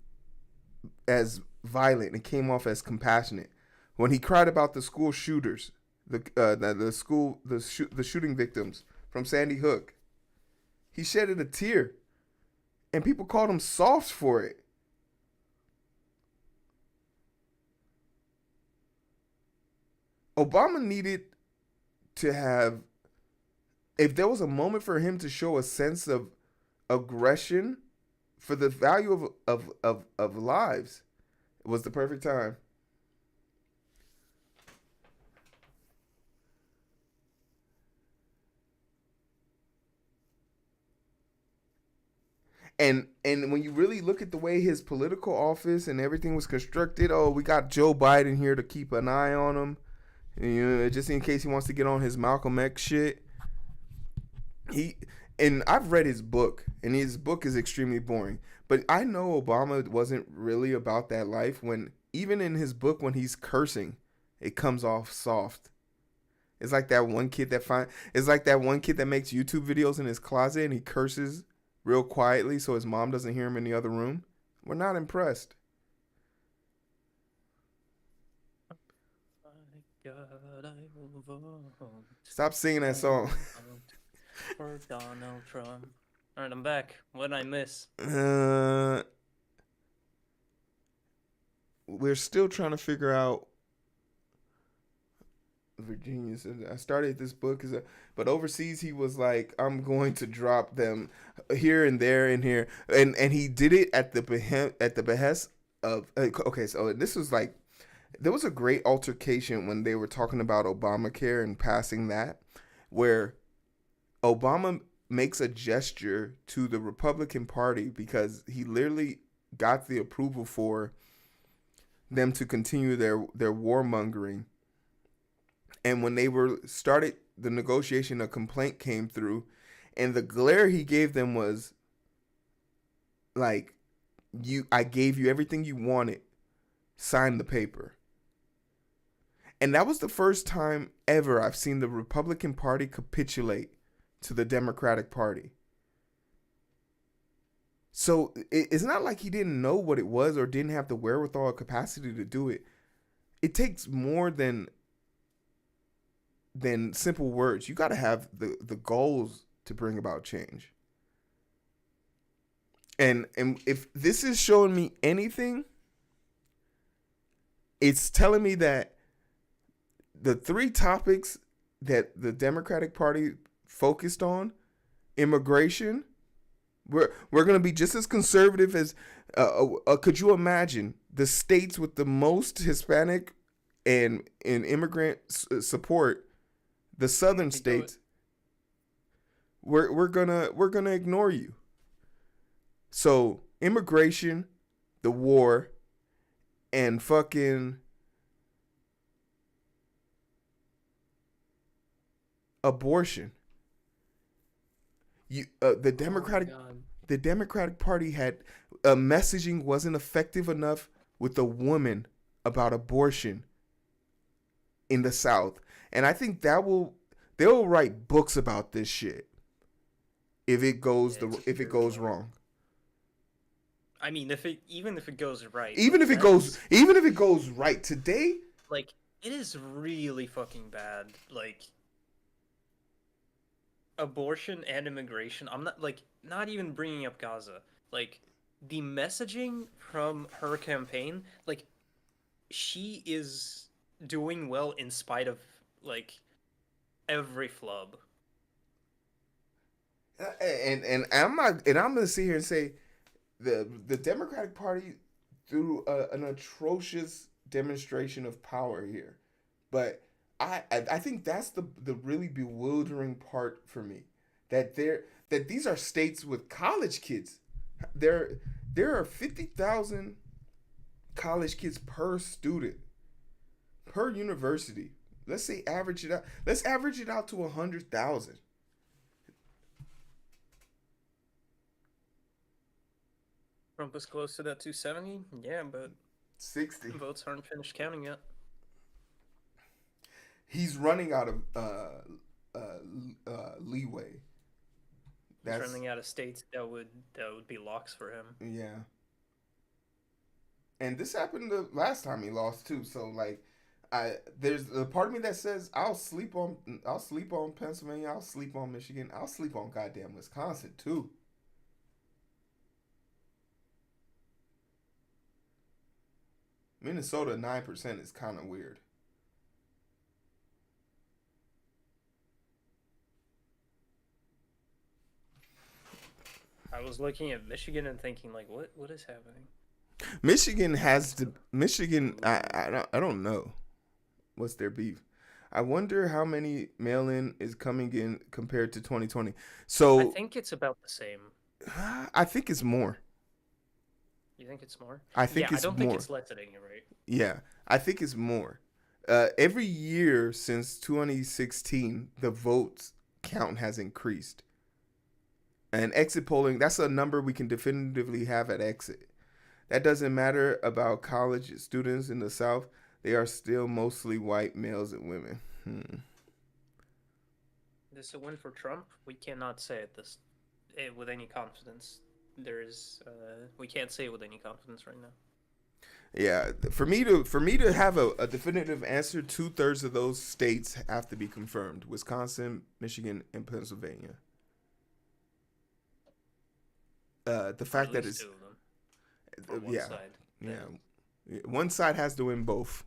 violent. It came off as compassionate. When he cried about the school shooters, the shooting victims from Sandy Hook, he shedded a tear, and people called him soft for it. Obama needed to have, if there was a moment for him to show a sense of aggression for the value of lives, it was the perfect time. And when you really look at the way his political office and everything was constructed, oh, we got Joe Biden here to keep an eye on him, you know, just in case he wants to get on his Malcolm X shit. And I've read his book, and his book is extremely boring. But I know Obama wasn't really about that life. When even in his book, when he's cursing, it comes off soft. It's like that one kid that makes YouTube videos in his closet and he curses real quietly so his mom doesn't hear him in the other room. We're not impressed. God, I will vote. Stop singing that song. For Donald Trump. All right, I'm back. What did I miss? we're still trying to figure out. Virginia said, I started this book but overseas he was like, I'm going to drop them here and there and here, and he did it at the behest of. Okay, so this was like, there was a great altercation when they were talking about Obamacare and passing that, where Obama makes a gesture to the Republican Party because he literally got the approval for them to continue their warmongering. And when they were started the negotiation, a complaint came through, and the glare he gave them was like, I gave you everything you wanted, sign the paper. And that was the first time ever I've seen the Republican Party capitulate to the Democratic Party. So it's not like he didn't know what it was or didn't have the wherewithal or capacity to do it. It takes more than simple words. You got to have the goals to bring about change. And if this is showing me anything, it's telling me that the three topics that the Democratic Party focused on, immigration, we're going to be just as conservative as could you imagine the states with the most Hispanic and immigrant support, the southern states, we're gonna ignore you. So immigration, the war, and fucking abortion. The Democratic Party had messaging wasn't effective enough with the woman about abortion in the South, and I think they'll write books about this shit if it goes wrong. I mean, even if it goes right, even if it goes right today, like, it is really fucking bad. Like, abortion and immigration. I'm not even bringing up Gaza. Like, the messaging from her campaign, like, she is doing well in spite of like every flub. And I'm not, and I'm gonna sit here and say the Democratic Party threw an atrocious demonstration of power here, but I think that's the really bewildering part for me, that these are states with college kids. There are 50,000 college kids per student per university. Let's say average it out. Let's average it out to 100,000. Trump is close to that 270. Yeah, but 60 votes aren't finished counting yet. He's running out of leeway. He's running out of states that would be locks for him. Yeah. And this happened the last time he lost too. So like, there's a part of me that says I'll sleep on Pennsylvania, I'll sleep on Michigan, I'll sleep on goddamn Wisconsin too. Minnesota 9% is kind of weird. I was looking at Michigan and thinking, like, what is happening? Michigan has the Michigan. I don't know what's their beef. I wonder how many mail-in is coming in compared to 2020. So I think it's about the same. I think it's more. You think it's more? I think it's more. I don't think it's less at any rate. Yeah, I think it's more. Every year since 2016, the votes count has increased. And exit polling, that's a number we can definitively have at exit. That doesn't matter about college students in the South. They are still mostly white males and women. This is a win for Trump. We cannot say it with any confidence. We can't say it with any confidence right now. Yeah, for me to have a definitive answer, 2/3 of those states have to be confirmed: Wisconsin, Michigan, and Pennsylvania. The fact that it's on one side. Yeah. One side has to win both.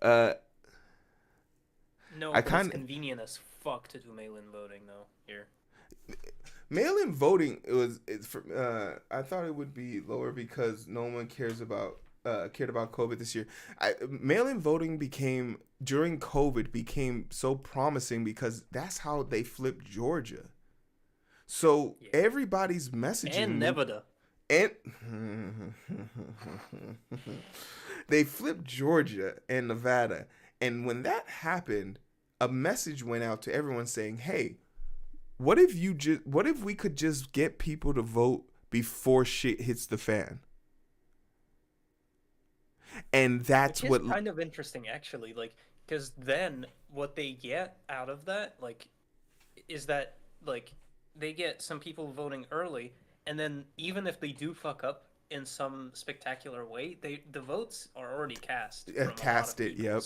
Uh, No, I but it's kind of convenient as fuck to do mail-in voting though. Here. mail-in voting. It's for. I thought it would be lower because no one cared about COVID this year. Mail-in voting became during COVID became so promising because that's how they flipped Georgia. So Yeah. everybody's messaging And me, Nevada. and they flipped Georgia and Nevada. And when that happened, a message went out to everyone saying, "Hey, what if we could just get people to vote before shit hits the fan?" And that's Which is what kind of interesting, actually. Like, because then what they get out of that, like, is that like they get some people voting early, and then even if they do fuck up in some spectacular way, the votes are already cast from a lot cast of it. people. Yep.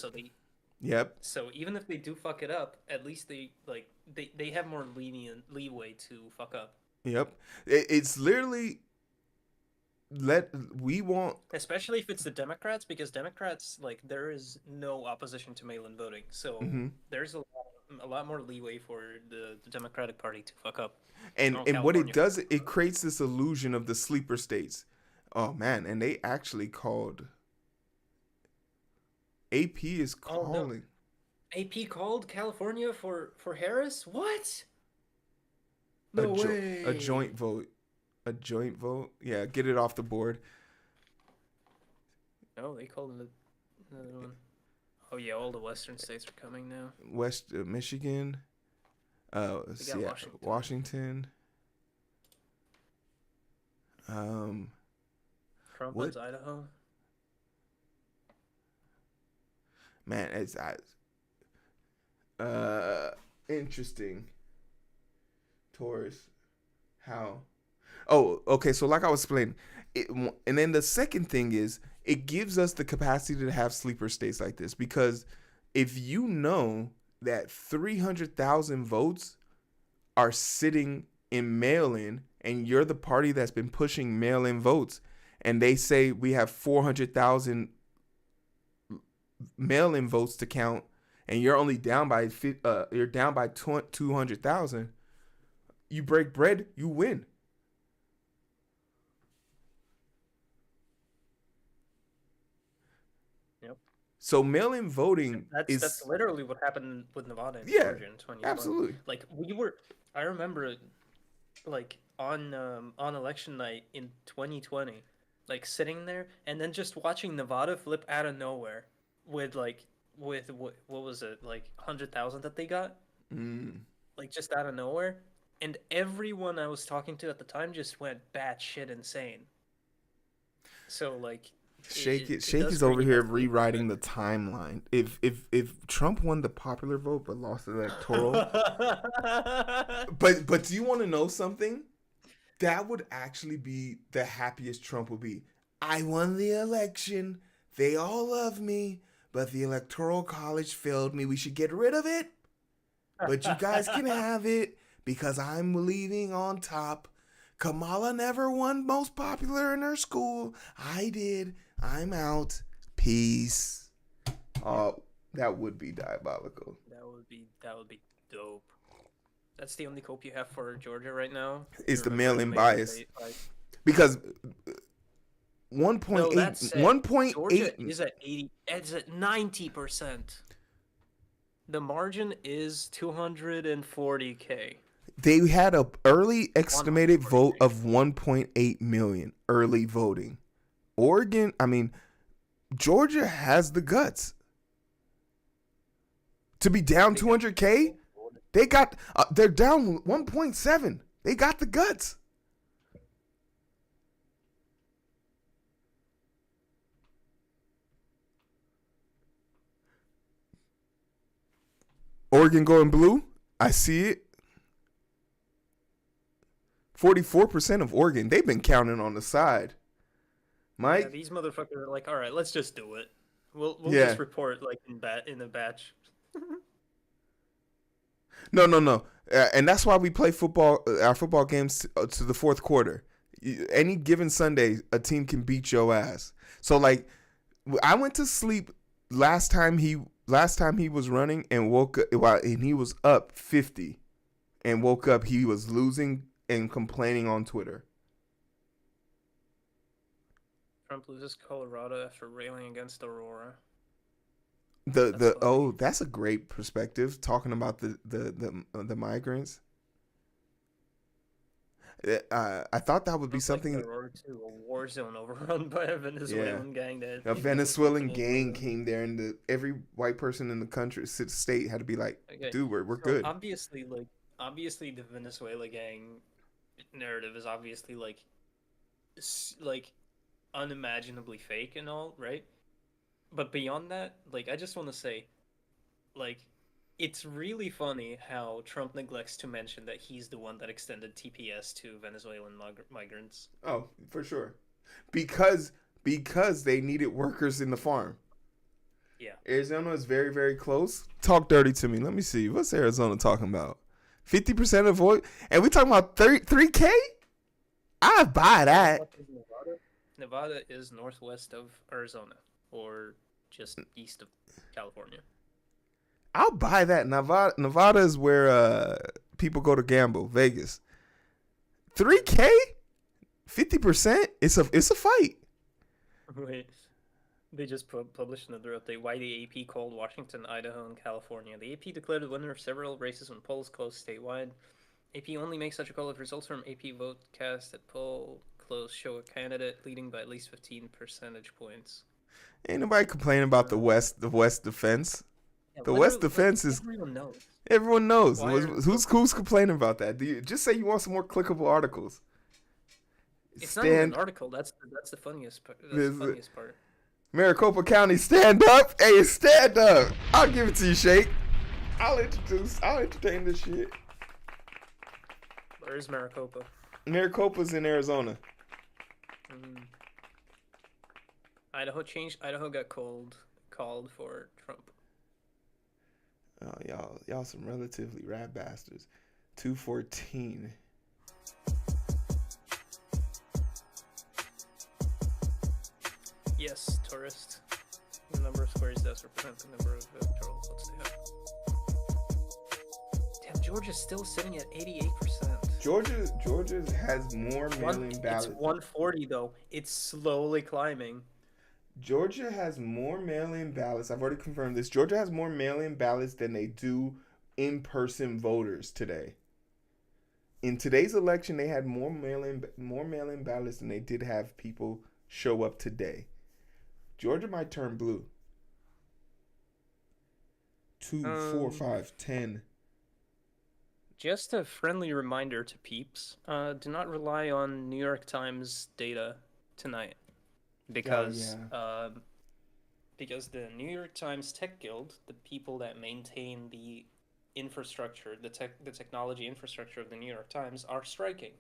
Yep. So even if they do fuck it up, at least they have more lenient leeway to fuck up. Yep. It's literally let we want. Especially if it's the Democrats, because Democrats, like, there is no opposition to mail-in voting, so Mm-hmm. there's a lot more leeway for the Democratic Party to fuck up. And what it California. does, it creates this illusion of the sleeper states. Oh man, and they actually called. AP is Oh no, calling AP called California for Harris? What? a No a way. joint vote. A joint vote. Yeah, get it off the board. No, they called another one. Oh yeah, all the western states are coming now. West Michigan. We got Yeah, Washington. Trump What wins Idaho. man? It's interesting. Taurus. How? Oh, okay. So like I was explaining, and then the second thing is it gives us the capacity to have sleeper states like this because if you know that 300,000 votes are sitting in mail-in and you're the party that's been pushing mail-in votes and they say we have 400,000 mail-in votes to count and you're only down by 200,000, you break bread, you win. Yep. So mail-in voting That's is literally what happened with Nevada and yeah, Georgia in 2020. absolutely. Like I remember, like on election night in 2020, like sitting there and then just watching Nevada flip out of nowhere with what was it, like 100,000 that they got, Mm. like just out of nowhere, and everyone I was talking to at the time just went batshit insane. So like it Shake does is over create here that sleeper rewriting the timeline. If Trump won the popular vote but lost the electoral, effect. but do you want to know something? That would actually be the happiest Trump would be. I won the election. They all love me, but the electoral college failed me. We should get rid of it. But you guys can have it because I'm leaving on top. Kamala never won most popular in her school. I did. I'm out. Peace. Oh, that would be diabolical. That would be dope. That's the only hope you have for Georgia right now. It's You the remember mail-in the bias state, like, because no, that 1.8 said, 1.8 Georgia is at 80. It's at 90%. The margin is 240K. they had a early estimated vote 140K. of 1.8 million early voting. Oregon, I mean, Georgia has the guts to be down 200K. They're down 1.7. They got the guts. Oregon going blue. I see it. 44% of Oregon. They've been counting on the side. Yeah, Mike? these motherfuckers are like, all right, let's just do it. We'll Yeah. just report like in a batch. No. And that's why we play football, our football games to the fourth quarter. Any given Sunday, a team can beat your ass. So like, I went to sleep last time he was running and woke up and he was up 50 and woke up he was losing and complaining on Twitter. Trump loses Colorado after railing against Aurora. That's a great perspective talking about the migrants. I thought that would be something. Like Aurora too, a war zone overrun by a Venezuelan gang. A Venezuelan gang came there, and every white person in the country, state, had to be like, okay, "Dude, we're good." Obviously, the Venezuela gang narrative is obviously like unimaginably fake and all, right? But beyond that, like, I just want to say, like, it's really funny how Trump neglects to mention that he's the one that extended TPS to Venezuelan migrants. Oh, for sure. Because they needed workers in the farm. Yeah. Arizona is very, very close. Talk dirty to me. Let me see. What's Arizona talking about? 50% of vote? And we talking about 3K? I buy that. Nevada is northwest of Arizona, or just east of California. I'll buy that. Nevada is where people go to gamble. Vegas. 3K? 50%? It's a fight. Wait. They just published another update. Why the AP called Washington, Idaho, and California. The AP declared the winner of several races when polls closed statewide. AP only makes such a call if results from AP vote cast at poll close show a candidate leading by at least 15 percentage points. Ain't nobody complaining about the West defense. Yeah, the West defense is everyone knows. Who's complaining about that? Do you just say you want some more clickable articles? It's not even an article. That's the funniest part. That's the funniest part. Maricopa County, stand up! Hey, stand up! I'll give it to you, Shake. I'll entertain this shit. Where's Maricopa? Maricopa's in Arizona. Idaho got called for Trump. Oh, y'all some relatively rad bastards. 214. Yes, tourist. The number of squares does represent the number of electoral votes they have. Damn, Georgia's still sitting at 88%. Georgia has more mail-in ballots. It's 140 though. It's slowly climbing. Georgia has more mail-in ballots. I've already confirmed this. Georgia has more mail-in ballots than they do in-person voters today. In today's election, they had more mail-in ballots than they did have people show up today. Georgia might turn blue. 2, 4, 5, 10. Just a friendly reminder to peeps: do not rely on New York Times data tonight, because the New York Times Tech Guild, the people that maintain the infrastructure, the technology infrastructure of the New York Times, are striking.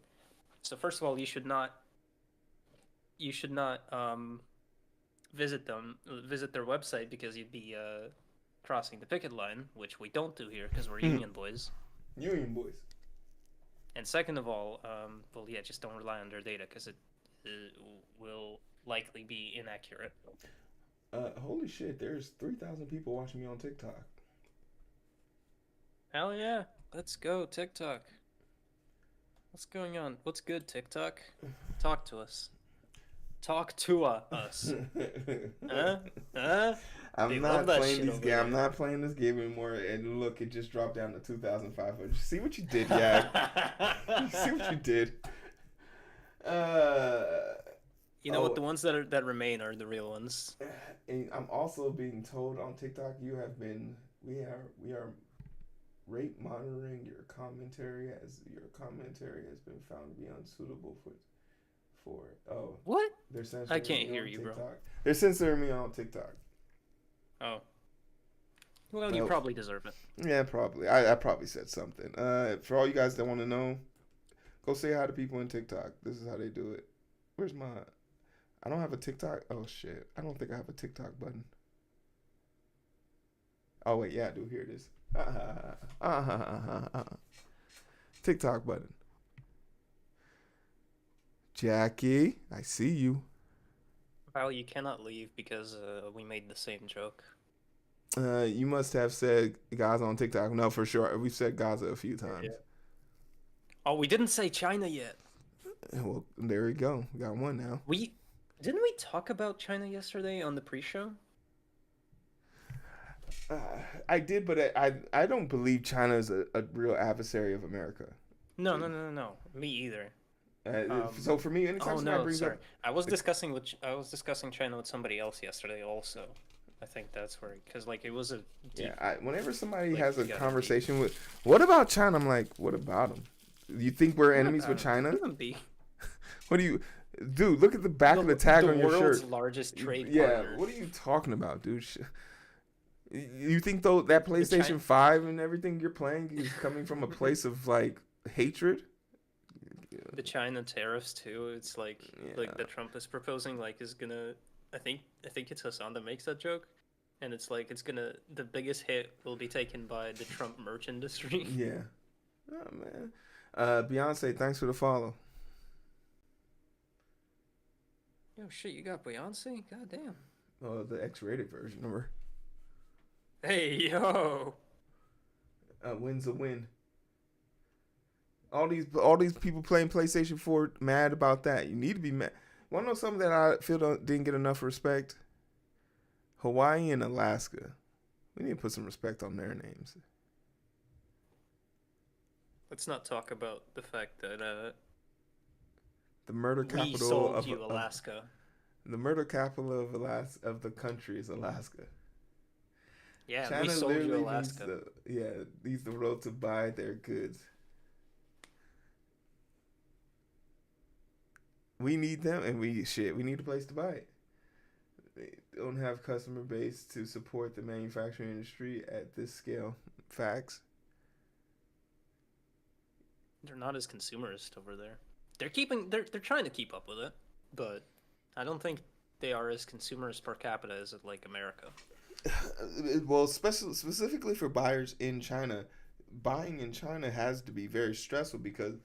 So first of all, you should not visit their website, because you'd be crossing the picket line, which we don't do here because we're union boys. Union boys. And second of all, just don't rely on their data, because it will likely be inaccurate. Holy shit, there's 3,000 people watching me on TikTok. Hell yeah. Let's go, TikTok. What's going on? What's good, TikTok? Talk to us. Talk to us. I'm not playing this game. I'm not playing this game anymore. And look, it just dropped down to 2,500. See what you did, Yak? See what you did? You know what? The ones that remain are the real ones. And I'm also being told on TikTok we are rate monitoring your commentary, as your commentary has been found to be unsuitable for what? They're censoring I can't hear you, TikTok. bro. They're censoring me on TikTok. Oh. Well, you probably deserve it. Yeah, probably. I probably said something. For all you guys that want to know, go say hi to people in TikTok. This is how they do it. Where's my... I don't have a TikTok. Oh, shit. I don't think I have a TikTok button. Oh, wait. Yeah, I do. Here it is. TikTok button. Jackie, I see you. Well, you cannot leave because we made the same joke. You must have said Gaza on TikTok. No, for sure. We've said Gaza a few times. Yeah. Oh, we didn't say China yet. Well, there we go. We got one now. We didn't we talk about China yesterday on the pre-show? Uh, I did, but I don't believe China is a real adversary of America. No, no, no, no, no. Me either. So for me, anytime Oh somebody no, brings up sorry. I was discussing China with somebody else yesterday also. I think that's where because like it was a deep whenever somebody like has a we got in deep. conversation with, what about China? I'm like, what about them? You think we're What enemies with about him? China? Leave him be. What do you, dude? Look at the back of the tag The on your world's shirt. largest trade Yeah, partner. what are you talking about, dude? You think though that The China PlayStation 5 and everything you're playing is coming from a place of like hatred? the China tariffs too. It's like Yeah, that Trump is proposing like is gonna I think it's Hassan that makes that joke. And it's like it's gonna the biggest hit will be taken by the Trump merch industry. yeah. Oh man. Beyonce, thanks for the follow. Yo shit, you got Beyonce? God damn. Oh, the X-rated version of her. Hey yo. Win's a win. All these people playing PlayStation 4 mad about that. You need to be mad. Want to know something that I feel didn't get enough respect? Hawaii and Alaska. We need to put some respect on their names. Let's not talk about the fact that The murder we capital sold you of Alaska. the murder capital of Alaska of the country is Alaska. Yeah, we China sold you literally Alaska. needs the world to buy their goods. We need them, and we need a place to buy it. They don't have customer base to support the manufacturing industry at this scale. Facts. They're not as consumerist over there. They're trying to keep up with it, but I don't think they are as consumerist per capita as like America. Well, specifically for buyers in China, buying in China has to be very stressful because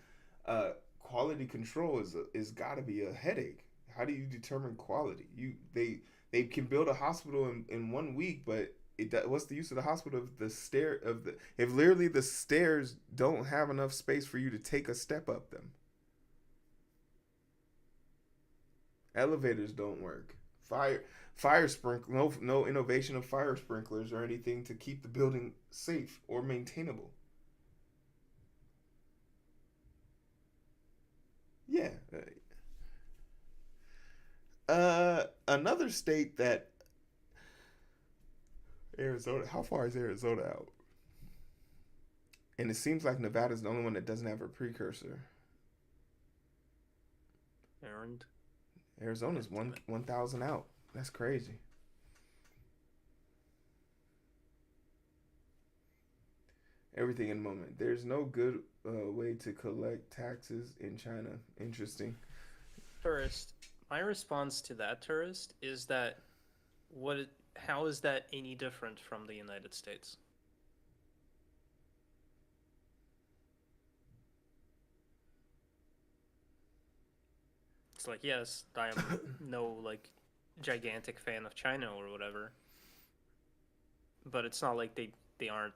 quality control is got to be a headache. How do you determine quality? They can build a hospital in 1 week, but what's the use of the hospital if literally the stairs don't have enough space for you to take a step up them? Elevators don't work. Fire sprinkler no innovation of fire sprinklers or anything to keep the building safe or maintainable. Yeah. Another state that Arizona. How far is Arizona out? And it seems like Nevada's the only one that doesn't have a precursor. And Arizona's 1,000 out. That's crazy. Everything in a moment. There's no good way to collect taxes in China. Interesting. tourist, my response to that tourist is that how is that any different from the United States? It's like, yes, I am no like gigantic fan of China or whatever, but it's not like they aren't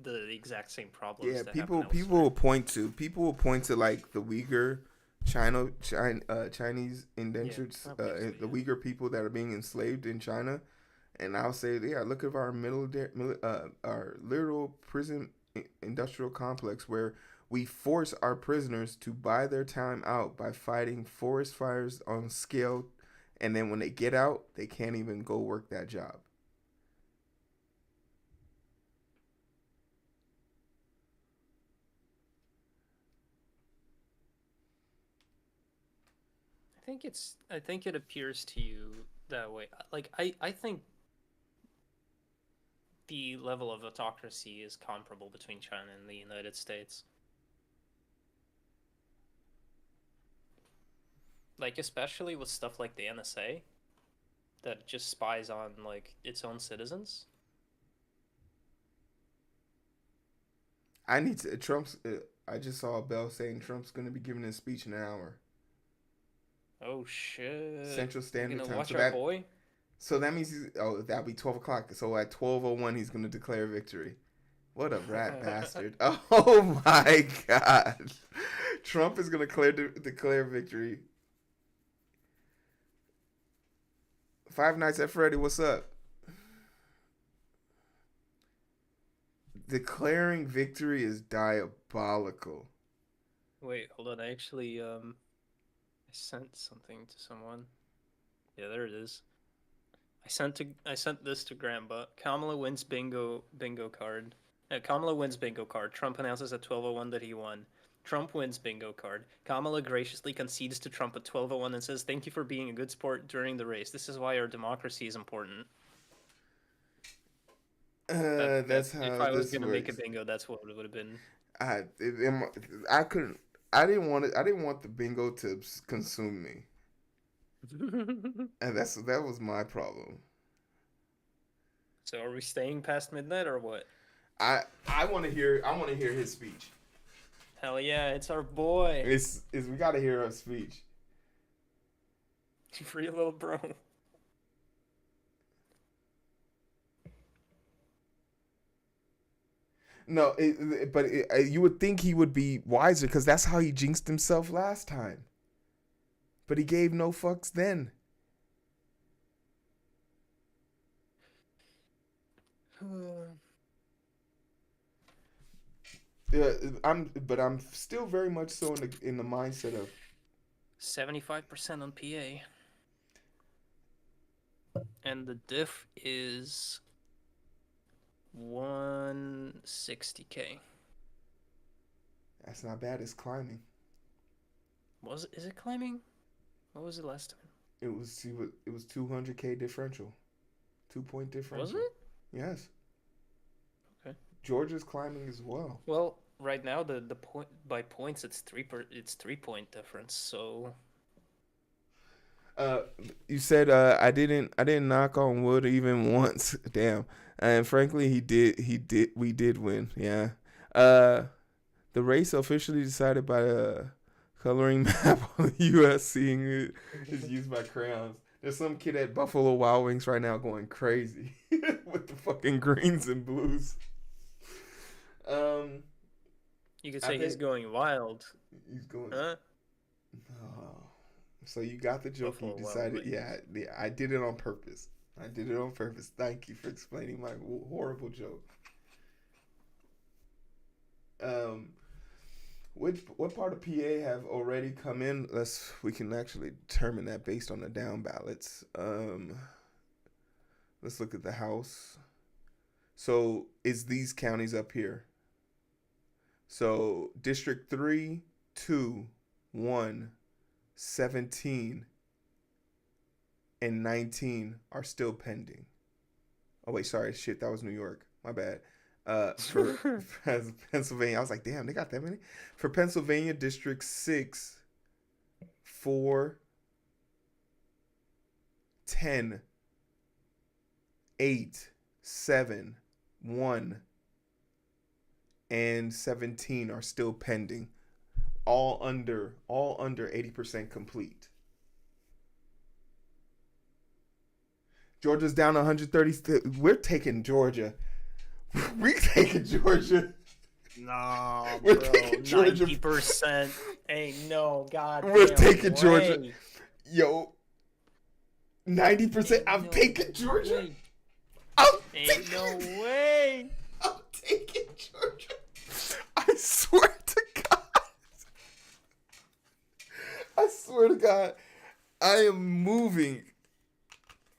the exact same problems Yeah, that happen people elsewhere. will point to like the Uyghur Chinese Yeah, indentured obviously, the yeah. Uyghur people that are being enslaved in China, and I'll say, yeah, look at our literal prison industrial complex where we force our prisoners to buy their time out by fighting forest fires on scale, and then when they get out, they can't even go work that job. I think it appears to you that way. Like I think the level of autocracy is comparable between China and the United States. Like especially with stuff like the NSA that just spies on like its own citizens. I need to Trump's. I just saw a bell saying Trump's going to be giving his speech in an hour. Oh shit. Central We're Standard gonna Time. watch our boy? So that means that'll be 12 o'clock. So at 12:01 he's gonna declare victory. What a rat bastard! Oh my god, Trump is gonna declare victory. Five Nights at Freddy, what's up? Declaring victory is diabolical. Wait, hold on. I sent something to someone. Yeah, there it is. I sent this to Grandpa. Kamala wins bingo card. Kamala wins bingo card. Trump announces at 12:01 that he won. Trump wins bingo card. Kamala graciously concedes to Trump at 12:01 and says, "Thank you for being a good sport during the race. This is why our democracy is important." That That's if how I was this gonna make a works. bingo, that's what it would have been. I I couldn't. I didn't want it. I didn't want the bingo to consume me, and that was my problem. So are we staying past midnight or what? I want to hear. I want to hear his speech. Hell yeah, it's our boy. It's we got to hear a speech. Free little bro. No, you would think he would be wiser because that's how he jinxed himself last time. But he gave no fucks then. Yeah, I'm still very much so in the mindset of 75% on PA. And the diff is 160K. that's not bad. It's climbing. Is it climbing? What was it last time? It was 200K differential, 2 point differential. Was it? Yes. Okay. Georgia's climbing as well. Well, right now the point by points it's 3 point difference. So Uh, you said I didn't knock on wood even once. Damn. And frankly, we did win. Yeah. The race officially decided by a coloring map on the U.S. seeing it is used by crayons. There's some kid at Buffalo Wild Wings right now going crazy with the fucking greens and blues. you could say he's going wild. He's going. Huh? Oh. So you got the joke. Buffalo You Wild decided, Wings. yeah. I did it on purpose. I did it on purpose. Thank you for explaining my horrible joke. What part of PA have already come in? We can actually determine that based on the down ballots. Let's look at the House. So it's these counties up here. So District 3, 2, 1, 17, and 19 are still pending. Oh wait, sorry, shit, that was New York. My bad. For Pennsylvania, I was like, damn, they got that many. For Pennsylvania, District 6, 4, 10, 8, 7, 1, and 17 are still pending. All under 80% complete. Georgia's down 130. We're taking Georgia. We're taking Georgia. No, We're bro. taking Georgia. 90%. Hey, no, god. We're taking way. Georgia. Yo, 90%. I'm no taking Georgia. Way. Ain't no way. I'm taking Georgia. I swear to God. I swear to God. I am moving.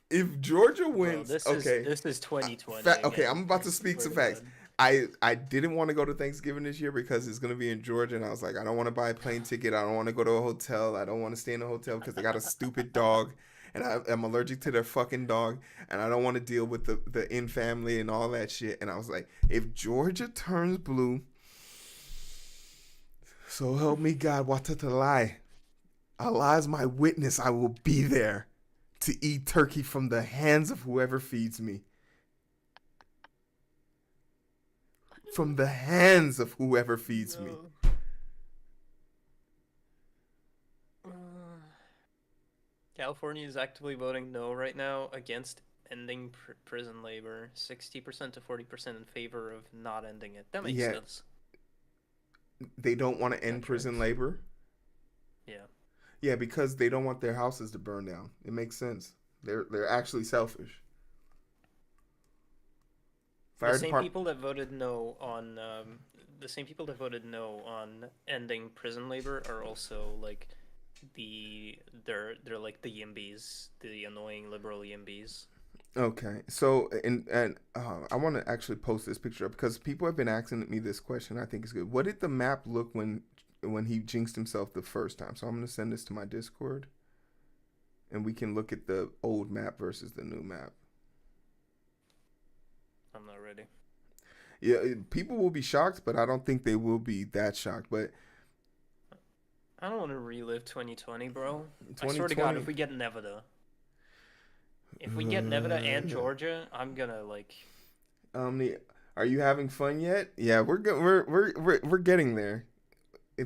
If Georgia wins, Bro, this is 2020. Okay, I'm about to speak some facts. I didn't want to go to Thanksgiving this year because it's gonna be in Georgia, and I was like, I don't want to buy a plane ticket. I don't want to go to a hotel. I don't want to stay in a hotel because they got a stupid dog, and I'm allergic to their fucking dog, and I don't want to deal with the in family and all that shit. And I was like, if Georgia turns blue, so help me God, Watatalai. Allah is my witness. I will be there to eat turkey from the hands of whoever feeds me. From the hands of whoever feeds me. California is actively voting no right now against ending prison labor. 60% to 40% in favor of not ending it. That makes Yeah, sense. they don't want to end That prison tracks. labor. Yeah. Yeah, because they don't want their houses to burn down. It makes sense. They're actually selfish. The Fire same department. people that voted no on the same people that voted no on ending prison labor are also like they're like the YIMBYs, the annoying liberal YIMBYs. Okay, so and I want to actually post this picture up because people have been asking me this question. I think it's good. What did the map look when he jinxed himself the first time? So I'm gonna send this to my Discord, and we can look at the old map versus the new map. I'm not ready. Yeah, people will be shocked, but I don't think they will be that shocked. But I don't want to relive 2020, bro. I swear to God, 2020, if we get Nevada, if we get Nevada and Georgia, I'm gonna like the, are you having fun yet? Yeah, we're getting there.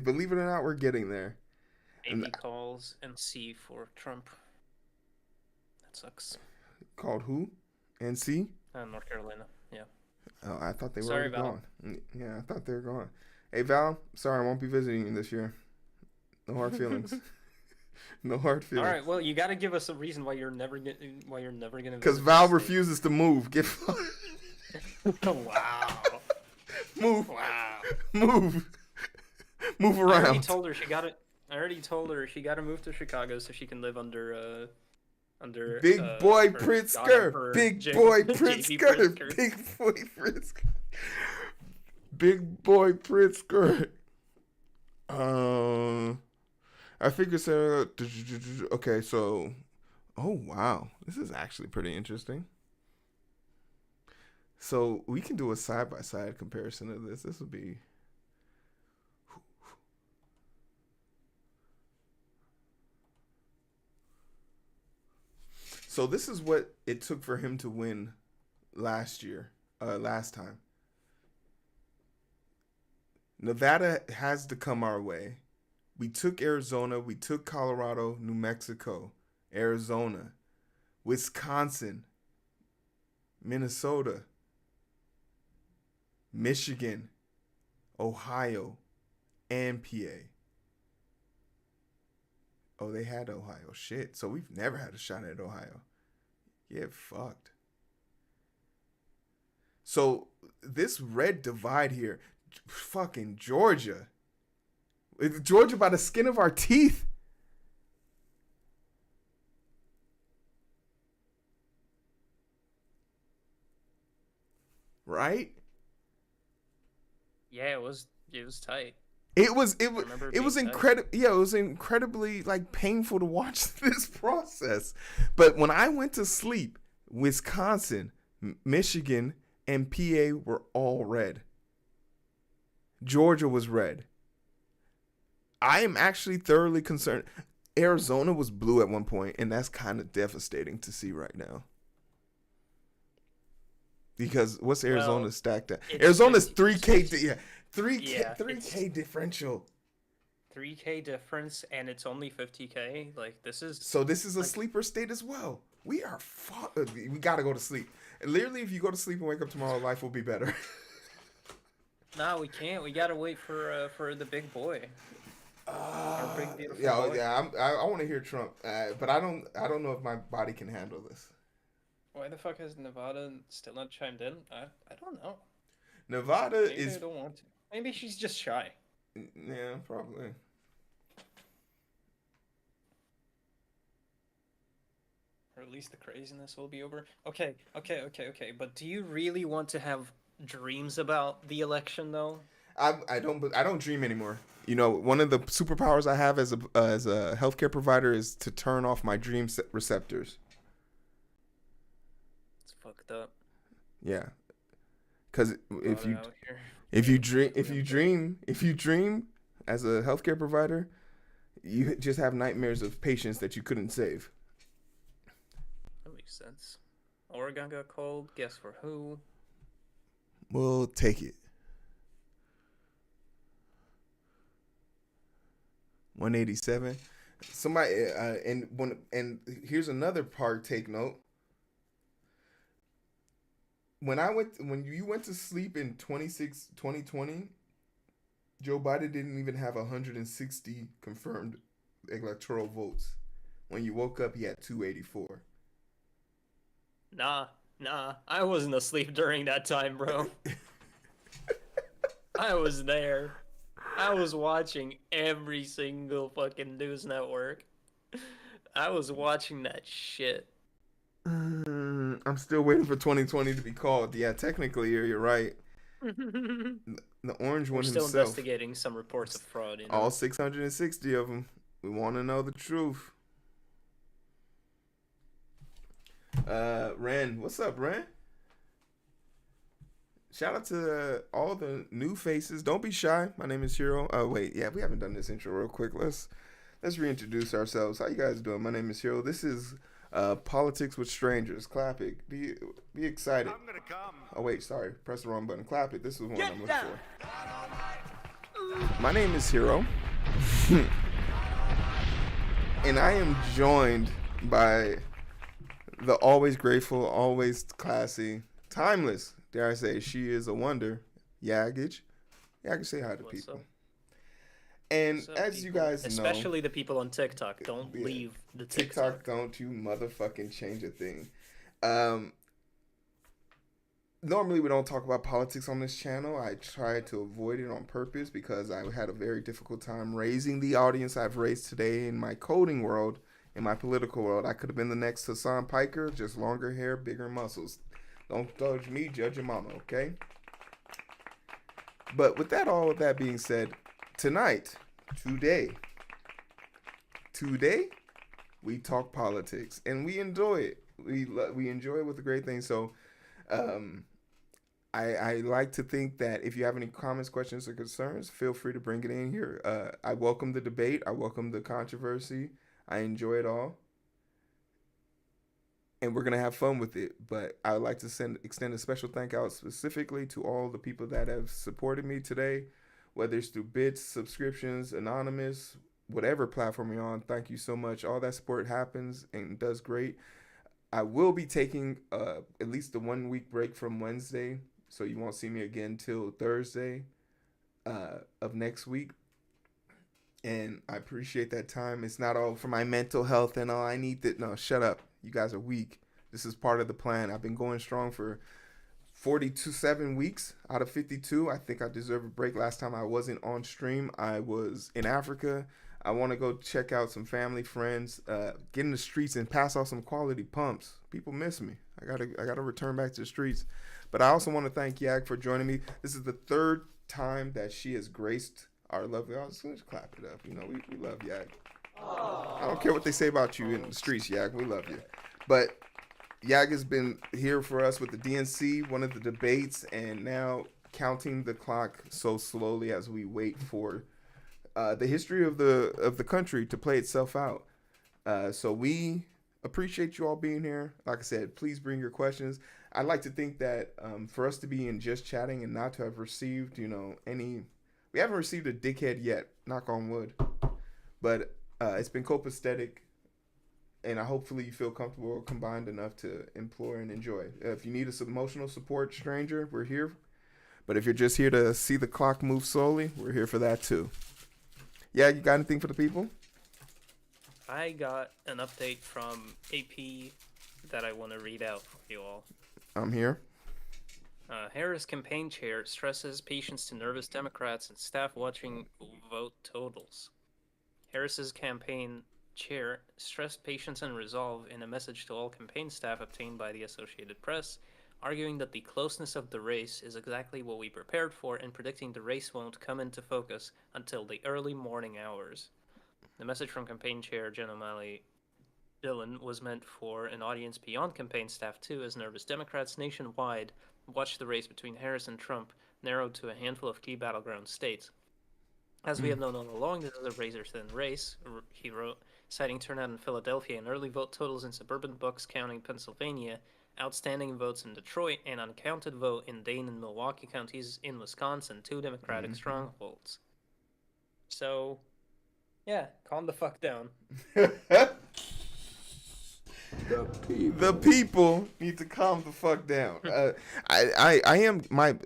Believe it or not, we're getting there. And AP calls and C for Trump. That sucks. called who? NC? North Carolina. Yeah. Oh, I thought they were Sorry, already Val. gone. Yeah, I thought they were gone. Hey Val, sorry I won't be visiting you this year. No hard feelings. No hard All feelings. right. Well, you got to give us a reason why you're never gonna Because visit Val this state. refuses to move. Get Wow. move, Wow. move, move I already around. told her she got to. I already told her she got to move to Chicago so she can live under Big boy her God Pritzker. Emperor Big boy JP Pritzker. Pritzker. Big boy Pritzker. Big boy Pritzker. I figured Sarah. Okay, so. Oh, wow. This is actually pretty interesting. So we can do a side by side comparison of this. This would be. So this is what it took for him to win last time. Nevada has to come our way. We took Arizona, we took Colorado, New Mexico, Arizona, Wisconsin, Minnesota, Michigan, Ohio, and PA. Oh, they had Ohio. Shit. So we've never had a shot at Ohio. Get fucked. So this red divide here, fucking Georgia. Georgia by the skin of our teeth. Right? Yeah, it was tight. It was Tight. incredible. Yeah, it was incredibly like painful to watch this process. But when I went to sleep, Wisconsin, Michigan, and PA were all red. Georgia was red. I am actually thoroughly concerned. Arizona was blue at one point, and that's kind of devastating to see right now. Because what's Arizona stacked at? Arizona's 3K. Yeah, 3K differential. 3K difference, and it's only 50K. Like this is a like, sleeper state as well. We are we gotta go to sleep. Literally, if you go to sleep and wake up tomorrow, life will be better. No, we can't. We gotta wait for the big boy. Our big beautiful boy. Yeah. I want to hear Trump, but I don't know if my body can handle this. Why the fuck has Nevada still not chimed in? I don't know. Nevada Maybe is. they don't want to. Maybe she's just shy. Yeah, probably. Or at least the craziness will be over. Okay. But do you really want to have dreams about the election, though? I don't dream anymore. You know, one of the superpowers I have as a healthcare provider is to turn off my dream receptors. It's fucked up. Yeah, because if you dream as a healthcare provider, you just have nightmares of patients that you couldn't save. That makes sense. Oregon got called. Guess for who? We'll take it. 187. Somebody and here's another part. Take note. When you went to sleep in 2020, Joe Biden didn't even have 160 confirmed electoral votes. When you woke up, he had 284. Nah, nah, I wasn't asleep during that time, bro. I was there. I was watching every single fucking news network. I was watching that shit. I'm still waiting for 2020 to be called. Yeah, technically, you're right. We're The orange one still himself. investigating some reports of fraud, you All know? 660 of them. We want to know the truth. Ren, what's up, Ren? Shout out to all the new faces. Don't be shy. My name is Hero. Oh wait, yeah, we haven't done this intro real quick. Let's reintroduce ourselves. How you guys doing? My name is Hero. This is Politics with Strangers. Clap it. Be excited. I'm gonna come. Oh wait, sorry. Press the wrong button. Clap it. This is one Get I'm looking down. for. My name is Hero. And I am joined by the always grateful, always classy, timeless, dare I say, she is a wonder, Yaggage. Yaggage, say hi to What's people. up? And What's up, as you people? guys know, Especially the people on TikTok. Don't yeah, leave the TikTok TikTok. don't you motherfucking change a thing. Um, Normally we don't talk about politics on this channel. I try to avoid it on purpose because I had a very difficult time raising the audience I've raised today in my coding world, in my political world. I could have been the next Hassan Piker, just longer hair, bigger muscles. Don't judge me, judge your mama, okay? But with that, all of that being said, tonight, today, we talk politics and we enjoy it. We enjoy it with a great thing. So, um, I like to think that if you have any comments, questions, or concerns, feel free to bring it in here. I welcome the debate. I welcome the controversy. I enjoy it all, and we're gonna have fun with it. But I would like to extend a special thank out specifically to all the people that have supported me today, whether it's through bits, subscriptions, anonymous, whatever platform you're on. Thank you so much. All that support happens and does great. I will be taking at least a 1 week break from Wednesday, so you won't see me again till Thursday of next week. And I appreciate that time. It's not all for my mental health and all. I need that. No, shut up. You guys are weak. This is part of the plan. I've been going strong for 47 weeks out of 52. I think I deserve a break. Last time I wasn't on stream, I was in Africa. I want to go check out some family, friends, get in the streets and pass out some quality pumps. People miss me. I gotta return back to the streets. But I also want to thank Yag for joining me. This is the third time that she has graced our lovely. I was gonna just clap it up. You know, we love Yag. I don't care what they say about you in the streets, Yag. We love you. But Yag has been here for us with the DNC, one of the debates, and now counting the clock so slowly as we wait for the history of the country to play itself out. So we appreciate you all being here. Like I said, please bring your questions. I'd like to think that for us to be in just chatting and not to have received, we haven't received a dickhead yet. Knock on wood. But it's been copacetic, and I hopefully you feel comfortable or combined enough to implore and enjoy. If you need a emotional support, stranger, we're here. But if you're just here to see the clock move slowly, we're here for that too. Yeah, you got anything for the people? I got an update from AP that I want to read out for you all. I'm here. Harris campaign chair stresses patience to nervous Democrats and staff watching vote totals. Harris's campaign chair stressed patience and resolve in a message to all campaign staff obtained by the Associated Press, arguing that the closeness of the race is exactly what we prepared for and predicting the race won't come into focus until the early morning hours. The message from campaign chair Jen O'Malley Dillon was meant for an audience beyond campaign staff too, as nervous Democrats nationwide watched the race between Harris and Trump narrowed to a handful of key battleground states. As we have known all along, this is a razor-thin race, he wrote, citing turnout in Philadelphia and early vote totals in suburban Bucks County, Pennsylvania, outstanding votes in Detroit, and uncounted vote in Dane and Milwaukee counties in Wisconsin, two Democratic strongholds. So, Yeah, calm the fuck down. The people need to calm the fuck down. I am my,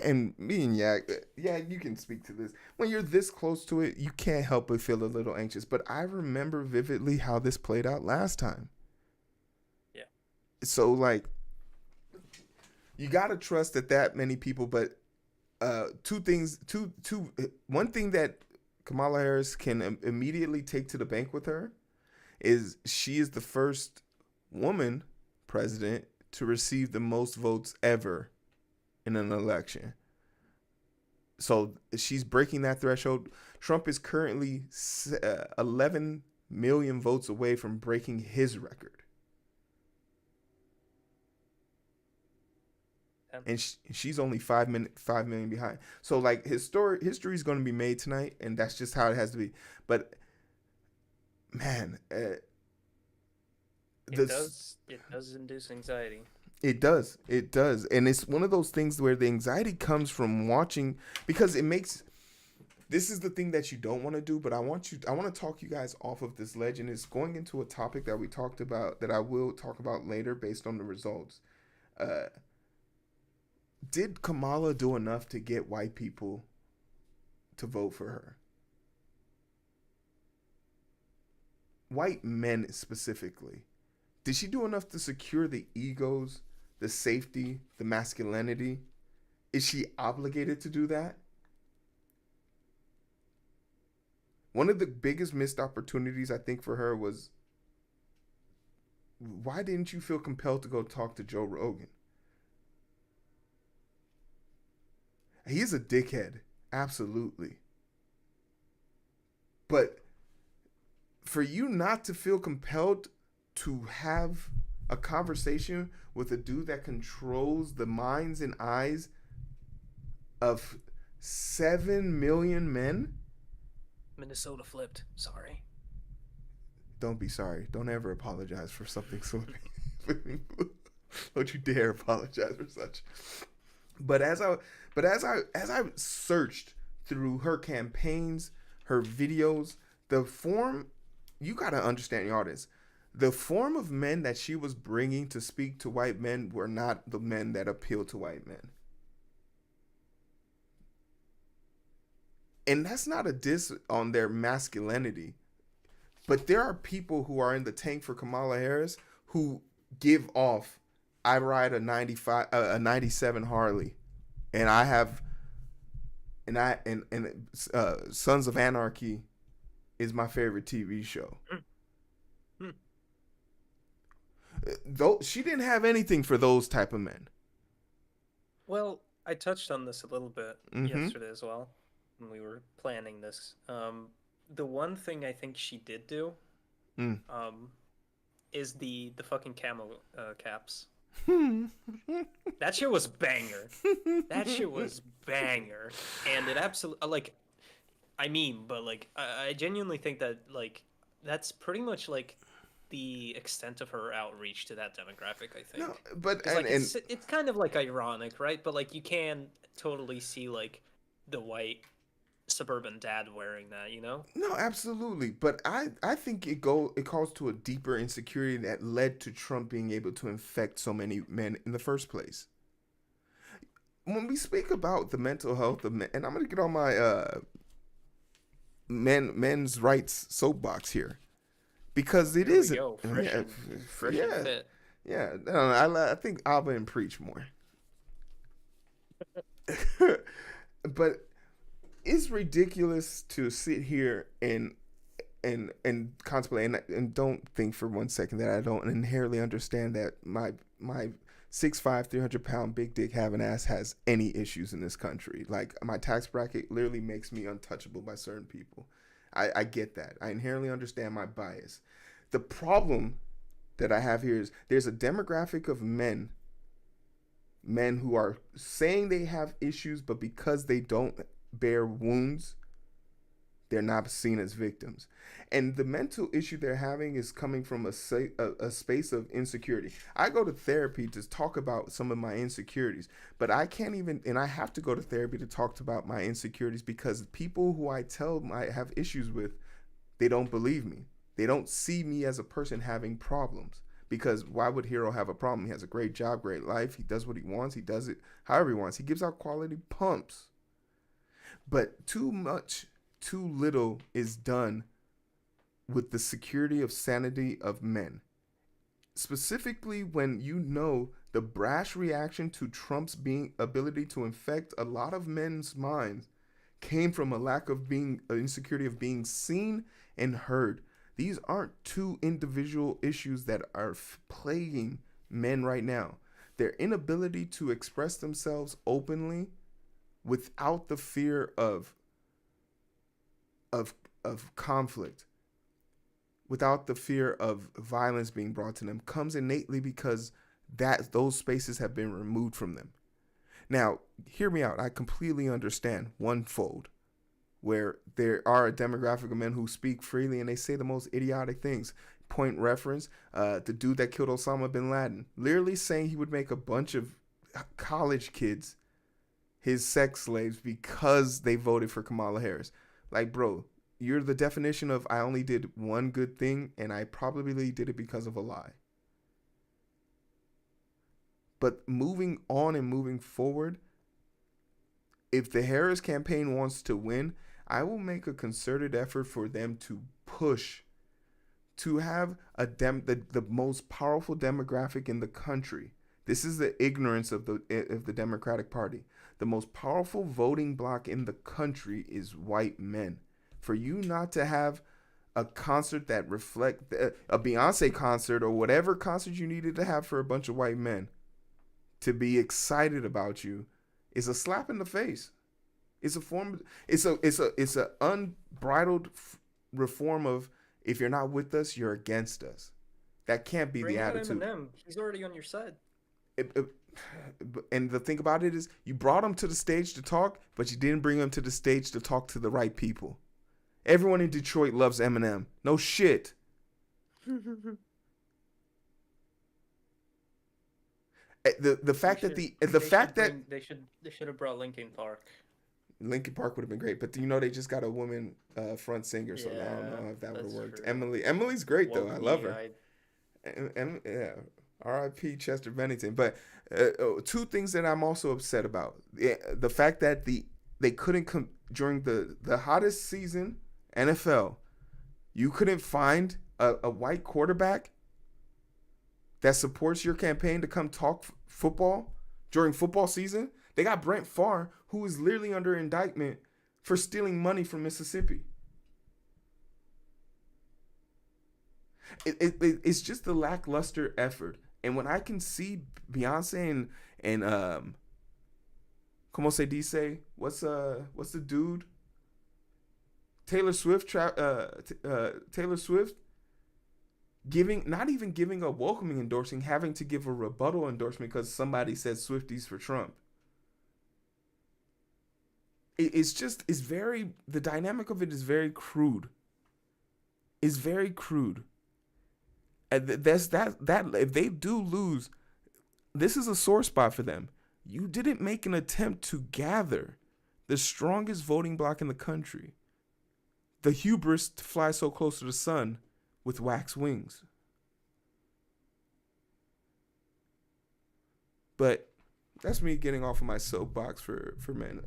and me and yeah, you can speak to this. When you're this close to it, you can't help but feel a little anxious. But I remember vividly how this played out last time. Yeah. So like, you gotta trust that many people. But two things, one thing that Kamala Harris can immediately take to the bank with her is she is the first woman president to receive the most votes ever in an election. So she's breaking that threshold. Trump is currently 11 million votes away from breaking his record. And she's only 5 million behind. So like history is going to be made tonight, and that's just how it has to be. But man, it does induce anxiety. It does, and it's one of those things where the anxiety comes from watching, because it makes. This is the thing that you don't want to do, but I want to talk you guys off of this ledge, and it's going into a topic that we talked about that I will talk about later based on the results. Did Kamala do enough to get white people to vote for her? White men specifically. Did she do enough to secure the egos, the safety, the masculinity? Is she obligated to do that? One of the biggest missed opportunities, I think, for her was, why didn't you feel compelled to go talk to Joe Rogan? He's a dickhead, absolutely. But for you not to feel compelled to have a conversation with a dude that controls the minds and eyes of 7 million men? Minnesota flipped. Sorry. Don't be sorry. Don't ever apologize for something so. Don't you dare apologize for such. But as I searched through her campaigns, her videos, the form, you gotta understand, your audience, the form of men that she was bringing to speak to white men were not the men that appeal to white men. And that's not a diss on their masculinity, but there are people who are in the tank for Kamala Harris who give off, I ride a 97 Harley, and I have, Sons of Anarchy is my favorite TV show. Though she didn't have anything for those type of men. Well, I touched on this a little bit yesterday as well when we were planning this. The one thing I think she did do, is the fucking camo caps. That shit was banger. That shit was banger, and it absolutely like. I mean, but like, I genuinely think that like that's pretty much like the extent of her outreach to that demographic. I think. No, but like it's kind of like ironic, right? But like you can totally see like the white suburban dad wearing that, you know? No, absolutely. But I think it calls to a deeper insecurity that led to Trump being able to infect so many men in the first place. When we speak about the mental health of men, and I'm gonna get on my men's rights soapbox here, because it is fresh and fit. Yeah. I think Alba and preach more. But it's ridiculous to sit here and contemplate, and don't think for 1 second that I don't inherently understand that my 6'5", 300-pound big dick having ass has any issues in this country. Like, my tax bracket literally makes me untouchable by certain people. I get that. I inherently understand my bias. The problem that I have here is there's a demographic of men who are saying they have issues, but because they don't bear wounds, They're not seen as victims. And the mental issue they're having is coming from a space of insecurity. I go to therapy to talk about some of my insecurities, but I can't even, and I have to go to therapy to talk about my insecurities because people who I tell I have issues with, they don't believe me. They don't see me as a person having problems. Because why would Hero have a problem? He has a great job, great life. He does what he wants. He does it however he wants. He gives out quality pumps. But too much, too little is done with the security of sanity of men. Specifically, when you know the brash reaction to Trump's being ability to infect a lot of men's minds came from a lack of being an insecurity of being seen and heard. These aren't two individual issues that are plaguing men right now. Their inability to express themselves openly without the fear of of conflict, without the fear of violence being brought to them, comes innately because that those spaces have been removed from them. Now, hear me out. I completely understand one fold where there are a demographic of men who speak freely and they say the most idiotic things. Point reference, the dude that killed Osama bin Laden, literally saying he would make a bunch of college kids his sex slaves because they voted for Kamala Harris. Like, bro, you're the definition of I only did one good thing and I probably did it because of a lie. But moving on and moving forward, if the Harris campaign wants to win, I will make a concerted effort for them to push to have the most powerful demographic in the country. This is the ignorance of the Democratic Party. The most powerful voting bloc in the country is white men. For you not to have a concert that reflect a Beyonce concert or whatever concert you needed to have for a bunch of white men to be excited about you is a slap in the face. It's a form. It's a unbridled reform of if you're not with us, you're against us. That can't be the Bring out attitude. Eminem. He's already on your side. It, and the thing about it is, you brought him to the stage to talk, but you didn't bring him to the stage to talk to the right people. Everyone in Detroit loves Eminem. No shit. The fact that they should have brought Linkin Park. Linkin Park would have been great, but you know they just got a woman front singer, so I don't Yeah, know if that would have that's worked. true. Emily's great though. I love her. I And yeah, R.I.P. Chester Bennington. But two things that I'm also upset about: the fact that they couldn't come during the hottest season NFL. You couldn't find a white quarterback that supports your campaign to come talk football during football season. They got Brent Favre, who is literally under indictment for stealing money from Mississippi. It's just the lackluster effort. And when I can see Beyonce and como se dice, what's the dude? Taylor Swift, Taylor Swift not even giving a welcoming endorsement, having to give a rebuttal endorsement because somebody said Swifties for Trump. It's very, the dynamic of it is very crude. It's very crude. And that's that if they do lose, this is a sore spot for them. You didn't make an attempt to gather the strongest voting bloc in the country. The hubris to fly so close to the sun with wax wings. But that's me getting off of my soapbox for men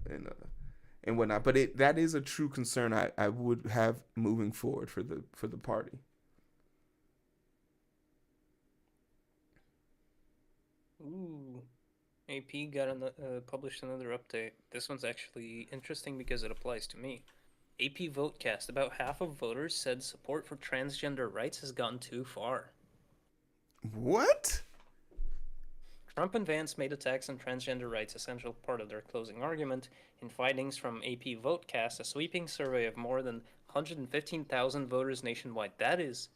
and whatnot. But that is a true concern I would have moving forward for the party. Ooh, AP published another update. This one's actually interesting because it applies to me. AP Votecast. About half of voters said support for transgender rights has gone too far. What? Trump and Vance made attacks on transgender rights a central part of their closing argument. In findings from AP Votecast, a sweeping survey of more than 115,000 voters nationwide. That is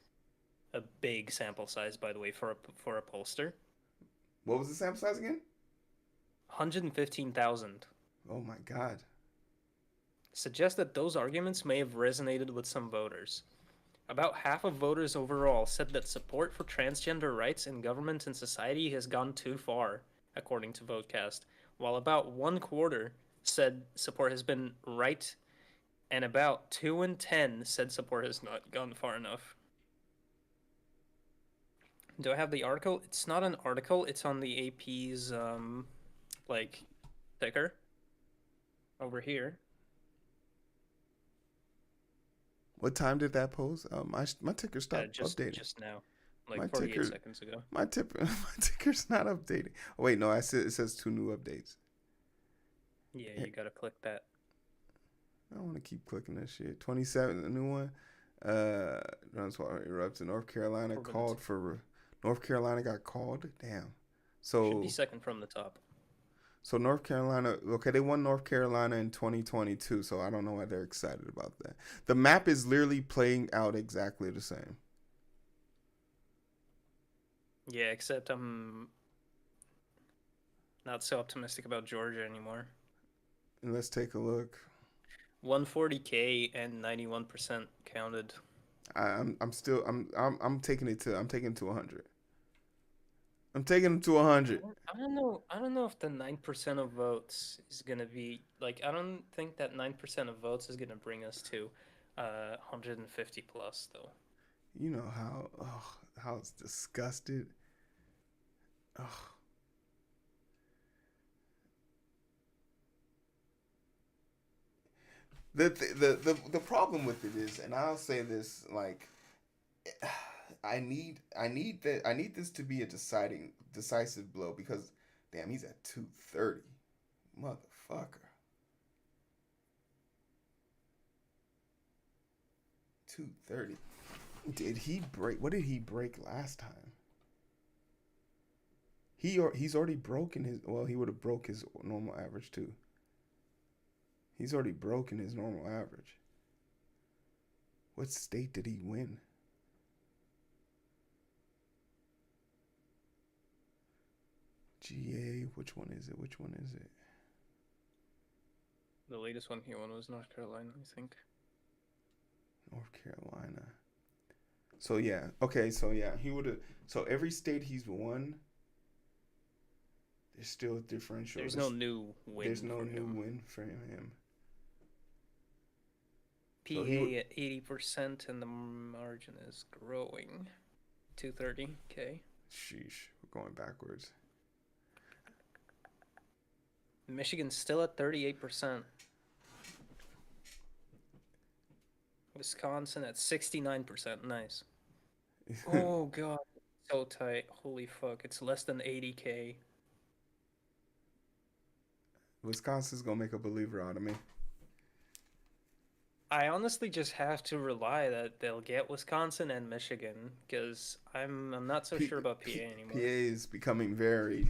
a big sample size, by the way, for a pollster. What was the sample size again? 115,000. Oh my God. suggests that those arguments may have resonated with some voters. About half of voters overall said that support for transgender rights in government and society has gone too far, according to Votecast, while about one quarter said support has been right, and about 2 in 10 said support has not gone far enough. Do I have the article? It's not an article, it's on the AP's, like, ticker over here. What time did that post? My ticker stopped Just updating. just now, like My 48 ticker, seconds ago. my ticker's not updating. Oh, wait, no, it says 2 new updates. Yeah, you gotta click that. I don't want to keep clicking this shit. 27, a new one. Gunsfire erupts in North Carolina. North Carolina got called. Damn. Should be So second from the top. North Carolina. Okay, they won North Carolina in 2022. So I don't know why they're excited about that. The map is literally playing out exactly the same. Yeah, except I'm not so optimistic about Georgia anymore. And let's take a look. 140K and 91% counted. I'm taking it to 100. I'm taking it to 100. I don't know. I don't know if the 9% of votes is gonna be like. I don't think that 9% of votes is gonna bring us to 150 plus though. You know how it's disgusted. Oh. The problem with it is, and I'll say this, like, I need this to be a decisive blow because damn, he's at 230. Motherfucker. 230. Did he break? What did he break last time? He's already broken his. Well, he would have broke his normal average too. He's already broken his normal average. What state did he win? GA. Which one is it? Which one is it? The latest one he won was North Carolina, I think. North Carolina. So yeah, okay, so yeah, he would have. So every state he's won, there's still a differential. There's no new win. There's no new win for him. PA at 80% and the margin is growing. 230K. Sheesh, we're going backwards. Michigan's still at 38%. Wisconsin at 69%. Nice. Oh god, so tight. Holy fuck, it's less than 80K. Wisconsin's gonna make a believer out of me. I honestly just have to rely that they'll get Wisconsin and Michigan because I'm not so sure about PA anymore. PA is becoming very,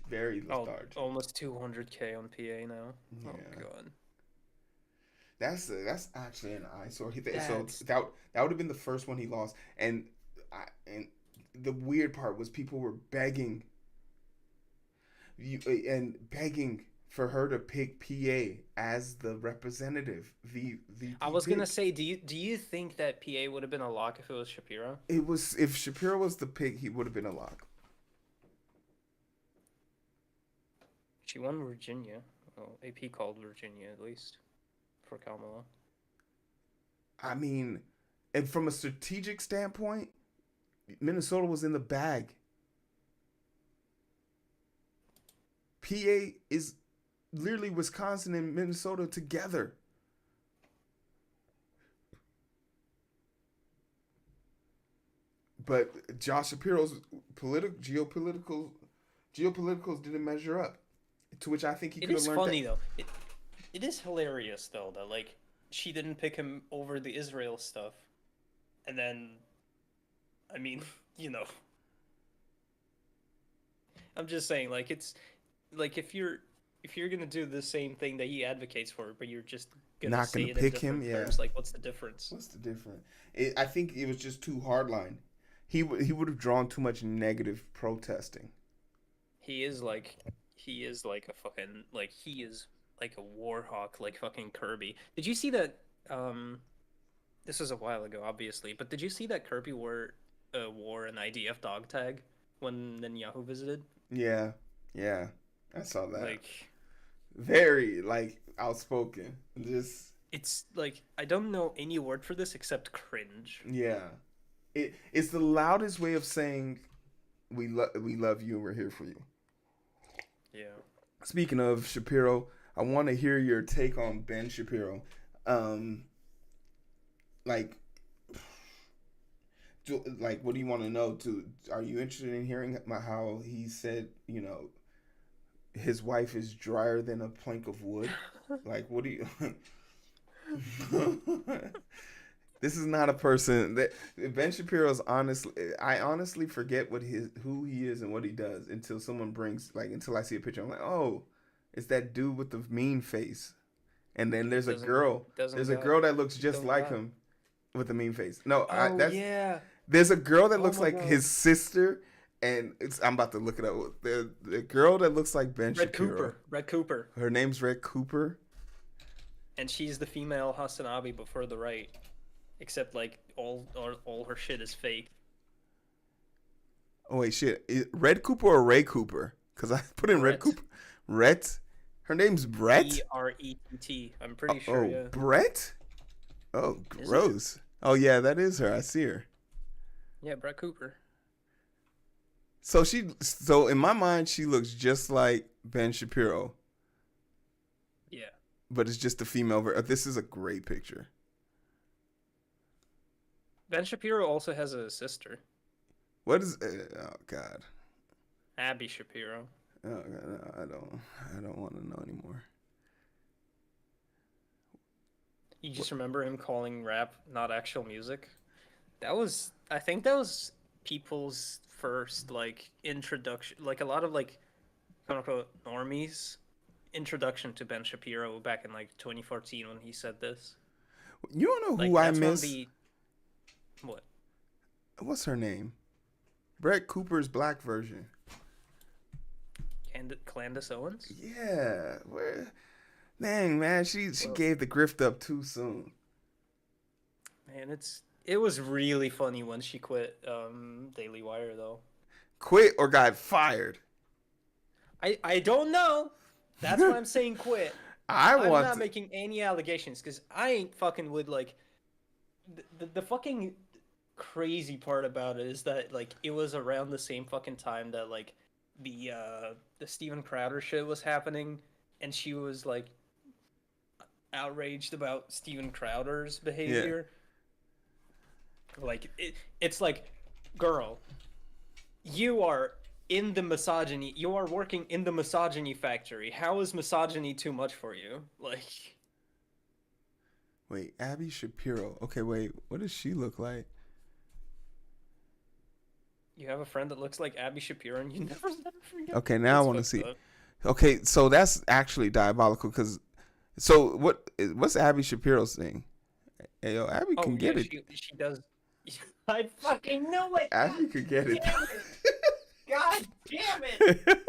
very lethargic. Almost 200K on PA now. Yeah. Oh god. That's actually an eyesore. So that would have been the first one he lost, and the weird part was people were begging for her to pick PA as the representative. I was gonna say, do you think that PA would have been a lock if it was Shapiro? It was. If Shapiro was the pick, he would have been a lock. She won Virginia. Well, AP called Virginia at least for Kamala. I mean, and from a strategic standpoint, Minnesota was in the bag. PA is literally Wisconsin and Minnesota together. But Josh Shapiro's geopoliticals didn't measure up. To which I think he could have learned. It is funny though. It is hilarious though that like she didn't pick him over the Israel stuff, and then, I mean, you know, I'm just saying like it's like if you're gonna do the same thing that he advocates for, but you're just not gonna pick him, terms, like what's the difference? What's the difference? I think it was just too hardline. He would have drawn too much negative protesting. He is like a fucking like he is like a war hawk, like fucking Kirby. Did you see that? This was a while ago, obviously, but did you see that Kirby wore an IDF dog tag when Netanyahu visited? Yeah, yeah, I saw that. Like, Very like outspoken. Just it's like I don't know any word for this except cringe. yeah, it's the loudest way of saying we love you and we're here for you. Yeah. Speaking of Shapiro, I want to hear your take on Ben Shapiro. Um, like, what do you want to know? Are you interested in hearing about how he said, his wife is drier than a plank of wood? Like, what do you? This is not a person that Ben Shapiro's honestly. I honestly forget who he is and what he does until someone brings until I see a picture. I'm like, oh, it's that dude with the mean face. And then there's a girl. Doesn't There's a got girl that looks just don't like got. him with the mean face. No, Oh yeah. there's a girl that Oh looks my like god. his sister, and I'm about to look it up. The girl that looks like Ben Red Shapiro. Cooper. Red Cooper. Her name's Red Cooper. And she's the female Hasanabi before the right. Except like all her shit is fake. Oh wait, shit. Red Cooper or Ray Cooper? Because I put in Red Brett. Cooper. Rhett. Her name's Brett. Brett. I'm pretty sure. Yeah. Brett. Oh, Is it? gross. Oh yeah, that is her. I see her. Yeah, Brett Cooper. So in my mind, she looks just like Ben Shapiro, Yeah. but it's just a female version. This is a great picture. Ben Shapiro also has a sister, What is? Oh God. Abby Shapiro. Oh God, no, I don't want to know anymore. You just remember him calling rap not actual music? I think that was people's first like introduction, like a lot of like quote unquote normies introduction to Ben Shapiro back in like 2014 when he said this. You don't know Like who I that's when miss? the what? What's her name? Brett Cooper's black version. Candace Owens? Yeah. Where? Dang, man, she Well, gave the grift up too soon. man, it was really funny when she quit Daily Wire though. Quit or got fired. I don't know. That's why I'm saying quit. I'm not making any allegations because I ain't fucking with like the fucking crazy part about it is that like it was around the same fucking time that like the Steven Crowder shit was happening and she was like outraged about Steven Crowder's Yeah. behavior. Like it's like, girl, you are in the misogyny. You are working in the misogyny factory. How is misogyny too much for you? Like, Wait, Abby Shapiro. Okay, wait. What does she look like? you have a friend that looks like Abby Shapiro, and you never forget. Okay, now I That's want to fucked see. up. Okay, so that's actually diabolical. So what's Abby Shapiro's thing? Hey, yo, Abby Oh can yeah, get it. she does. I fucking knew it. Abby could get it. Damn God damn it!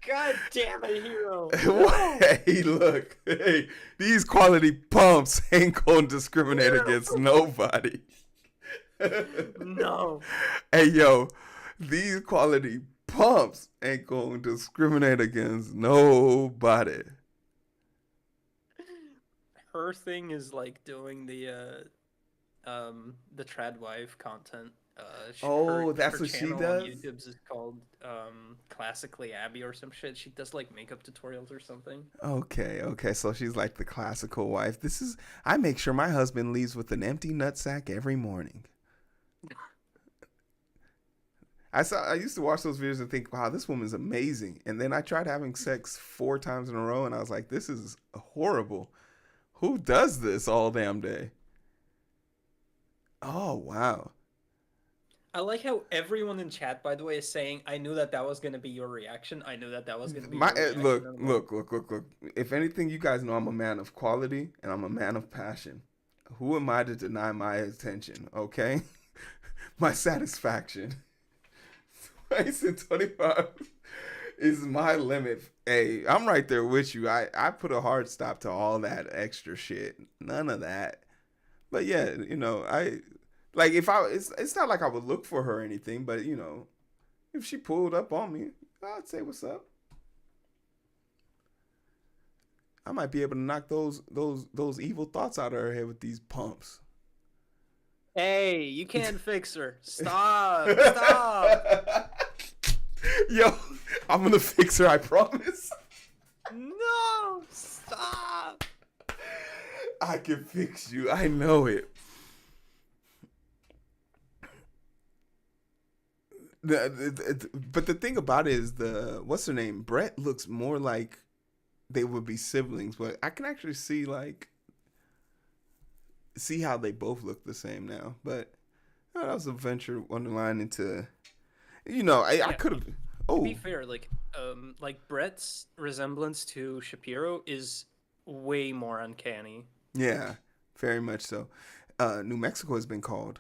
God damn it, hero! Hey, look. Hey, these quality pumps ain't gonna discriminate No. against nobody. No. Hey, yo, these quality pumps ain't gonna discriminate against nobody. Her thing is like doing the trad wife content. Oh, that's her what she channel does? on YouTube's is called Classically Abby or some shit. She does like makeup tutorials or something. Okay. So she's like the classical wife. I make sure my husband leaves with an empty nutsack every morning. I used to watch those videos and think, wow, this woman's amazing. And then I tried having sex 4 times in a row and I was like, this is horrible. Who does this all damn day? Oh, wow. I like how everyone in chat, by the way, is saying, "I knew that was gonna be your reaction. I knew that was gonna be your reaction." Look. If anything, you guys know I'm a man of quality and I'm a man of passion. Who am I to deny my attention? Okay, my satisfaction. Twice in 25. is my limit. Hey, I'm right there with you. I put a hard stop to all that extra shit. None of that. But yeah, I like if I it's not like I would look for her or anything, but if she pulled up on me, I'd say what's up. I might be able to knock those evil thoughts out of her head with these pumps. Hey, you can't fix her. Stop. Stop. Yo, I'm gonna fix her, I promise. No. Stop. I can fix you. I know it. But the thing about it is what's her name? Brett looks more like they would be siblings, but I can actually see how they both look the same now. But that was a venture Wonderline into, I could have. Oh, to be fair, like Brett's resemblance to Shapiro is way more uncanny. yeah, very much so. New Mexico has been called,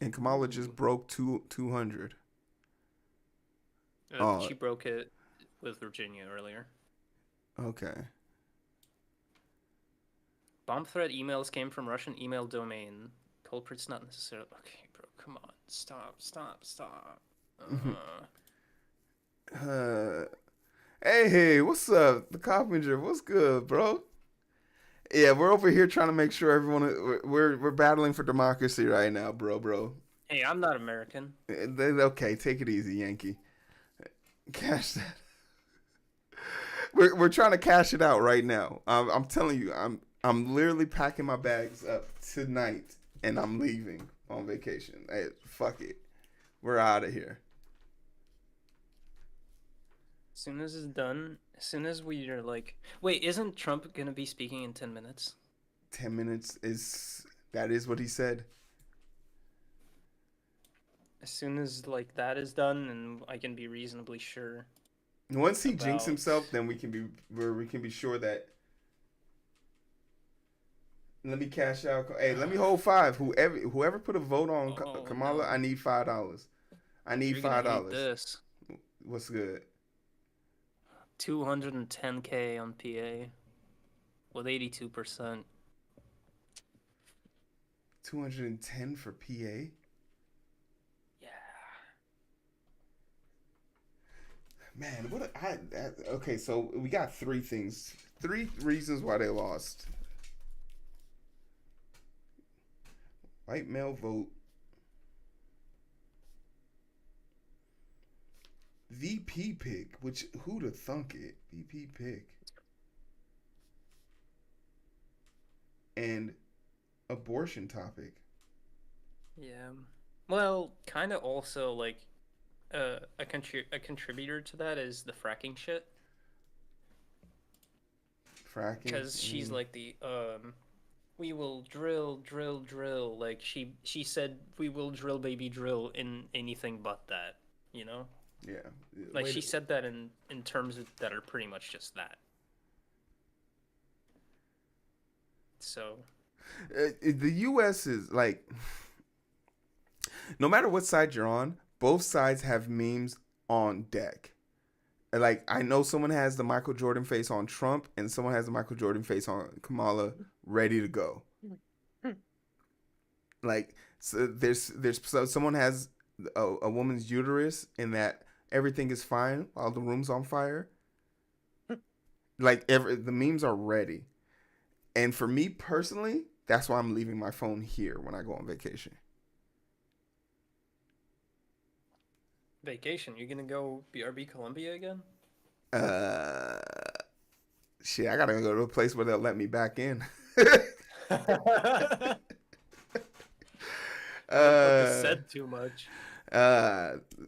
and Kamala just broke 200. She broke it with Virginia earlier. Okay. Bomb threat emails came from Russian email domain. Culprit's not necessarily. Okay, bro, come on. Stop. Hey, what's up? The Coppinger, what's good, bro? Yeah, we're over here trying to make sure everyone we're battling for democracy right now, bro. Hey, I'm not American. Okay, take it easy, Yankee. Cash that. We're trying to cash it out right now. I'm telling you, I'm literally packing my bags up tonight, and I'm leaving on vacation. Hey, fuck it, we're out of here. As soon as it's done, as soon as we are like, wait, isn't Trump gonna be speaking in 10 minutes? 10 minutes that is what he said. As soon as like that is done, and I can be reasonably sure. Once he jinxes himself, then we can be sure that. Let me cash out. Hey, let me hold $5. Whoever put a vote on Kamala, no. I need $5. I need $5. This. What's good? 210K on PA with 82%. 210 for PA? Yeah. Man, okay, so we got 3 things. 3 reasons why they lost. White male vote. VP pick, which who'd have thunk it? VP pick. And abortion topic. Yeah. Well, kind of also like a contributor to that is the fracking shit. Fracking. Because she's like the we will drill. Like she said, we will drill, baby, drill in anything but that. You know. Yeah. Like she said that in terms that are pretty much just that. So. The U.S. is like, no matter what side you're on, both sides have memes on deck. Like, I know someone has the Michael Jordan face on Trump, and someone has the Michael Jordan face on Kamala, ready to go. Like, so someone has a woman's uterus, in that everything is fine while the room's on fire. Like, the memes are ready. And for me personally, that's why I'm leaving my phone here when I go on vacation. Vacation? You're gonna go BRB Columbia again? Shit, I gotta go to a place where they'll let me back in. Said too much.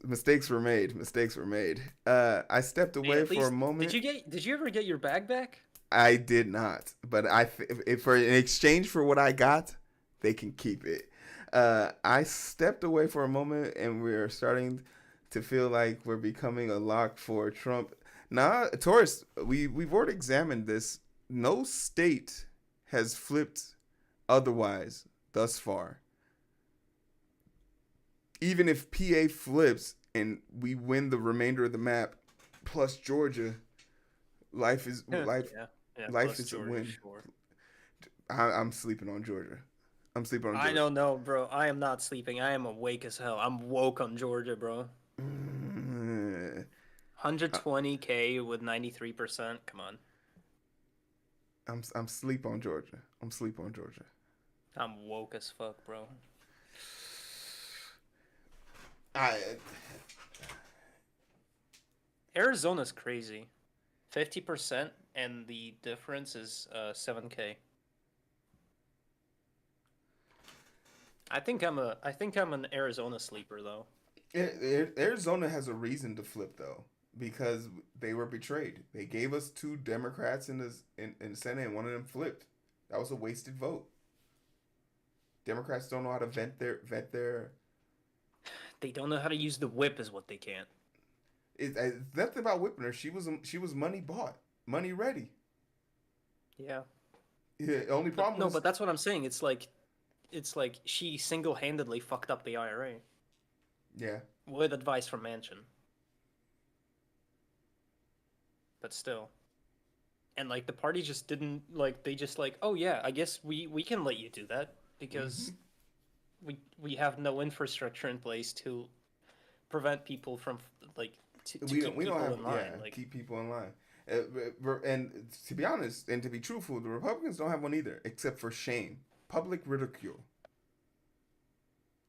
Mistakes were made. I stepped away for a moment. Did you ever get your bag back? I did not, but if for in exchange for what I got, they can keep it. I stepped away for a moment, and we're starting to feel like we're becoming a lock for Trump. Nah, Taurus, we've already examined this. No state has flipped otherwise thus far. Even if PA flips, and we win the remainder of the map, plus Georgia, life is life. Yeah, yeah. Life Plus is a Georgia, win. sure. I'm sleeping on Georgia. I'm sleeping on I Georgia. don't know, bro. I am not sleeping. I am awake as hell. I'm woke on Georgia, bro. Mm, I- 120K with 93%. Come on. I'm sleep on Georgia. I'm sleep on Georgia. I'm woke as fuck, bro. I Arizona's crazy. 50% and the difference is 7K. I think I'm an Arizona sleeper though. Arizona has a reason to flip though, because they were betrayed. They gave us two Democrats in the Senate, and one of them flipped. That was a wasted vote. Democrats don't know how to vet their. They don't know how to use the whip is what they can't. It's nothing about whipping her. She was money bought, money ready. Yeah. Yeah, only But problem no, was but that's what I'm saying. It's like she single-handedly fucked up the IRA yeah. with advice from Manchin. But still. And like the party just didn't like they just like, "Oh yeah, I guess we can let you do that hmm because we have no infrastructure in place to prevent people from like to keep We don't people have in yeah line." Like keep people in line. And to be honest and to be truthful, the Republicans don't have one either, except for shame, public ridicule.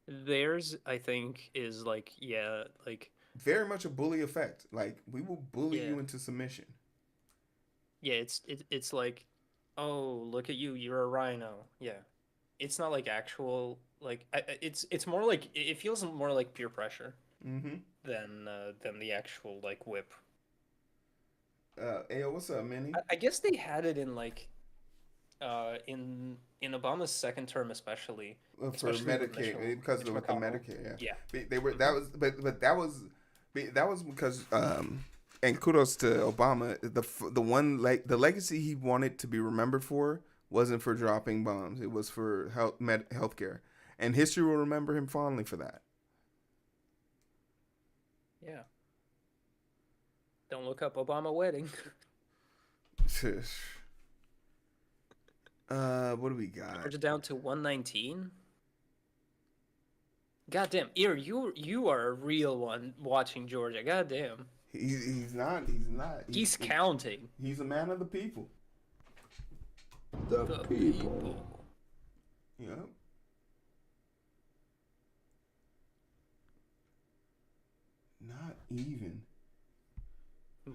theirs, I think, is like yeah, like Very much a bully effect. Like we will bully yeah, you into submission. yeah. It's like, oh, look at you, you're a rhino. Yeah, it's not like actual like it's more like it feels more like peer pressure Mm-hmm. than the actual like whip. Ayo, what's up, Minnie? I guess they had it in like in Obama's second term especially, For especially with Medicaid, because Mitch with the McConnell. Medicare, yeah, Yeah. they were that Hmm. was but that was because and kudos to Obama, the one like the legacy he wanted to be remembered for wasn't for dropping bombs, it was for healthcare, and history will remember him fondly for that. Yeah. Don't look up Obama wedding. What do we got? Georgia down to 119. Goddamn, Ear, you are a real one watching Georgia. Goddamn. He's He's counting. he's a man of the people. The The people. people. Yep. Not even.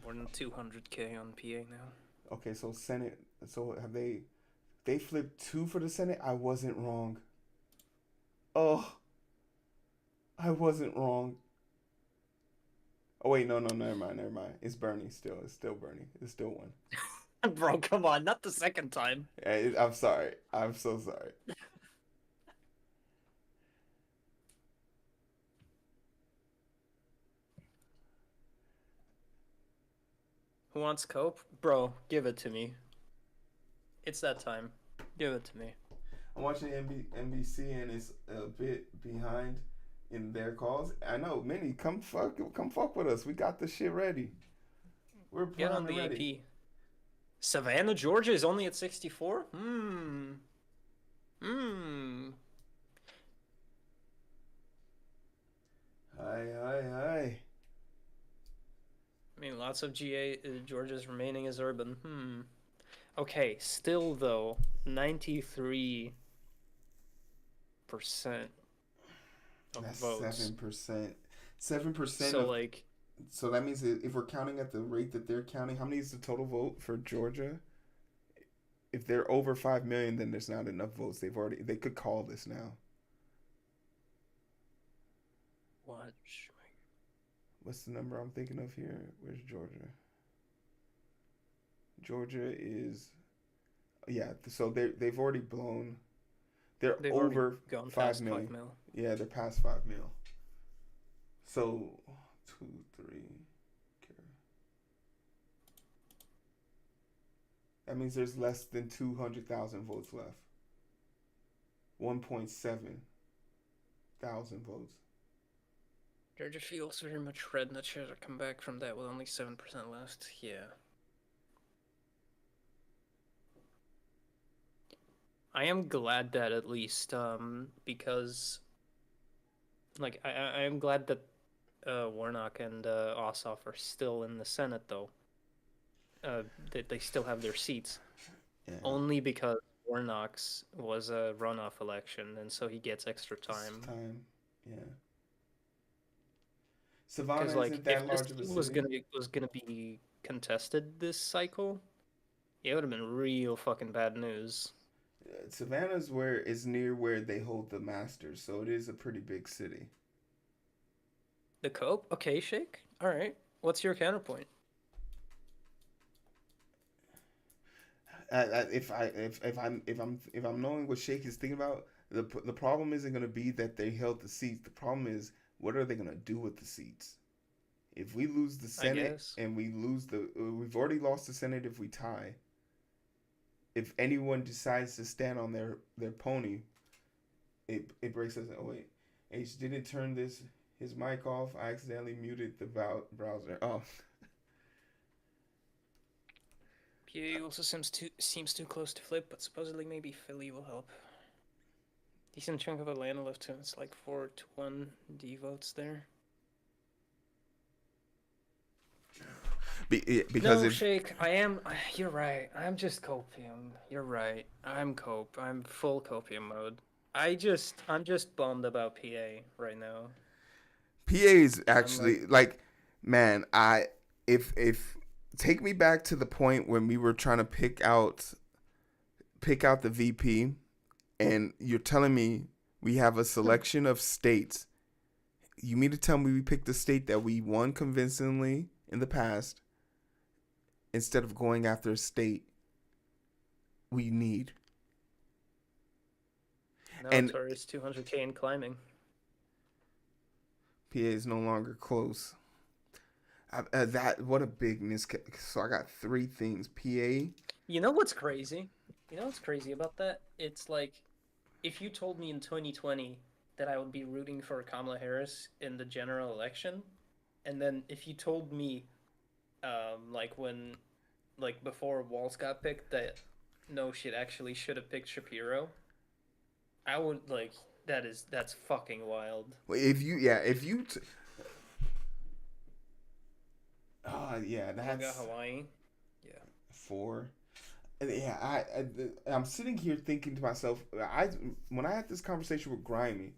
More than 200K on PA now. Okay, so Senate. So have they flipped two for the Senate? I wasn't wrong. Oh, I wasn't wrong. Oh wait, no, never mind, never mind. It's Bernie still. It's still Bernie. It's still one. Bro, come on, not the second time. I'm sorry. I'm so sorry. Who wants cope? Bro, give it to me. It's that time. Give it to me. I'm watching NBC and it's a bit behind in their calls. I know, Minnie, come fuck with us. We got the shit ready. We're Get on primed and the ready. AP. Savannah, Georgia is only at 64? Hmm. Hmm. Hi, hi, hi. I mean, lots of Georgia's remaining is urban. Hmm. Okay, still though, 93% of That's votes. 7%. 7% So of. like, So that means that if we're counting at the rate that they're counting, how many is the total vote for Georgia? If they're over 5 million, then there's not enough votes. They could call this now. what? What's the number I'm thinking of here? Where's Georgia? Georgia is yeah. So they've already blown. They're They've already over gone five past 5 million. mil. Yeah, they're past 5 mil. So 2, 3. That means there's less than 200,000 votes left. 1.7 thousand votes. Georgia feels very much red. Not sure to come back from that with only 7% left. Yeah. I am glad that at least, because, like, I am glad that Warnock and Ossoff are still in the Senate, though. That they still have their seats. Yeah. Only because Warnock's was a runoff election, and so he gets extra time. Yeah. Savannah Because like, isn't if that this large of a seat city. was gonna be contested this cycle, it would have been real fucking bad news. Savannah's where is near where they hold the Masters, so it is a pretty big city. The Cope? Okay, Shake. All right. What's your counterpoint? If I'm knowing what Shake is thinking about, the problem isn't going to be that they held the seats. The problem is what are they going to do with the seats? If we lose the I Senate guess. and we've already lost the Senate if we tie. If anyone decides to stand on their pony, it breaks us. Oh wait, H didn't turn his mic off. I accidentally muted the browser. Oh. PA also seems too close to flip, but supposedly maybe Philly will help. Decent chunk of Atlanta left too. It's like 4-1 D votes there. Because no, if Shake, I am. You're right. I'm just copium. You're right. I'm cope. I'm full copium mode. I'm just bummed about PA right now. PA is I'm actually like, man, if take me back to the point when we were trying to pick out the VP, and you're telling me we have a selection of states. You mean to tell me we picked a state that we won convincingly in the past instead of going after a state we need? No, and Taurus 200k in climbing. PA is no longer close. That what a big So I got 3 things. PA. You know what's crazy? You know what's crazy about that? It's like, if you told me in 2020 that I would be rooting for Kamala Harris in the general election, and then if you told me, like before Walz got picked, that no, shit actually should have picked Shapiro, I would like that's fucking wild. If you yeah, Got that's Hawaii. Yeah. 4. Yeah, I'm sitting here thinking to myself, when I had this conversation with Grimy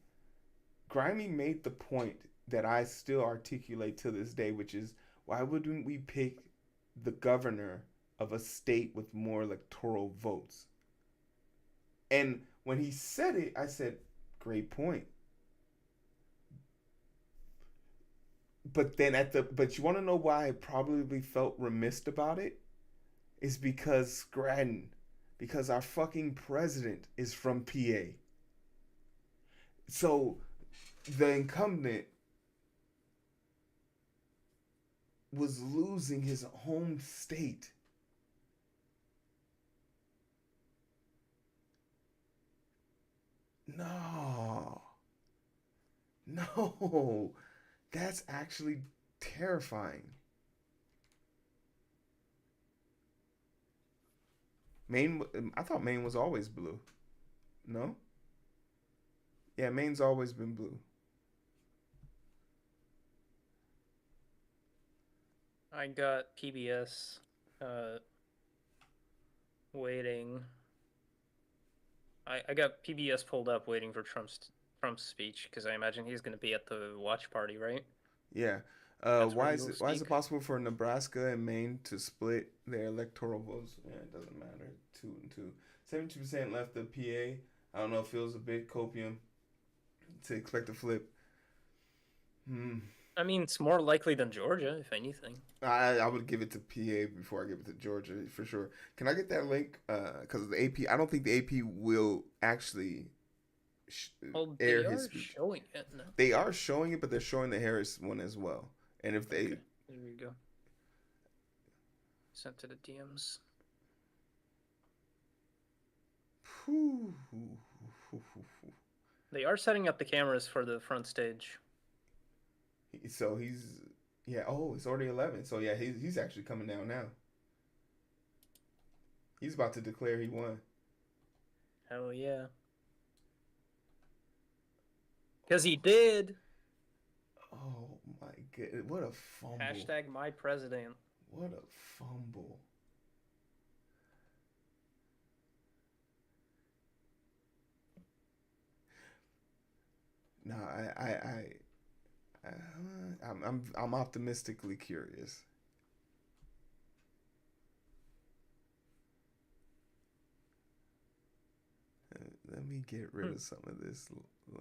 made the point that I still articulate to this day, which is why wouldn't we pick the governor of a state with more electoral votes? And when he said it, I said, great point. But then but you want to know why I probably felt remiss about it? Is because Scranton, because our fucking president is from PA. So the incumbent was losing his home state. No. No. That's actually terrifying. Maine, I thought Maine was always blue. No? Yeah, Maine's always been blue. I got PBS waiting. I got PBS pulled up waiting for Trump's speech because I imagine he's going to be at the watch party, right? Yeah. That's where Why he is will it speak. possible for Nebraska and Maine to split their electoral votes? Yeah, it doesn't matter. 2-2. 72% left the PA. I don't know. It feels a bit copium to expect a flip. I mean, it's more likely than Georgia, if anything. I would give it to PA before I give it to Georgia for sure. Can I get that link? Because the AP, I don't think the AP will actually air his speech. Showing it. No. They are showing it, but they're showing the Harris one as well. And if they, there you go. Sent to the DMs. They are setting up the cameras for the front stage. So he's yeah. Oh, it's already 11. So yeah, he's actually coming down now. He's about to declare he won. Hell yeah. Because he did. Oh my god! What a fumble! Hashtag my president. What a fumble! No, I'm optimistically curious. Let me get rid of some of this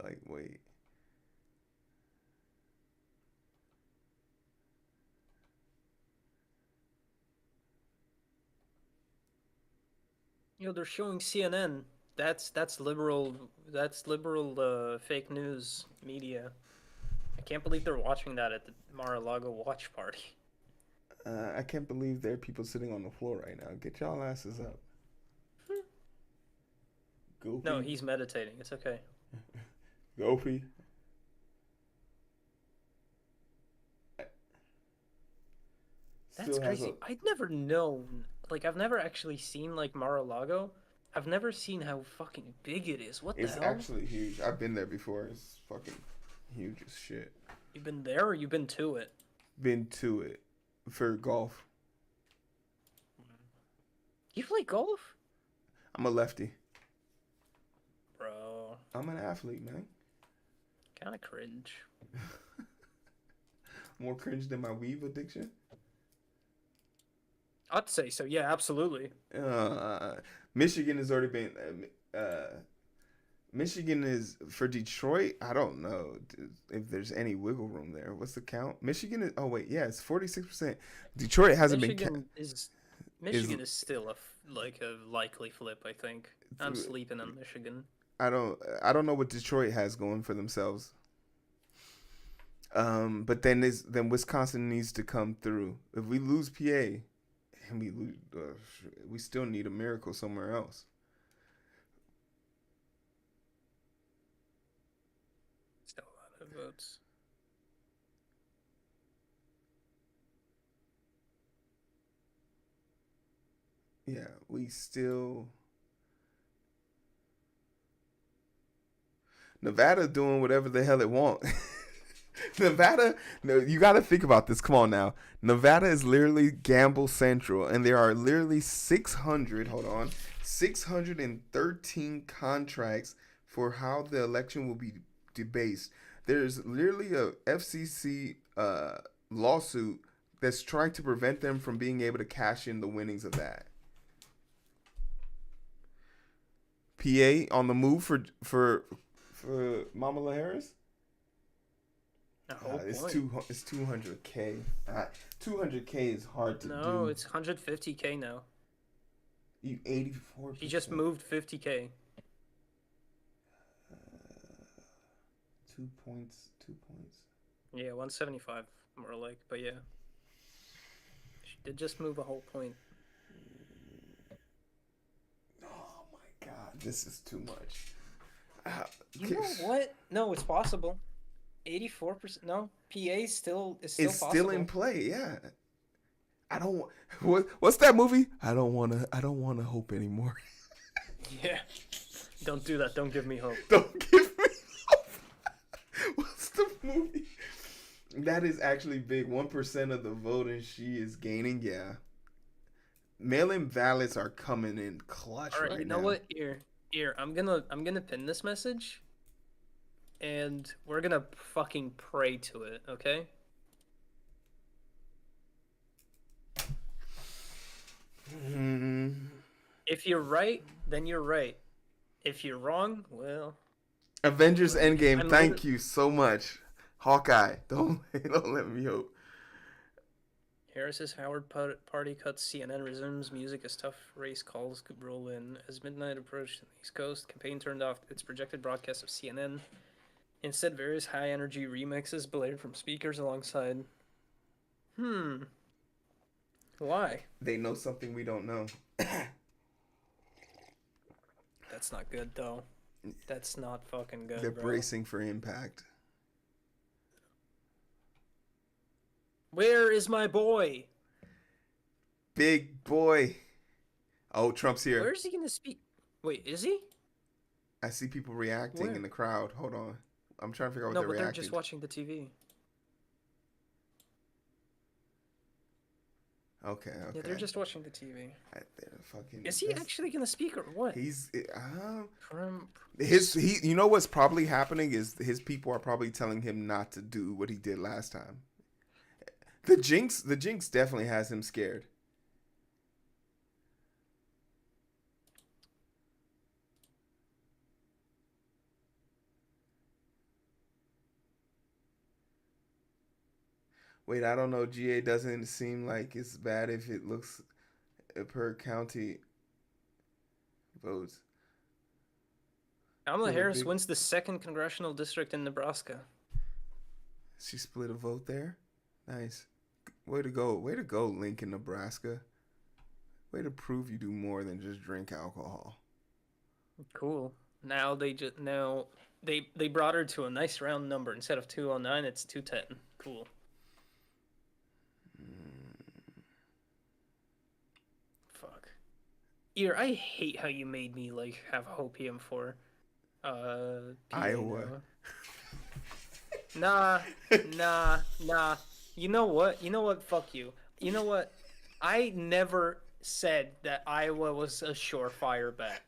lightweight. They're showing CNN. That's liberal. That's liberal fake news media. I can't believe they're watching that at the Mar-a-Lago watch party. I can't believe there are people sitting on the floor right now. Get y'all asses up. Goofy. No, he's meditating. It's okay. Goofy. That's crazy. I'd never known. Like, I've never actually seen, like, Mar-a-Lago. I've never seen how fucking big it is. What the hell? It's actually huge. I've been there before. It's fucking huge as shit. You've been there or you've been to it? Been to it for golf. You play golf? I'm a lefty. Bro. I'm an athlete, man. Kind of cringe. More cringe than my weave addiction? I'd say so. Yeah, absolutely. Michigan has already been. Michigan is for Detroit. I don't know if there's any wiggle room there. What's the count? Michigan is. Oh wait, yeah, it's 46%. Detroit hasn't Michigan is still a likely flip. I think I'm sleeping on Michigan. I don't know what Detroit has going for themselves. But then Wisconsin needs to come through. If we lose PA, and we still need a miracle somewhere else. Still a lot of votes. Yeah, we still. Nevada doing whatever the hell it want. Nevada, no, you got to think about this. Come on now. Nevada is literally gamble central, and there are literally 613 contracts for how the election will be debased. There's literally a FCC lawsuit that's trying to prevent them from being able to cash in the winnings of that. PA on the move for Kamala Harris. It's 200K. 200K is hard to do. No, it's 150K now. You 84%. He just moved 50K. 2 points. Yeah, 175 more like, but yeah. She did just move a whole point. Oh my god, this is too much. You know what? No, it's possible. 84%. No, PA still is it's possible. Still in play. Yeah. I don't. What's that movie? I don't want to hope anymore. Yeah. Don't do that. Don't give me hope. Don't give me hope. What's the movie? That is actually big. 1% of the vote, and she is gaining. Yeah. Mail-in ballots are coming in clutch right now. All right, you know what? Here, I'm gonna pin this message, and we're gonna fucking pray to it, okay? If you're right, then you're right. If you're wrong, well. Avengers Endgame. Thank you so much, Hawkeye. Don't let me hope. Harris's Howard party cuts. CNN resumes. Music as tough race calls could roll in. As midnight approached on the East Coast, campaign turned off its projected broadcast of CNN. Instead, various high-energy remixes blared from speakers alongside. Why? They know something we don't know. That's not good, though. That's not fucking good. They're bracing for impact. Where is my boy? Big boy. Oh, Trump's here. Where is he gonna speak? Wait, is he? I see people reacting in Where? the crowd. Hold on. I'm trying to figure out what No, they're but they're reacting just to. watching the TV. Okay, Yeah, okay. they're just watching the TV. They're fucking. Is he actually gonna speak or what? He's Trump. you know what's probably happening is his people are probably telling him not to do what he did last time. The jinx definitely has him scared. Wait, I don't know. GA doesn't seem like it's bad if it looks per county votes. Kamala Hillary Harris big. wins the 2nd congressional district in Nebraska. She split a vote there. Nice. Way to go. Way to go, Lincoln, Nebraska. Way to prove you do more than just drink alcohol. Cool. Now they brought her to a nice round number. Instead of 209, it's 210. Cool. Fuck. Ear, I hate how you made me like have hopium for Iowa. Nah. Nah. You know what? Fuck you. You know what? I never said that Iowa was a surefire bet.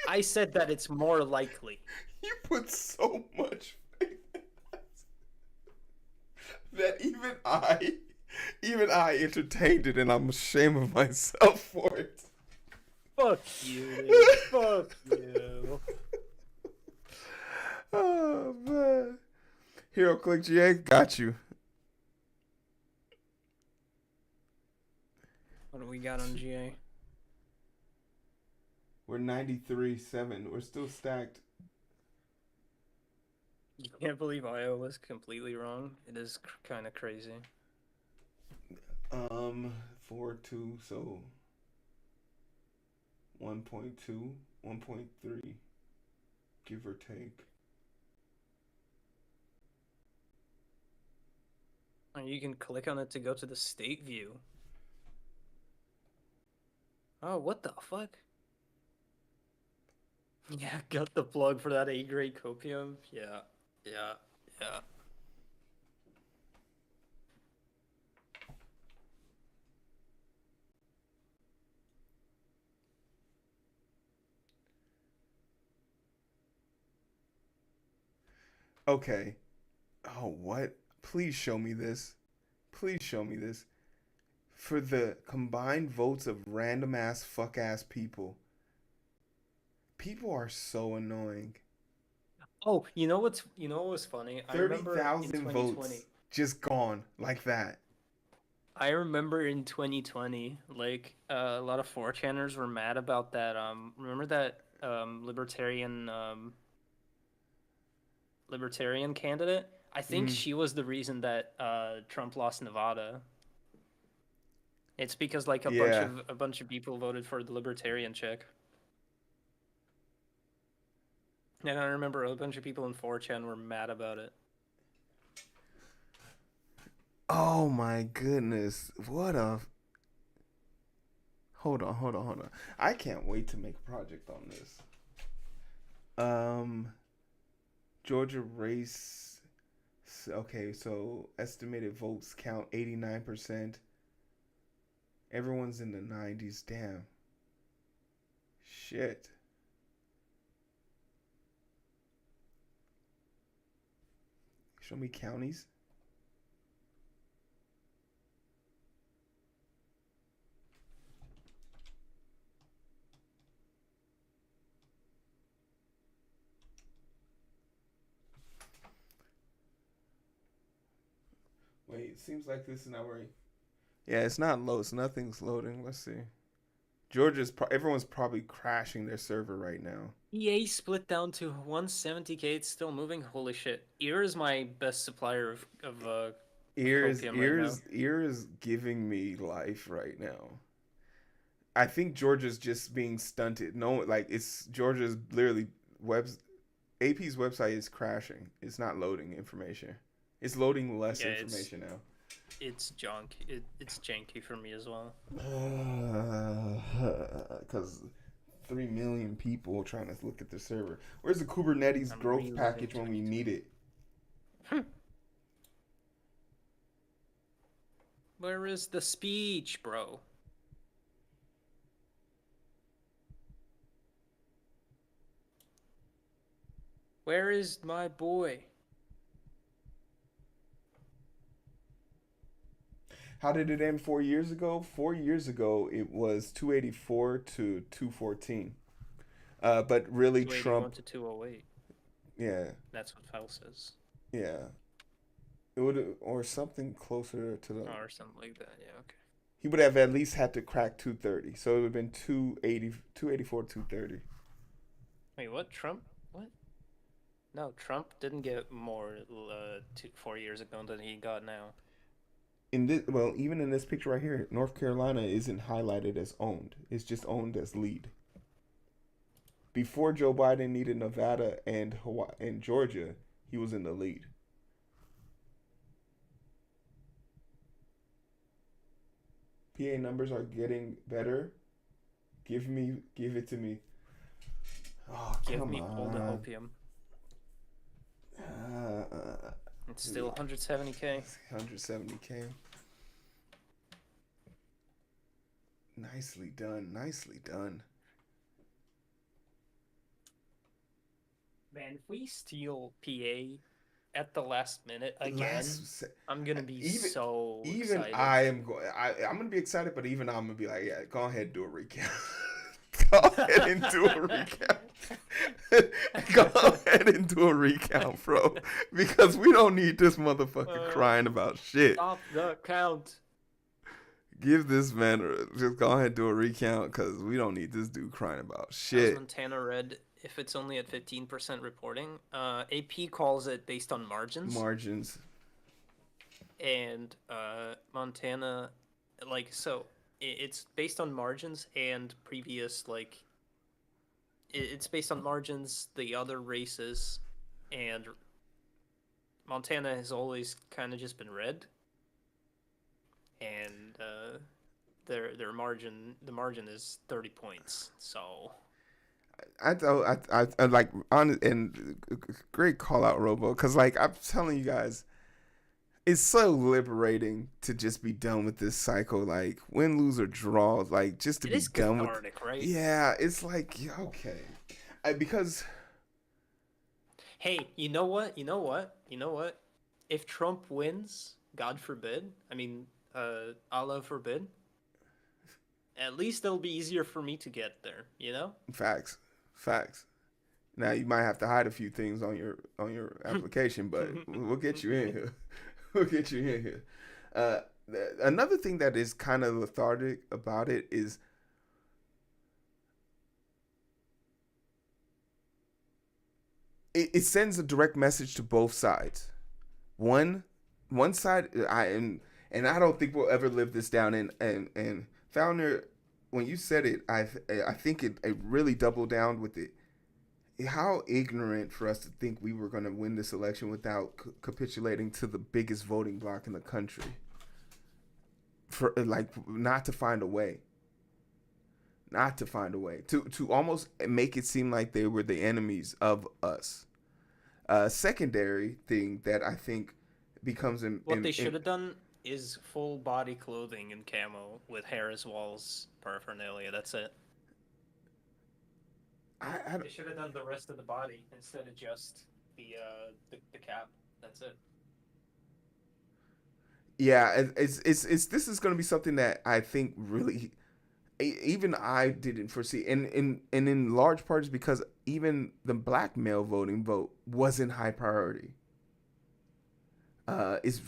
I said that it's more likely. You put so much faith in that even I entertained it, and I'm ashamed of myself for it. Fuck you, dude. Fuck you. Oh man, Hero Click GA got you. What do we got on GA? We're 93-7. We're still stacked. You can't believe Iowa was completely wrong. It is kind of crazy. 4-2, so 1.2, 1.3, give or take. You can click on it to go to the state view. Oh, what the fuck? Yeah, got the plug for that A-grade copium. Yeah. Okay. Oh, what? Please show me this. Please show me this. For the combined votes of random ass fuck ass people. People are so annoying. Oh, you know what was funny? I remember in 30,000 votes just gone like that. I remember in 2020, like a lot of 4chaners were mad about that. Remember that libertarian candidate? I think she was the reason that Trump lost Nevada. It's because like a bunch of people voted for the libertarian chick. And I remember a bunch of people in 4chan were mad about it. Oh my goodness. What a... Hold on. I can't wait to make a project on this. Georgia race... Okay, so estimated votes count 89%. Everyone's in the 90s. Damn. Shit. Show me counties. Wait, it seems like this is not working. Yeah, it's not low. Nothing's loading. Let's see. Everyone's probably crashing their server right now. EA split down to 170k. It's still moving. Holy shit! Ear is my best supplier of Ear copium is giving me life right now. I think Georgia's just being stunted. No, like it's Georgia's literally AP's website is crashing. It's not loading information. It's loading less information now. It's junk. It's janky for me as well. Because 3 million people trying to look at the server. Where's the Kubernetes I'm growth reloading package when we need 22. it? Where is the speech, bro? Where is my boy? How did it end 4 years ago? 4 years ago, it was 284 to 214. But really, 281 Trump, to 208. yeah, That's what Fell says. yeah, it would or something closer to the. Or something like that. Yeah, okay. He would have at least had to crack 230, so it would have been 280, 284, 230. Wait, what? Trump? What? No, Trump didn't get more 4 years ago than he got now. In this, well, even in this picture right here, North Carolina isn't highlighted as owned. It's just owned as lead. Before Joe Biden needed Nevada and Hawaii and Georgia, he was in the lead. PA numbers are getting better. Give it to me. Oh, Give come me all the on. opium. Uh, It's still 170K. 170K. Nicely done. Nicely done. Man, if we steal PA at the last minute again, I'm gonna be even so even excited. I'm gonna be excited, but even I'm gonna be like, yeah, go ahead and do a recount. Go ahead and do a recount. Go ahead and do a recount, bro, because we don't need this motherfucker crying about shit. Stop the count. Give this man just go ahead and do a recount because we don't need this dude crying about shit. As Montana read, if it's only at 15% reporting, AP calls it based on margins. And Montana, like, so it's based on margins and previous, like, it's based on margins, the other races, and Montana has always kind of just been red. And their margin, the margin is 30 points. So I like on and great call out Robo because like I'm telling you guys, it's so liberating to just be done with this cycle. Like win, lose or draw, like just to it be is done cathartic, with. right? Yeah, it's like okay, because hey, you know what? You know what? You know what? If Trump wins, God forbid, I mean, Allah forbid, at least it'll be easier for me to get there, you know? facts. Now you might have to hide a few things on your application, but we'll get you in here. We'll get you in here. Uh, Another thing that is kind of lethargic about it is it sends a direct message to both sides. One side, and I don't think we'll ever live this down. And Founder, when you said it, I think it really doubled down with it. How ignorant for us to think we were going to win this election without capitulating to the biggest voting bloc in the country. For like not to find a way, to almost make it seem like they were the enemies of us. Secondary thing that I think becomes what they should have done is full body clothing and camo with Harris Wall's paraphernalia. That's it. They should have done the rest of the body instead of just the cap. That's it. Yeah, it's this is going to be something that I think really even I didn't foresee, and in large parts because even the black male vote wasn't high priority. It's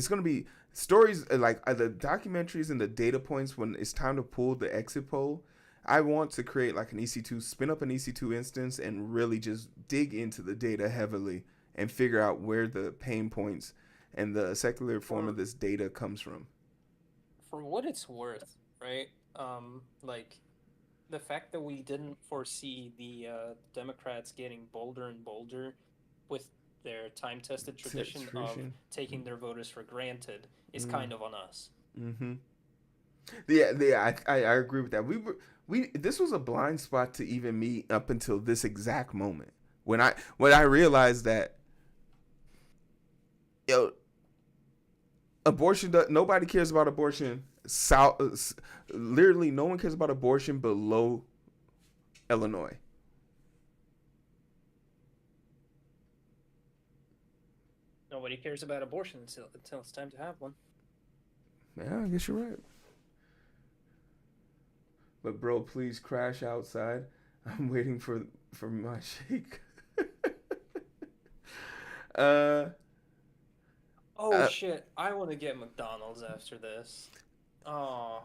going to be stories like the documentaries and the data points when it's time to pull the exit poll. I want to create like an EC2, spin up an EC2 instance, and really just dig into the data heavily and figure out where the pain points and the secular form of this data comes from. For what it's worth, right? Like the fact that we didn't foresee the Democrats getting bolder and bolder with their time-tested tradition of taking their voters for granted is kind of on us. Mm-hmm. Yeah, I agree with that. We this was a blind spot to even me up until this exact moment when I realized that abortion. Nobody cares about abortion. Literally, no one cares about abortion below Illinois. Nobody cares about abortion until it's time to have one. Yeah, I guess you're right. But bro, please crash outside. I'm waiting for my shake. Oh shit! I want to get McDonald's after this. Oh,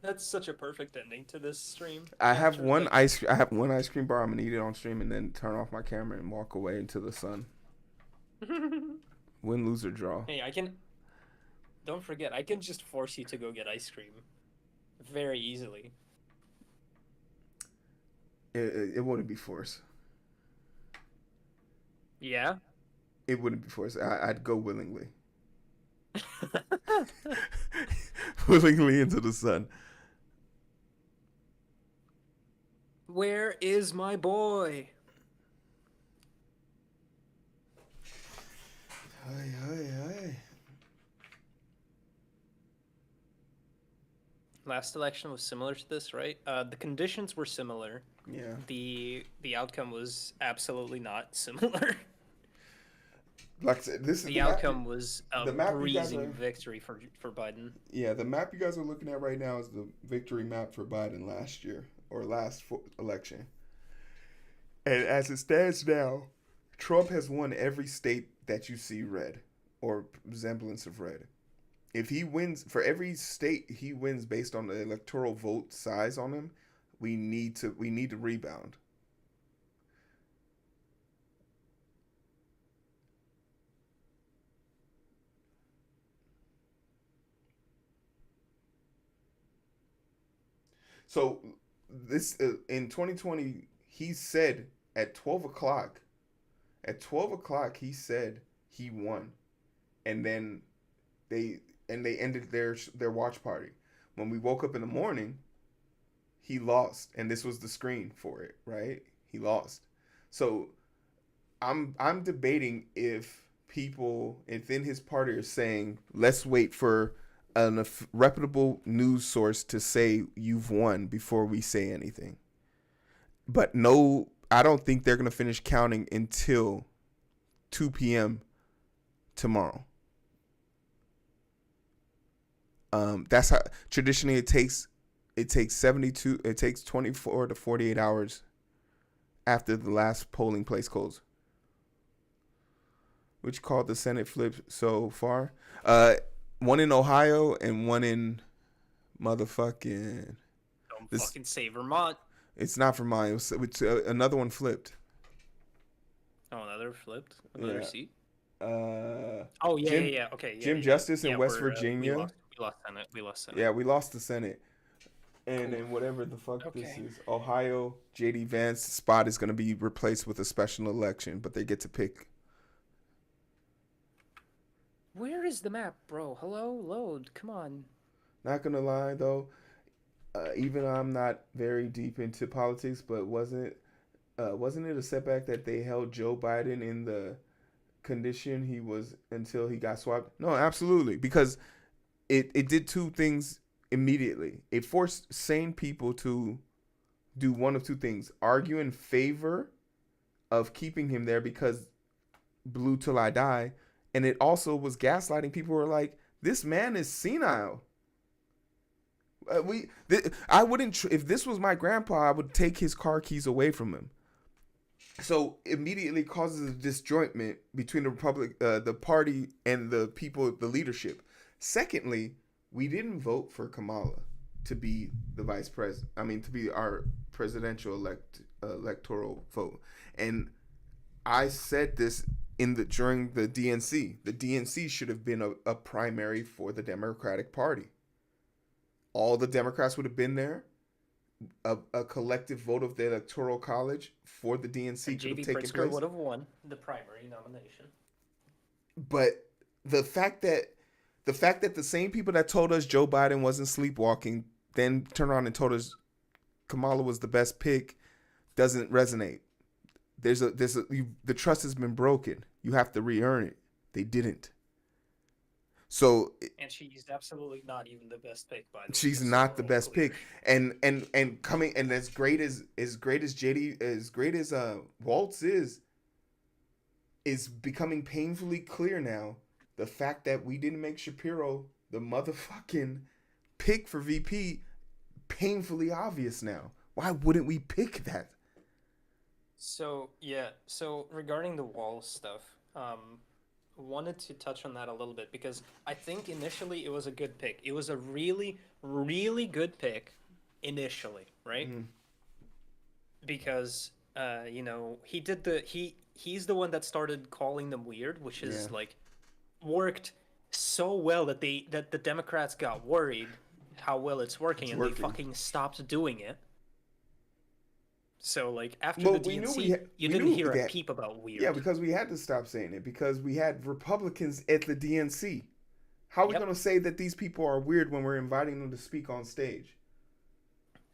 that's such a perfect ending to this stream. I have one ice cream bar. I'm gonna eat it on stream and then turn off my camera and walk away into the sun. Win, lose, or draw. Hey, don't forget, I can just force you to go get ice cream very easily. It wouldn't be forced. Yeah? It wouldn't be forced. I'd go willingly. Willingly into the sun. Where is my boy? Hi. Last election was similar to this, right? The conditions were similar. Yeah. The outcome was absolutely not similar. Like I said, the outcome was a breezing victory for Biden. Yeah, the map you guys are looking at right now is the victory map for Biden last year or last election. And as it stands now, Trump has won every state that you see red or resemblance of red. If he wins for every state he wins based on the electoral vote size on him, we need to rebound. So this in 2020, he said at 12 o'clock. At 12 o'clock, he said he won, and then they ended their watch party. When we woke up in the morning, he lost, and this was the screen for it, right? He lost. So I'm debating if people within his party are saying, let's wait for a reputable news source to say you've won before we say anything. But no, I don't think they're going to finish counting until 2 p.m. tomorrow. That's how traditionally it takes 24 to 48 hours after the last polling place closed. Which called the Senate flip so far? One in Ohio and one in motherfucking. Don't fucking say Vermont. It's not Vermont. It's another one flipped. Oh, another flipped? Another seat? Yeah, okay. Jim Justice in West Virginia. We lost Senate. Yeah, we lost the Senate. And then whatever the fuck this is. Ohio, J.D. Vance spot is going to be replaced with a special election, but they get to pick. Where is the map, bro? Hello? Load. Come on. Not going to lie, though. Even though I'm not very deep into politics, but wasn't it a setback that they held Joe Biden in the condition he was until he got swapped? No, absolutely. Because it did two things immediately. It forced sane people to do one of two things. Argue in favor of keeping him there because blue till I die. And it also was gaslighting. People were like, this man is senile. I wouldn't, if this was my grandpa, I would take his car keys away from him. So immediately causes a disjointment between the party and the people, the leadership. Secondly, we didn't vote for Kamala to be the vice president. I mean, to be our presidential electoral vote. And I said this during the DNC. The DNC should have been a primary for the Democratic Party. All the Democrats would have been there. a collective vote of the Electoral College for the DNC And could have JB taken Pritzker place. would have won the primary nomination. But the fact that the same people that told us Joe Biden wasn't sleepwalking then turned around and told us Kamala was the best pick doesn't resonate. The trust has been broken. You have to re-earn it. They didn't. So And she's absolutely not even the best pick, by the way. she's Just so not the we're all best clear. pick. And coming and as great as JD as great as Waltz is becoming painfully clear now. The fact that we didn't make Shapiro the motherfucking pick for VP painfully obvious now. Why wouldn't we pick that? So yeah, so regarding the wall stuff, wanted to touch on that a little bit because I think initially it was a good pick. It was a really, really good pick initially, right? Mm. Because he's the one that started calling them weird, which is Yeah. like worked so well that the Democrats got worried how well it's working It's and working. they fucking stopped doing it. So like after Well, the we knew DNC, you we didn't knew hear a that. peep about weird. Yeah, because we had to stop saying it because we had Republicans at the DNC. How are we Yep. going to say that these people are weird when we're inviting them to speak on stage?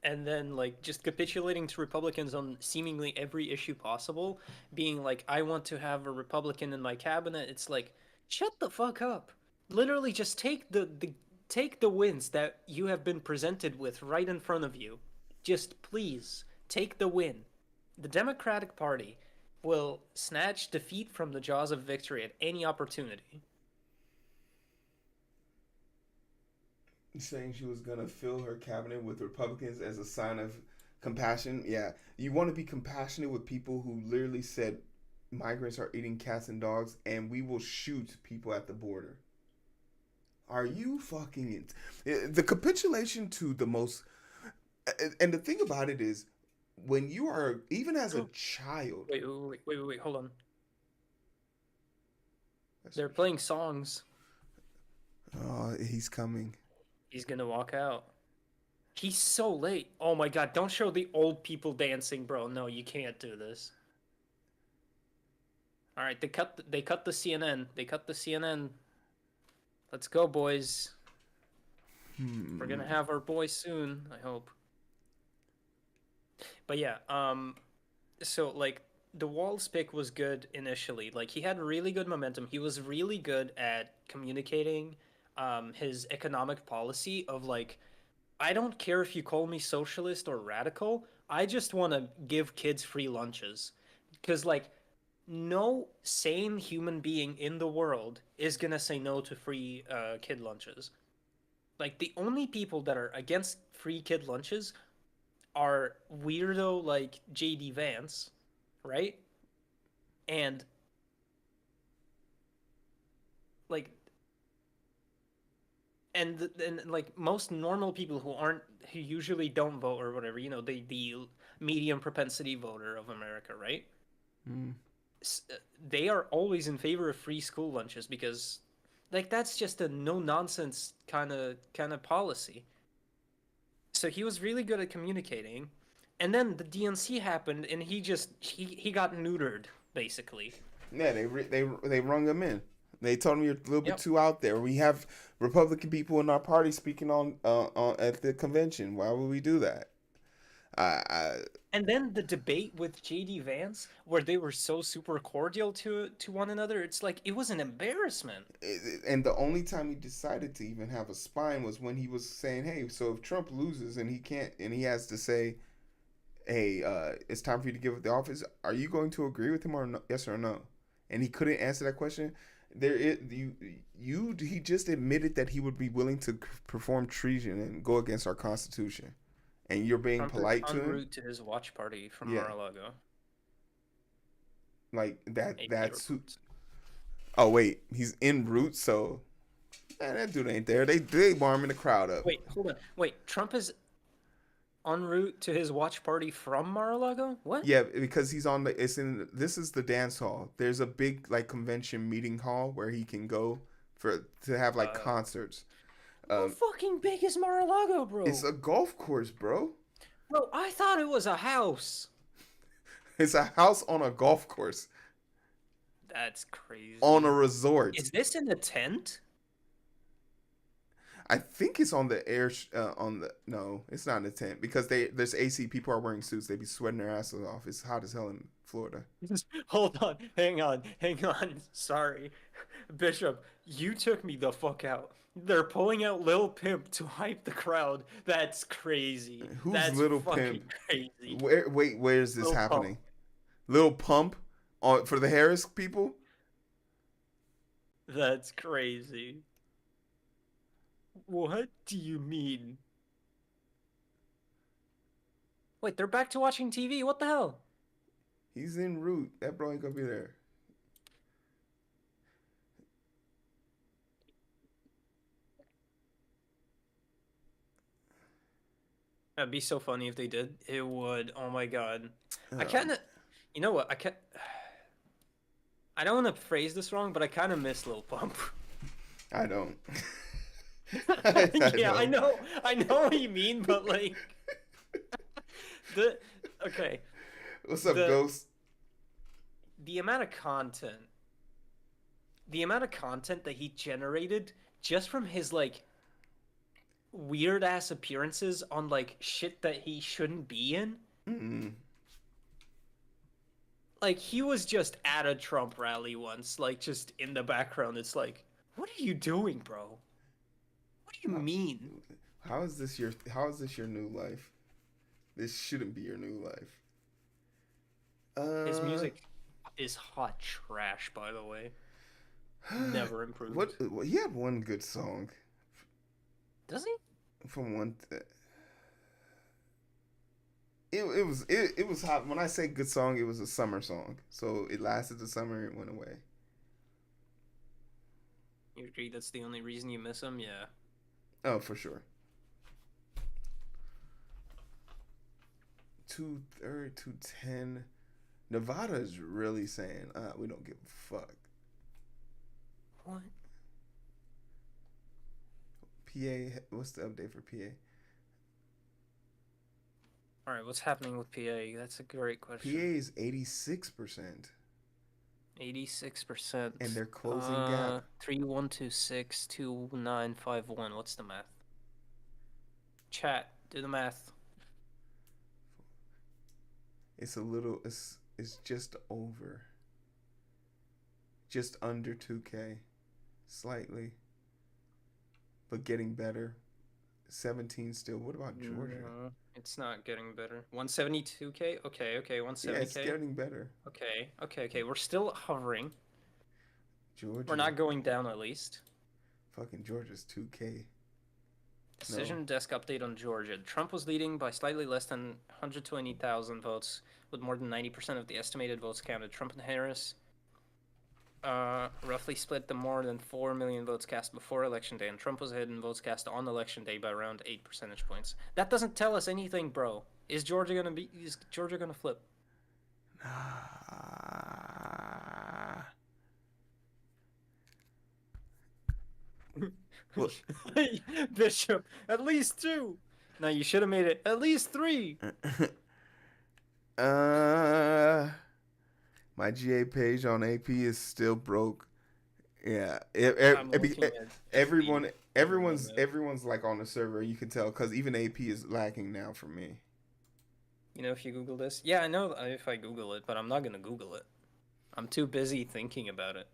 And then like just capitulating to Republicans on seemingly every issue possible, being like, I want to have a Republican in my cabinet. It's like, shut the fuck up. Literally just take the wins that you have been presented with right in front of you. Just please take the win. The Democratic Party will snatch defeat from the jaws of victory at any opportunity. Saying she was going to fill her cabinet with Republicans as a sign of compassion. Yeah, you want to be compassionate with people who literally said migrants are eating cats and dogs and we will shoot people at the border. Are you fucking it? The capitulation to the most. And the thing about it is, when you are, even as a child. Wait, hold on. They're playing songs. Oh, he's coming. He's gonna walk out. He's so late. Oh my god, don't show the old people dancing, bro. No, you can't do this. Alright, they cut the CNN. They cut the CNN. Let's go, boys. We're gonna have our boy soon, I hope. But yeah, so like the Walls pick was good initially. Like he had really good momentum. He was really good at communicating his economic policy of like, I don't care if you call me socialist or radical. I just want to give kids free lunches. Because like no sane human being in the world is gonna say no to free kid lunches. Like the only people that are against free kid lunches are weirdo like JD Vance, right? And like and like most normal people who usually don't vote or whatever, the medium propensity voter of America, right? Mm. They are always in favor of free school lunches because like that's just a no nonsense kind of policy. So he was really good at communicating, and then the DNC happened, and he got neutered basically. Yeah, they rung him in. They told him you're a little bit Yep. too out there. We have Republican people in our party speaking on at the convention. Why would we do that? I And then the debate with JD Vance, where they were so super cordial to one another, it's like it was an embarrassment. and the only time he decided to even have a spine was when he was saying, "Hey, so if Trump loses and he can't, and he has to say, hey, it's time for you to give up the office. Are you going to agree with him or no, yes or no?" And he couldn't answer that question. He just admitted that he would be willing to perform treason and go against our Constitution, and you're being Trump polite is to en him. route to his watch party from Yeah. Mar-a-Lago. Like that. AP That's who. reports. Oh wait, he's en route. So man, that dude ain't there. They warming the crowd up. Wait, hold on. Wait, Trump is en route to his watch party from Mar-a-Lago? What? Yeah, because he's on the. It's in. This is the dance hall. There's a big like convention meeting hall where he can go to have like concerts. How fucking big is Mar-a-Lago, bro? It's a golf course, bro. Bro, I thought it was a house. It's a house on a golf course That's on a crazy. resort. Is this in a tent? I think it's on the on the no, it's not in a tent because there's AC. People are wearing suits. They be sweating their asses off. It's hot as hell in Florida. Hold on, hang on. Sorry. Bishop, you took me the fuck out. They're pulling out Lil Pimp to hype the crowd. That's crazy. Who's That's Little fucking Pimp? crazy. Where is this Lil Pump. happening? Little Pump on for the Harris people. That's crazy. What do you mean? Wait, they're back to watching TV. What the hell? He's en route. That bro ain't gonna be there. That'd be so funny if they did. It would. Oh my god. I Um, kind of, you know what? I don't want to phrase this wrong, but I kind of miss Lil Pump. I don't. I Yeah, don't. I know what you mean, but like the okay, What's up, the Ghost? the amount of content, the amount of content that he generated just from his like weird ass appearances on like shit that he shouldn't be in. Mm. Like he was just at a Trump rally once, like just in the background. It's like, what are you doing, bro? What do you How, mean? how is this your new life? This shouldn't be your new life. His Uh, music is hot trash, by the way. Never improved. what? He had one good song Does he? from one. It was hot. When I say good song, it was a summer song. So it lasted the summer. It went away. You agree that's the only reason you miss him? Yeah. Oh, for sure. 230, 210. Nevada is really saying, we don't give a fuck. What? PA, what's the update for PA? All right, what's happening with PA? That's a great PA question. is 86%. 86%. And they're closing gap. 31262951. What's the math? Chat, do the math. It's a little, it's just over. Just under 2K. Slightly. But getting better. 17 still. What about Georgia? No, it's not getting better. 172K? Okay, 170K. Yeah, it's getting better. Okay. We're still hovering. Georgia. We're not going down at least. Fucking Georgia's 2K. Decision desk update on Georgia. Trump was leading by slightly less than 120,000 votes, with more than 90% of the estimated votes counted. Trump and Harris roughly split the more than 4 million votes cast before Election Day, and Trump was ahead in votes cast on Election Day by around 8 percentage points. That doesn't tell us anything, bro. Is Georgia gonna flip? Well, Bishop, at least 2. No, you should have made it at least 3. My GA page on AP is still broke. Yeah, I'm looking at everyone, speed. everyone's like on the server. You can tell because even AP is lagging now for me. You know, if you Google this, yeah, I know if I Google it, but I'm not gonna Google it. I'm too busy thinking about it.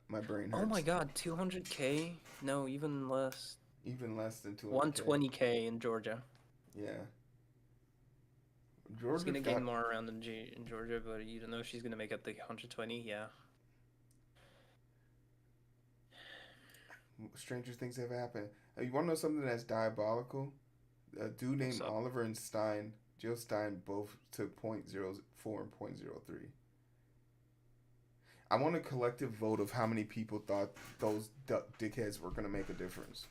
My brain hurts. Oh my god, 200K? No, even less. Even less than 200K. 120K in Georgia. Yeah. She's Georgia gonna gain more around in Georgia, but you don't know if she's gonna make up the 120. Yeah. Stranger things have happened. You want to know something that's diabolical? A dude named Oliver and Jill Stein, both took .04 and .03. I want a collective vote of how many people thought those dickheads were going to make a difference.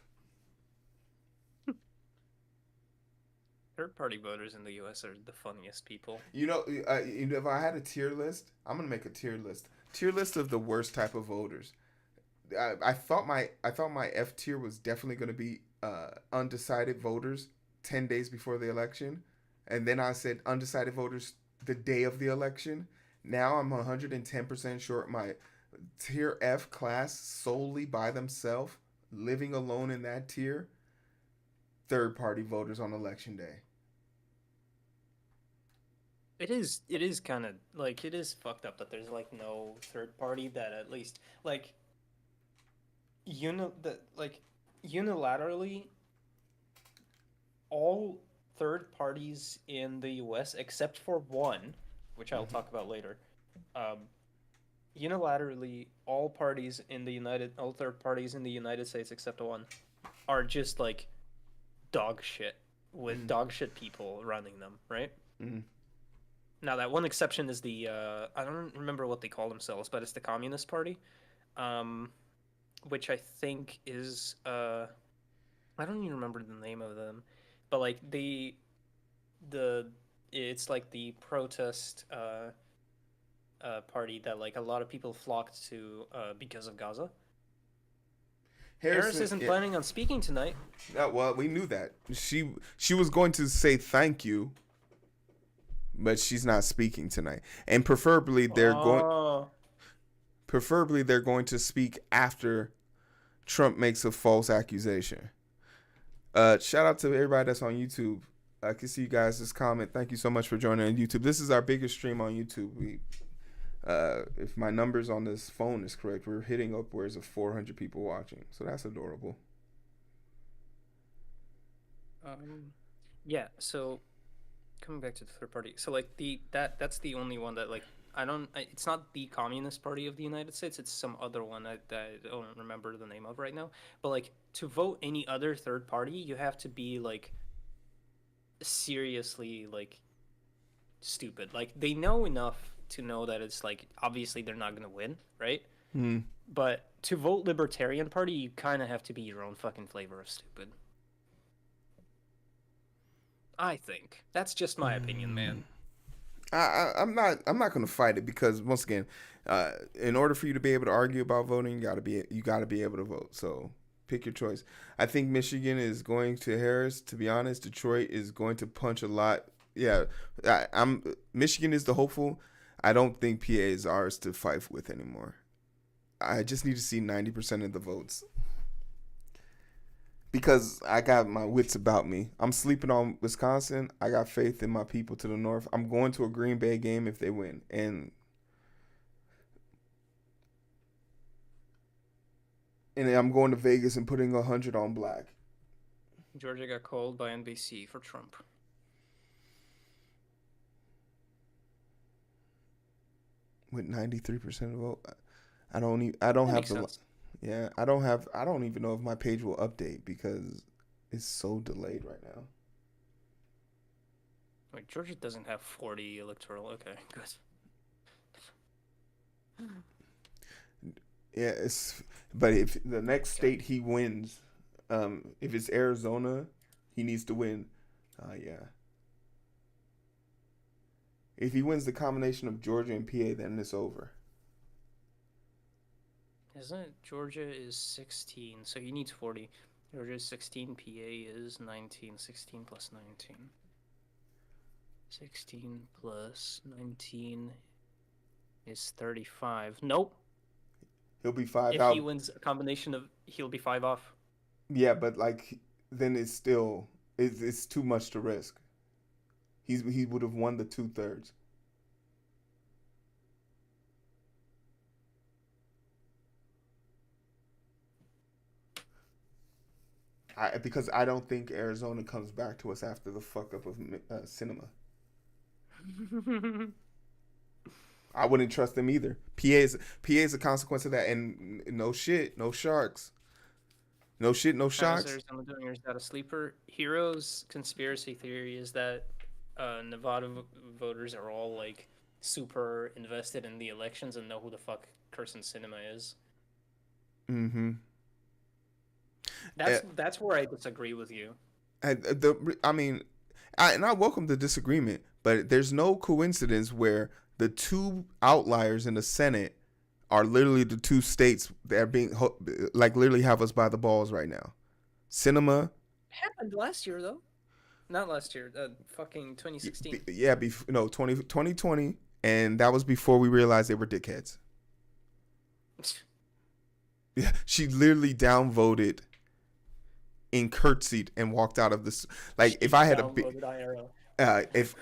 Third-party voters in the U.S. are the funniest people. You know, if I had a tier list, I'm gonna make a tier list. Tier list of the worst type of voters. I thought my F tier was definitely gonna be undecided voters 10 days before the election. And then I said undecided voters the day of the election. Now I'm 110% sure my tier F class solely by themselves, living alone in that tier, third party voters on election day. It is kind of like it is fucked up that there's like no third party that at least like unilaterally all third parties in the US except for one, which I'll talk about later. Um, Unilaterally all third parties in the United States except one are just like dog shit with dog shit people running them, right? Mm. Now that one exception is the I don't remember what they call themselves, but it's the Communist Party, um, which I think is I don't even remember the name of them, but like the it's like the protest party that like a lot of people flocked to because of Gaza. Harris isn't planning on speaking tonight. Well, we knew that she was going to say thank you, but she's not speaking tonight. And preferably they're going to speak after Trump makes a false accusation. Shout out to everybody that's on YouTube. I can see you guys just comment. Thank you so much for joining on YouTube. This is our biggest stream on YouTube. If my numbers on this phone is correct, we're hitting upwards of 400 people watching. So that's adorable. Yeah. So coming back to the third party, so like that's the only one that like it's not the Communist Party of the United States. It's some other one that I don't remember the name of right now. But like to vote any other third party, you have to be like seriously like stupid. Like they know enough to know that it's like obviously they're not gonna win, right? But to vote Libertarian Party, you kind of have to be your own fucking flavor of stupid. I think that's just my opinion, man. I'm not gonna fight it because once again, in order for you to be able to argue about voting, you gotta be able to vote. So pick your choice. I think Michigan is going to Harris. To be honest, Detroit is going to punch a lot. Yeah, Michigan is the hopeful. I don't think PA is ours to fight with anymore. I just need to see 90% of the votes. Because I got my wits about me. I'm sleeping on Wisconsin. I got faith in my people to the north. I'm going to a Green Bay game if they win. And I'm going to Vegas and putting 100 on black. Georgia got called by NBC for Trump. With 93% of the vote. I don't have the sense. Yeah, I don't even know if my page will update because it's so delayed right now. Wait, Georgia doesn't have 40 electoral. Okay, good. Yeah, but if the next state he wins, if it's Arizona, he needs to win. Yeah. If he wins the combination of Georgia and PA, then it's over. Isn't it? Georgia is 16, so he needs 40. Georgia is 16, PA is 19. 16 plus 19. 16 plus 19 is 35. Nope. He'll be 5 if out. If he wins a combination of, he'll be 5 off. Yeah, but like, then it's still, it's too much to risk. He would have won the 2/3. Because I don't think Arizona comes back to us after the fuck up of cinema. I wouldn't trust them either. PA is a consequence of that, and no shit, no sharks. No shit, no sharks. Arizona doing is that a sleeper? Heroes conspiracy theory is that Nevada voters are all like super invested in the elections and know who the fuck Kirsten Sinema is. Mm-hmm. That's where I disagree with you. I welcome the disagreement, but there's no coincidence where the two outliers in the Senate are literally the two states that are being like literally have us by the balls right now. Sinema happened last year though. not last year. Fucking 2016. Yeah, 2020, and that was before we realized they were dickheads. Yeah, she literally downvoted and curtsied and walked out of this. Like, if I had Downloaded IRL. if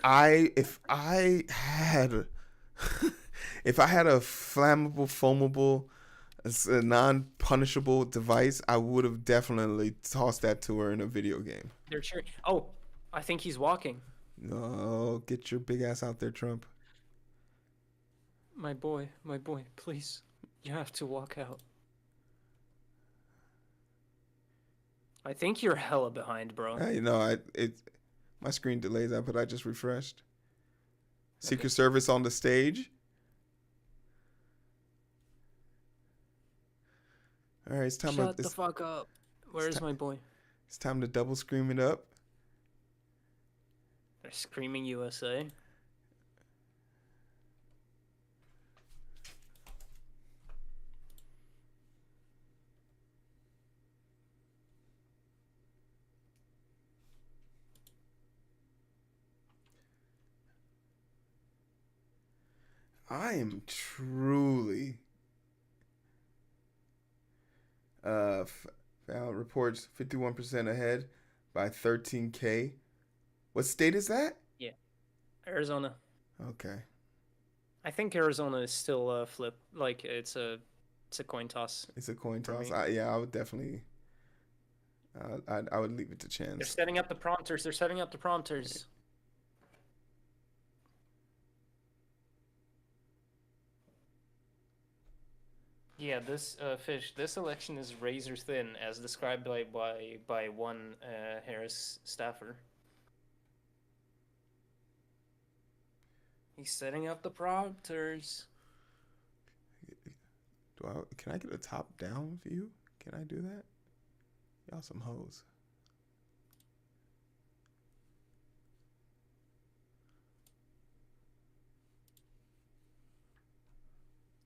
I had if I had a flammable, foamable, a non-punishable device, I would have definitely tossed that to her in a video game. They're cheering. Oh, I think he's walking. No, get your big ass out there, Trump. My boy, please. You have to walk out. I think you're hella behind, bro. My screen delays that, but I just refreshed. Secret Okay. Service on the stage. All right, it's time. Shut the fuck up. Where's my boy? It's time to double scream it up. They're screaming USA. I am truly found reports 51% ahead by 13K. What state is that? Yeah. Arizona. Okay. I think Arizona is still flip. Like it's a coin toss. It's a coin For toss. me. I would definitely I would leave it to chance. They're setting up the prompters. Yeah, this this election is razor thin, as described by one Harris staffer. He's setting up the prompters. Can I get a top down view? Can I do that? Y'all some hoes.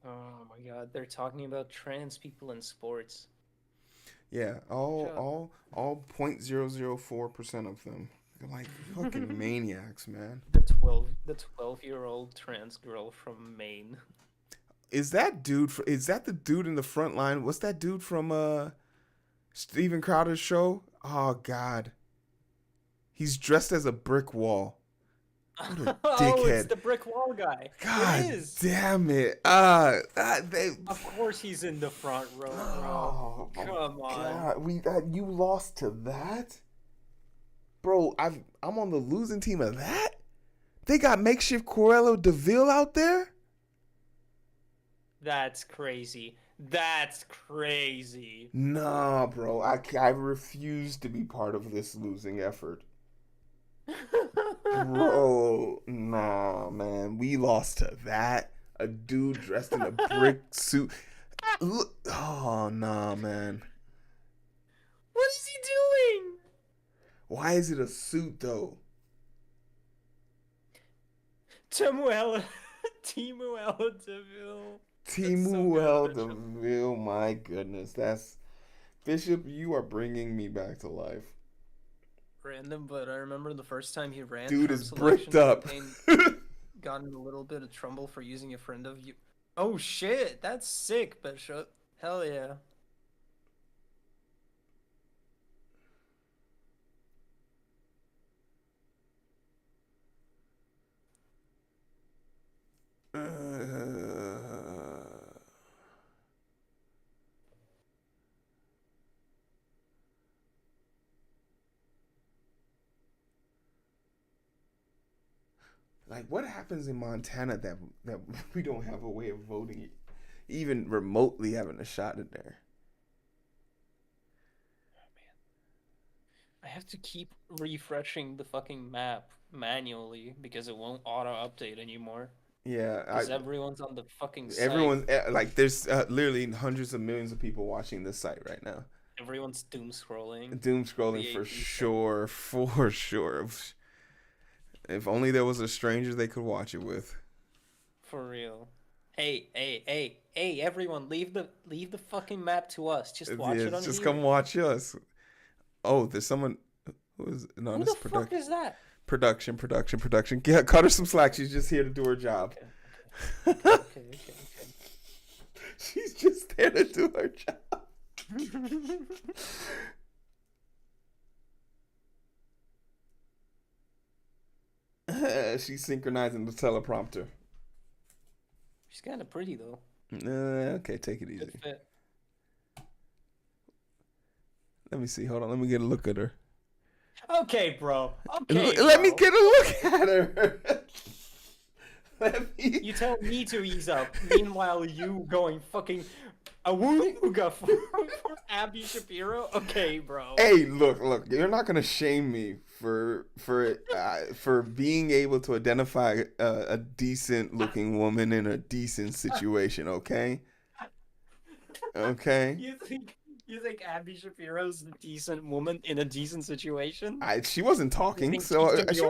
Oh my god, they're talking about trans people in sports. Yeah, all 0.004% of them. They're like fucking maniacs, man. The 12-year-old trans girl from Maine. Is that the dude in the front line? What's that dude from Steven Crowder's show? Oh god. He's dressed as a brick wall. What a Oh, it's dickhead. the brick wall guy. God It is. damn it. Of course he's in the front row, bro. Oh, Come on. God, you lost to that? Bro, I'm on the losing team of that? They got makeshift Cruella DeVille out there? That's crazy. That's crazy. Nah, bro. I refuse to be part of this losing effort. Bro, nah, man. We lost to that. A dude dressed in a brick suit. Look, oh, nah, man. What is he doing? Why is it a suit, though? Timuela DeVille. Timuel DeVille, my goodness. That's... Bishop, you are bringing me back to life. Random, but I remember the first time he ran. Dude for is selection bricked up. Got in a little bit of trouble for using a friend of you. Oh shit, that's sick, Bishop. Hell yeah. Like, what happens in Montana that we don't have a way of voting, even remotely having a shot in there? I have to keep refreshing the fucking map manually because it won't auto-update anymore. Yeah, Because everyone's on the fucking site. everyone's like, there's literally hundreds of millions of people watching this site right now. Everyone's doom scrolling. Doom scrolling for sure, for sure. If only there was a stranger they could watch it with. For real. Hey, everyone, leave the fucking map to us. Just watch it on Just here. come watch us. Oh, there's someone. No, Who this the is fuck is that? production. Yeah, cut her some slack. She's just here to do her job. Okay. She's just there to do her job. She's synchronizing the teleprompter. She's kind of pretty though. Okay, take it easy. Good fit. Let me see. Hold on. Let me get a look at her. Okay, bro. Okay, Let me bro. get a look at her. Let me. You tell me to ease up. Meanwhile, you going fucking a wooga for Abby Shapiro. Okay, bro. Hey, look. You're not gonna shame me for being able to identify a decent looking woman in a decent situation. Okay. Okay. You think Abby Shapiro's a decent woman in a decent situation? She wasn't talking, think so she's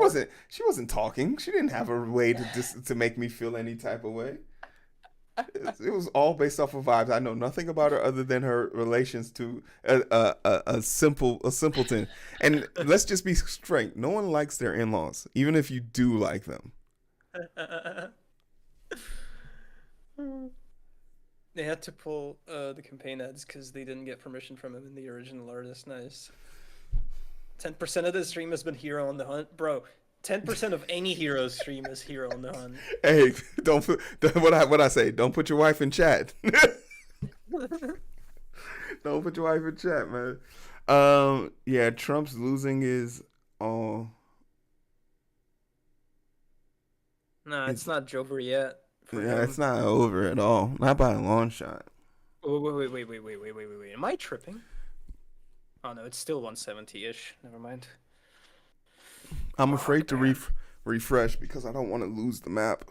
she wasn't talking. She didn't have a way to make me feel any type of way. It was all based off of vibes. I know nothing about her other than her relations to a simpleton. And let's just be straight. No one likes their in-laws, even if you do like them. They had to pull the campaign ads because they didn't get permission from him in the original artist. Nice. 10% of the stream has been Hero on the Hunt, bro. 10% of any hero stream is Hero on the Hunt. Hey, don't what I say. Don't put your wife in chat. Don't put your wife in chat, man. Yeah, Trump's losing is all. Nah, it's not over yet. Yeah, it's not over at all. Not by a long shot. Wait. Am I tripping? Oh no, it's still 170-ish. Never mind. I'm afraid to refresh because I don't want to lose the map.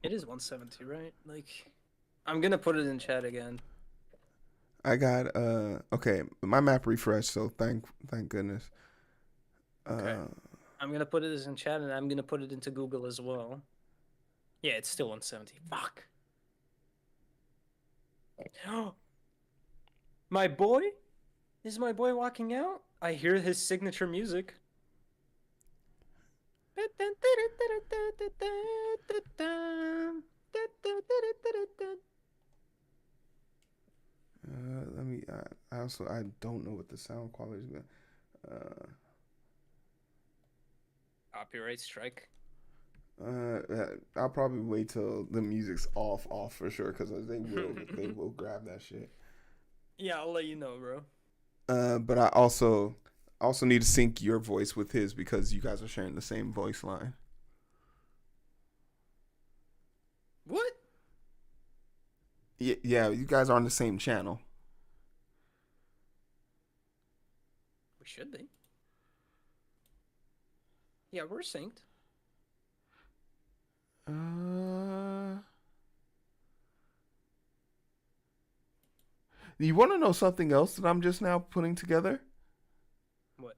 It is 170, right? Like, I'm gonna put it in chat again. I got okay, my map refreshed, so thank goodness. Okay. I'm gonna put it in chat and I'm gonna put it into Google as well. Yeah, it's still 170. Fuck. My boy? Is my boy walking out? I hear his signature music. Let me. I don't know what the sound quality is. Copyright strike. I'll probably wait till the music's off for sure because they will grab that shit. Yeah, I'll let you know, bro. But I also need to sync your voice with his because you guys are sharing the same voice line. What? Yeah, you guys are on the same channel. We should be. Yeah, we're synced. You want to know something else that I'm just now putting together? What?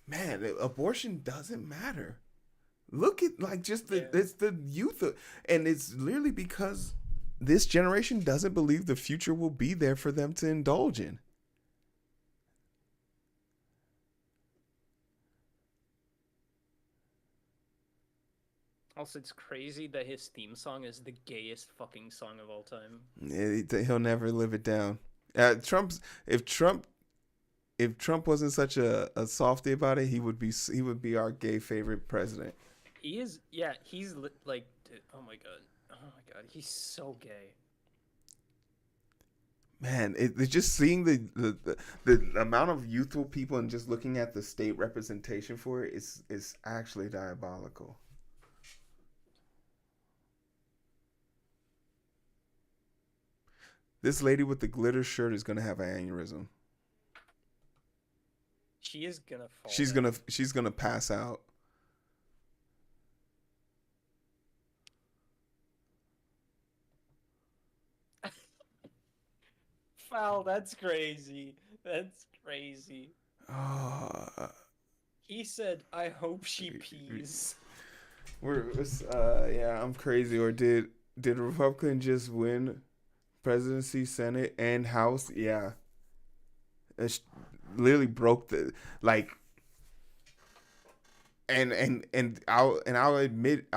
Man, abortion doesn't matter. Look at it's the youth, and it's literally because this generation doesn't believe the future will be there for them to indulge in. Also, it's crazy that his theme song is the gayest fucking song of all time. He'll never live it down. If Trump wasn't such a softy about it, he would be our gay favorite president. He is, yeah. He's like, dude, oh my god, he's so gay. Man, it's just seeing the amount of youthful people and just looking at the state representation for it is actually diabolical. This lady with the glitter shirt is gonna have an aneurysm. She is gonna fall. She's gonna pass out. Wow, that's crazy. That's crazy. He said, "I hope she pees." Yeah, I'm crazy. Or did Republican just win presidency, Senate, and House? Yeah, it's literally broke the like. I'll admit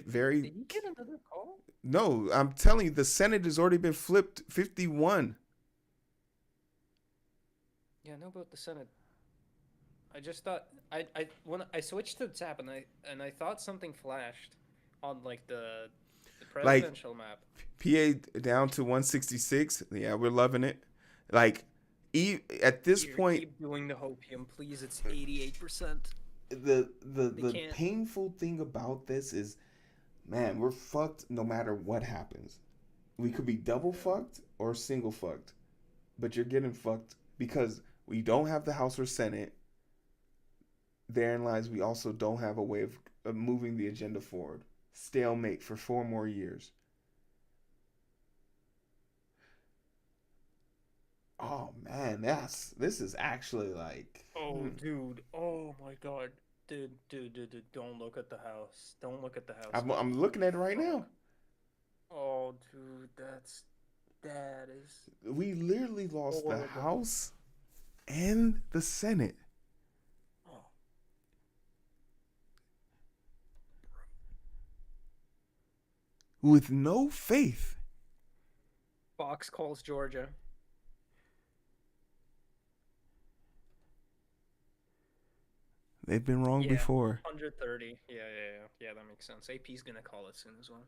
very Did he get another call? no. I'm telling you, the Senate has already been flipped 51. Yeah, I know about the Senate. I just thought I when I switched to the tab and I thought something flashed on like the Like presidential map. PA down to 166. Yeah, we're loving it. Like at this Here, point, keep doing the hopium, please. It's 88%. They the can't. painful thing about this is, man, we're fucked no matter what happens. We could be double fucked or single fucked, but you're getting fucked because we don't have the House or Senate. Therein lies we also don't have a way of moving the agenda forward. Stalemate for 4 more years. Oh man, this is actually like Oh, dude. Oh my God. Dude. Don't look at the house. Don't look at the house. I'm looking at it right Fuck. now. Oh, dude, that is We literally lost the horrible. House and the Senate. Oh. With no faith. Fox calls Georgia. They've been wrong Yeah, before. 130. Yeah. That makes sense. AP's gonna call it soon as well.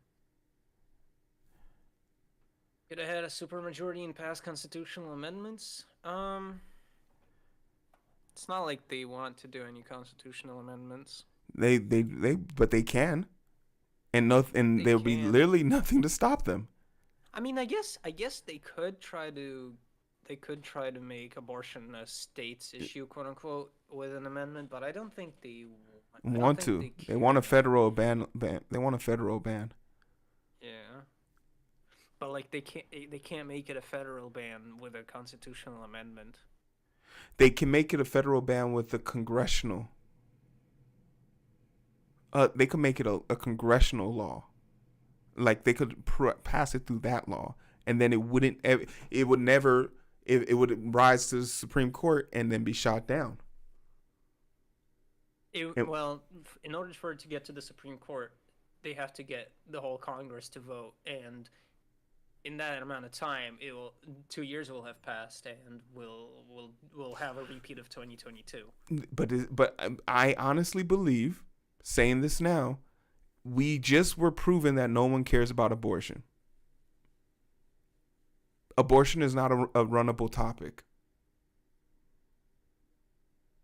Could have had a supermajority and pass constitutional amendments. It's not like they want to do any constitutional amendments. But they can, and no, and They there'll be can. literally nothing to stop them. I mean, I guess they could try to make abortion a state's issue, quote unquote, with an amendment, but I don't think they I don't Want think to? they They care. want a federal ban. They want a federal ban. Yeah. But like they can't make it a federal ban with a constitutional amendment. They can make it a federal ban with the congressional. They could make it a congressional law. Like they could pass it through that law, and then it wouldn't. It would never. It would rise to the Supreme Court and then be shot down. Well, in order for it to get to the Supreme Court, they have to get the whole Congress to vote, and in that amount of time, 2 years will have passed, and we'll have a repeat of 2022. But I honestly believe, saying this now, we just were proven that no one cares about abortion. Abortion is not a runnable topic.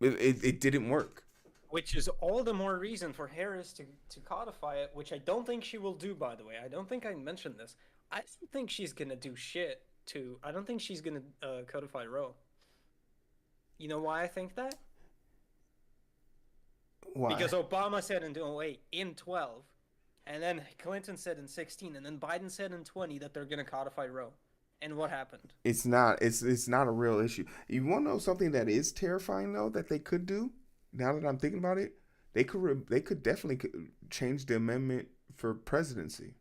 It didn't work. Which is all the more reason for Harris to codify it, which I don't think she will do, by the way. I don't think I mentioned this. I don't think she's gonna do shit I don't think she's gonna codify Roe. You know why I think that? Why? Because Obama said in 12, and then Clinton said in 16, and then Biden said in 20 that they're gonna codify Roe. And what happened? It's not. It's not a real issue. You want to know something that is terrifying though that they could do? Now that I'm thinking about it, they could definitely change the amendment for presidency.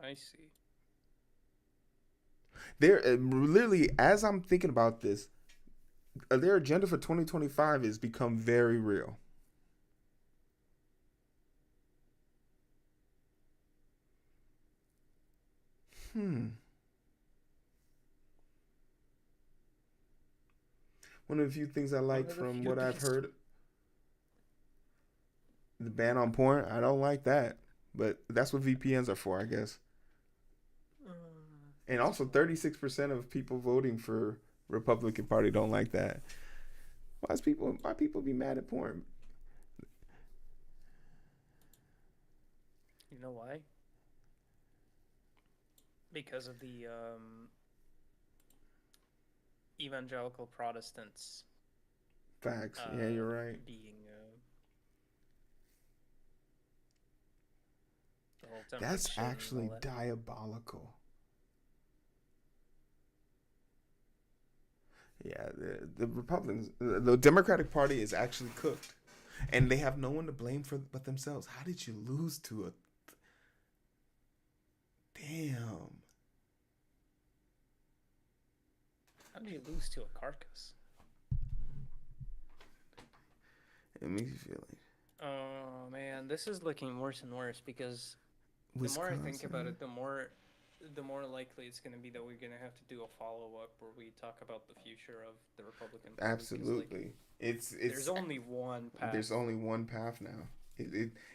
I see. They're literally, as I'm thinking about this, their agenda for 2025 has become very real. One of the few things I like from what I've heard, the ban on porn, I don't like that. But that's what VPNs are for, I guess. And also 36% of people voting for Republican Party don't like that. Why people be mad at porn? You know why? Because of the evangelical Protestants. Facts. Yeah, you're right. Being the whole That's temptation and actually all that. diabolical. Yeah, the Republicans, the Democratic Party is actually cooked, and they have no one to blame for but themselves. How did you lose to a damn? How did you lose to a carcass? It makes you feel like Oh man, this is looking worse and worse because the more I think about Wisconsin. it, the more likely it's going to be that we're going to have to do a follow up where we talk about the future of the Republican Party. Because like, Absolutely, there's it's only one path. there's only one path now.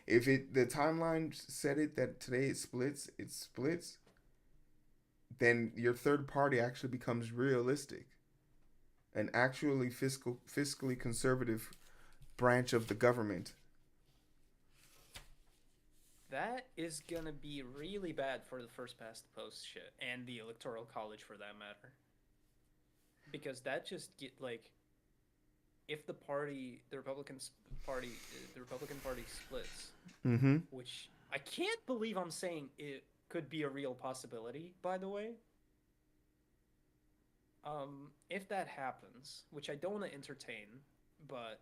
If it the timeline said it that today it splits, then your third party actually becomes realistic, an actually fiscally conservative branch of the government. That is going to be really bad for the first past the post shit and the Electoral College for that matter. Because that just get like if the Republican Party splits, Mm-hmm. which I can't believe I'm saying it could be a real possibility, by the way. If that happens, which I don't want to entertain, but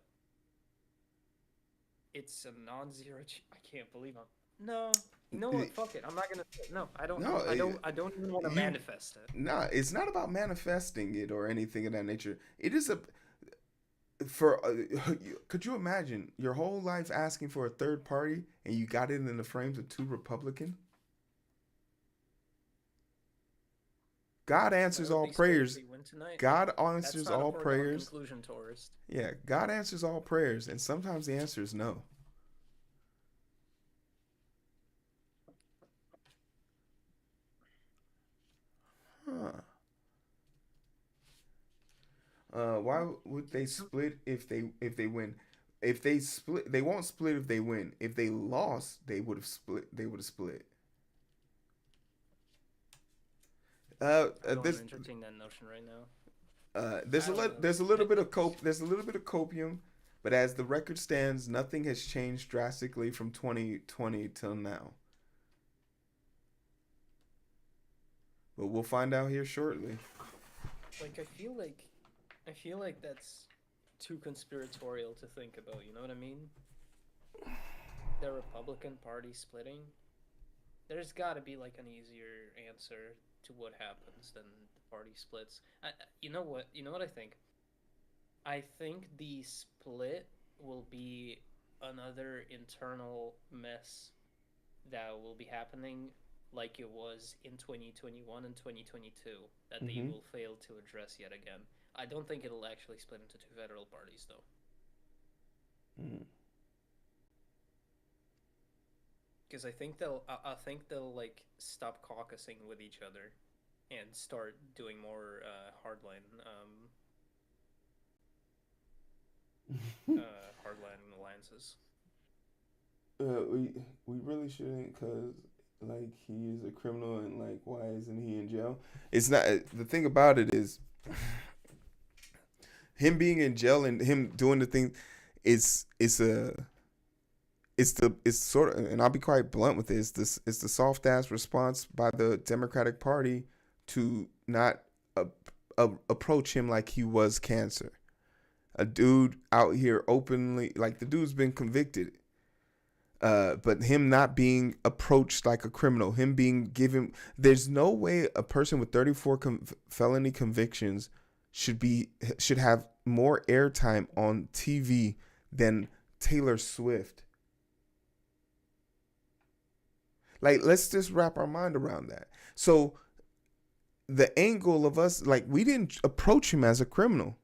it's a non-zero. I can't believe I'm. No, you know what? Fuck it. I'm not gonna. No, I don't. No, I don't even want to you manifest it. nah. It's not about manifesting it or anything of that nature. It is a for. Could you imagine your whole life asking for a third party and you got it in the frames of two Republican? God That answers would all be scary if prayers. we win tonight. God That's answers not a all foregone prayers. conclusion, tourist. Yeah, God answers all prayers, and sometimes the answer is no. Huh. Why would they split if they win? If they split, they won't split if they win. If they lost, they would have split. They would have split. I don't want This to entertain that notion right now. there's I don't know. there's a little bit of there's a little bit of copium, but as the record stands, nothing has changed drastically from 2020 till now. But we'll find out here shortly. Like I feel like that's too conspiratorial to think about. You know what I mean? The Republican Party splitting. There's got to be like an easier answer to what happens than the party splits. You know what? You know what I think? I think the split will be another internal mess that will be happening like it was in 2021 and 2022 that they Mm-hmm. will fail to address yet again. I don't think it'll actually split into two federal parties though. Mm. Because I think they'll like stop caucusing with each other and start doing more hardline alliances. We really shouldn't, cause like he is a criminal and like why isn't he in jail? It's not the thing about it is him being in jail and him doing the thing. It's a it's sort of, and I'll be quite blunt with this. It's the soft ass response by the Democratic Party to not approach him like he was cancer. A dude out here openly, like the dude's been convicted, but him not being approached like a criminal, him being given. There's no way a person with 34 felony convictions should have more airtime on TV than Taylor Swift. Like, let's just wrap our mind around that. So, the angle of us, like, we didn't approach him as a criminal.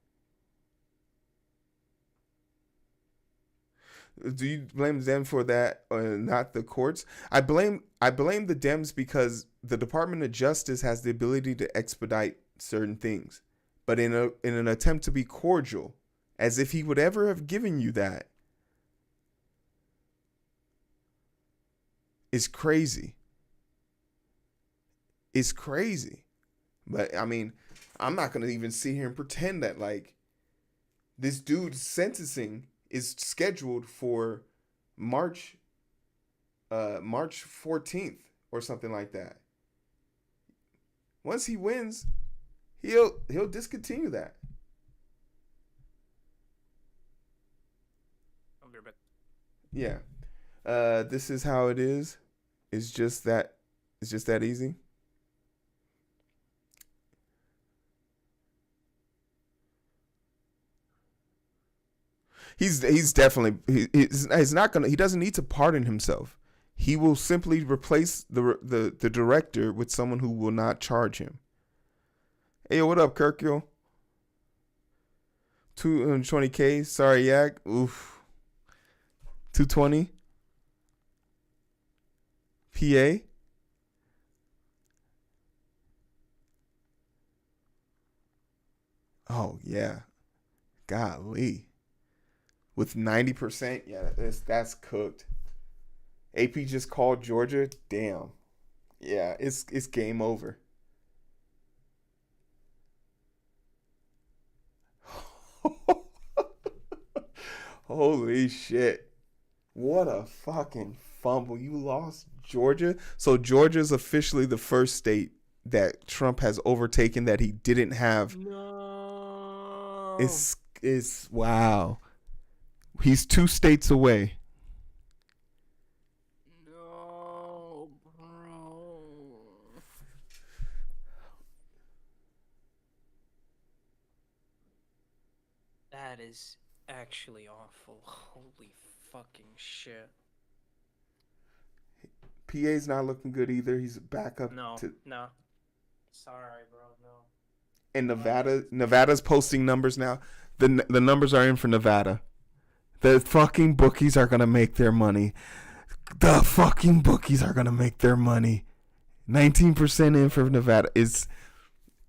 Do you blame them for that, or not the courts? I blame the Dems because the Department of Justice has the ability to expedite certain things, but in an attempt to be cordial, as if he would ever have given you that, is crazy. It's crazy. But I mean, I'm not gonna even sit here and pretend that like this dude's sentencing is scheduled for March 14th or something like that. Once he wins, he'll discontinue that. be right back. Yeah. This is how it is. It's just that. It's just that easy. He's definitely he's not gonna. He doesn't need to pardon himself. He will simply replace the director with someone who will not charge him. Hey, yo, what up, Kirk? Yo, 220K. Sorry, Yak. Oof. 220. PA. Oh yeah. Golly. With 90%, yeah, that's cooked. AP just called Georgia. Damn. Yeah, it's game over. Holy shit. What a fucking fumble. You lost Georgia. So Georgia's officially the first state that Trump has overtaken that he didn't have. No. It's wow. He's 2 states away. No, bro. That is actually awful. Holy fucking shit. PA's not looking good either. He's back up No, to no. Sorry, bro, no. and Nevada's posting numbers now. The numbers are in for Nevada. The fucking bookies are gonna make their money. The fucking bookies are gonna make their money. 19% in for Nevada. It's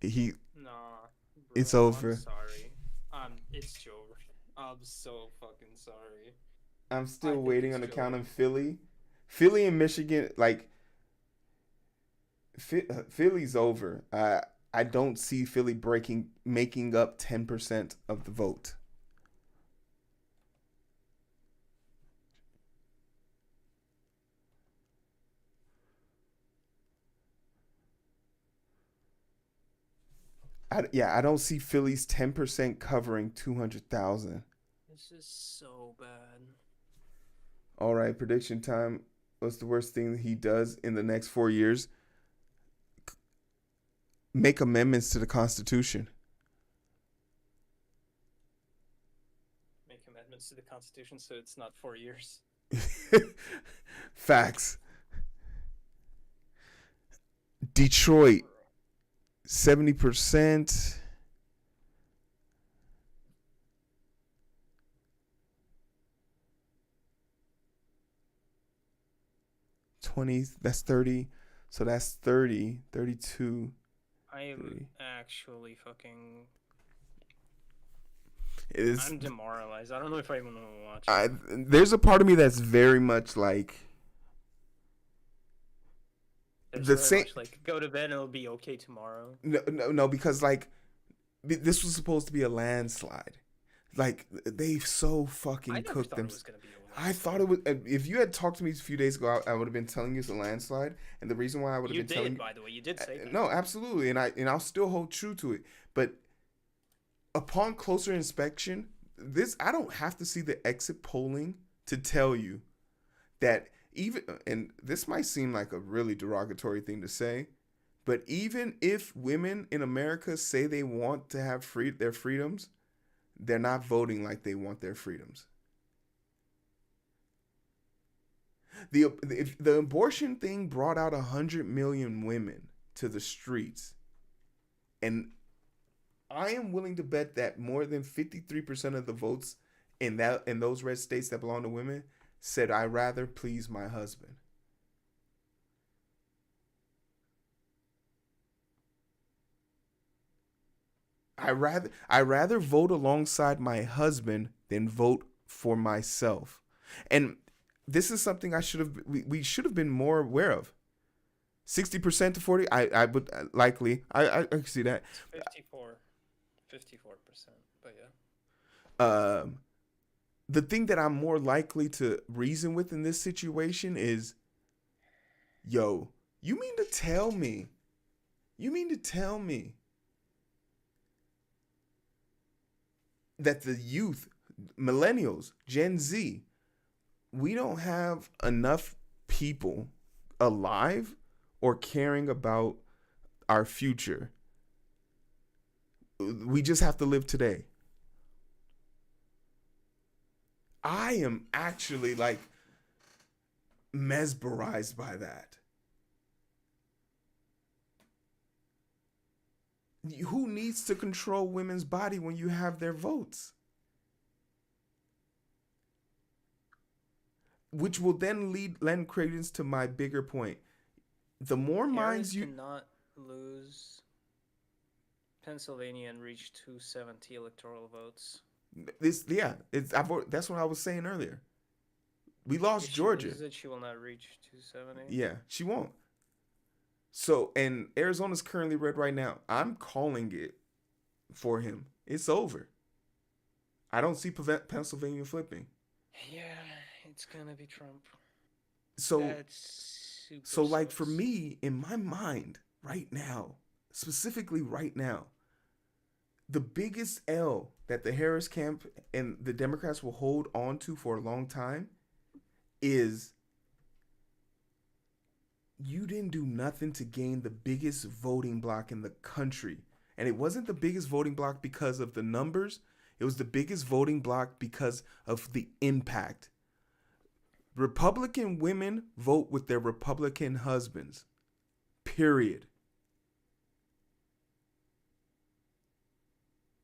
he. Nah, bro, It's over. I'm sorry. It's over. I'm so fucking sorry. I'm I still think waiting it's on the Joe. count of Philly. Philly and Michigan, like Philly's over. I don't see Philly making up 10% of the vote. I don't see Philly's 10% covering 200,000. This is so bad. All right, prediction time. What's the worst thing he does in the next 4 years? Make amendments to the Constitution. Make amendments to the Constitution so it's not 4 years. Facts. Detroit, 70%. That's 30. So that's 30, 32. I am 30. actually fucking. It's, I'm demoralized. I don't know if I even want to watch it. there's a part of me that's very much like There's the very same. much like go to bed and it'll be okay tomorrow. No, because like this was supposed to be a landslide. Like they so fucking I never cooked thought them. it was gonna be. I thought it was. If you had talked to me a few days ago, I would have been telling you it's a landslide. And the reason why I would have You been telling did, by the way. You did say that. no, absolutely, and I'll still hold true to it. But upon closer inspection, I don't have to see the exit polling to tell you that even, and this might seem like a really derogatory thing to say, but even if women in America say they want to have their freedoms, they're not voting like they want their freedoms. The abortion thing brought out 100 million women to the streets, and I am willing to bet that more than 53% of the votes in those red states that belong to women said, "I rather please my husband." I rather vote alongside my husband than vote for myself. And this is something we should have been more aware of. 60% to 40. I would likely I can see that. 54%. But yeah. The thing that I'm more likely to reason with in this situation is, yo, you mean to tell me that the youth, millennials, Gen Z, we don't have enough people alive or caring about our future. We just have to live today. I am actually like mesmerized by that. Who needs to control women's body when you have their votes? Which will then lend credence to my bigger point. The more minds you cannot lose Pennsylvania and reach 270 electoral votes. It's that's what I was saying earlier. We lost if Georgia. She loses it, she will not reach 270. Yeah, she won't. So, and Arizona's currently red right now. I'm calling it for him. It's over. I don't see Pennsylvania flipping. Yeah, it's gonna be Trump. So, That's super so like sucks. for me, in my mind, right now, specifically right now, the biggest L that the Harris camp and the Democrats will hold on to for a long time is you didn't do nothing to gain the biggest voting block in the country. And it wasn't the biggest voting block because of the numbers. It was the biggest voting block because of the impact. Republican women vote with their Republican husbands. Period.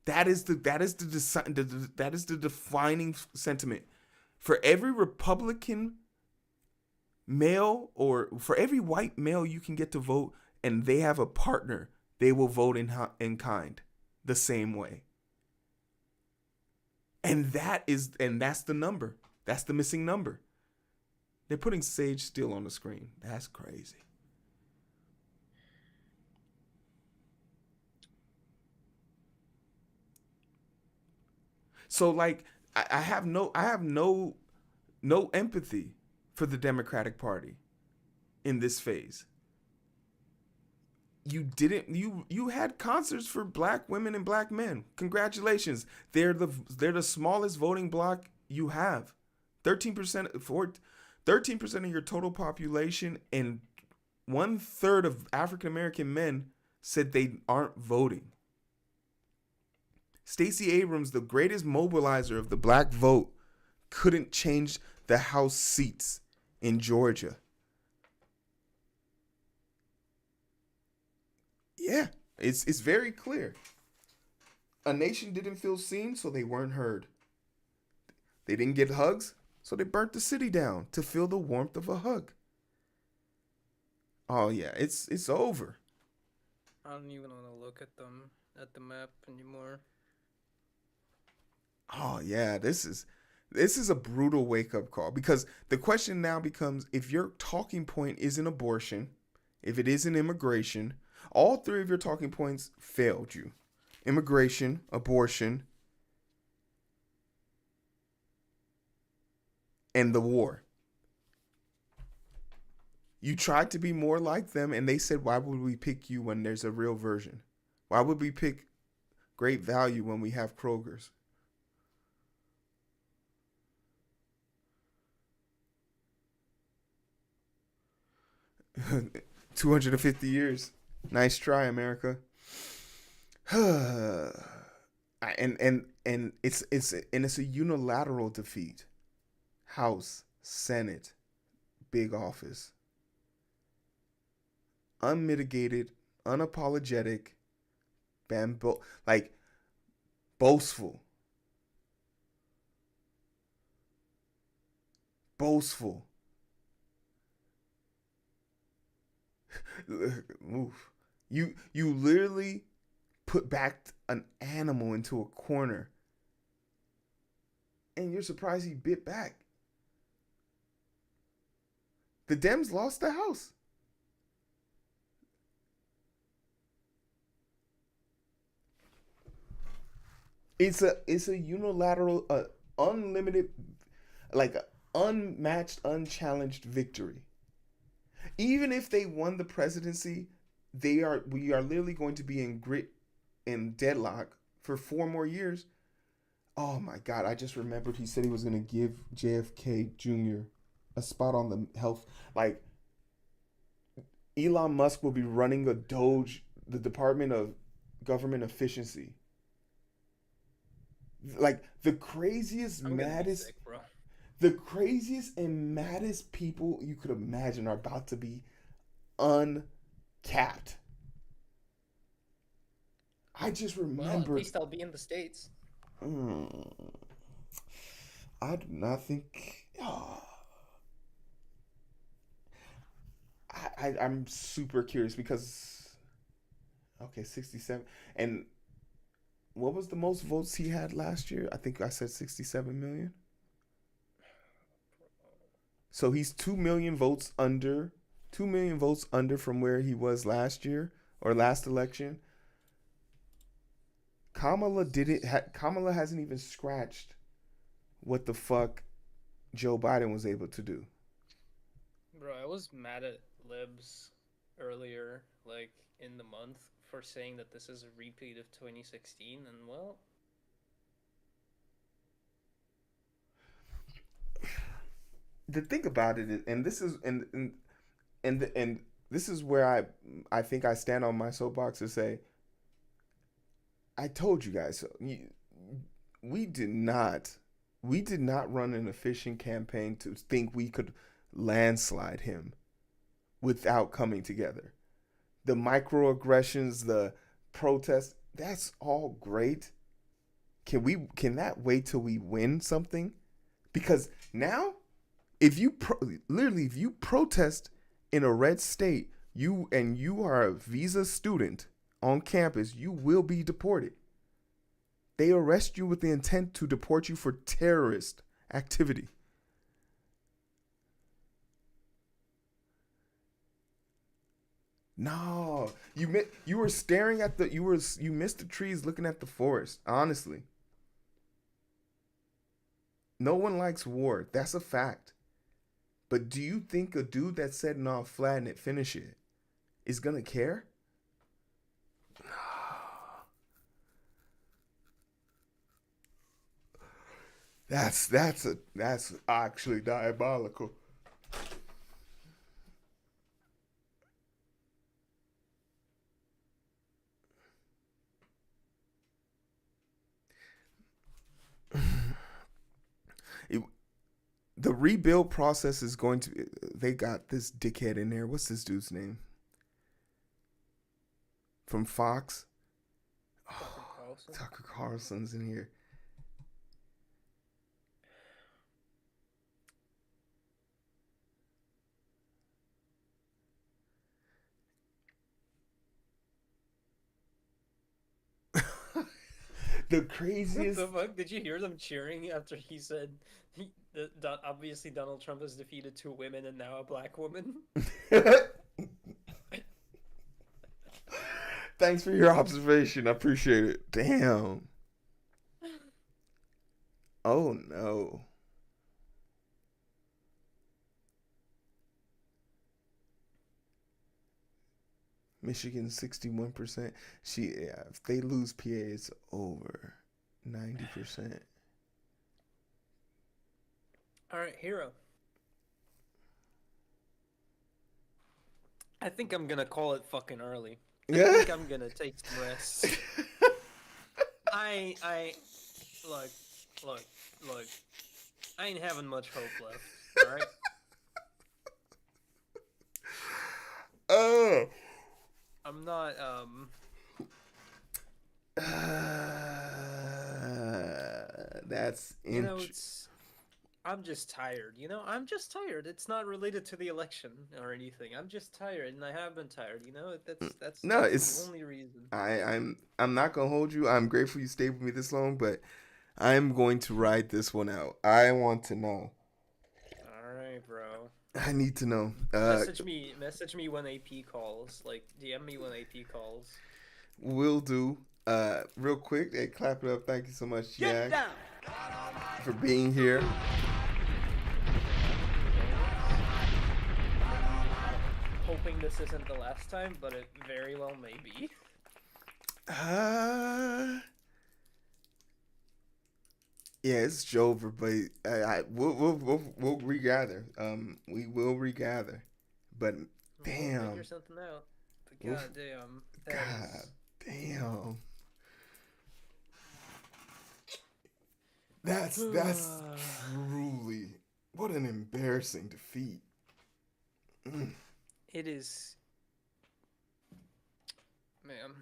That is the defining sentiment. For every Republican male, or for every white male you can get to vote and they have a partner, they will vote in kind the same way. And that's the number. That's the missing number. They're putting Sage Steele on the screen. That's crazy. So like I have no empathy for the Democratic Party in this phase. You had concerts for black women and black men. Congratulations. They're the smallest voting bloc you have. 13% of your total population, and 1/3 of African American men said they aren't voting. Stacey Abrams, the greatest mobilizer of the black vote, couldn't change the House seats in Georgia. Yeah, it's very clear. A nation didn't feel seen, so they weren't heard. They didn't get hugs, so they burnt the city down to feel the warmth of a hug. Oh yeah, it's over. I don't even want to look at the map anymore. Oh yeah, this is a brutal wake-up call, because the question now becomes, if your talking point isn't abortion, if it isn't immigration, all three of your talking points failed you. Immigration, abortion, and the war. You tried to be more like them, and they said, why would we pick you when there's a real version? Why would we pick Great Value when we have Kroger's? 250 years. Nice try, America. and it's a unilateral defeat. House, Senate, big office. Unmitigated, unapologetic, boastful. Boastful. Oof. You literally put back an animal into a corner, and you're surprised he bit back. The Dems lost the House. It's a unilateral, unlimited, like unmatched, unchallenged victory. Even if they won the presidency, we are literally going to be in grit and deadlock for 4 more years Oh my God! I just remembered he said he was gonna give JFK Jr. a spot on the health. Like Elon Musk will be running a Doge, the Department of Government Efficiency. Like I'm gonna be sick, bro. the craziest and maddest people you could imagine are about to be uncapped. I just Well, at remembered. least I'll be in the States. Mm, I do not think. Oh, I'm super curious because okay, 67. And what was the most votes he had last year? I think I said 67 million. So he's 2 million votes under, 2 million votes under from where he was last year or last election. Kamala hasn't even scratched what the fuck Joe Biden was able to do. Bro, I was mad at libs earlier, like in the month, for saying that this is a repeat of 2016, and well, The thing about it is, and this is and this is where I think I stand on my soapbox to say I told you guys we did not run an efficient campaign to think we could landslide him without coming together. The microaggressions, the protests, that's all great. Can that wait till we win something? Because now if you literally if you protest in a red state, you are a visa student on campus, you will be deported. They arrest you with the intent to deport you for terrorist activity. No, you were staring at the you missed the trees looking at the forest. Honestly, no one likes war. That's a fact. But do you think a dude that said no, flatten it, finish it, is gonna care? That's actually diabolical. It, the rebuild process is going to. They got this dickhead in there. What's this dude's name? From Fox. Tucker Carlson. Tucker Carlson's in here. The craziest. What the fuck? Did you hear them cheering after he said obviously Donald Trump has defeated 2 women and now a black woman? Thanks for your observation. I appreciate it. Damn. Oh no. Michigan 61%. If they lose PA, it's over 90%. All right, Hero. I think I'm gonna call it fucking early. I think I'm gonna take some rest. I look. I ain't having much hope left. All right. Oh. I'm not That's I'm just tired, I'm just tired. It's not related to the election or anything. I'm just tired, and I have been tired, that's the only reason. I'm not gonna hold you. I'm grateful you stayed with me this long, but I'm going to ride this one out. I want to know. Alright, bro. I need to know. Message me when AP calls. Like, DM me when AP calls. Will do. Real quick, hey, clap it up. Thank you so much, Jack, for being here. Hoping this isn't the last time, but it very well may be. Yeah, it's Jover, but we'll regather. We will regather, but We'll figure damn, something out. But we'll, goddamn, that God is. damn, that's truly what an embarrassing defeat. Mm. It is, man.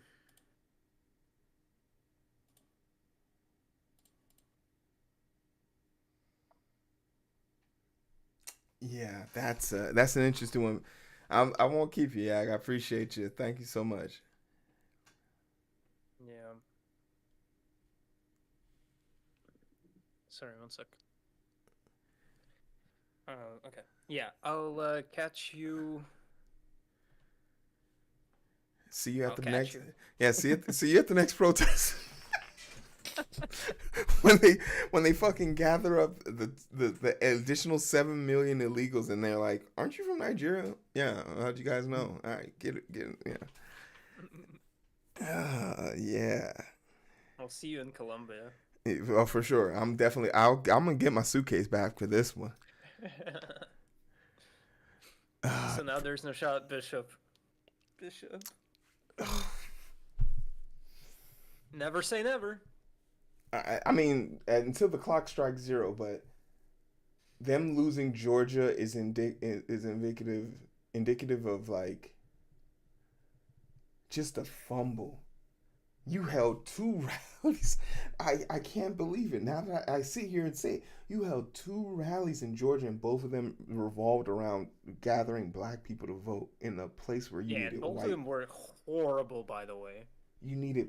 Yeah, that's an interesting one. I won't keep you, Yak. I appreciate you. Thank you so much. Yeah. Sorry, one sec. Okay. Yeah, I'll catch you. See you at I'll the catch next. you. Yeah, see you at the next protest. when they when they fucking gather up the additional 7 million illegals and they're like, "Aren't you from Nigeria?" Yeah. How'd you guys know? All right, get it. Yeah. Yeah. I'll see you in Colombia. Well, for sure. I'm definitely. I'm gonna get my suitcase back for this one. So now there's no shot, Bishop. Bishop. Never say never. I mean, until the clock strikes zero, but them losing Georgia is indicative of like just a fumble. You held two rallies. I can't believe it. Now that I sit here and say you held two rallies in Georgia and both of them revolved around gathering black people to vote in a place where you Yeah, needed both of them were horrible, by the way.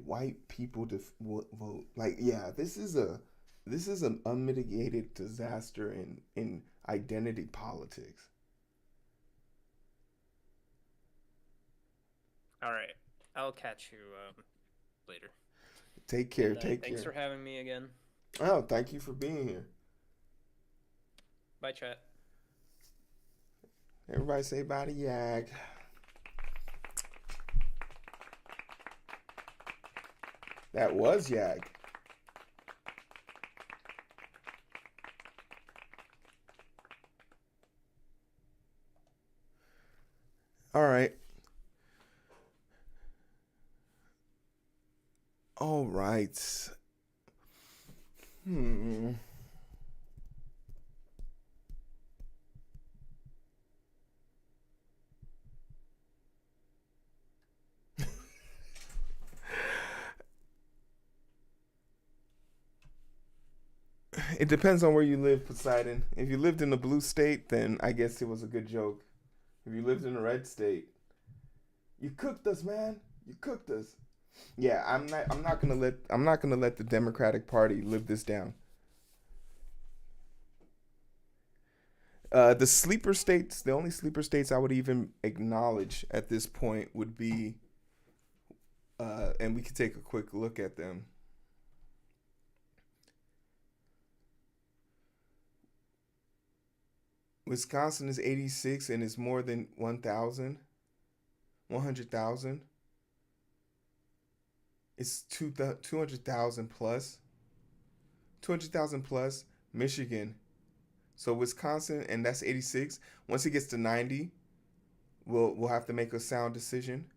white people to vote. Like, yeah, this is an unmitigated disaster in identity politics. All right, I'll catch you later. Take care. And, Take thanks care. for having me again. Oh, thank you for being here. Bye, chat. Everybody say bye to Yag. That was Yag. All right. All right. Hmm. It depends on where you live, Poseidon. If you lived in a blue state, then I guess it was a good joke. If you lived in a red state, you cooked us, man. You cooked us. Yeah, I'm not gonna let the Democratic Party live this down. The sleeper states, the only sleeper states I would even acknowledge at this point would be, and we could take a quick look at them. Wisconsin is 86 and is more than 100,000. It's 200,000 plus. 200,000 plus. Michigan. So Wisconsin, and that's 86. Once it gets to 90, we'll have to make a sound decision.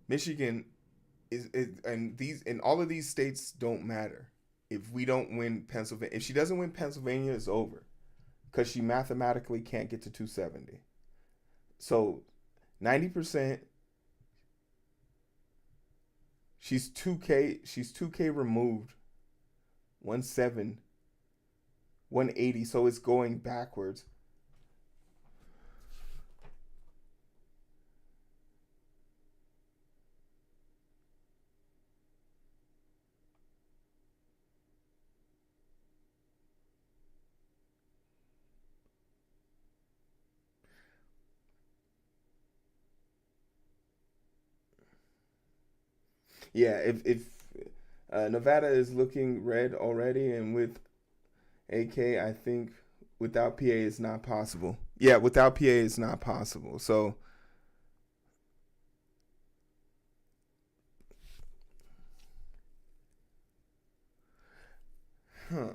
Michigan and all of these states don't matter if we don't win Pennsylvania. If she doesn't win Pennsylvania, it's over because she mathematically can't get to 270. So 90%. She's 2K. She's 2K removed. 17, 180. So it's going backwards. Yeah, if Nevada is looking red already, and with AK, I think without PA it's not possible. Yeah, without PA it's not possible. So Huh.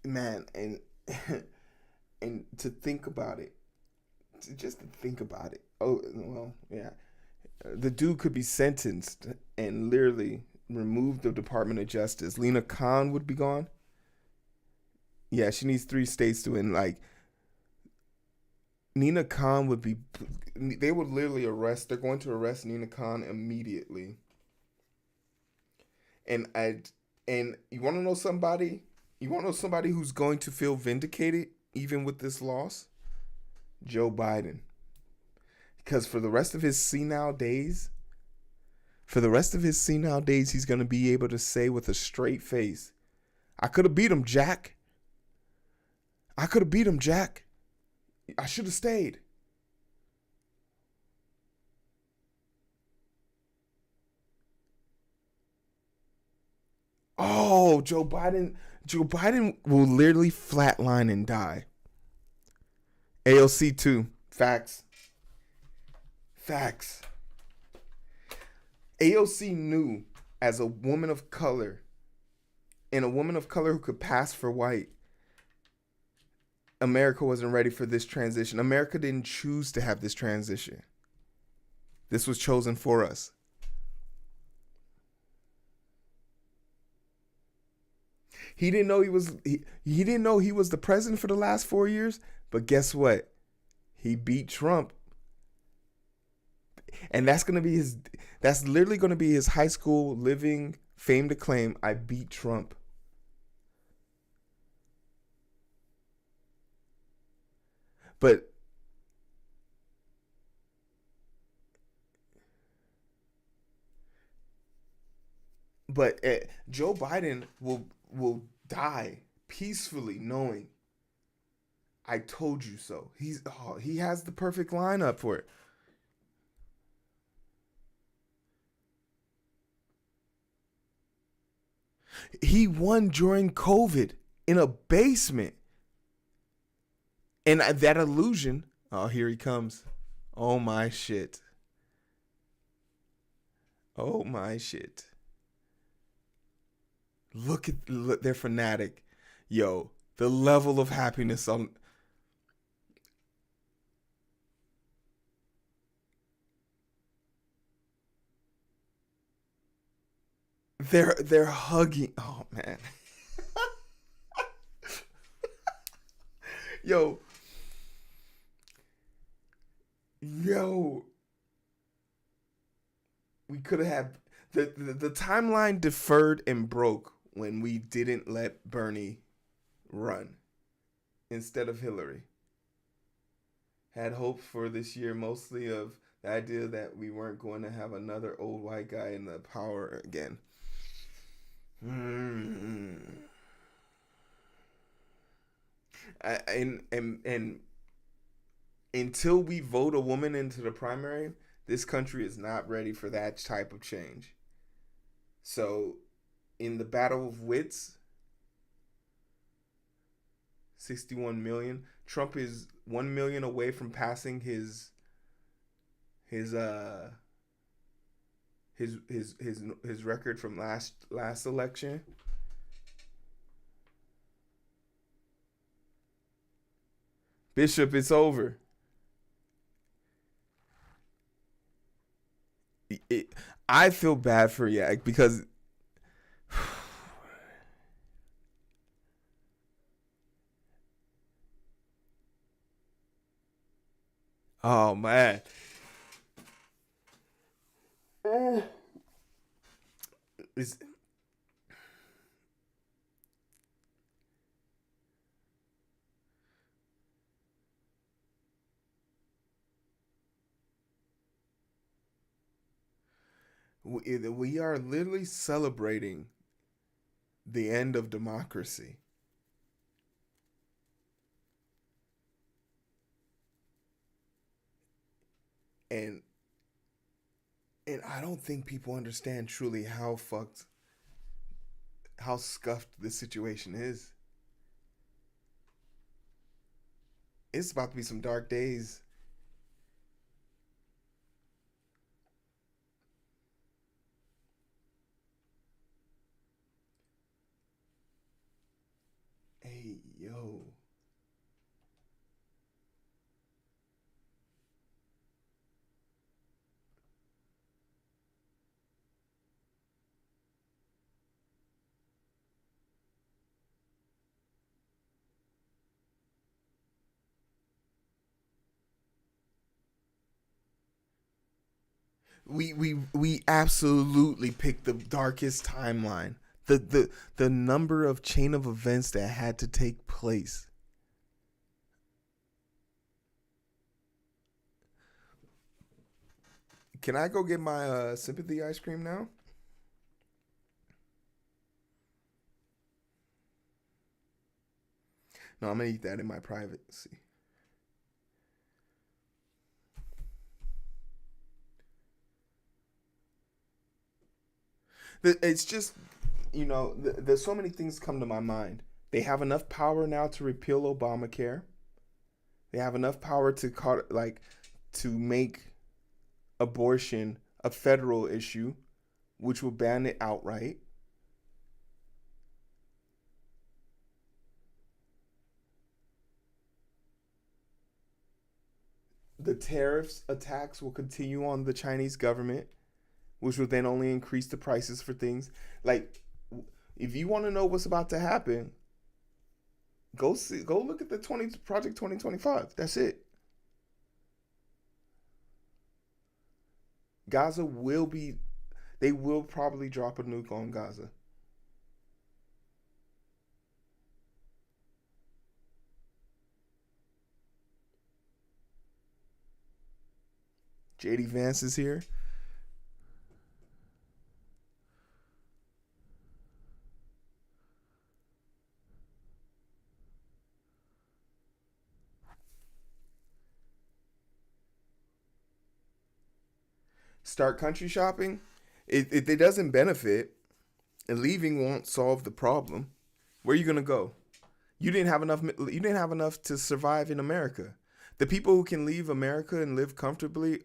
Man, and and to think about it, just to think about it. Oh, well, yeah. The dude could be sentenced and literally removed the Department of Justice. Lena Khan would be gone. Yeah, she needs 3 states to win. Like, Nina Khan would be. They would literally arrest. They're going to arrest Nina Khan immediately. And you want to know somebody? You want to know somebody who's going to feel vindicated even with this loss? Joe Biden. Because for the rest of his senile days, he's going to be able to say with a straight face, I could have beat him, Jack. I could have beat him, Jack. I should have stayed. Oh, Joe Biden will literally flatline and die. AOC too. Facts. AOC knew as a woman of color, and a woman of color who could pass for white, America wasn't ready for this transition. America didn't choose to have this transition. This was chosen for us. He didn't know he didn't know he was the president for the last 4 years, but guess what? He beat Trump. And that's literally going to be his high school living fame to claim. I beat Trump. But Joe Biden will die peacefully knowing I told you so. He has the perfect lineup for it. He won during COVID in a basement. And that illusion, oh, here he comes. Oh my shit. Oh my shit. Look, they're fanatic. Yo, the level of happiness on. They're hugging. Oh man. Yo. We could have had the timeline deferred and broke when we didn't let Bernie run instead of Hillary. Had hope for this year mostly of the idea that we weren't going to have another old white guy in the power again. And until we vote a woman into the primary, this country is not ready for that type of change. So, in the battle of wits, 61 million. Trump is 1 million away from passing his record from last election. Bishop, it's over. I feel bad for Yak because oh man. It's, we are literally celebrating the end of democracy. And I don't think people understand truly how scuffed this situation is. It's about to be some dark days. Yo. We absolutely picked the darkest timeline. The number of chain of events that had to take place. Can I go get my sympathy ice cream now? No, I'm gonna eat that in my privacy. It's just, there's so many things come to my mind. They have enough power now to repeal Obamacare. They have enough power to make abortion a federal issue, which will ban it outright. The tariffs attacks will continue on the Chinese government, which will then only increase the prices for things. Like, if you want to know what's about to happen, go look at the Project 2025. That's it. Gaza they will probably drop a nuke on Gaza. JD Vance is here. Start country shopping. It doesn't benefit. And leaving won't solve the problem. Where are you gonna go? You didn't have enough. You didn't have enough to survive in America. The people who can leave America and live comfortably,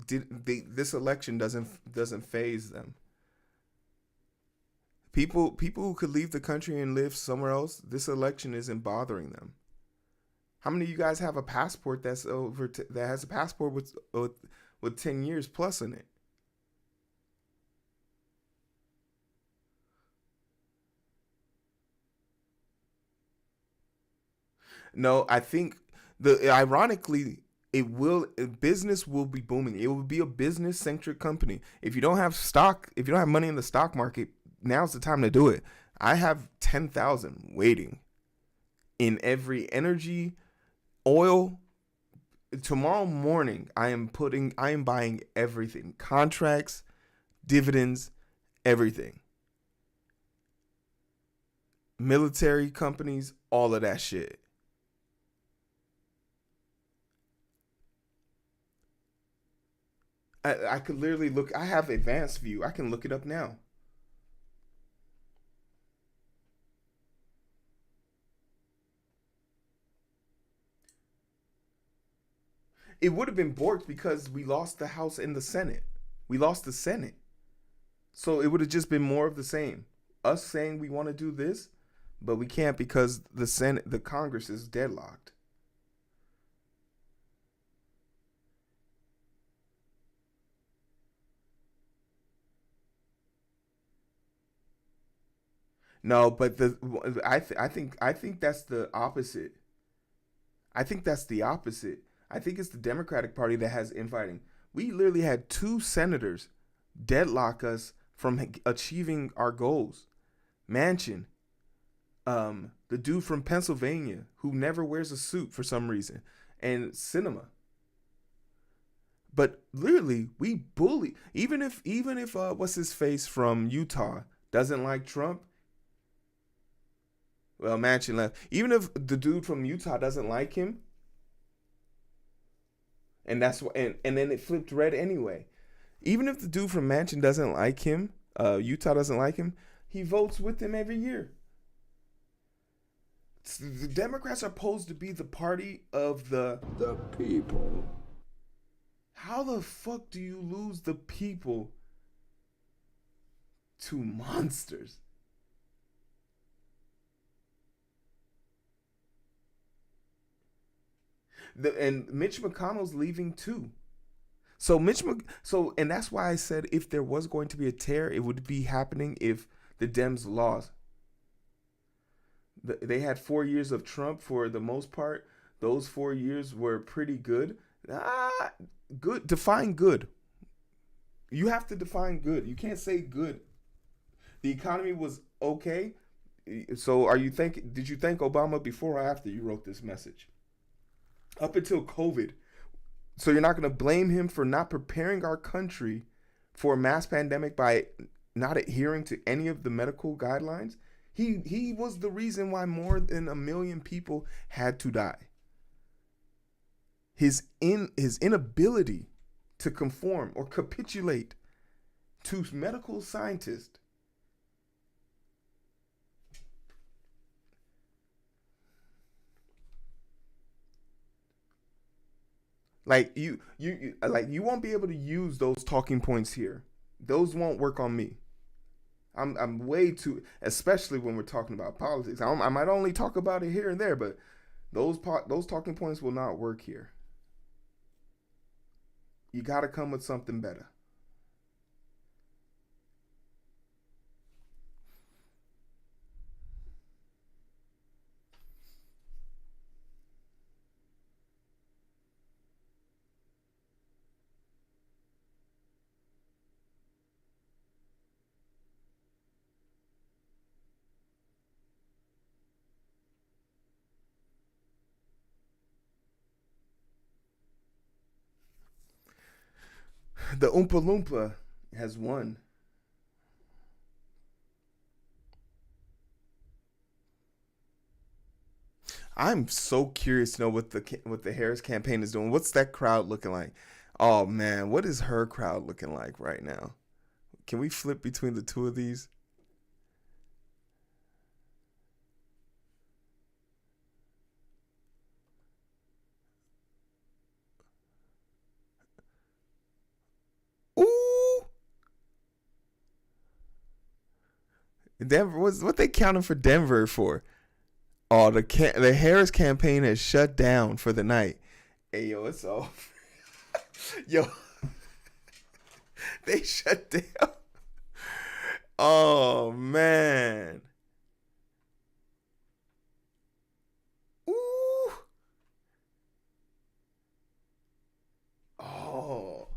this election doesn't phase them. People who could leave the country and live somewhere else, this election isn't bothering them. How many of you guys have a passport that has a passport with 10 years plus in it? No, I think ironically business will be booming. It will be a business centric company. If you don't have money in the stock market, now's the time to do it. I have 10,000 waiting in every energy, oil. Tomorrow morning, I am buying everything. Contracts, dividends, everything. Military companies, all of that shit. I could literally look. I have advanced view. I can look it up now. It would have been borked because we lost the House and the Senate. We lost the Senate. So it would have just been more of the same. Us saying we want to do this, but we can't because the Congress is deadlocked. No, but I think that's the opposite. I think that's the opposite. I think it's the Democratic Party that has infighting. We literally had 2 senators deadlock us from achieving our goals. Manchin, the dude from Pennsylvania who never wears a suit for some reason, and Sinema. But literally, we bully. Even if what's his face from Utah doesn't like Trump. Well, Manchin left. Even if the dude from Utah doesn't like him, and that's what, and then it flipped red anyway. Even if the dude from Manchin doesn't like him, Utah doesn't like him, he votes with him every year. The Democrats are supposed to be the party of the people. How the fuck do you lose the people to monsters? And Mitch McConnell's leaving too. And that's why I said if there was going to be a tear, it would be happening if the Dems lost. They had 4 years of Trump for the most part. Those 4 years were pretty good. Good. Define good. You have to define good. You can't say good. The economy was okay. So did you thank Obama before or after you wrote this message? Up until COVID. So you're not going to blame him for not preparing our country for a mass pandemic by not adhering to any of the medical guidelines? He was the reason why more than 1 million people had to die. His inability to conform or capitulate to medical scientists. Like you won't be able to use those talking points here. Those won't work on me. I'm way too, especially when we're talking about politics. I might only talk about it here and there, but those talking points will not work here. You got to come with something better. The Oompa Loompa has won. I'm so curious to know what the Harris campaign is doing. What's that crowd looking like? Oh man, what is her crowd looking like right now? Can we flip between the two of these? Ooh, Denver. What they counting for Denver for? Oh, the Harris campaign has shut down for the night. Hey yo, it's off. Yo, they shut down. Oh man. Ooh. Oh.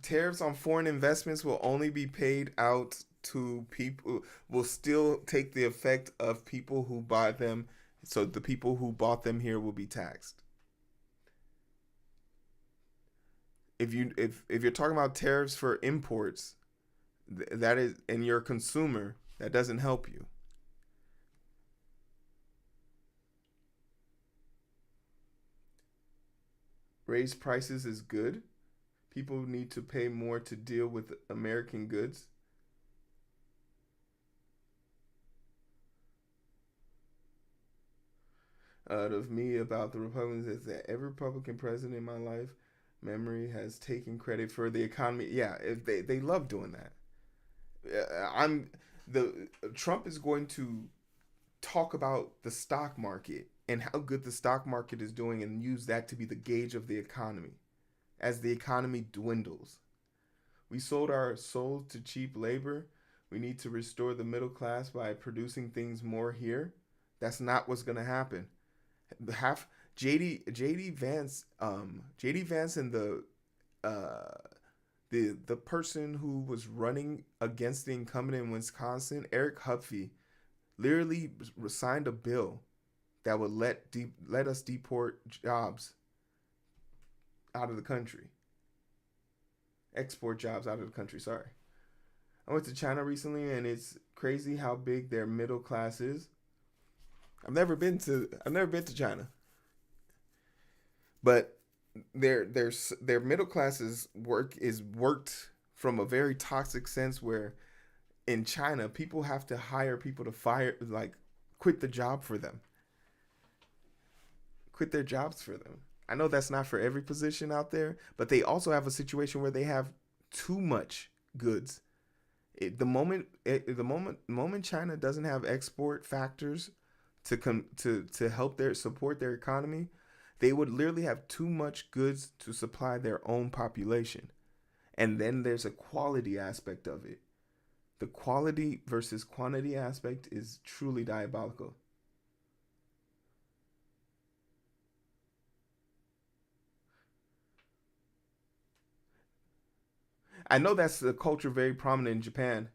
Tariffs on foreign investments will only be paid out to people, will still take the effect of people who buy them. So the people who bought them here will be taxed. If you're talking about tariffs for imports, that is, and you're a consumer, that doesn't help you. Raise prices is good. People need to pay more to deal with American goods. Of me about the Republicans is that every Republican president in my life memory has taken credit for the economy. Yeah, if they love doing that. Trump is going to talk about the stock market and how good the stock market is doing and use that to be the gauge of the economy. As the economy dwindles, we sold our souls to cheap labor. We need to restore the middle class by producing things more here. That's not what's going to happen. JD Vance and the person who was running against the incumbent in Wisconsin, Eric Huffey, literally signed a bill that would let us deport jobs out of the country. Export jobs out of the country, sorry. I went to China recently and it's crazy how big their middle class is. I've never been to China. But their middle class is worked from a very toxic sense where in China people have to hire people to quit the job for them. Quit their jobs for them. I know that's not for every position out there, but they also have a situation where they have too much goods The moment China doesn't have export factors to help their support their economy, they would literally have too much goods to supply their own population. And then there's a quality aspect of it. The quality versus quantity aspect is truly diabolical. I know that's a culture very prominent in Japan.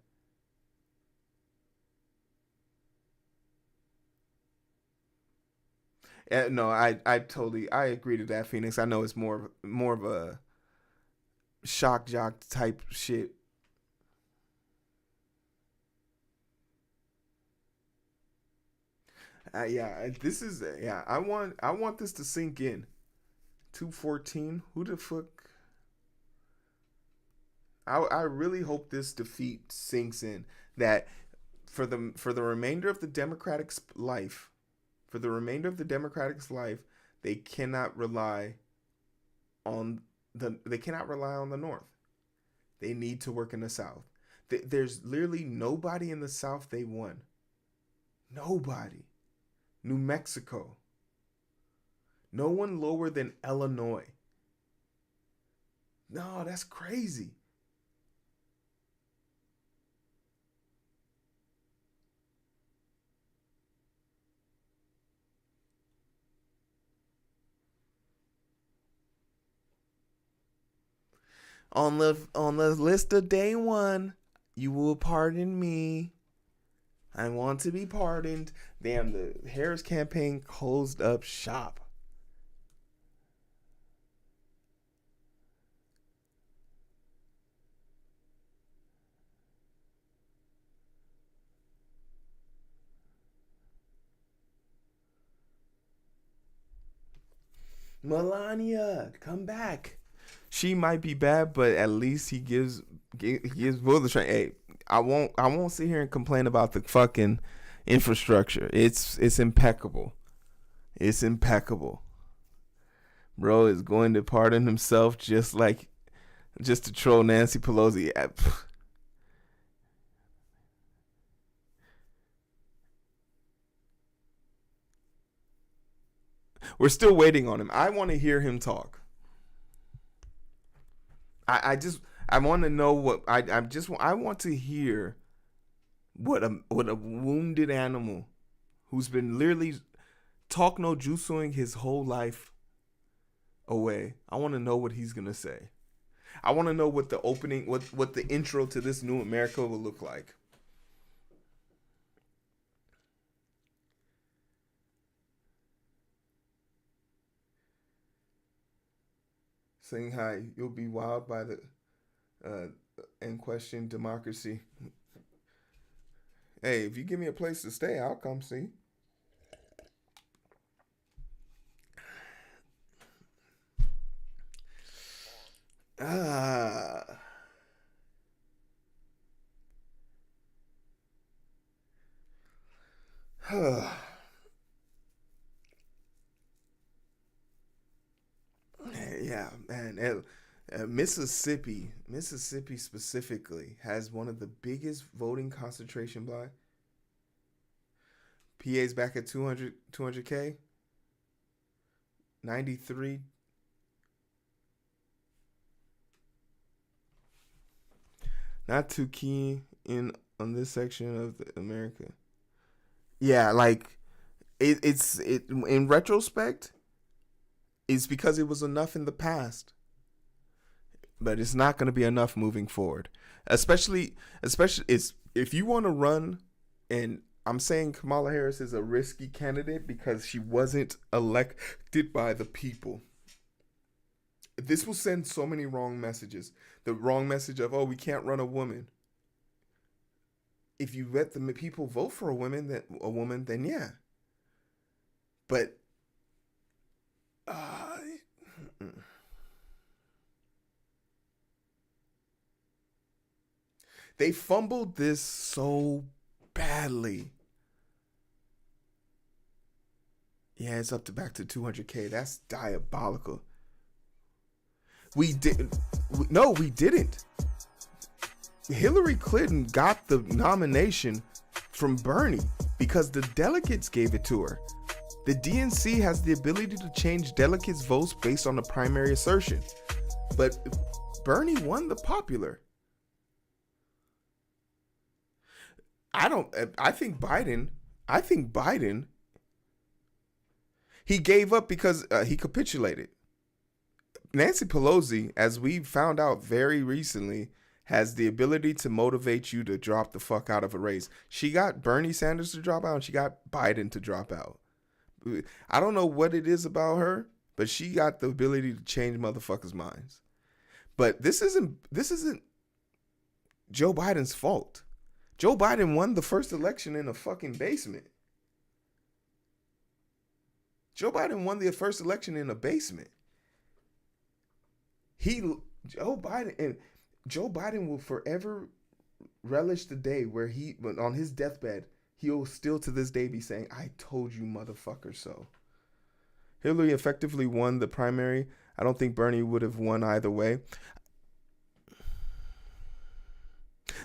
No, I agree to that, Phoenix. I know it's more of a shock jock type shit. Yeah, this is yeah. I want this to sink in. 214. Who the fuck? I really hope this defeat sinks in. That for the remainder of the Democratic's life, they cannot rely on the North. They need to work in the South. There's literally nobody in the South they won. Nobody. New Mexico. No one lower than Illinois. No, that's crazy. On the list of day one, you will pardon me. I want to be pardoned. Damn, the Harris campaign closed up shop. Melania, come back. She might be bad, but at least he gives Will the train. Hey, I won't sit here and complain about the fucking infrastructure. It's impeccable. It's impeccable. Bro is going to pardon himself just to troll Nancy Pelosi. We're still waiting on him. I want to hear him talk. I want to know what I want to hear what a wounded animal who's been literally talk no jutsuing his whole life away. I want to know what he's gonna say. I want to know what the opening, what the intro to this new America will look like. Saying hi, you'll be wowed by the and question democracy. Hey, if you give me a place to stay, I'll come see. Ah. Yeah, man. Mississippi specifically has one of the biggest voting concentration block. PA's back at 200K. 93. Not too keen in on this section of America. Yeah, like it's in retrospect, it's because it was enough in the past. But it's not going to be enough moving forward. Especially it's if you want to run, and I'm saying Kamala Harris is a risky candidate because she wasn't elected by the people. This will send so many wrong messages. The wrong message of, oh, we can't run a woman. If you let the people vote for a woman, then yeah. But they fumbled this so badly. Yeah, it's back to 200K. That's diabolical. We didn't. No, we didn't. Hillary Clinton got the nomination from Bernie because the delegates gave it to her. The DNC has the ability to change delegates' votes based on the primary assertion. But Bernie won the popular. I think Biden, he gave up because he capitulated. Nancy Pelosi, as we found out very recently, has the ability to motivate you to drop the fuck out of a race. She got Bernie Sanders to drop out and she got Biden to drop out. I don't know what it is about her, but she got the ability to change motherfuckers' minds. But this isn't Joe Biden's fault. Joe Biden won the first election in a fucking basement. Joe Biden won the first election in a basement. Joe Biden will forever relish the day where on his deathbed, he'll still to this day be saying, "I told you, motherfucker, so." Hillary effectively won the primary. I don't think Bernie would have won either way.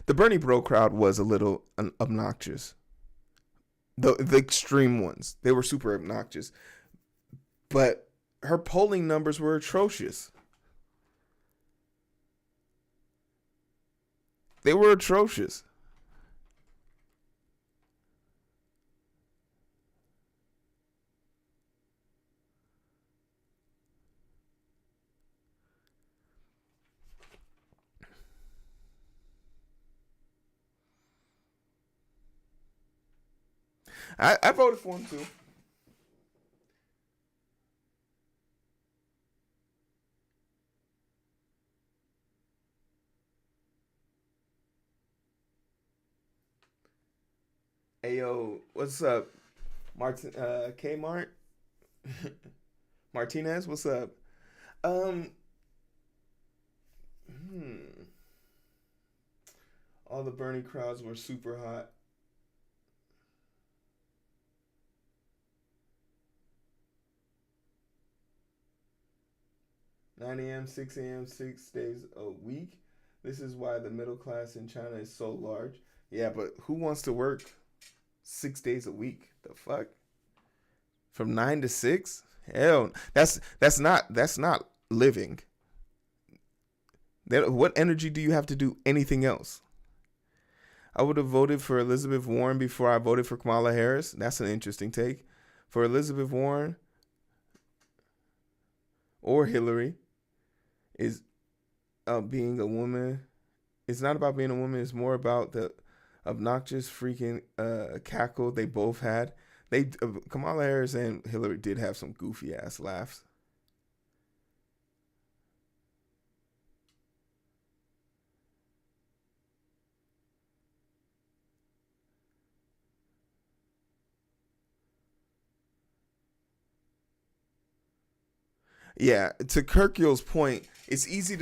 The Bernie bro crowd was a little obnoxious. The extreme ones, they were super obnoxious. But her polling numbers were atrocious. They were atrocious. I voted for him too. Hey yo, what's up, Kmart? Martinez, what's up? All the Bernie crowds were super hot. 9 a.m., 6 a.m., 6 days a week. This is why the middle class in China is so large. Yeah, but who wants to work 6 days a week? The fuck? From 9 to 6? Hell, that's not living. What energy do you have to do anything else? I would have voted for Elizabeth Warren before I voted for Kamala Harris. That's an interesting take. For Elizabeth Warren or Hillary is being a woman. It's not about being a woman. It's more about the obnoxious freaking cackle they both had. Kamala Harris and Hillary did have some goofy ass laughs. Yeah, to Kirkyo's point, it's easy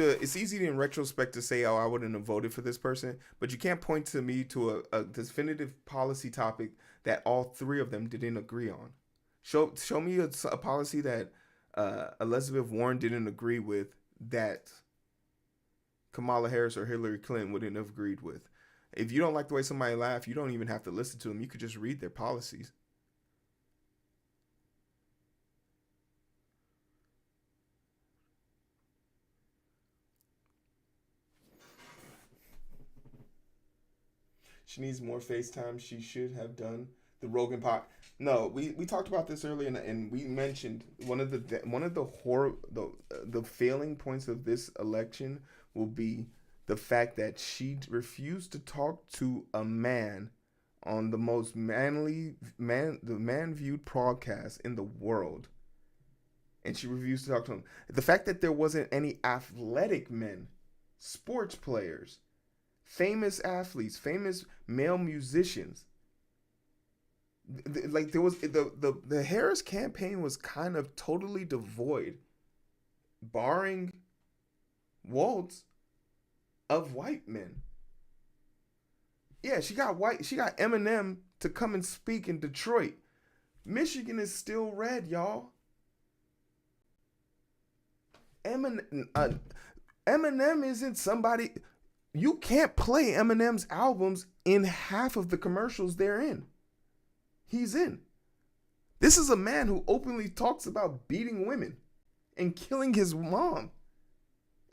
in retrospect to say, "Oh, I wouldn't have voted for this person," but you can't point to me to a definitive policy topic that all three of them didn't agree on. Show me a policy that Elizabeth Warren didn't agree with that Kamala Harris or Hillary Clinton wouldn't have agreed with. If you don't like the way somebody laughs, you don't even have to listen to them. You could just read their policies. She needs more FaceTime. She should have done the Rogan pod. No, we talked about this earlier, and we mentioned one of the failing points of this election will be the fact that she refused to talk to a man on the most man viewed podcast in the world, and she refused to talk to him. The fact that there wasn't any athletic men, sports players, famous athletes, famous male musicians. Like there was the Harris campaign was kind of totally devoid, barring Waltz, of white men. Yeah, she got Eminem to come and speak in Detroit. Michigan is still red, y'all. Eminem isn't somebody. You can't play Eminem's albums in half of the commercials they're in. He's in. This is a man who openly talks about beating women and killing his mom.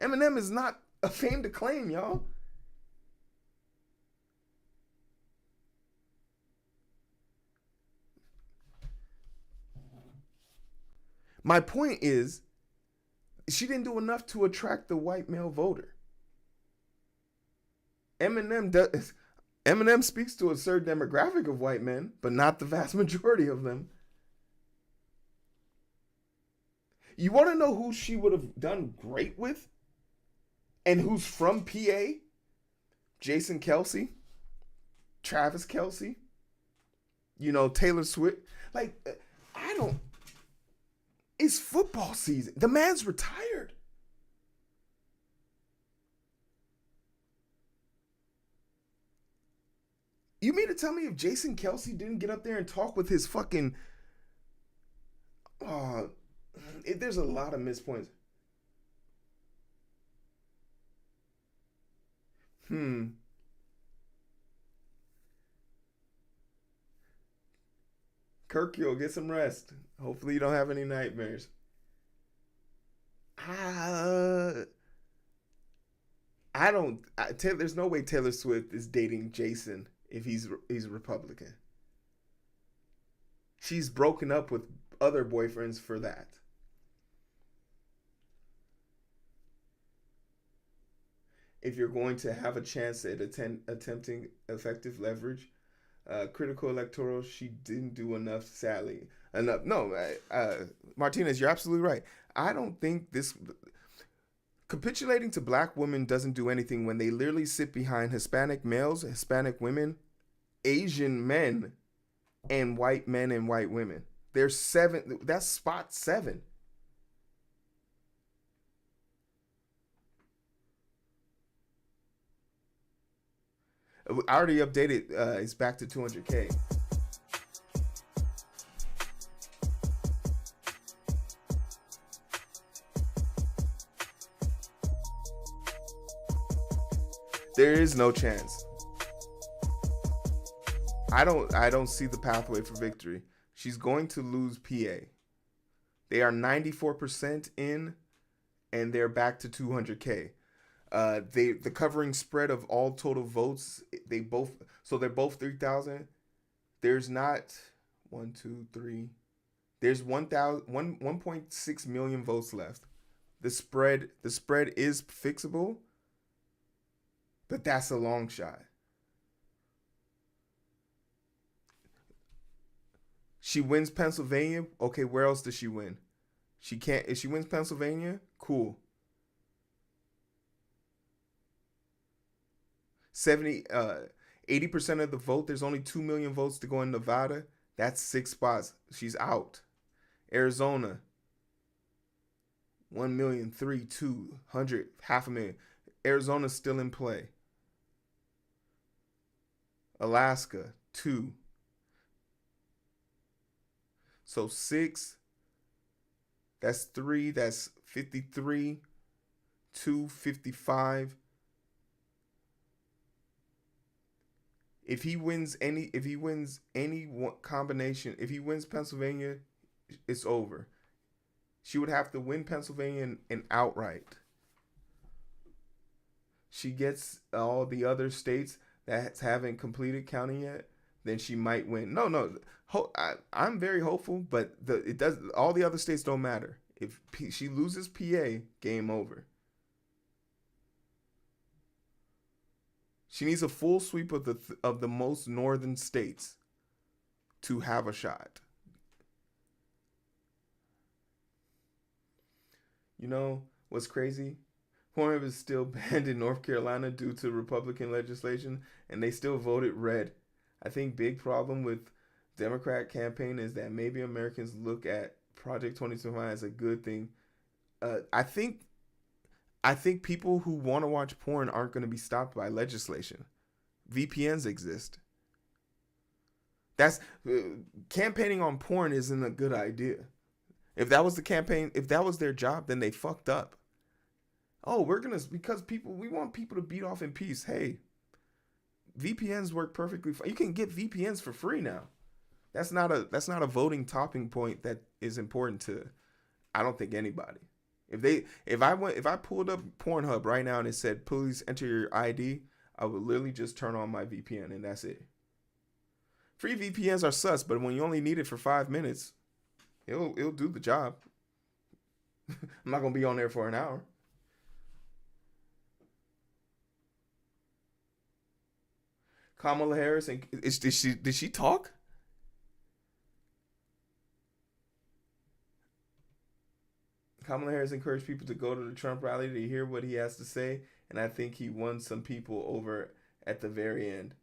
Eminem is not a fame to claim, y'all. My point is, she didn't do enough to attract the white male voter. Eminem speaks to a certain demographic of white men, but not the vast majority of them. You want to know who she would have done great with? And who's from PA? Jason Kelsey, Travis Kelsey, Taylor Swift. Like, it's football season. The man's retired. You mean to tell me if Jason Kelsey didn't get up there and talk with his fucking... there's a lot of missed points. Kirk, you'll get some rest. Hopefully you don't have any nightmares. There's no way Taylor Swift is dating Jason if he's a Republican. She's broken up with other boyfriends for that. If you're going to have a chance at attempting effective leverage, critical electoral, she didn't do enough, sadly. Enough. No, Martinez, you're absolutely right. I don't think this... Capitulating to black women doesn't do anything when they literally sit behind Hispanic males, Hispanic women, Asian men, and white men and white women. There's 7. That's spot 7. I already updated. It's back to 200K. There is no chance. I don't see the pathway for victory. She's going to lose PA. They are 94% in, and they're back to 200K. The covering spread of all total votes, they're both 3,000. There's not 1, 2, 3. There's 1.6 million votes left. The spread is fixable, but that's a long shot. She wins Pennsylvania. Okay, where else does she win? She can't. If she wins Pennsylvania, cool. 80% of the vote. There's only 2 million votes to go in Nevada. That's 6 spots. She's out. Arizona. 1,000,003,200, 500,000. Arizona's still in play. Alaska, 2. So 6. That's 3. That's 53. 2, 55. If he wins any one combination, if he wins Pennsylvania, it's over. She would have to win Pennsylvania and outright. She gets all the other states that haven't completed counting yet, then she might win. I'm very hopeful, but all the other states don't matter. If she loses PA, game over. She needs a full sweep of the most northern states to have a shot. You know what's crazy? Pornhub is still banned in North Carolina due to Republican legislation, and they still voted red. I think big problem with Democrat campaign is that maybe Americans look at Project 2025 as a good thing. I think people who want to watch porn aren't going to be stopped by legislation. VPNs exist. That's campaigning on porn isn't a good idea. If that was the campaign, if that was their job, then they fucked up. Oh, because we want people to beat off in peace. Hey, VPNs work perfectly fine. You can get VPNs for free now. That's not a voting topping point that is important to, I don't think, anybody. If I pulled up Pornhub right now and it said please enter your ID, I would literally just turn on my VPN and that's it. Free VPNs are sus, but when you only need it for 5 minutes, it'll do the job. I'm not gonna be on there for an hour. Kamala Harris and did she talk? Kamala Harris encouraged people to go to the Trump rally to hear what he has to say, and I think he won some people over at the very end.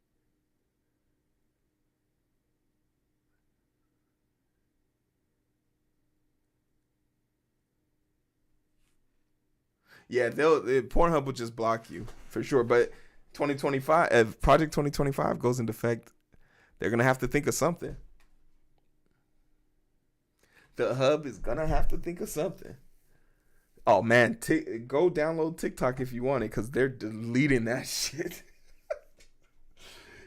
Yeah, Pornhub will just block you for sure. But 2025, if Project 2025 goes into effect, they're gonna have to think of something. The hub is gonna have to think of something. Oh man, go download TikTok if you want it, because they're deleting that shit.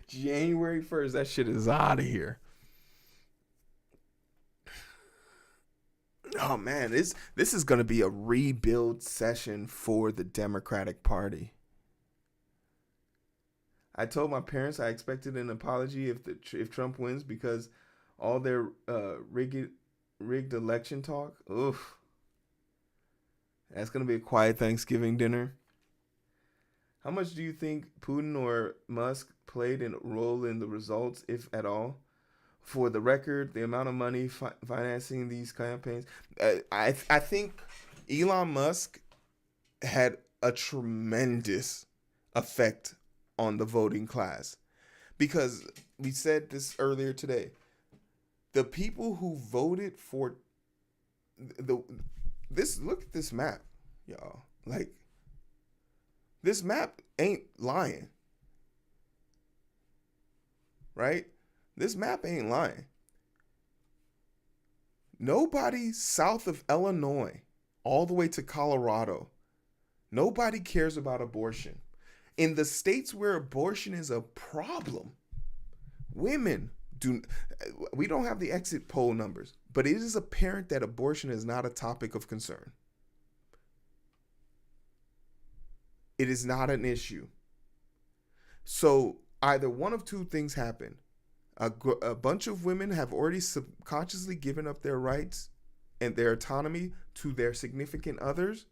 January 1st, that shit is out of here. Oh man, this is gonna be a rebuild session for the Democratic Party. I told my parents I expected an apology if Trump wins because all their rigged election talk. Oof, that's gonna be a quiet Thanksgiving dinner. How much do you think Putin or Musk played a role in the results, if at all? For the record, the amount of money financing these campaigns, I think Elon Musk had a tremendous effect on the voting class, because we said this earlier today. The people who voted for look at this map, y'all. Like, this map ain't lying, right? This map ain't lying. Nobody south of Illinois, all the way to Colorado, nobody cares about abortion. In the states where abortion is a problem, women we don't have the exit poll numbers, but it is apparent that abortion is not a topic of concern. It is not an issue. So either one of two things happen. A bunch of women have already subconsciously given up their rights and their autonomy to their significant others,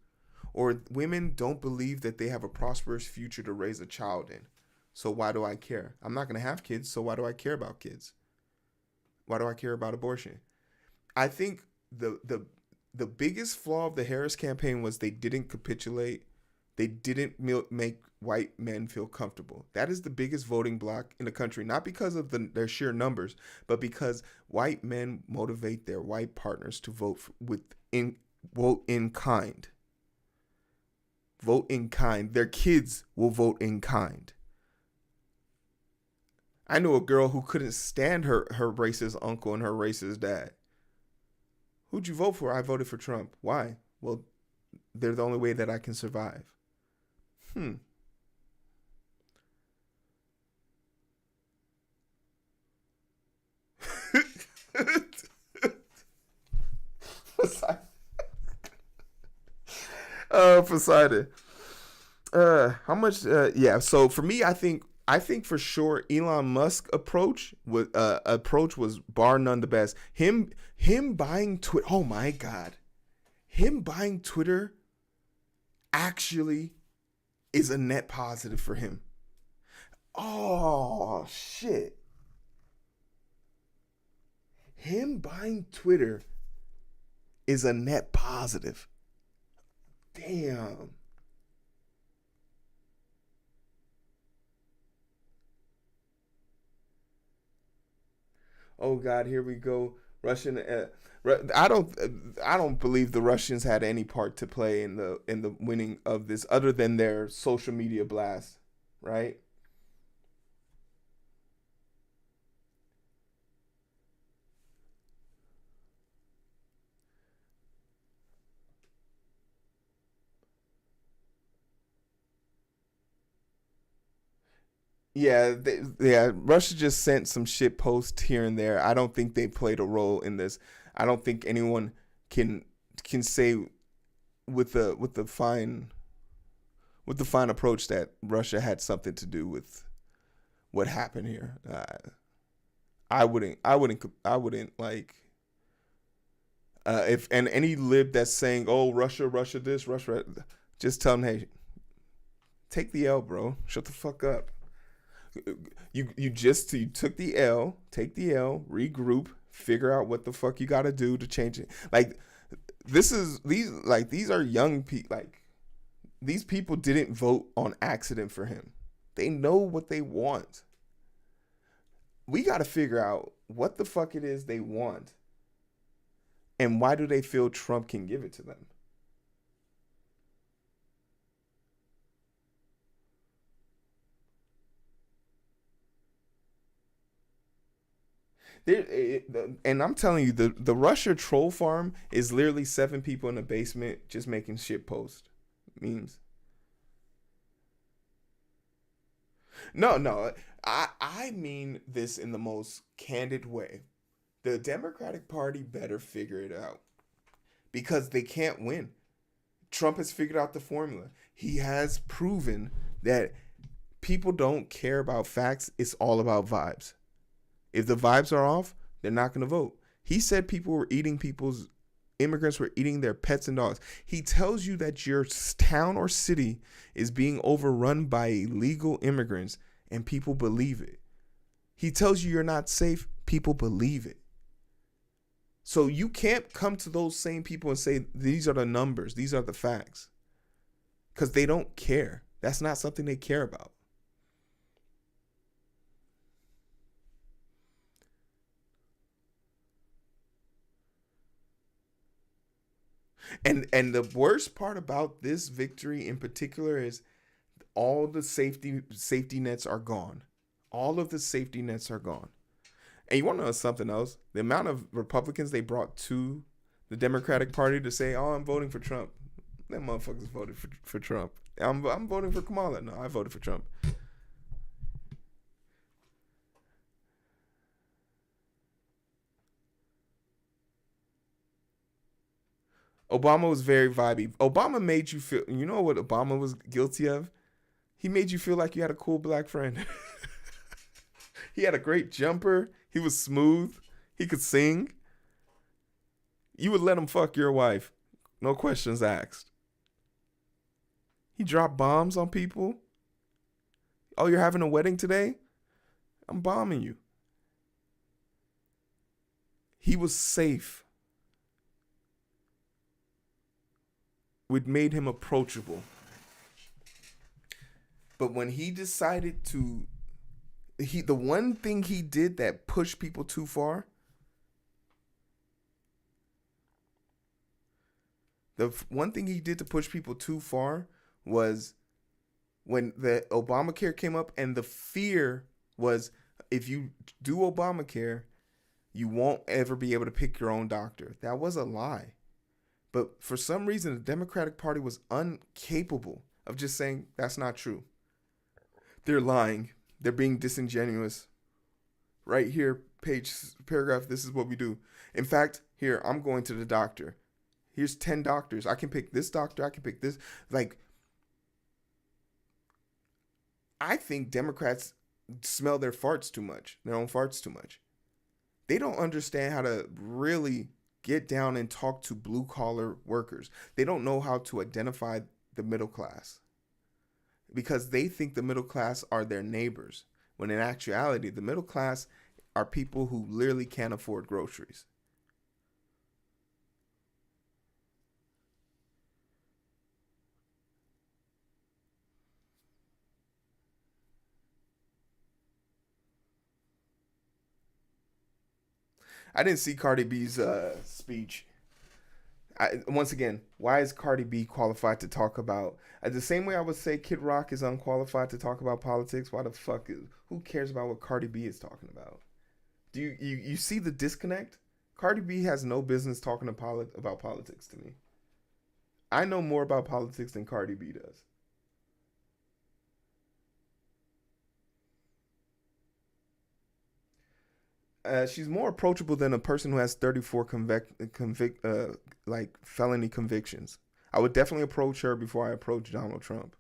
or women don't believe that they have a prosperous future to raise a child in. So why do I care? I'm not going to have kids, so why do I care about kids? Why do I care about abortion? I think the biggest flaw of the Harris campaign was they didn't capitulate. They didn't make white men feel comfortable. That is the biggest voting block in the country, not because of their sheer numbers, but because white men motivate their white partners to vote in kind. Vote in kind. Their kids will vote in kind. I knew a girl who couldn't stand her racist uncle and her racist dad. Who'd you vote for? I voted for Trump. Why? Well, they're the only way that I can survive. Poseidon. How much? Yeah. So for me, I think for sure Elon Musk approach was bar none the best. Him buying Twitter. Oh my God, him buying Twitter actually is a net positive for him. Oh shit. Him buying Twitter is a net positive. Damn. Oh God, here we go. Russian. I don't believe the Russians had any part to play in the winning of this, other than their social media blast, right? Yeah, Russia just sent some shit posts here and there. I don't think they played a role in this. I don't think anyone can say with the fine approach that Russia had something to do with what happened here. I wouldn't like if and any lib that's saying, "Oh, Russia this, Russia," just tell them, "Hey, take the L, bro. Shut the fuck up." You took the L, take the L, regroup, figure out what the fuck you got to do to change it. Like these are young people. Like these people didn't vote on accident for him. They know what they want. We got to figure out what the fuck it is they want and why do they feel Trump can give it to them. And I'm telling you, the Russia troll farm is literally 7 people in a basement just making shit post memes. No, I mean this in the most candid way. The Democratic Party better figure it out because they can't win. Trump has figured out the formula. He has proven that people don't care about facts. It's all about vibes. If the vibes are off, they're not going to vote. He said immigrants were eating their pets and dogs. He tells you that your town or city is being overrun by illegal immigrants and people believe it. He tells you you're not safe. People believe it. So you can't come to those same people and say, these are the numbers, these are the facts. Because they don't care. That's not something they care about. And the worst part about this victory in particular is all the safety nets are gone. All of the safety nets are gone. And you want to know something else? The amount of Republicans they brought to the Democratic Party to say, "Oh, I'm voting for Trump." Them motherfuckers voted for Trump. I'm voting for Kamala. No, I voted for Trump. Obama was very vibey. Obama made you feel, you know what Obama was guilty of? He made you feel like you had a cool black friend. He had a great jumper. He was smooth. He could sing. You would let him fuck your wife. No questions asked. He dropped bombs on people. Oh, you're having a wedding today? I'm bombing you. He was safe. It made him approachable. But when he decided to, the one thing he did that pushed people too far, the one thing he did to push people too far was when the Obamacare came up, and the fear was if you do Obamacare, you won't ever be able to pick your own doctor. That was a lie. But for some reason, the Democratic Party was incapable of just saying, that's not true. They're lying. They're being disingenuous. Right here, paragraph, this is what we do. In fact, here, I'm going to the doctor. Here's 10 doctors. I can pick this doctor. I can pick this. Like, I think Democrats smell their farts too much. Their own farts too much. They don't understand how to really get down and talk to blue collar workers. They don't know how to identify the middle class because they think the middle class are their neighbors, when in actuality, the middle class are people who literally can't afford groceries. I didn't see Cardi B's speech. Once again, why is Cardi B qualified to talk about? The same way I would say Kid Rock is unqualified to talk about politics. Why the fuck who cares about what Cardi B is talking about? Do you see the disconnect? Cardi B has no business talking about politics to me. I know more about politics than Cardi B does. She's more approachable than a person who has 34 like felony convictions. I would definitely approach her before I approach Donald Trump.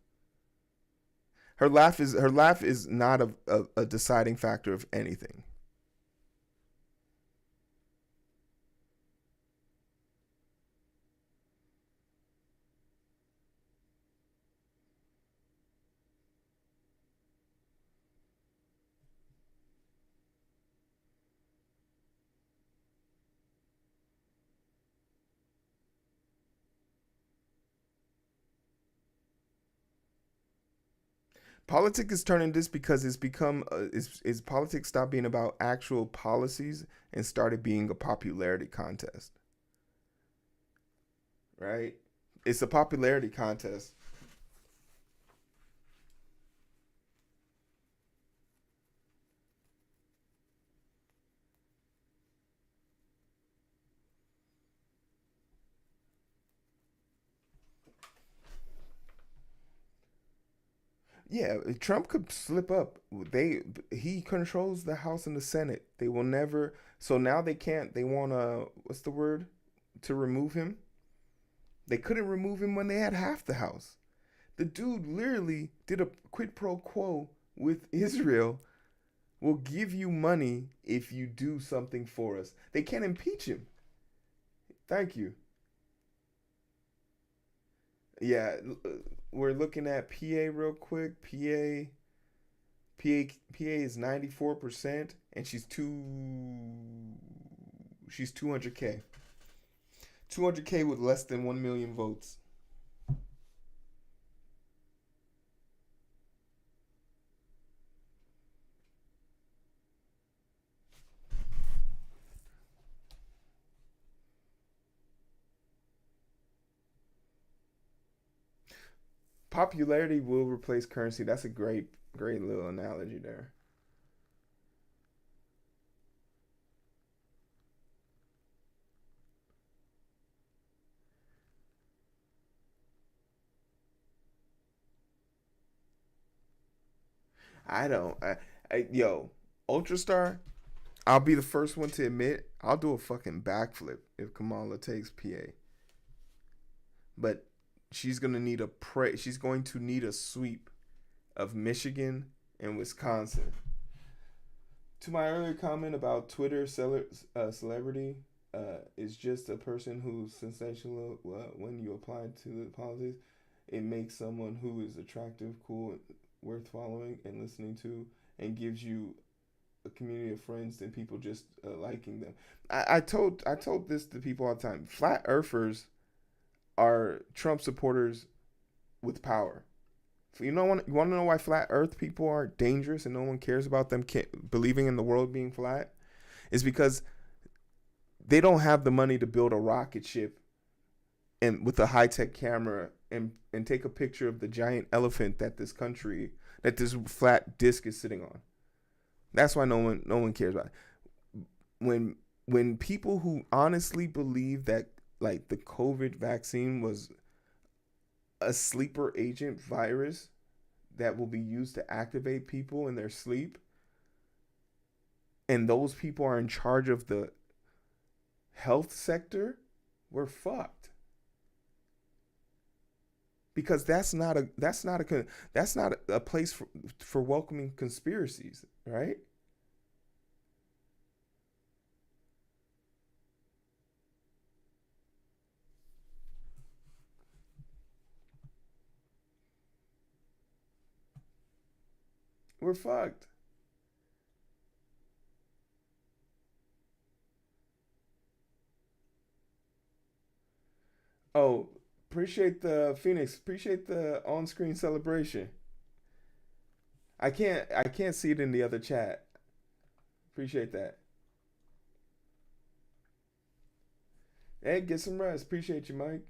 Her laugh is not a deciding factor of anything. Politics is turning this because it's become is politics stopped being about actual policies and started being a popularity contest, right? It's a popularity contest. Yeah, Trump could slip up. He controls the House and the Senate. They will never. So now they can't. They want to. What's the word? To remove him. They couldn't remove him when they had half the House. The dude literally did a quid pro quo with Israel. We'll give you money if you do something for us. They can't impeach him. Thank you. Yeah, we're looking at PA real quick. PA is 94%, and she's 200K. 200K with less than 1 million votes. Popularity will replace currency. That's a great little analogy there. I don't. Yo, Ultrastar. I'll be the first one to admit I'll do a fucking backflip if Kamala takes PA. But she's going to need a sweep of Michigan and Wisconsin. To my earlier comment about Twitter celebrity, is just a person who's sensational when you apply it to the politics. It makes someone who is attractive, cool, worth following and listening to, and gives you a community of friends and people just liking them. I told this to people all the time. Flat earthers are Trump supporters with power. So you want to know why flat Earth people are dangerous and no one cares about them believing in the world being flat? Is because they don't have the money to build a rocket ship and with a high tech camera and take a picture of the giant elephant that this flat disc is sitting on. That's why no one cares about it. When people who honestly believe that like the COVID vaccine was a sleeper agent virus that will be used to activate people in their sleep, and those people are in charge of the health sector, we're fucked. Because that's not a place for welcoming conspiracies, right? We're fucked. Oh, appreciate the Phoenix. Appreciate the on-screen celebration. I can't see it in the other chat. Appreciate that. Hey, get some rest. Appreciate you, Mike.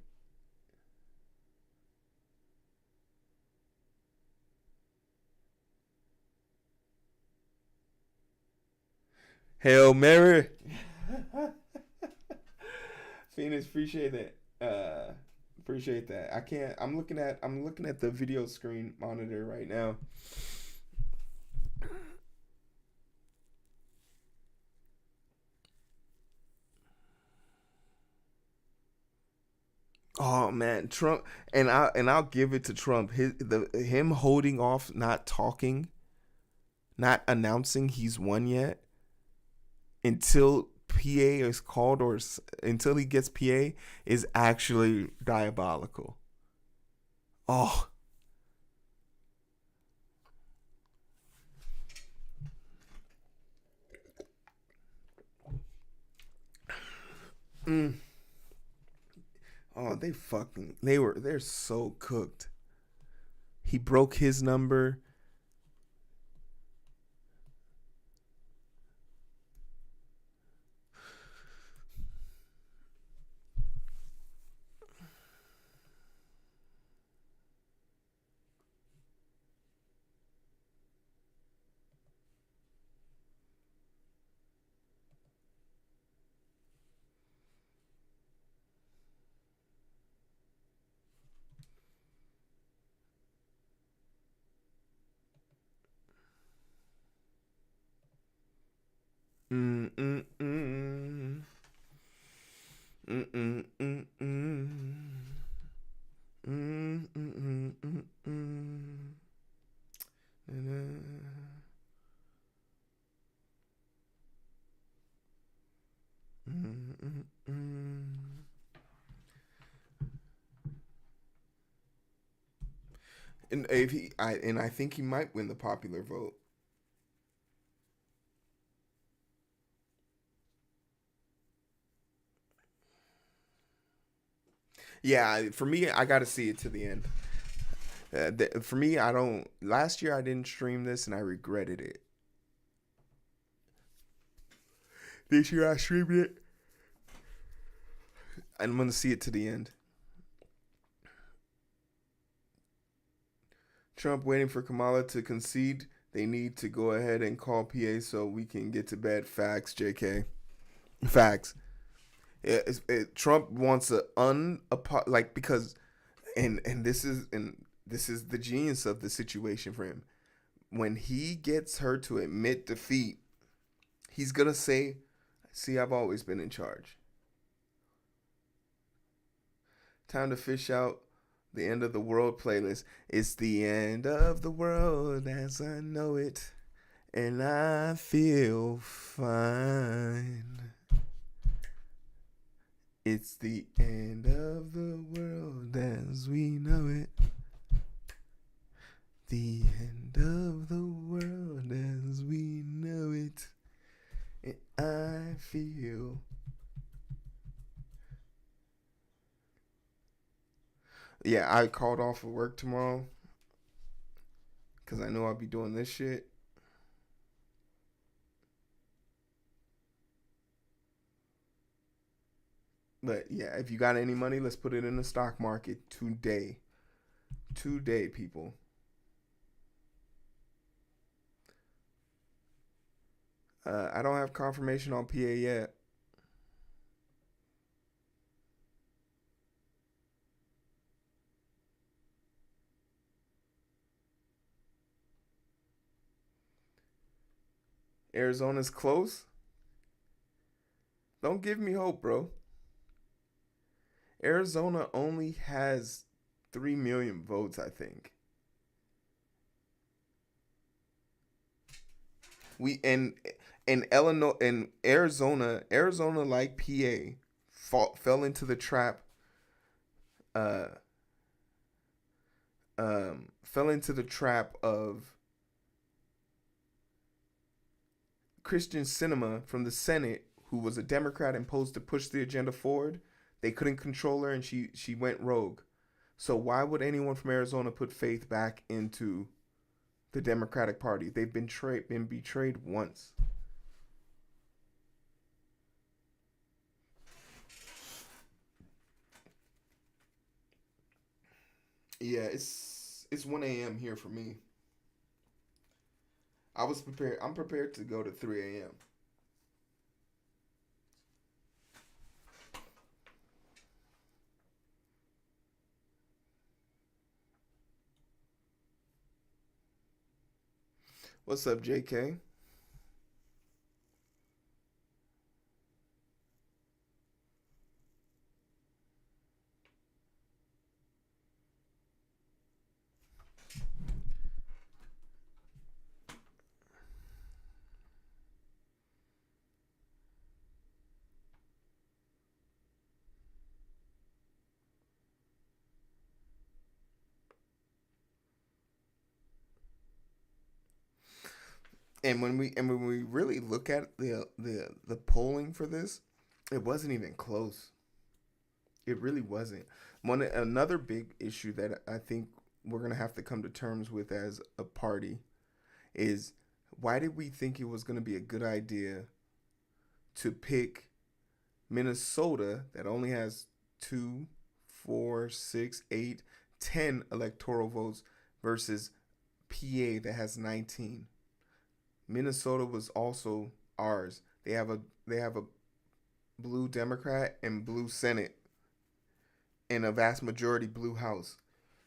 Hail Mary. Phoenix, appreciate that. Appreciate that. I can't. I'm looking at the video screen monitor right now. Oh man, Trump, and I'll give it to Trump. Him holding off, not talking, not announcing he's won yet until PA is called, or until he gets PA, is actually diabolical. Oh, mm. Oh, they're so cooked. He broke his number. Mm mm mm mm mm mm mm. Mm, mm, mm, mm, mm. Mm, mm, mm. And I think he might win the popular vote. Yeah, for me, I got to see it to the end. For me, I don't. Last year, I didn't stream this, and I regretted it. This year, I streamed it. I'm gonna see it to the end. Trump waiting for Kamala to concede. They need to go ahead and call PA so we can get to bed. Facts, JK. Facts. Trump wants a because and this is the genius of the situation for him. When he gets her to admit defeat, he's gonna say, "See, I've always been in charge." Time to fish out the end of the world playlist. It's the end of the world as I know it, and I feel fine. It's the end of the world as we know it. The end of the world as we know it. And I feel. Yeah, I called off of work tomorrow because I know I'll be doing this shit. But yeah, if you got any money, let's put it in the stock market today. Today, people. I don't have confirmation on PA yet. Arizona's close. Don't give me hope, bro. Arizona only has 3 million votes, I think. We in Illinois in Arizona like PA fell into the trap uh fell into the trap of Christian Cinema from the Senate, who was a Democrat and posed to push the agenda forward. They couldn't control her, and she went rogue. So why would anyone from Arizona put faith back into the Democratic Party? They've been betrayed once. Yeah, it's 1 a.m. here for me. I was prepared. I'm prepared to go to 3 a.m. What's up, JK? And when we really look at the polling for this, it wasn't even close. It really wasn't. Another big issue that I think we're gonna have to come to terms with as a party is, why did we think it was gonna be a good idea to pick Minnesota, that only has 2, 4, 6, 8, 10 electoral votes, versus PA that has 19. Minnesota was also ours. They have a blue Democrat and blue Senate and a vast majority blue House.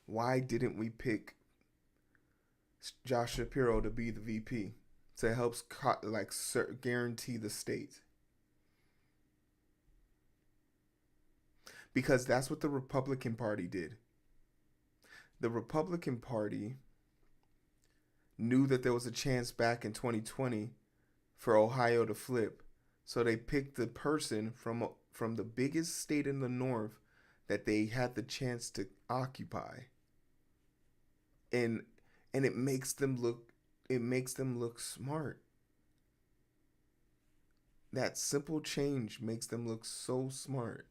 Why didn't we pick Josh Shapiro to be the VP? So it helps guarantee the state. Because that's what the Republican Party did. The Republican Party knew that there was a chance back in 2020 for Ohio to flip. So they picked the person from the biggest state in the north that they had the chance to occupy. And it makes them look smart. That simple change makes them look so smart.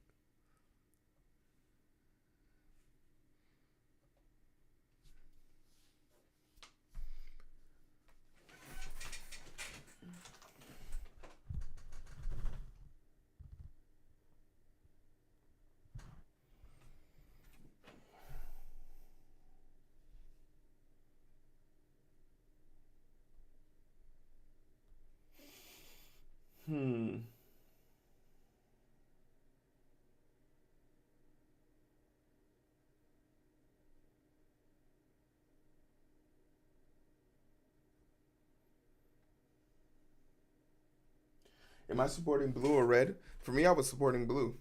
Hmm. Am I supporting blue or red? For me, I was supporting blue.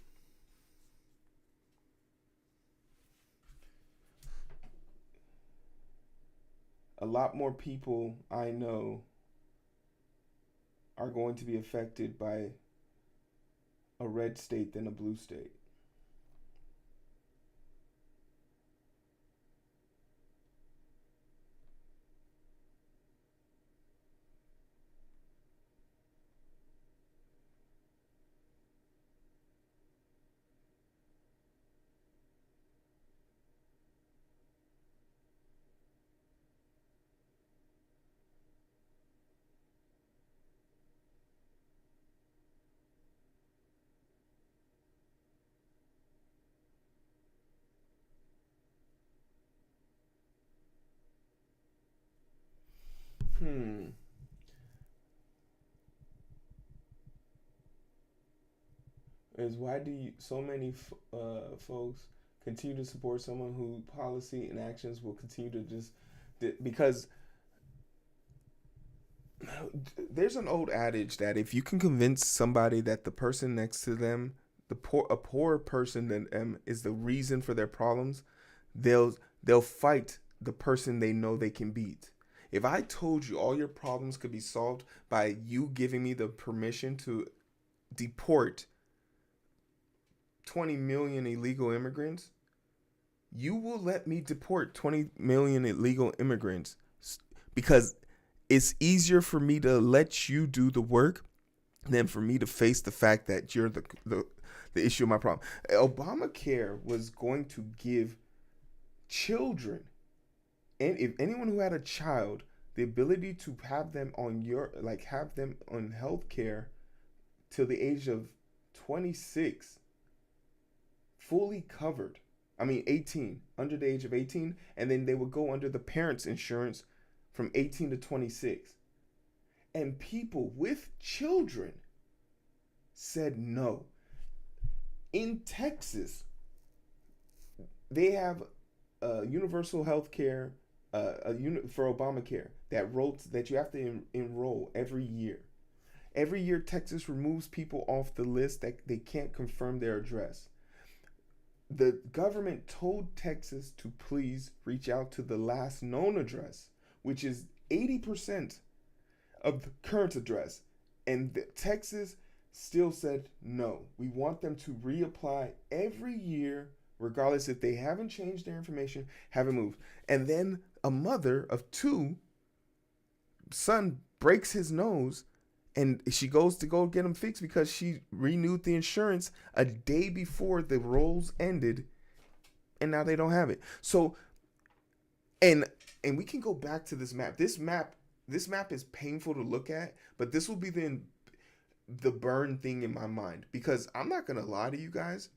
A lot more people I know are going to be affected by a red state than a blue state. Hmm. Is why do so many folks continue to support someone whose policy and actions will continue to just because there's an old adage that if you can convince somebody that the person next to them, a poor person than them, is the reason for their problems, they'll fight the person they know they can beat. If I told you all your problems could be solved by you giving me the permission to deport 20 million illegal immigrants, you will let me deport 20 million illegal immigrants because it's easier for me to let you do the work than for me to face the fact that you're the issue of my problem. Obamacare was going to give children, and if anyone who had a child, the ability to have them on health care till the age of 26, fully covered. I mean 18, under the age of 18, and then they would go under the parents' insurance from 18 to 26. And people with children said no. In Texas, they have universal health care for Obamacare that you have to enroll every year. Every year, Texas removes people off the list that they can't confirm their address. The government told Texas to please reach out to the last known address, which is 80% of the current address. And Texas still said no. We want them to reapply every year, regardless if they haven't changed their information, haven't moved. And then a mother of 2, son breaks his nose, and she goes to go get him fixed because she renewed the insurance a day before the roles ended, and now they don't have it. So, and we can go back to this map. This map is painful to look at, but this will be the burn thing in my mind, because I'm not gonna lie to you guys.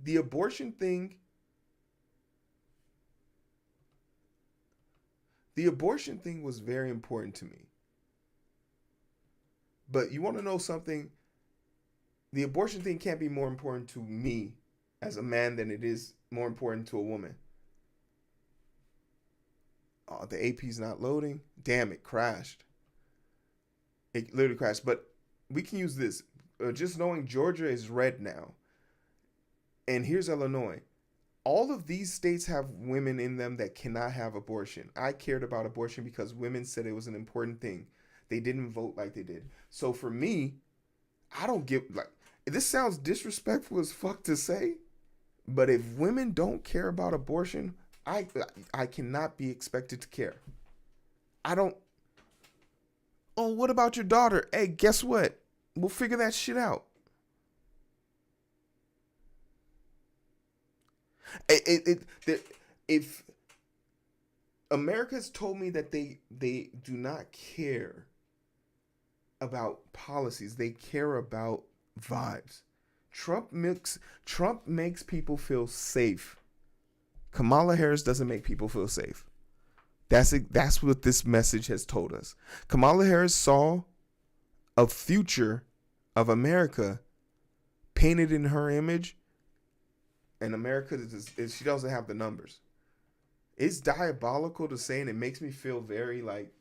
The abortion thing was very important to me. But you want to know something? The abortion thing can't be more important to me as a man than it is more important to a woman. Oh, the AP's not loading. Damn, it crashed. It literally crashed. But we can use this. Just knowing Georgia is red now. And here's Illinois. All of these states have women in them that cannot have abortion. I cared about abortion because women said it was an important thing. They didn't vote like they did. So for me, I don't give, like, this sounds disrespectful as fuck to say, but if women don't care about abortion, I cannot be expected to care. I don't. Oh, what about your daughter? Hey, guess what? We'll figure that shit out. If America's told me that they do not care about policies, they care about vibes. Trump makes people feel safe. Kamala Harris doesn't make people feel safe. That's what this message has told us. Kamala Harris saw a future of America painted in her image, and America she doesn't have the numbers. It's diabolical to say, and it makes me feel very like.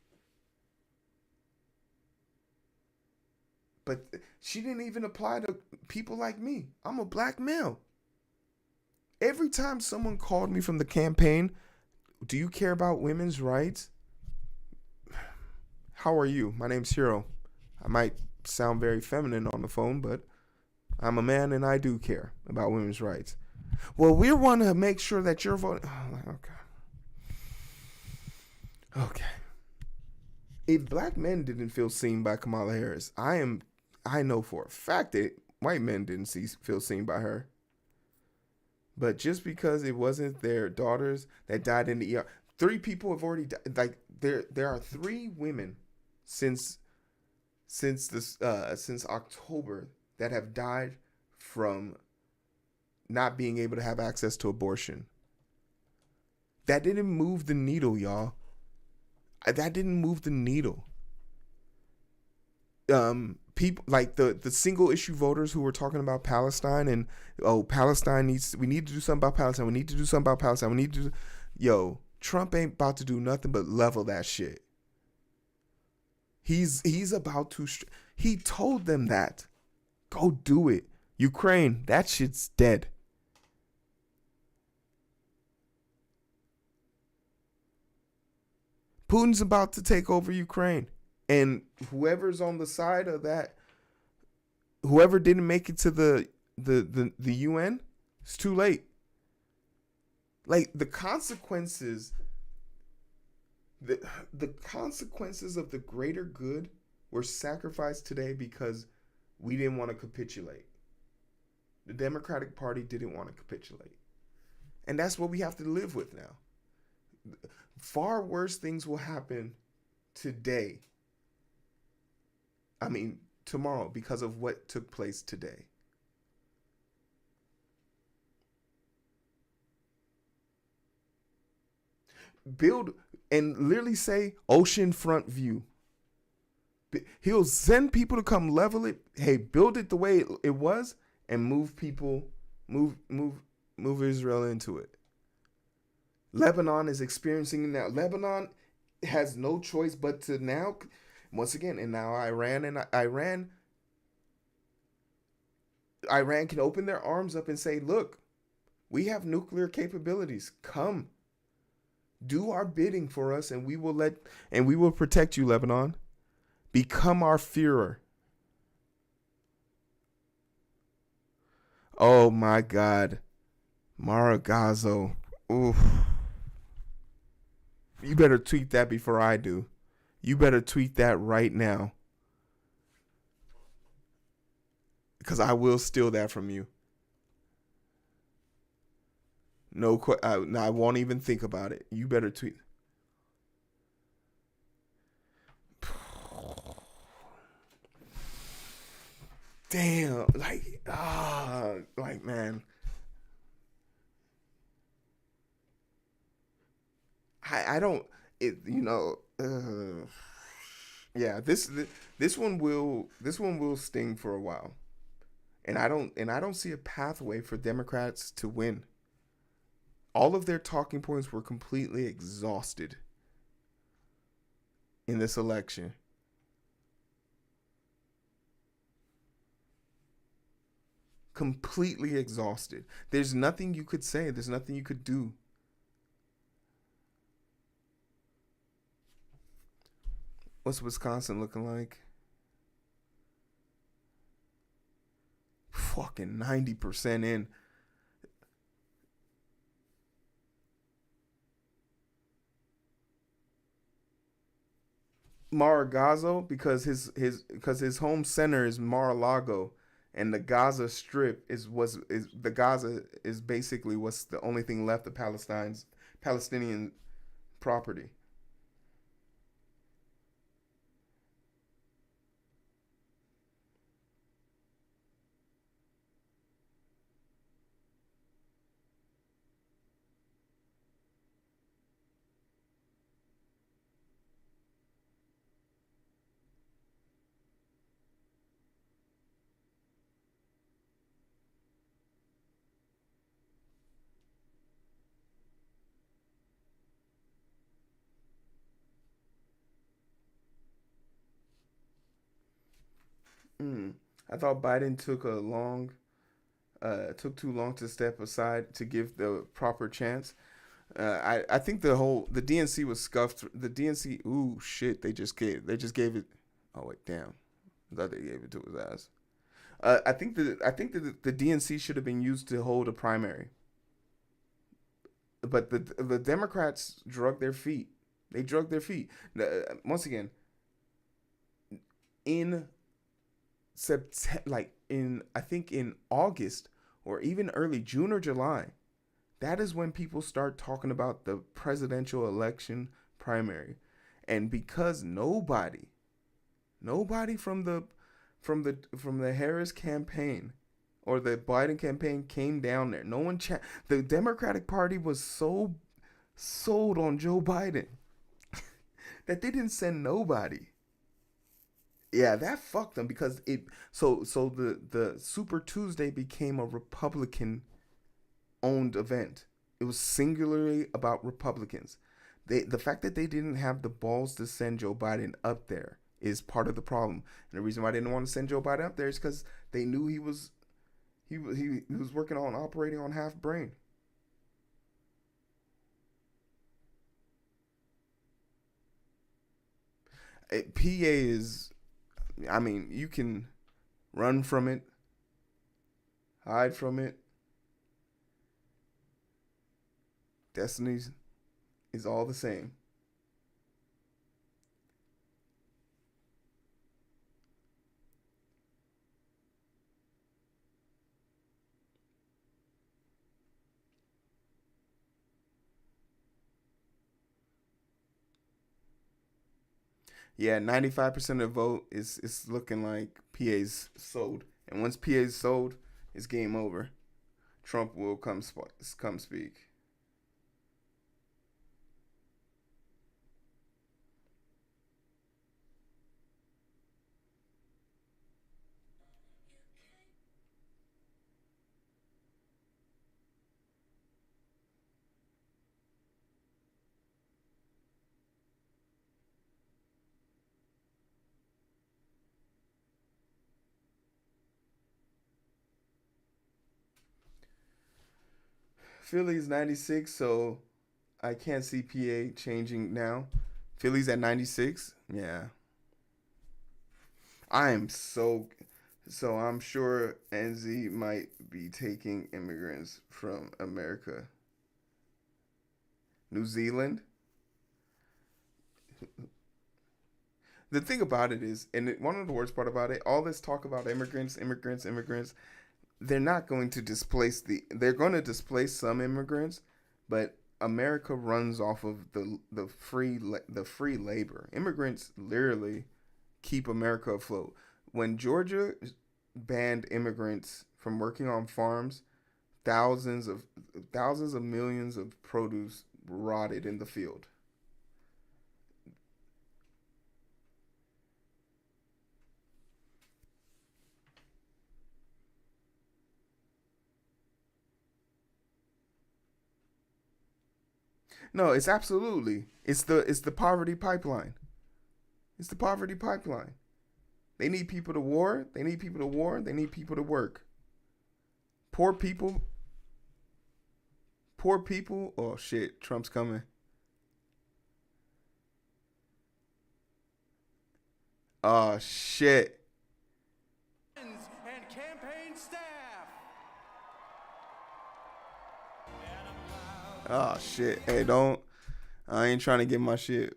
But she didn't even apply to people like me. I'm a black male. Every time someone called me from the campaign, do you care about women's rights? How are you? My name's Hero. I might sound very feminine on the phone, but I'm a man and I do care about women's rights. Well, we want to make sure that you're voting. Oh, okay. If black men didn't feel seen by Kamala Harris, I know for a fact that white men didn't feel seen by her. But just because it wasn't their daughters that died in the ER, 3 people have already died. Like there are 3 women since October that have died from not being able to have access to abortion. That didn't move the needle, y'all. That didn't move the needle. People like the single issue voters who were talking about Palestine and we need to do something about Palestine. We need to do something about Palestine. We need to do, Trump ain't about to do nothing but level that shit. He's about to, he told them that. Go do it. Ukraine, that shit's dead. Putin's about to take over Ukraine. And whoever's on the side of that, whoever didn't make it to the UN, it's too late. Like the consequences the consequences of the greater good were sacrificed today because we didn't want to capitulate. The Democratic Party didn't want to capitulate. And that's what we have to live with now. Far worse things will happen today. I mean, tomorrow, because of what took place today. Build and literally say oceanfront view. He'll send people to come level it. Hey, build it the way it was and move people, move Israel into it. Lebanon is experiencing now. Lebanon has no choice but to now, once again, and now Iran can open their arms up and say, look, we have nuclear capabilities. Come. Do our bidding for us and we will protect you, Lebanon. Become our Führer. Oh my God. Maragazo. Oof. You better tweet that before I do. You better tweet that right now, because I will steal that from you. No, I won't even think about it. You better tweet. Damn, like man, I don't. It yeah. This one will sting for a while, and I don't see a pathway for Democrats to win. All of their talking points were completely exhausted in this election. Completely exhausted. There's nothing you could say. There's nothing you could do. What's Wisconsin looking like? Fucking 90% in. Mar-a-Lago, because his home center is Mar-a-Lago, and the Gaza Strip is basically what's the only thing left of Palestinian property. I thought Biden took too long to step aside to give the proper chance. I think the DNC was scuffed. The DNC, ooh shit, they just gave it. Oh wait, damn, I thought they gave it to his ass. I think the DNC should have been used to hold a primary, but the Democrats drug their feet. They drug their feet. Once again, in September, like in I think in August or even early June or July, that is when people start talking about the presidential election primary. And because nobody from the Harris campaign or the Biden campaign came down there. No one the Democratic Party was so sold on Joe Biden that they didn't send nobody. Yeah, that fucked them because the Super Tuesday became a Republican owned event. It was singularly about Republicans. The fact that they didn't have the balls to send Joe Biden up there is part of the problem. And the reason why they didn't want to send Joe Biden up there is because they knew he was working on operating on half brain. PA is, I mean, you can run from it, hide from it. Destiny is all the same. Yeah, 95% of the vote is looking like PA's sold, and once PA's sold, it's game over. Trump will come speak. Philly's 96, so I can't see PA changing now. Philly's at 96. Yeah. I am so I'm sure NZ might be taking immigrants from America. New Zealand. The thing about it is, and one of the worst part about it, all this talk about immigrants, they're not going to displace they're going to displace some immigrants, but America runs off of the free labor. Immigrants literally keep America afloat. When Georgia banned immigrants from working on farms, thousands of millions of produce rotted in the field. No, it's absolutely. It's the poverty pipeline. It's the poverty pipeline. They need people to war. They need people to war. They need people to work. Poor people. Poor people. Oh shit! Trump's coming. Oh shit. And campaign staff. Oh shit. Hey, don't. I ain't trying to get my shit.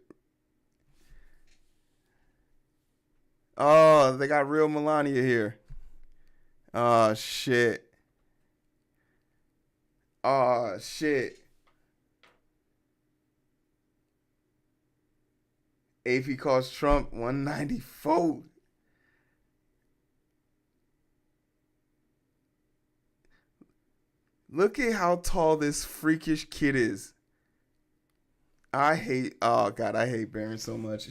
Oh, they got real Melania here. Oh shit. Oh shit. AP calls Trump 194. Look at how tall this freakish kid is. Oh God, I hate Barron so much.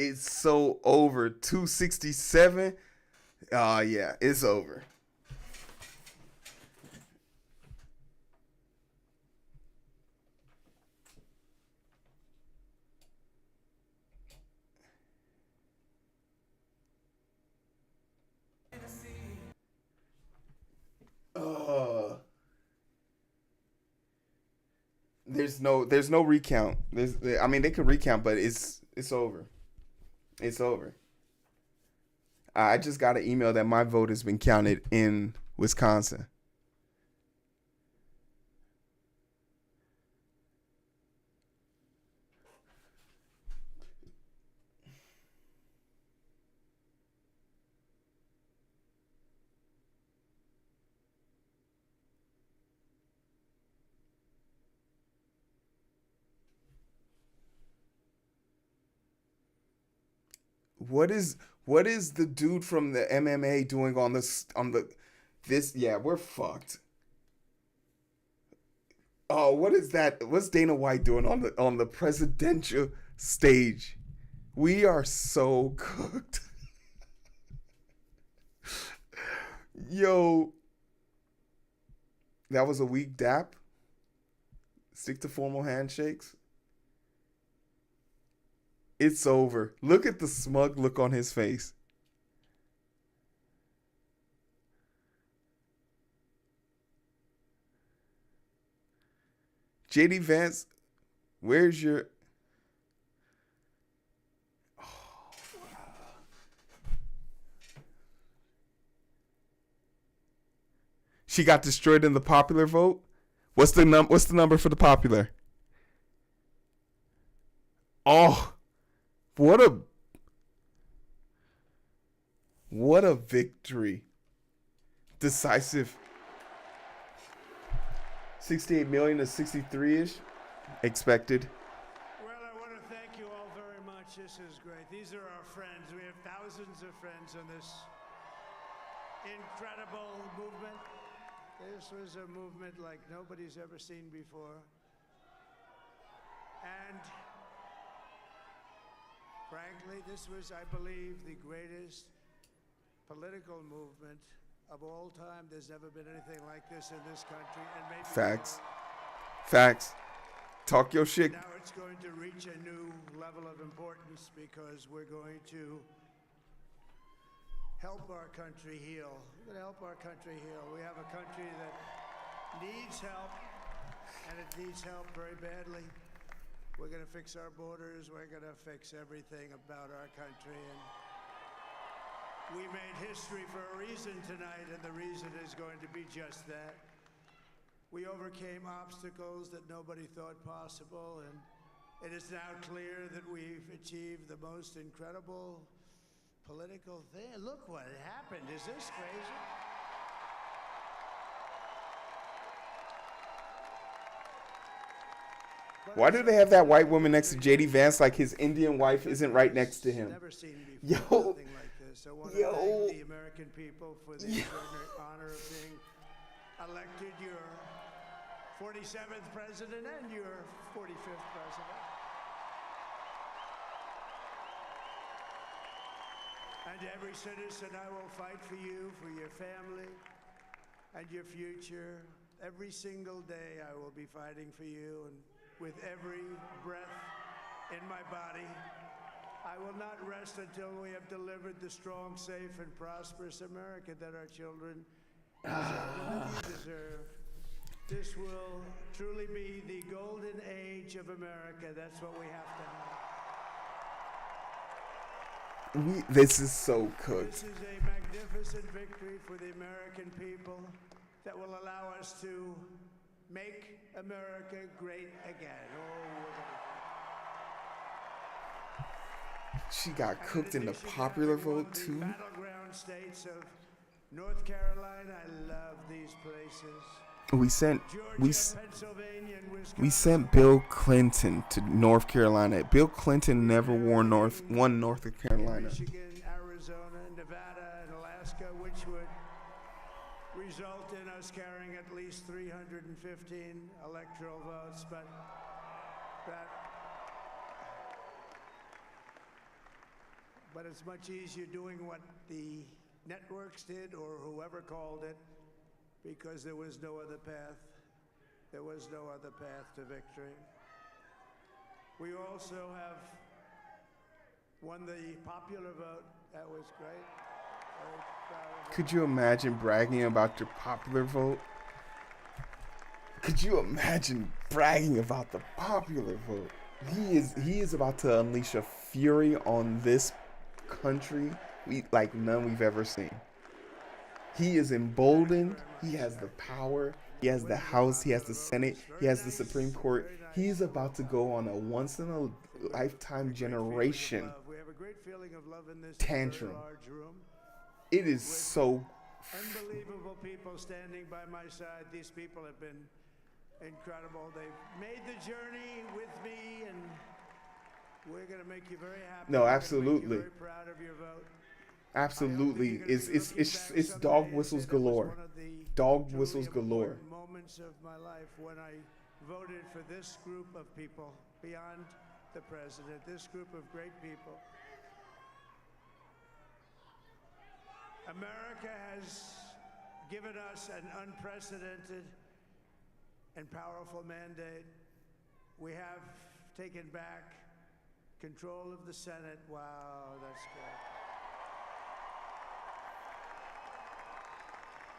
It's so over. 267. Oh yeah, it's over. There's no recount. I mean, they could recount, but it's over. It's over. I just got an email that my vote has been counted in Wisconsin. What is the dude from the MMA doing on this yeah, we're fucked. Oh, what is that? What's Dana White doing on the presidential stage? We are so cooked. Yo, that was a weak dap. Stick to formal handshakes. It's over. Look at the smug look on his face. JD Vance, where's your... She got destroyed in the popular vote? What's the number for the popular? Oh, what a victory. Decisive. 68 million to 63-ish expected. Well, I want to thank you all very much. This is great. These are our friends. We have thousands of friends in this incredible movement. This was a movement like nobody's ever seen before. And frankly, this was, I believe, the greatest political movement of all time. There's never been anything like this in this country. And maybe Facts. Facts. Talk your shit. now it's going to reach a new level of importance because we're going to help our country heal. We're going to help our country heal. We have a country that needs help, and it needs help very badly. We're going to fix our borders. We're going to fix everything about our country. And we made history for a reason tonight, and the reason is going to be just that. We overcame obstacles that nobody thought possible, and It is now clear that we've achieved the most incredible political thing. Look what happened. Is this crazy? Why do they have that white woman next to JD Vance like his Indian wife isn't right next to him? Never seen before. Yo. Nothing like this. I want to thank the American people for the extraordinary honor of being elected your 47th president and your 45th president. And every citizen, I will fight for you, for your family, and your future. Every single day, I will be fighting for you, and with every breath in my body, I will not rest until we have delivered the strong, safe, and prosperous America that our children deserve and that you deserve. This will truly be the golden age of America. That's what we have to have. This is so cooked. This is a magnificent victory for the American people that will allow us to make America great again. She got cooked in the popular vote too. Battleground states of North Carolina, I love these places. We sent Georgia, Pennsylvania, and Wisconsin. we sent Bill Clinton to North Carolina. Bill Clinton never won North Carolina. Michigan, Arizona, Nevada, and Alaska, which would result in us carrying at least 315 electoral votes, but it's much easier doing what the networks did or whoever called it, because there was no other path. There was no other path to victory. We also have won the popular vote. That was great. Very proud of it. Could you imagine bragging about your popular vote? Could you imagine bragging about the popular vote? He is about to unleash a fury on this country like none we've ever seen. He is emboldened. He has the power. He has the House. He has the Senate. He has the Supreme Court. He's about to go on a once in a lifetime generation tantrum. It is so unbelievable people standing by my side. These people have been incredible. They've made the journey with me, and we're going to make you very happy. No, absolutely. Very proud of your vote. Absolutely. It's dog whistles galore. Dog whistles galore. Moments of my life when I voted for this group of people beyond the president, this group of great people. America has given us an unprecedented and powerful mandate. We have taken back control of the Senate. Wow, that's good.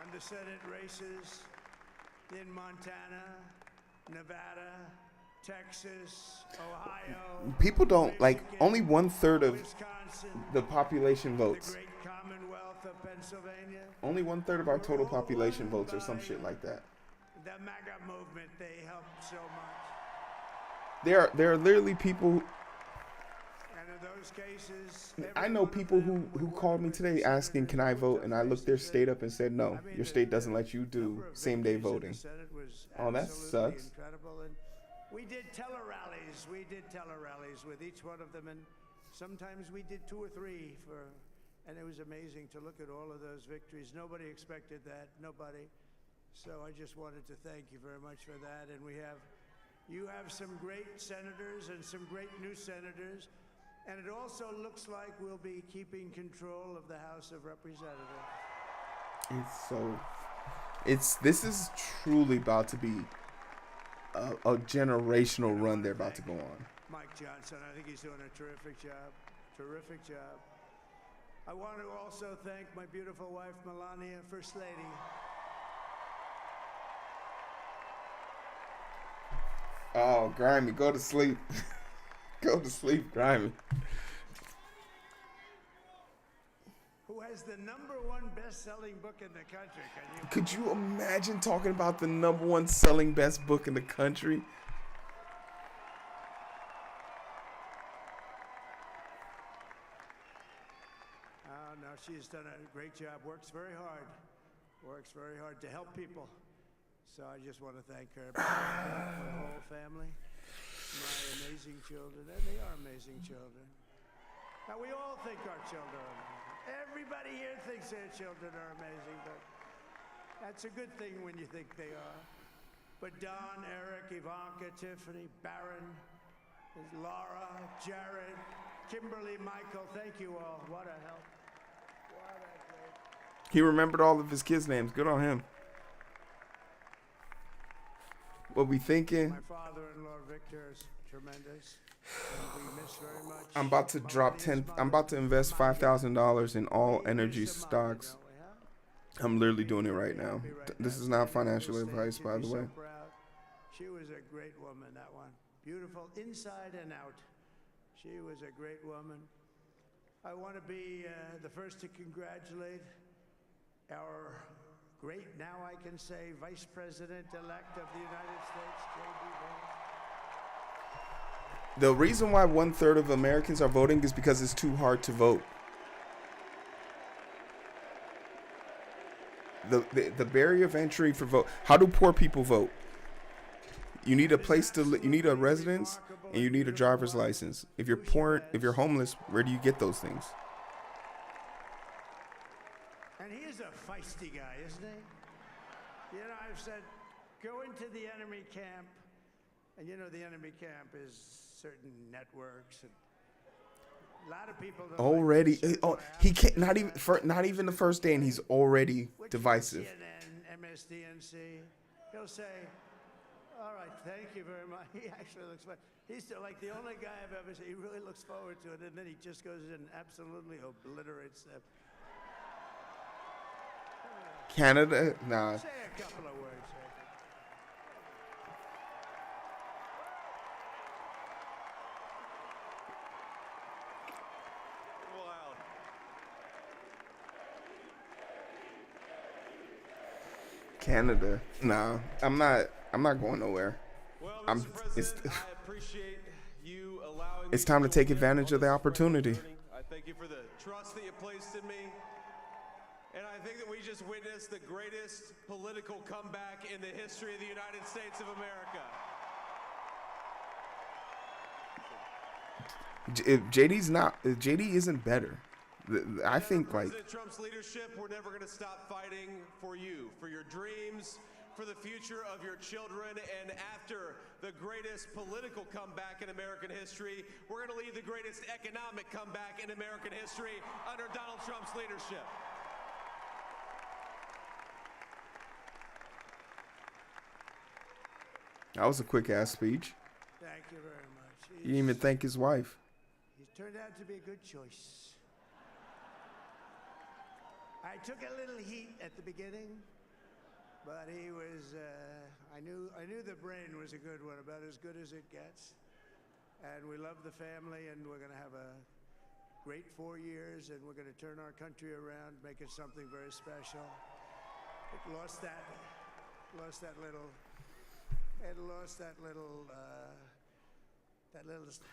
And the Senate races in Montana, Nevada, Texas, Ohio. People don't like, Michigan, only 1/3 of Wisconsin, the population the votes. great Commonwealth of Pennsylvania. Only 1/3 of our total population votes or some shit like that. The MAGA movement, they helped so much. There are literally people. And in those cases, I know people who called me today asking, can I vote? And I looked their state up and said, no, your state doesn't let you do same day voting. Oh, that sucks. Incredible. And we did tele-rallies. We did tele-rallies with each one of them. And sometimes we did 2 or 3 and it was amazing to look at all of those victories. Nobody expected that. Nobody. So I just wanted to thank you very much for that. And you have some great senators and some great new senators. And it also looks like we'll be keeping control of the House of Representatives. This is truly about to be a generational run they're about to go on. Mike Johnson, I think he's doing a terrific job. Terrific job. I want to also thank my beautiful wife, Melania, First Lady. Oh, Grimy, go to sleep. Go to sleep, Grimy. Who has the #1 best-selling book in the country? Could you imagine talking about the #1 selling best book in the country? no, she's done a great job. Works very hard to help people. So I just want to thank her, my whole family, my amazing children, and they are amazing children. Now, we all think our children are amazing. Everybody here thinks their children are amazing, but that's a good thing when you think they are. But Don, Eric, Ivanka, Tiffany, Barron, Laura, Jared, Kimberly, Michael, thank you all. What a help. What a great. He remembered all of his kids' names. Good on him. What we thinking? My father-in-law, Victor, is tremendous. And we miss very much. I'm about to drop 10. I'm about to invest $5,000 in all energy stocks. I'm literally doing it right now. This is not financial advice, by the way. She was a great woman, that one. Beautiful inside and out. She was a great woman. I want to be the first to congratulate our great, now I can say, Vice President-elect of the United States, J.D. Vance. The reason why 1/3 of Americans are voting is because it's too hard to vote. The barrier of entry for vote. How do poor people vote? You need a place to live. You need a residence, and you need a driver's license. If you're poor, if you're homeless, where do you get those things? And he is a feisty guy, isn't he? You know, I've said, go into the enemy camp, and you know the enemy camp is certain networks and a lot of people don't Already, like he can't. Not even the first day, and he's already which divisive. CNN, MSDNC, he'll say, all right, thank you very much. He actually looks fun. He's still like the only guy I've ever seen. He really looks forward to it, and then he just goes in and absolutely obliterates them. Canada, nah. Say a couple of words, sir. Canada, nah. I'm not going nowhere. Well, I'm. Mr. President, I appreciate you allowing It's me time to take join advantage on of the this opportunity. journey. I thank you for the trust that you placed in me. And I think that we just witnessed the greatest political comeback in the history of the United States of America. JD isn't better. I think like President Trump's leadership, we're never going to stop fighting for you, for your dreams, for the future of your children. And after the greatest political comeback in American history, we're going to lead the greatest economic comeback in American history under Donald Trump's leadership. that was a quick ass speech. Thank you very much. He didn't even thank his wife. He's turned out to be a good choice. I took a little heat at the beginning, but he was, I knew the brain was a good one, about as good as it gets. And we love the family, and we're going to have a great 4 years, and we're going to turn our country around, make it something very special. It lost that little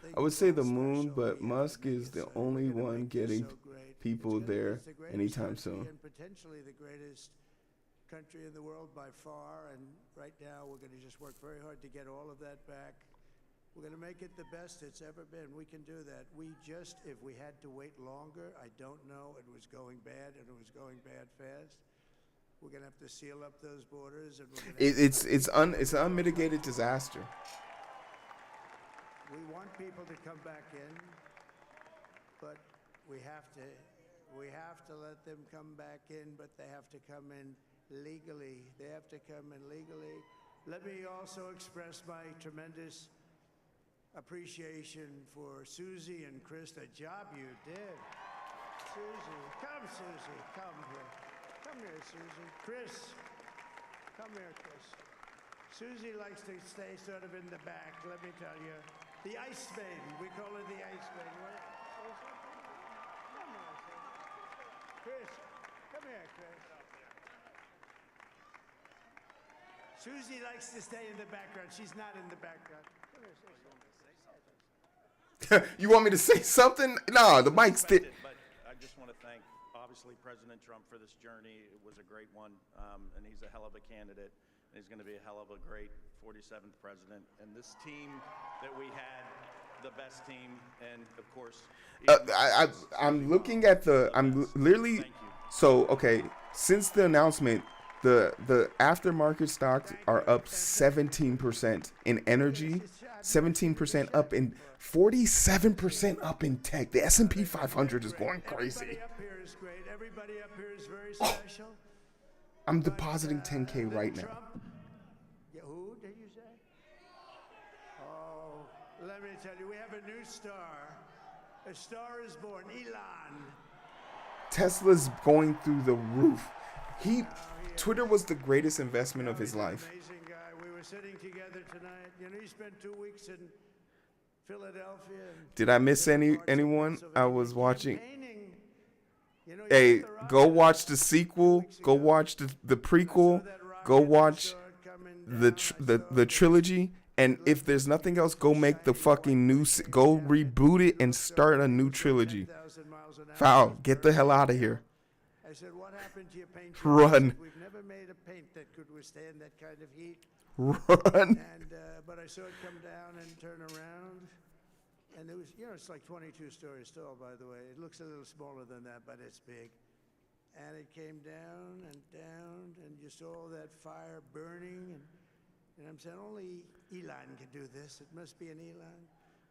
thing. I would say the called moon, special. but We Musk make is it the so- only we're gonna one make this getting so great. people It's gonna- there it's the greatest anytime country soon. and potentially the greatest country in the world by far. And right now, we're going to just work very hard to get all of that back. We're going to make it the best it's ever been. We can do that. If we had to wait longer, I don't know. It was going bad, and it was going bad fast. We're going to have to seal up those borders, and we're going to. It's an unmitigated disaster. We want people to come back in, but we have to let them come back in, but they have to come in legally. They have to come in legally. Let me also express my tremendous appreciation for Susie and Chris, the job you did. Susie, come here. Come here, Susie. Chris, come here, Chris. Susie likes to stay sort of in the back, let me tell you. The Ice Maiden, we call her the Ice Maiden. Come here, Chris. Come here, Chris. Susie likes to stay in the background. She's not in the background. Come here, Susie. You want me to say something? No, the mic's But I just want to thank obviously President Trump for this journey. It was a great one, and he's a hell of a candidate. And he's going to be a hell of a great 47th president. And this team that we had, the best team, and of course, I'm looking at I'm literally. Thank you. So okay, since the announcement, the aftermarket stocks are up 17% in energy, 17% up in 47% up in tech. The S&P 500 is going crazy. Everybody up here is great. Everybody up here is very special. I'm depositing 10K right now. Trump, yeah, who did you say? Oh, let me tell you, we have a new star. A star is born, Elon. Tesla's going through the roof. Twitter was the greatest investment of his He's an life. amazing guy. We were sitting together tonight. You know, he spent 2 weeks in Philadelphia. And Did I miss different parts of anyone? I Pennsylvania was watching. campaigning. You know, he Hey, got the go rocket watch the up sequel. 2 weeks Go ago. watch the I saw prequel. that Go rocket, I watch saw it coming the down. I saw the it. trilogy. And if there's nothing else, go make the fucking new. Go reboot it and start a new trilogy. 10,000 miles an hour. Foul, get the hell out of here. I said, what happened to your paint? job?" Run. He said, We've never made a paint that could withstand that kind of heat. Run. And but I saw it come down and turn around, and it was, you know, it's like 22 stories tall, by the way. It looks a little smaller than that, but it's big. And it came down, and you saw that fire burning, and I'm saying only Elon can do this. It must be an Elon.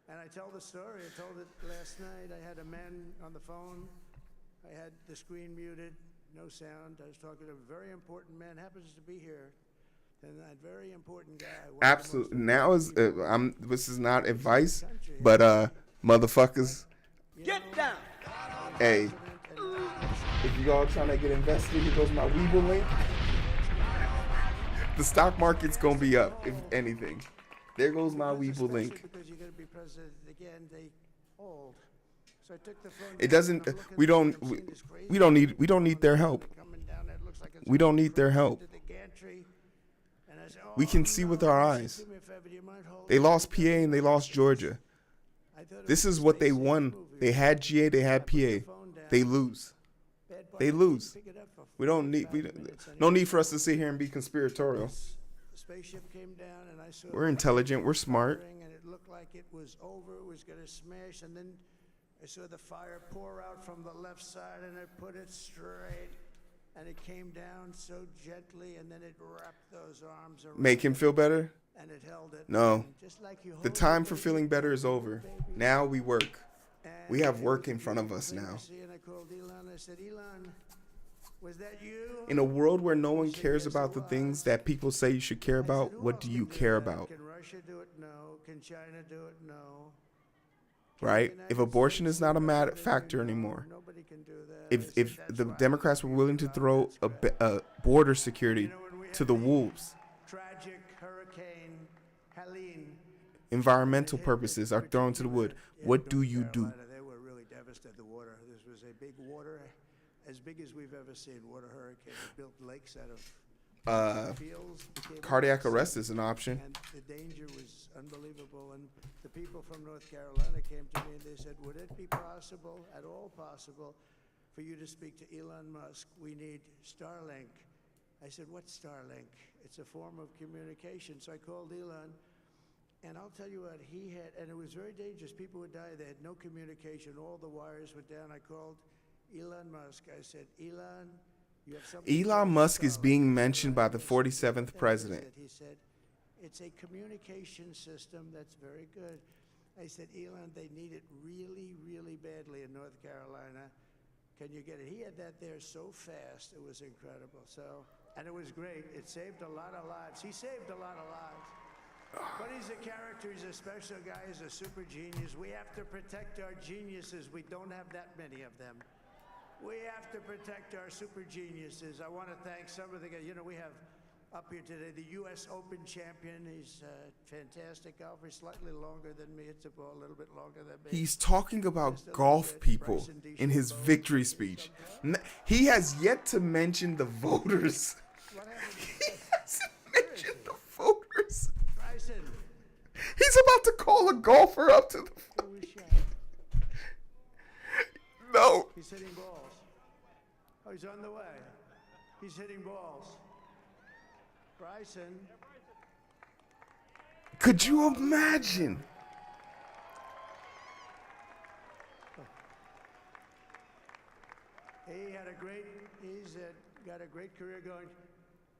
And I tell the story. I told it last night. I had a man on the phone. I had the screen muted, no sound. I was talking to a very important man, happens to be here. And that very important guy. one of the most Absolutely. Now is important this is not advice, but motherfuckers. Get down. Hey, if you all trying to get invested, here goes my Webull link. The stock market's gonna be up, if anything. There goes my Webull link. Because you're going to be president again, they hold. So I took the phone It down, doesn't. and I'm looking We at don't. it, I'm seeing this crazy We don't need their help. coming down there. It looks like it's We don't going need their help. into the gantry. And I said, We can see with our I said, eyes. "Do me a favor, do you mind holding They it?" lost PA and they lost Georgia. I thought it This was is a what they Space Age won. movie. They had GA. They I had put the PA. phone down. They lose. Bad part, They I didn't lose. pick it up for We don't need. 45 minutes No anyway. need for us to sit here and be conspiratorial. The spaceship came down, and I saw We're it intelligent. We're smart. firing, and it looked like it was over. It was going to smash, and then I saw the fire pour out from the left side, and I put it straight, and it came down so gently, and then it wrapped those arms around. Make him feel better. And it held it. No. And just like you The hold time it, for baby, feeling better is hold it, over. baby. Now we work. And We have it work was in front of beautiful us thing to now. see, and I called Elon. I said, Elon, was that you? In a world where no one He said, cares "Yes, about it the was." things that people say you should care I said, about, "Who what else do can you do care that? about? Can Russia do it? No. Can China do it? No. Right? Can the If United abortion is States not a do matter it? factor No, anymore. Nobody can do that. I If said, the "That's right. Democrats were willing to Wow, throw that's great." a border security You know, when we to had the wolves, Tragic Hurricane Helene. environmental It hit purposes are thrown to the wood. in What do North you do? Carolina. They were really devastated. The water. This was a big water, as big as we've ever seen. Water hurricane. It built lakes out of fields. became Cardiac lakes. arrest is an option. And the danger was unbelievable. And the people from North Carolina came to me and they said, would it be possible, at all possible, for you to speak to Elon Musk? We need Starlink. I said, what's Starlink? It's a form of communication. So I called Elon, and I'll tell you what, he had, and it was very dangerous. People would die. They had no communication. All the wires were down. I called Elon Musk. I said, Elon, you have something. Elon called Musk is Starlink." being mentioned by the I said, 47th "What is president. it?" He said, it's a communication system that's very good. I said, Elon, they need it really, really badly in North Carolina. Can you get it? He had that there so fast. It was incredible. So, and it was great. It saved a lot of lives. He saved a lot of lives. But he's a character. He's a special guy. He's a super genius. We have to protect our geniuses. We don't have that many of them. We have to protect our super geniuses. I want to thank some of the guys. You know, we have up here today the U.S. Open champion. He's a fantastic golfer. He's slightly longer than me. It's a ball a little bit longer than me. He's talking about Just a little golf bit. people Bryson in his DeChambeau. victory speech. He has yet to mention the voters. What happened? He hasn't mentioned the voters. Bryson, He's about to call a golfer up to the. who was shot? No. He's hitting balls. Oh, he's on the way. He's hitting balls. Bryson. Could you imagine? He's got a great career going.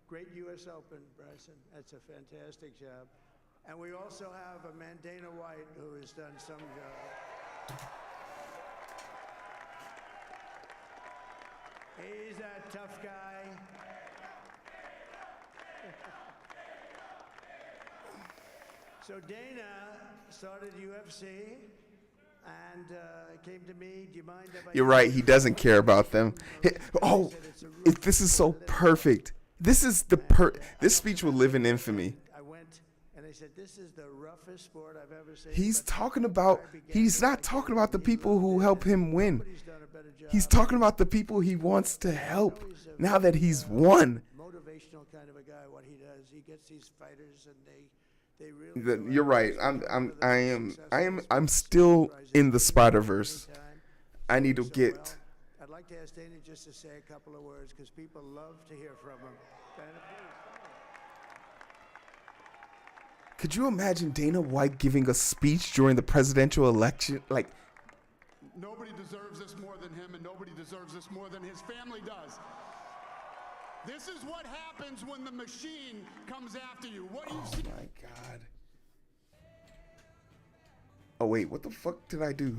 Great U.S. Open, Bryson. That's a fantastic job. And we also have a man, Dana White, who has done some job. He's a tough guy. So Dana started UFC and came to me. Do you mind if I... You're right. He doesn't care about them. Oh, this is so perfect. This is this speech will live in infamy. I went and they said, this is the roughest sport I've ever seen. He's not talking about the people who help him win. He's talking about the people he wants to help now that he's won. Motivational kind of a guy, what he does. He gets these fighters and they really... You're right. I'm still in the Spider-Verse. I need to get... I'd like to ask Dana just to say a couple of words because people love to hear from him. Dana, please. Could you imagine Dana White giving a speech during the presidential election? Like, nobody deserves this more than him, and nobody deserves this more than his family does. This is what happens when the machine comes after you. What you see. Oh my God. Oh wait, what the fuck did I do?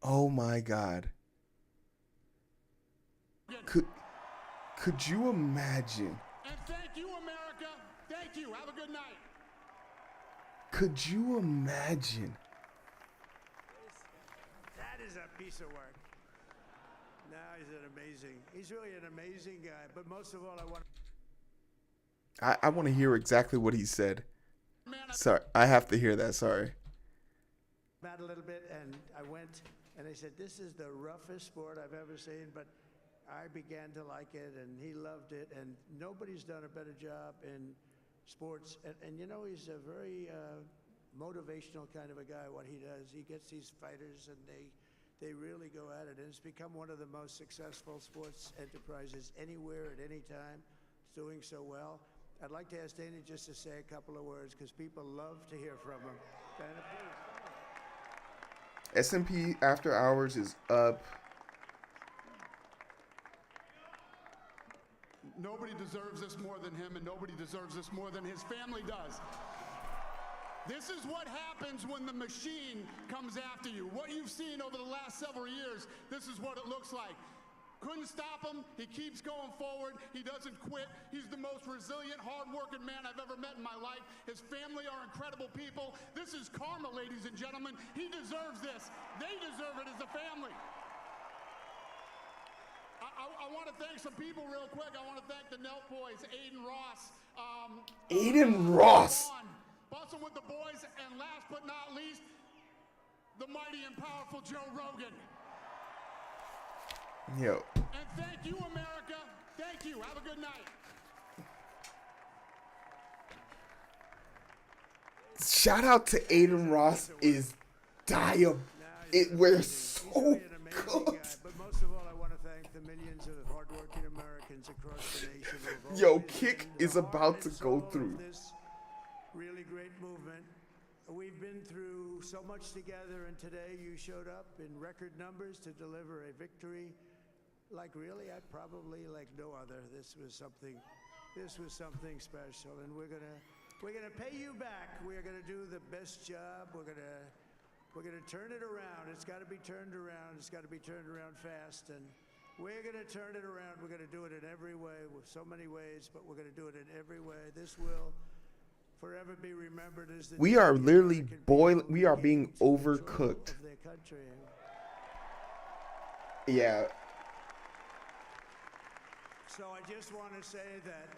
Oh my God. Could you imagine? And thank you, America. Thank you. Have a good night. Could you imagine? That is a piece of work. Now he's really an amazing guy. But most of all, I want to hear exactly what he said. Sorry, I have to hear that. Sorry. Mad a little bit, and I went, and they said, this is the roughest sport I've ever seen, but I began to like it, and he loved it, and nobody's done a better job in sports. And you know, he's a very motivational kind of a guy, what he does. He gets these fighters, and they really go at it, and it's become one of the most successful sports enterprises anywhere at any time. It's doing so well. I'd like to ask Dana just to say a couple of words because people love to hear from him. Dana, please. S&P After Hours is up. Nobody deserves this more than him, and nobody deserves this more than his family does. This is what happens when the machine comes after you. What you've seen over the last several years, this is what it looks like. Couldn't stop him. He keeps going forward. He doesn't quit. He's the most resilient, hard-working man I've ever met in my life. His family are incredible people. This is karma, ladies and gentlemen. He deserves this. They deserve it as a family. I want to thank some people real quick. I want to thank the Nelk boys, Aiden Ross. Aiden Ross. Busting with the boys, and last but not least, the mighty and powerful Joe Rogan. Yo. And thank you, America. Thank you. Have a good night. Shout out to Aiden Ross is we're so good. But most of all, I want to thank the millions of hardworking Americans across the nation. Yo, Kick is about to go through. This really great movement. We've been through so much together, and today you showed up in record numbers to deliver a victory. Like really, like no other. This was something special, and we're gonna pay you back. We're gonna do the best job. We're gonna turn it around. It's got to be turned around. It's got to be turned around fast, and we're gonna turn it around. We're gonna do it in every way, with so many ways, but we're gonna do it in every way. This will forever be remembered as the... We are literally we are being overcooked. Of their country. Yeah. So I just want to say that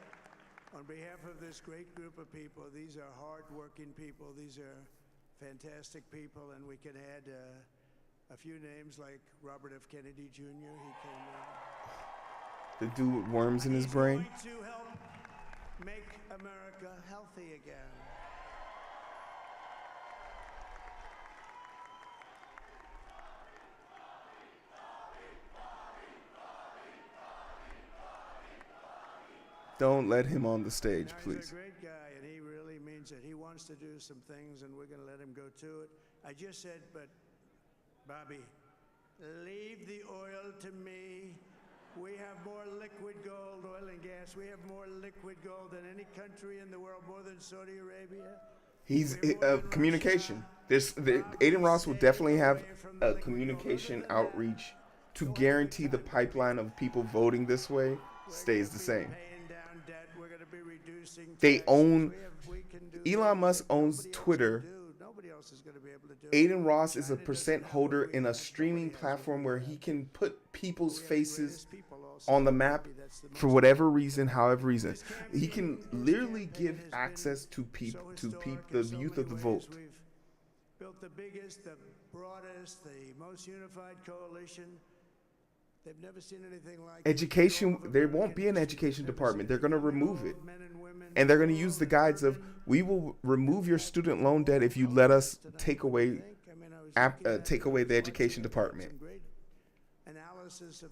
on behalf of this great group of people, these are hard-working people. These are fantastic people, and we can add a few names like Robert F. Kennedy Jr. He came in. The dude with worms in his brain. He's going to help make America healthy again. Don't let him on the stage, Now, please. he's a great guy, and he really means it. He wants to do some things, and we're going to let him go to it. I just said, but, Bobby, leave the oil to me. We have more liquid gold, oil and gas. We have more liquid gold than any country in the world, more than Saudi Arabia. He's We're more than communication. Russia. Aiden Ross will Stay definitely have away from the a liquid gold. communication Other than that, outreach to go ahead, guarantee the cut. pipeline of people voting this way We're stays gonna the be same. paying down debt. We're going to be reducing They taxes. own- We can do Elon things Musk that owns nobody else can Twitter. do. Nobody else is going to be able to do. Aiden Ross is a China percent doesn't have holder what we in a have. streaming Nobody has what platform we where have. he can put people's We have the faces greatest people also. on the map Maybe that's the for most whatever important reason, thing. however reason. This He can campaign literally give has been access to so historic the in so youth many of the ways. vote. We've built the biggest, the broadest, the most unified coalition. They've never seen anything like it. Education, All of there won't American be an history. education They've never department. seen They're going to anything. remove it. All men and women, And they're going to all use the guides of, urban, we will remove your student loan debt if you let us take away take away the education department.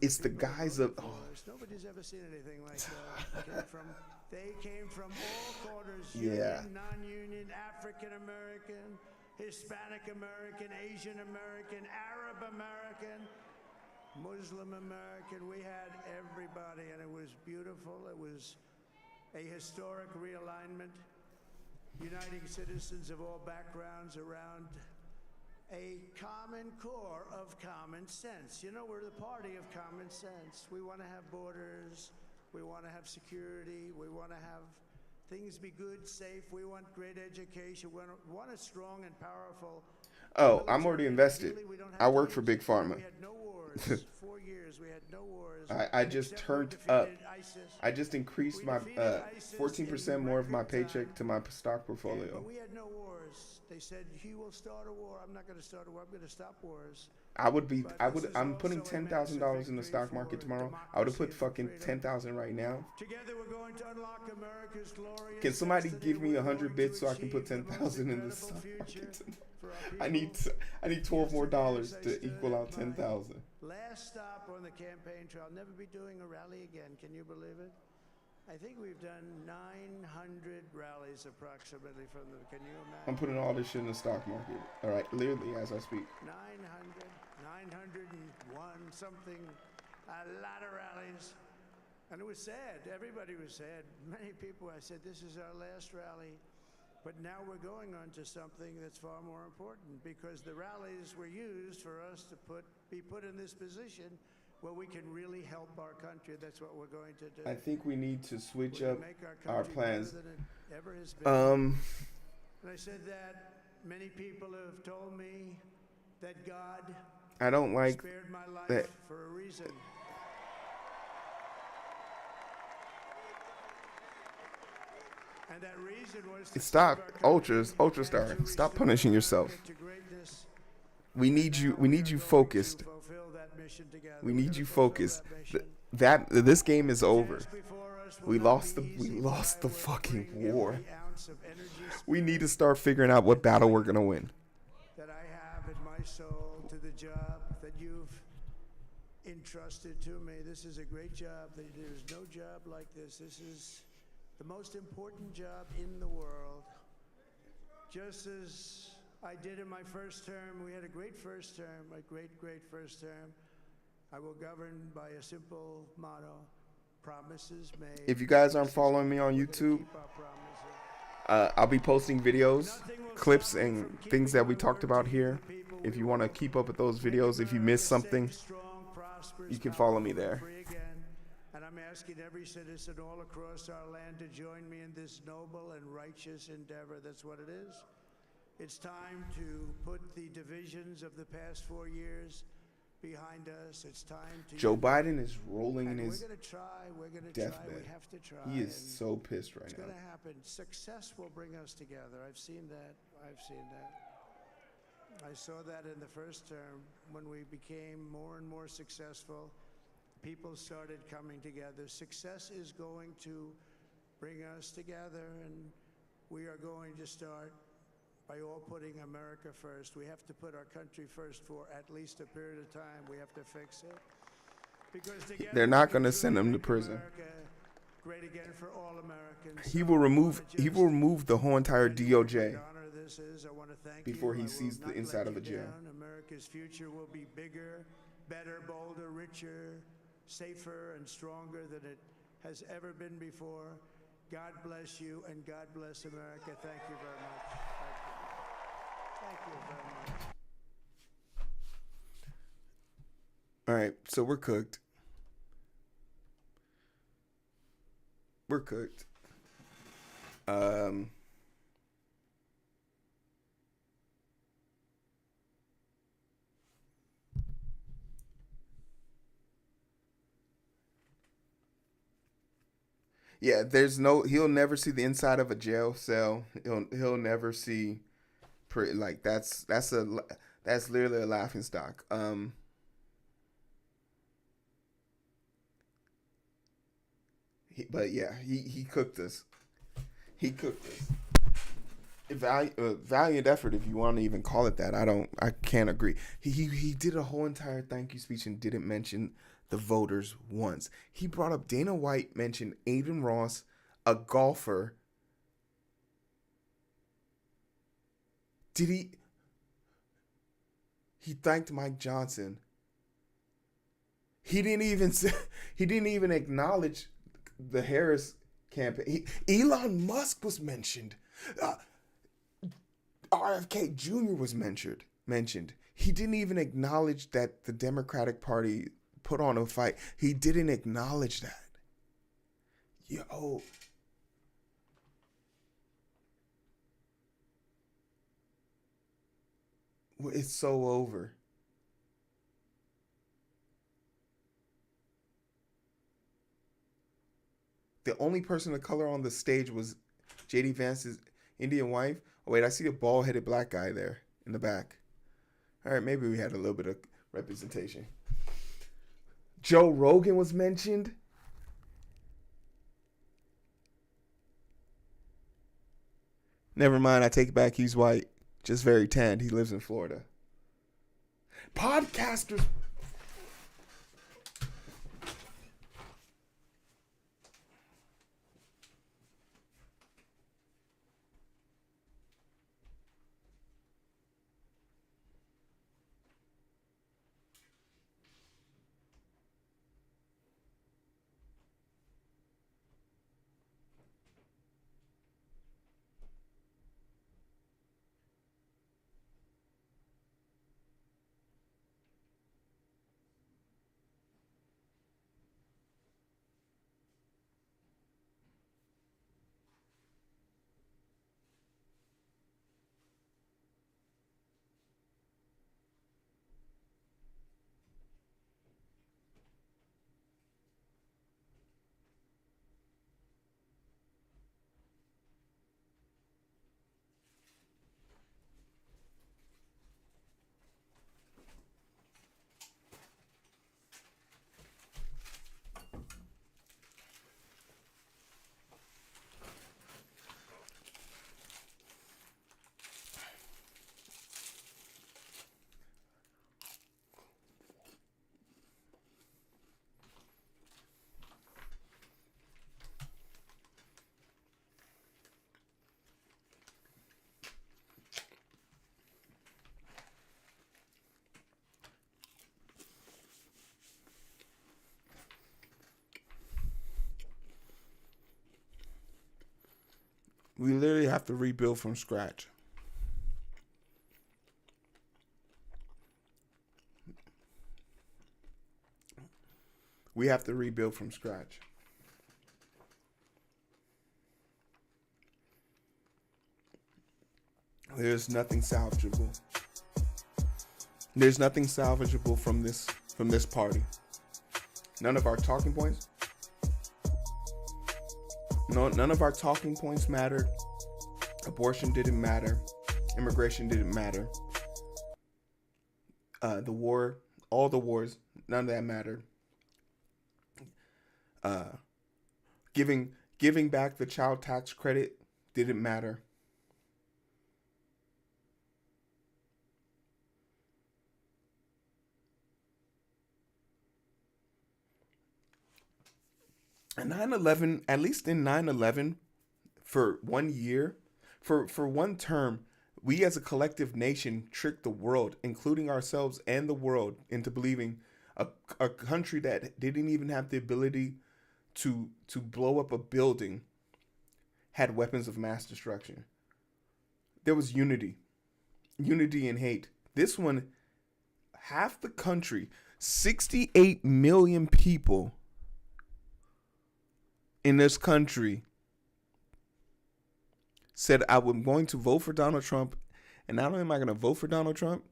It's the guise of, Nobody's ever seen anything like that. They came from all corners. Yeah. Union, non-union, African American, Hispanic American, Asian American, Arab American, Muslim American. We had everybody, and it was beautiful. It was a historic realignment, uniting citizens of all backgrounds around a common core of common sense. You know, we're the party of common sense. We want to have borders. We want to have security. We want to have things be good, safe. We want great education. We want a strong and powerful. oh, I'm already invested. Really, we don't have I to work for use Big it. Pharma. We had no wars. 4 years, we had no wars. I just except we turned defeated up. ISIS. I just increased We my defeated ISIS 14% in more of my record paycheck time. to my stock But portfolio. we had no wars. They said he will start a war. I'm not going to start a war. I'm going to stop wars. I'm putting $10,000 in the stock market tomorrow. I would have put fucking 10,000 right now. Together we're going to unlock America's glorious Can somebody destiny. give me We're 100 going bits to so I can put achieve the most 10,000 in the incredible stock future market tomorrow? for our I need people. $12 more Yesterday, dollars as I to stood equal at out my 10,000. Last stop on the campaign trail. I'll never be doing a rally again. Can you believe it? I think we've done 900 rallies approximately from the. Can you imagine? I'm putting all this shit in the stock market. All right, literally as I speak. 901 something, a lot of rallies. And it was sad. Everybody was sad. Many people, I said, this is our last rally. But now we're going on to something that's far more important, because the rallies were used for us to be put in this position where we can really help our country. That's what we're going to do. I think we need to switch We're up gonna make our country plans. better than it ever has been. And I said that many people have told me that God I don't like spared my life that. for a reason. And that reason was to Stop, save our country Ultra and Star. to Stop restore punishing America yourself. to greatness. We need you. Now We we need are you going focused. to fulfill that mission together. We We're need gonna you fulfill focused. that mission. This game is over. Task before us will We not lost be the easy, but lost I the will fucking bring war. every ounce of energy, We need to spirit, start figuring out what battle we're gonna win. that I have in my soul to the job that you've entrusted to me. This is a great job. There's no job like this. This is the most important job in the world. Just as I did in my first term, we had a great first term, a great, great first term. I will govern by a simple motto: promises made. If you guys aren't promises following me kept. on We're gonna YouTube, keep our promises. I'll be posting videos, Nothing will clips, stop me and from things that keeping we my talked word about to here. the people. If We you want to will keep up with those make videos, if you America missed something, safe, strong, prosperous, you can follow me powerful, and there. free again. And I'm asking every citizen all across our land to join me in this noble and righteous endeavor. That's what it is. It's time to put the divisions of the past 4 years behind us. It's time to Joe Biden is rolling in and his we're going to try. We're going to try. deathbed. We have to try. He is and so pissed right it's now. going to happen. Success will bring us together. I've seen that. I've seen that. I saw that in the first term when we became more and more successful. People started coming together. Success is going to bring us together, and we are going to start by all putting America first. We have to put our country first for at least a period of time. We have to fix it. Because together They're we not can gonna send truly him to make prison. America great again for all Americans. He So will I remove wanna he will just remove the whole entire tell you what a DOJ great honor this is. I want to thank before you. he I sees will the not inside let of a you jail. down. America's future will be bigger, better, bolder, richer, safer, and stronger than it has ever been before. God bless you, and God bless America. Thank you very much. Thank you very much. All right, so we're cooked. We're cooked. Yeah, he'll never see the inside of a jail cell. He'll never see like that's literally a laughing stock. But yeah, he cooked us. He cooked us. Valiant effort, if you want to even call it that. I can't agree. He did a whole entire thank you speech and didn't mention the voters once. He brought up Dana White, mentioned Aiden Ross, a golfer. Did he? He thanked Mike Johnson. He didn't even acknowledge the Harris campaign. Elon Musk was mentioned. RFK Jr. was mentioned. He didn't even acknowledge that the Democratic Party put on a fight. He didn't acknowledge that. Yo. It's so over. The only person of color on the stage was J.D. Vance's Indian wife. Oh, wait, I see a bald-headed black guy there in the back. All right, maybe we had a little bit of representation. Joe Rogan was mentioned. Never mind, I take it back. He's white, just very tanned. He lives in Florida. Podcasters. We literally have to rebuild from scratch. We have to rebuild from scratch. There's nothing salvageable. There's nothing salvageable from this party. None of our talking points. No, none of our talking points mattered. Abortion didn't matter. Immigration didn't matter. The war, all the wars, none of that mattered. Giving back the child tax credit didn't matter. And 9/11, at least in 9/11, for 1 year, for one term, we as a collective nation tricked the world, including ourselves and the world, into believing a country that didn't even have the ability to blow up a building had weapons of mass destruction. There was unity and hate. This one, half the country, 68 million people in this country said, I'm going to vote for Donald Trump. And not only am I going to vote for Donald Trump,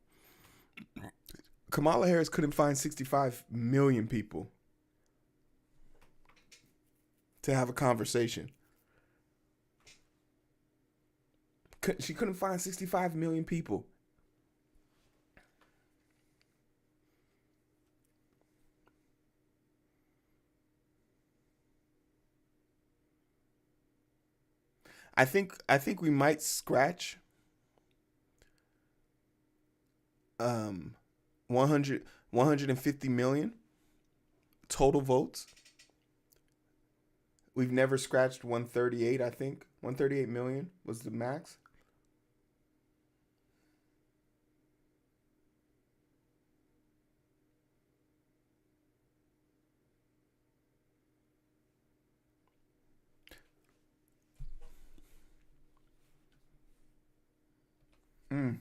Kamala Harris couldn't find 65 million people to have a conversation. She couldn't find 65 million people. I think we might scratch 150 million total votes. We've never scratched 138, I think. 138 million was the max. Mm.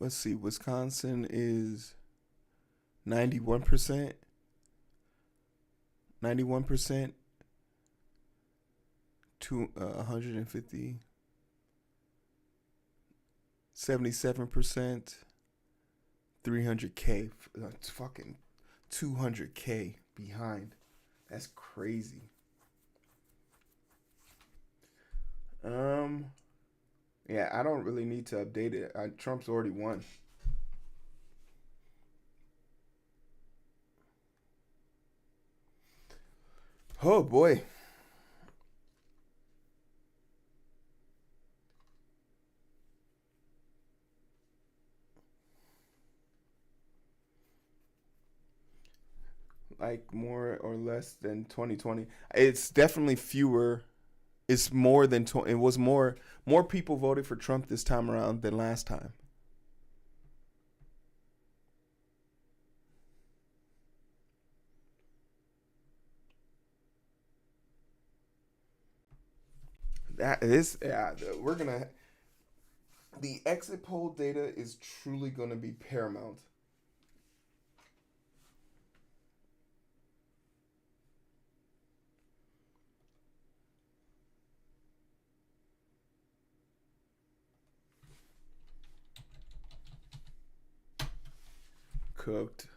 Let's see. Wisconsin is 91%. 91% to 150. 77%. 300K. It's fucking 200K behind. That's crazy. Yeah, I don't really need to update it. Trump's already won. Oh boy. Like more or less than 2020. It's definitely fewer. It's more than it was more people voted for Trump this time around than last time. That is, yeah, the exit poll data is truly gonna be paramount. Cooked.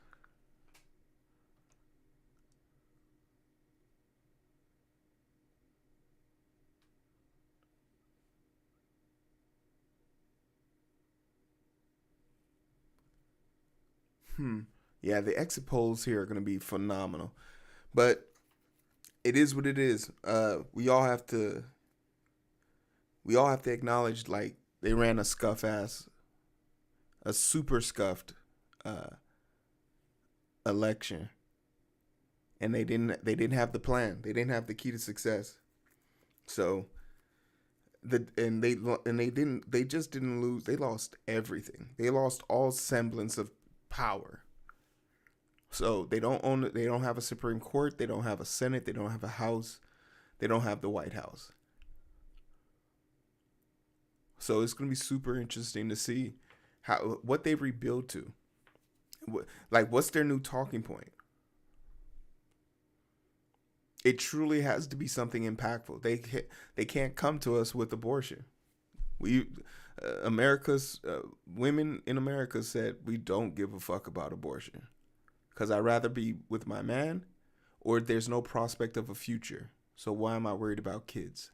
Yeah, the exit polls here are going to be phenomenal. But it is what it is. We all have to acknowledge, like, they ran a super scuffed election. And they didn't have the plan. They didn't have the key to success. So they just didn't lose. They lost everything. They lost all semblance of power. So they don't own it. They don't have a Supreme Court. They don't have a Senate. They don't have a House. They don't have the White House. So it's going to be super interesting to see what they rebuild to. What's their new talking point? It truly has to be something impactful. They can't come to us with abortion. America's women in America said, we don't give a fuck about abortion because I'd rather be with my man, or there's no prospect of a future. So why am I worried about kids?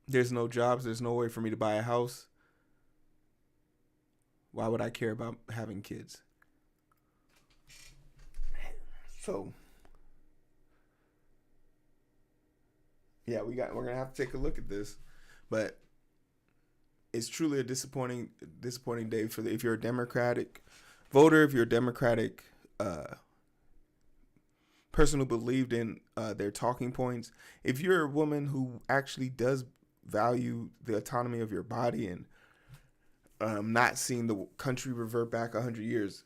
There's no jobs. There's no way for me to buy a house. Why would I care about having kids? So yeah, we're gonna have to take a look at this, but it's truly a disappointing day for if you're a Democratic voter, if you're a Democratic person who believed in their talking points, if you're a woman who actually does value the autonomy of your body and not seeing the country revert back 100 years,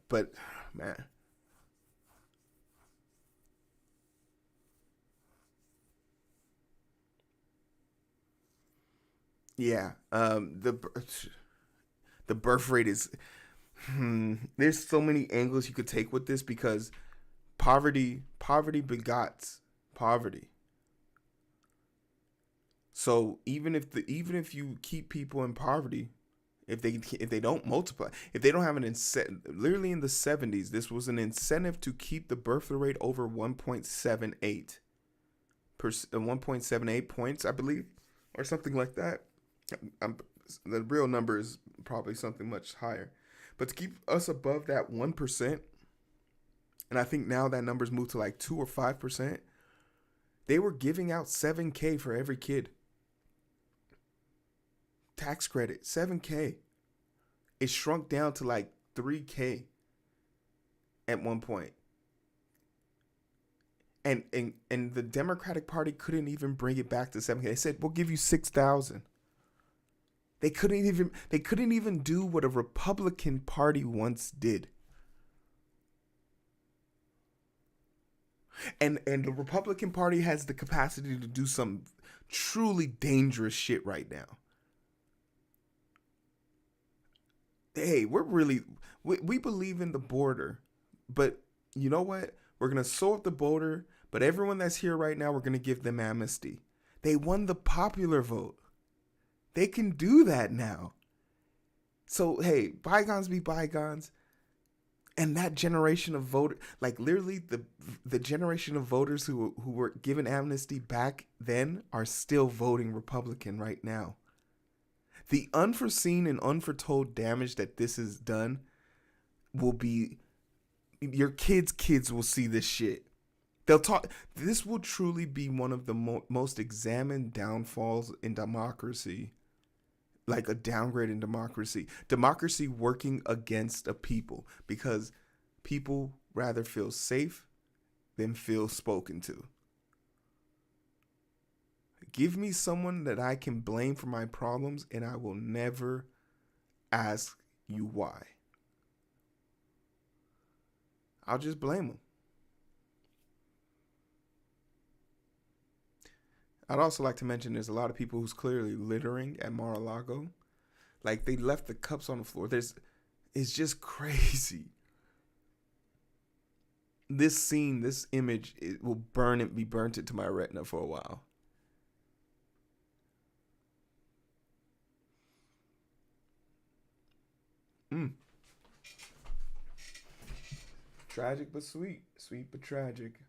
but man. Yeah, the birth rate is. There's so many angles you could take with this because poverty begots poverty. So even if you keep people in poverty, if they don't multiply, if they don't have an incentive, literally in the 70s, this was an incentive to keep the birth rate over 1.78 1.78 points, I believe, or something like that. The real number is probably something much higher, but to keep us above that 1%, and I think now that number's moved to like 2 or 5%. They were giving out $7,000 for every kid. Tax credit, $7,000. It shrunk down to like $3,000 at one point. And the Democratic Party couldn't even bring it back to $7,000. They said, we'll give you $6,000. They couldn't even do what a Republican Party once did. And the Republican Party has the capacity to do some truly dangerous shit right now. Hey, we believe in the border, but you know what? We're going to sew up the border, but everyone that's here right now, we're going to give them amnesty. They won the popular vote. They can do that now. So, hey, bygones be bygones. And that generation of voters, like literally the generation of voters who were given amnesty back then are still voting Republican right now. The unforeseen and unforetold damage that this has done will be, your kids will see this shit. They'll talk. This will truly be one of the most examined downfalls in democracy. Like a downgrade in democracy. Democracy working against a people because people rather feel safe than feel spoken to. Give me someone that I can blame for my problems and I will never ask you why. I'll just blame them. I'd also like to mention there's a lot of people who's clearly littering at Mar-a-Lago. Like, they left the cups on the floor. It's just crazy. This scene, this image, it will be burnt into my retina for a while. Tragic but sweet. Sweet but tragic.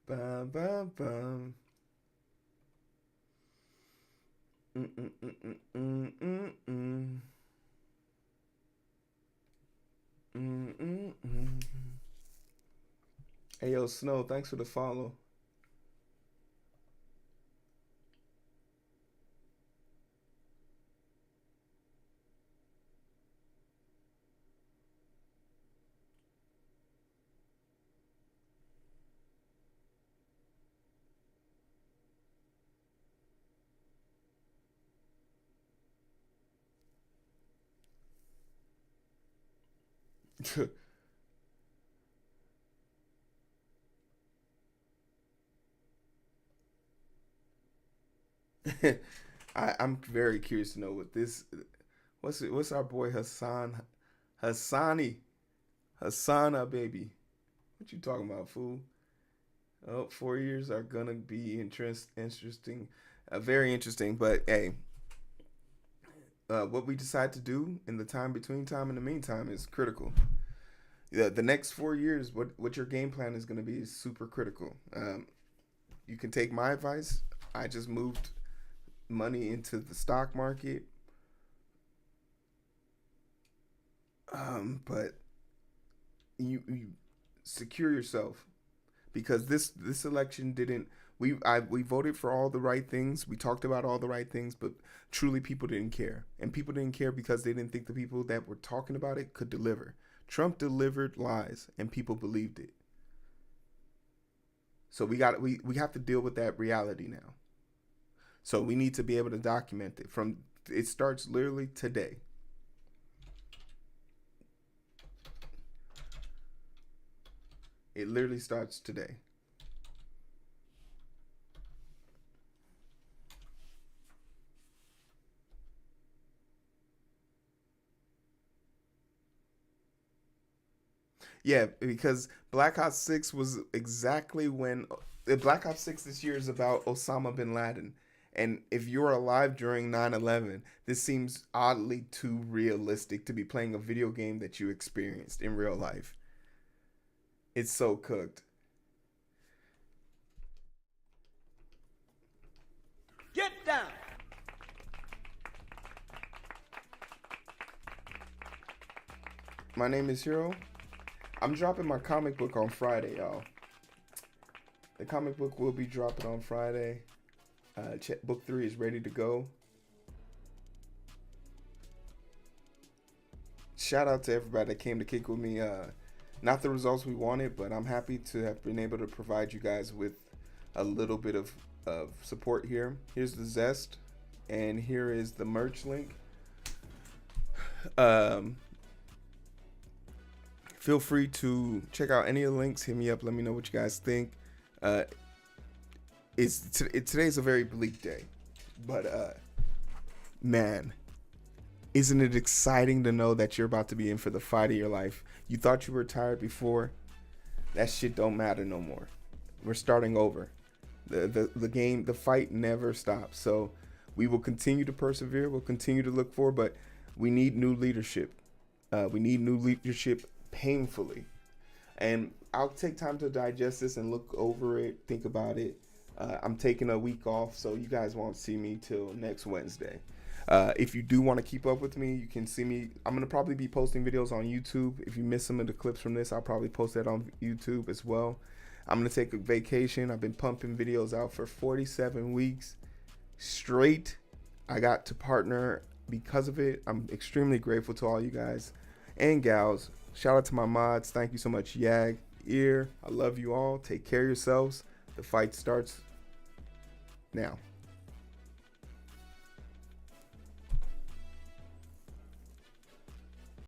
Bum, bum, bum. Hey, yo, Snow, thanks for the follow. I'm very curious to know what this. What's our boy Hassani, Hassana baby? What you talking about, fool? Oh, 4 years are gonna be interesting, very interesting. But hey, what we decide to do in the time in the meantime is critical. The next 4 years, what your game plan is gonna be is super critical. You can take my advice. I just moved money into the stock market. But you secure yourself, because this election didn't. We voted for all the right things. We talked about all the right things, but truly people didn't care, and people didn't care because they didn't think the people that were talking about it could deliver. Trump delivered lies, and people believed it. So we have to deal with that reality now. So we need to be able to document it. It starts literally today. It literally starts today. Yeah, because Black Ops 6 was exactly when Black Ops 6 this year is about Osama bin Laden. And if you're alive during 9/11, this seems oddly too realistic to be playing a video game that you experienced in real life. It's so cooked. Get down! My name is Hero. I'm dropping my comic book on Friday, y'all. The comic book will be dropping on Friday. Book 3 is ready to go. Shout out to everybody that came to kick with me. Not the results we wanted, but I'm happy to have been able to provide you guys with a little bit of support here. Here's the Zest, and here is the merch link. Feel free to check out any of the links. Hit me up. Let me know what you guys think. Today's a very bleak day, but man, isn't it exciting to know that you're about to be in for the fight of your life? You thought you were tired before. That shit don't matter no more. We're starting over. The game, the fight never stops. So we will continue to persevere. We'll continue to look forward, but we need new leadership. We need new leadership painfully. And I'll take time to digest this and look over it, think about it. I'm taking a week off, so you guys won't see me till next Wednesday. If you do want to keep up with me, you can see me. I'm going to probably be posting videos on YouTube. If you miss some of the clips from this, I'll probably post that on YouTube as well. I'm going to take a vacation. I've been pumping videos out for 47 weeks straight. I got to partner because of it. I'm extremely grateful to all you guys and gals. Shout out to my mods. Thank you so much, Yag, Ear. I love you all. Take care of yourselves. The fight starts now.